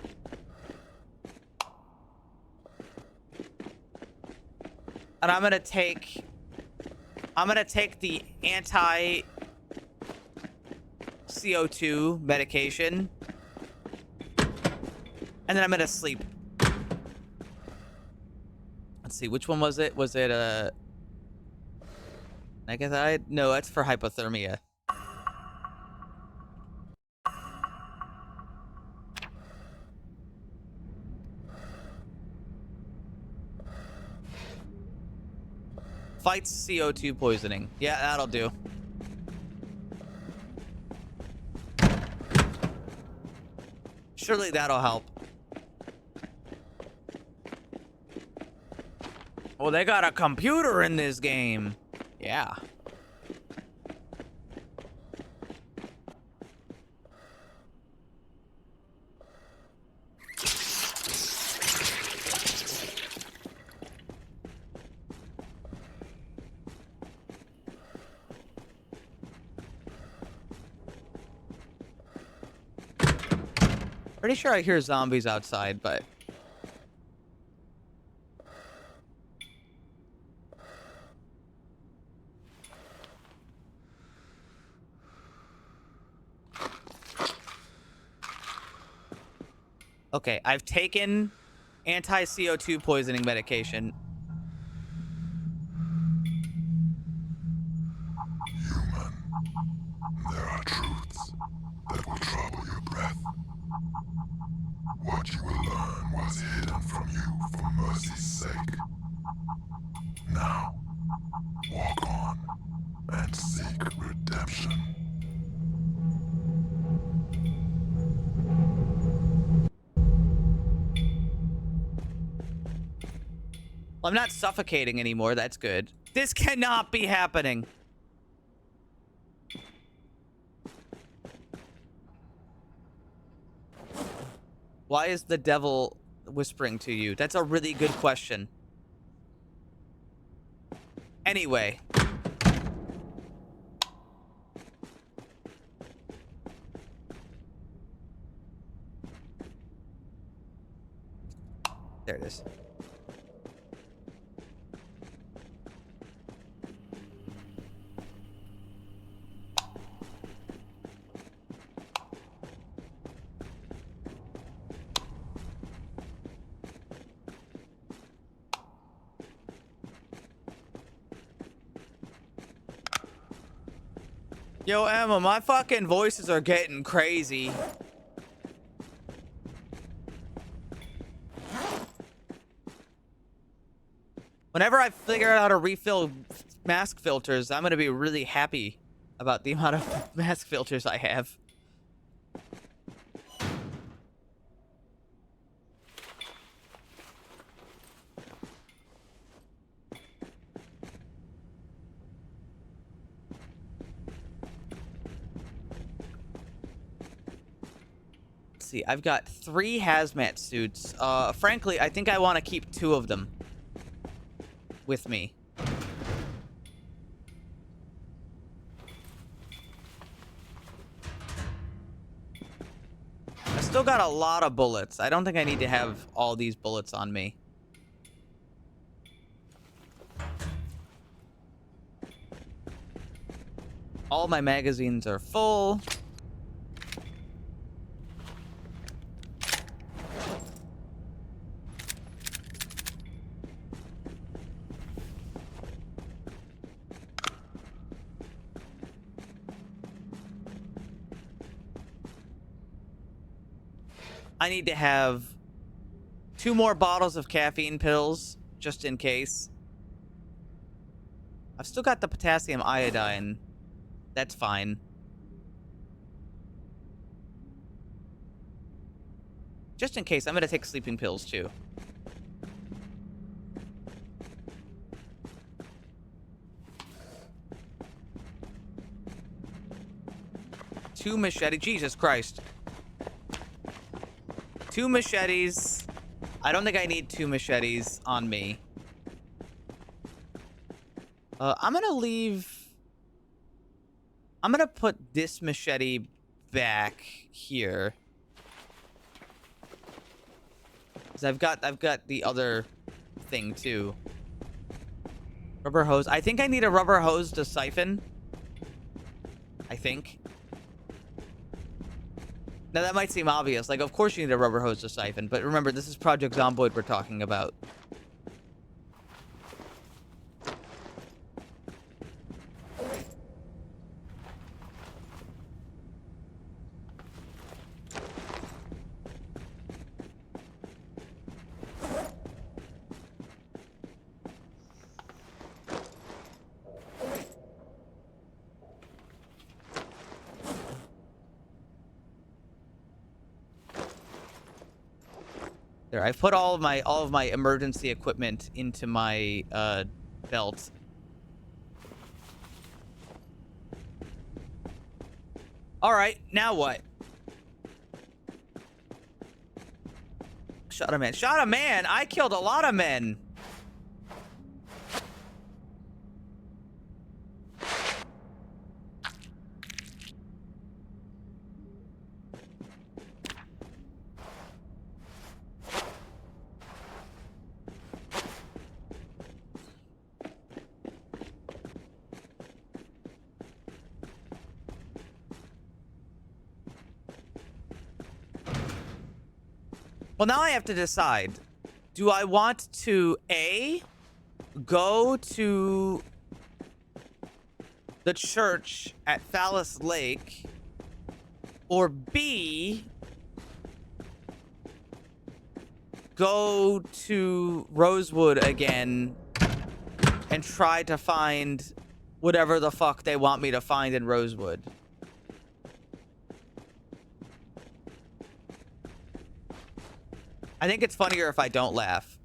And I'm gonna take the anti CO2 medication. And then I'm gonna sleep. Let's see, which one was it? Was it Negathide? No, that's for hypothermia. Fights CO2 poisoning. Yeah, that'll do. Surely that'll help. Oh, they got a computer in this game. Yeah. Pretty sure I hear zombies outside, but... Okay, I've taken anti-CO2 poisoning medication. Human, there are truths that will trouble your breath. What you will learn was hidden from you for mercy's sake. Now, walk on and seek redemption. Well, I'm not suffocating anymore. That's good. This cannot be happening. Why is the devil whispering to you? That's a really good question. Anyway. There it is. Yo, Emma, my fucking voices are getting crazy. Whenever I figure out how to refill mask filters, I'm gonna be really happy about the amount of mask filters I have. See, I've got 3 hazmat suits. Frankly, I think I want to keep 2 of them with me. still got a lot of bullets. I don't think I need to have all these bullets on me. All my magazines are full. I need to have 2 more bottles of caffeine pills, just in case. I've still got the potassium iodine. That's fine. Just in case, I'm going to take sleeping pills, too. Two machete. Jesus Christ. 2 machetes. I don't think I need 2 machetes on me. I'm gonna leave. I'm gonna put this machete back here. Cause I've got the other thing too. Rubber hose. I think I need a rubber hose to siphon. I think. Now, that might seem obvious. Like, of course you need a rubber hose to siphon. But remember, this is Project Zomboid we're talking about. There, I've put all of my emergency equipment into my belt. All right, now what? Shot a man. Shot a man. I killed a lot of men. Well, now I have to decide. Do I want to, A, go to the church at Phallus Lake, or B, go to Rosewood again and try to find whatever the fuck they want me to find in Rosewood? I think it's funnier if I don't laugh.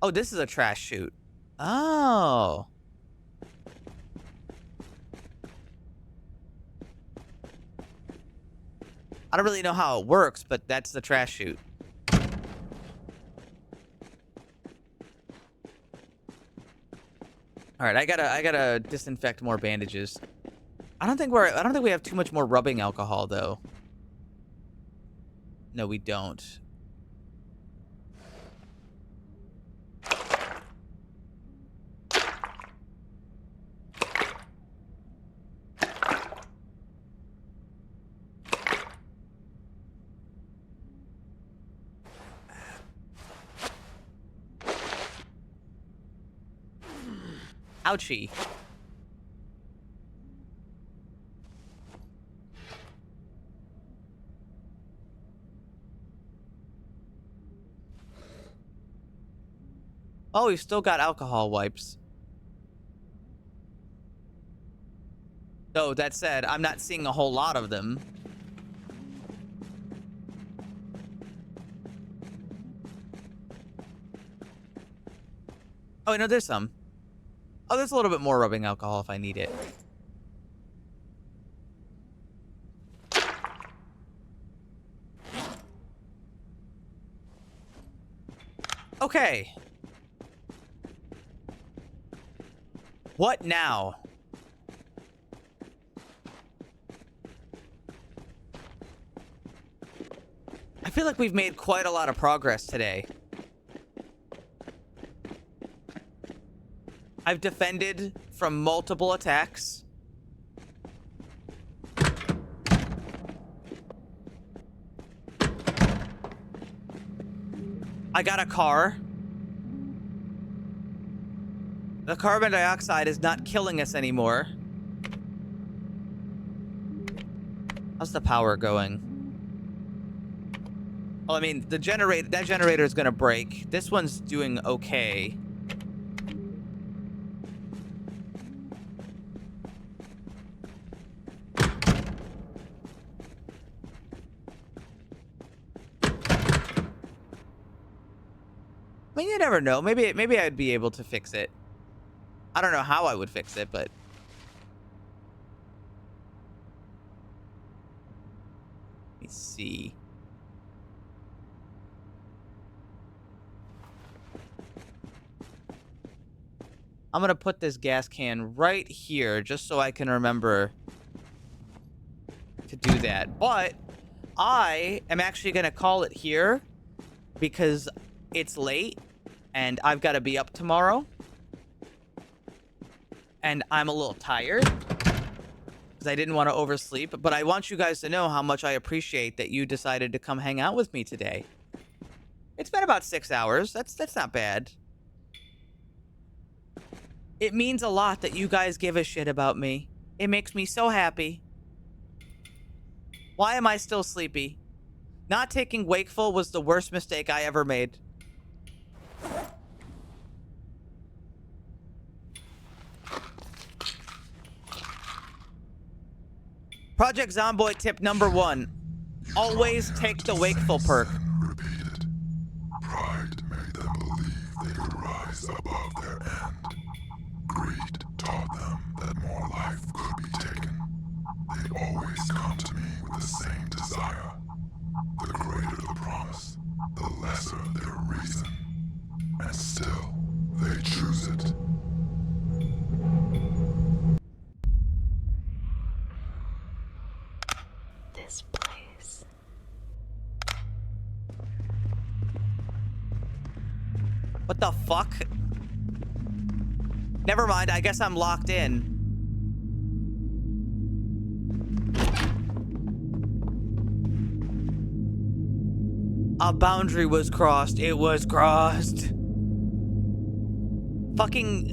Oh, this is a trash chute. Oh. I don't really know how it works, but that's the trash chute. All right, I gotta disinfect more bandages. I don't think we have too much more rubbing alcohol though. No, we don't. Ouchie. Oh, we've still got alcohol wipes. Though, that said, I'm not seeing a whole lot of them. Oh, no, there's some. Oh, there's a little bit more rubbing alcohol if I need it. Okay. What now? feel like we've made quite a lot of progress today. I've defended from multiple attacks. I got a car. The carbon dioxide is not killing us anymore. How's the power going? Well, I mean, that generator is gonna break. This one's doing okay. I mean, you never know. Maybe I'd be able to fix it. I don't know how I would fix it, but... Let me see. I'm gonna put this gas can right here just so I can remember to do that. But I am actually gonna call it here because it's late and I've got to be up tomorrow. And I'm a little tired because I didn't want to oversleep. But I want you guys to know how much I appreciate that you decided to come hang out with me today. It's been about 6 hours. That's not bad. It means a lot that you guys give a shit about me. It makes me so happy. Why am I still sleepy? Not taking Wakeful was the worst mistake I ever made. Project Zomboid tip number 1. Always take the Wakeful perk. Repeated. Pride made them believe they could rise above their end. Greed taught them that more life could be taken. They always come to me with the same desire. The greater the promise, the lesser their reason. And still, they choose it. This place. What the fuck? Never mind, I guess I'm locked in. A boundary was crossed. It was crossed. Fucking...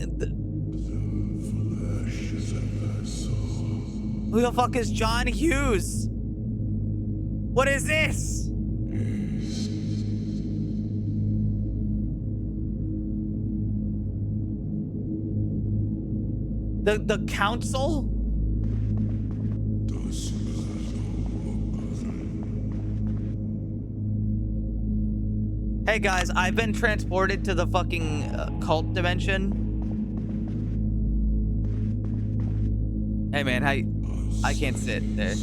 Who the fuck is John Hughes? What is this? The council? Hey guys, I've been transported to the fucking cult dimension. Hey man, I can't sit there.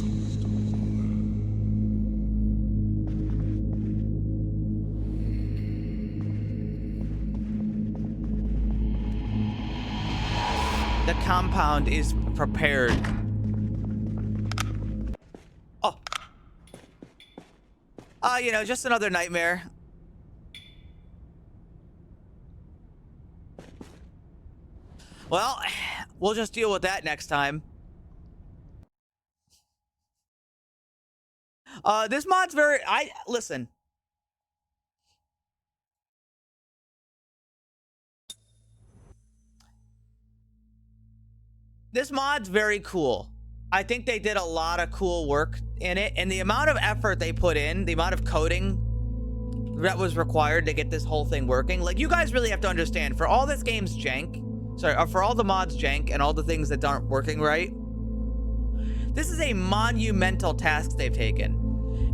The compound is prepared. Oh. You know, just another nightmare. Well, we'll just deal with that next time. This mod's very... Listen. This mod's very cool. I think they did a lot of cool work in it, and the amount of effort they put in, the amount of coding that was required to get this whole thing working. Like, you guys really have to understand, for all this game's jank, for all the mods jank and all the things that aren't working right, this is a monumental task they've taken.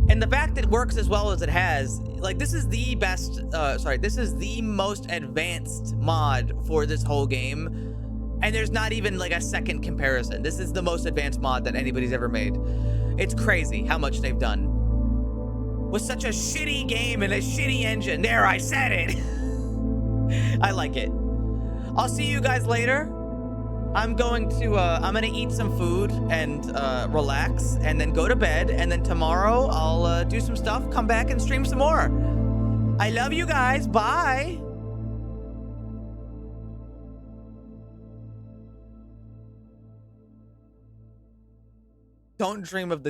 And the fact that it works as well as it has, like, this is the best, this is the most advanced mod for this whole game. And there's not even like a second comparison. This is the most advanced mod that anybody's ever made. It's crazy how much they've done. With such a shitty game and a shitty engine. There, I said it. I like it. I'll see you guys later. I'm gonna eat some food and relax, and then go to bed, and then tomorrow I'll do some stuff, come back and stream some more. I love you guys. Bye. Don't dream of the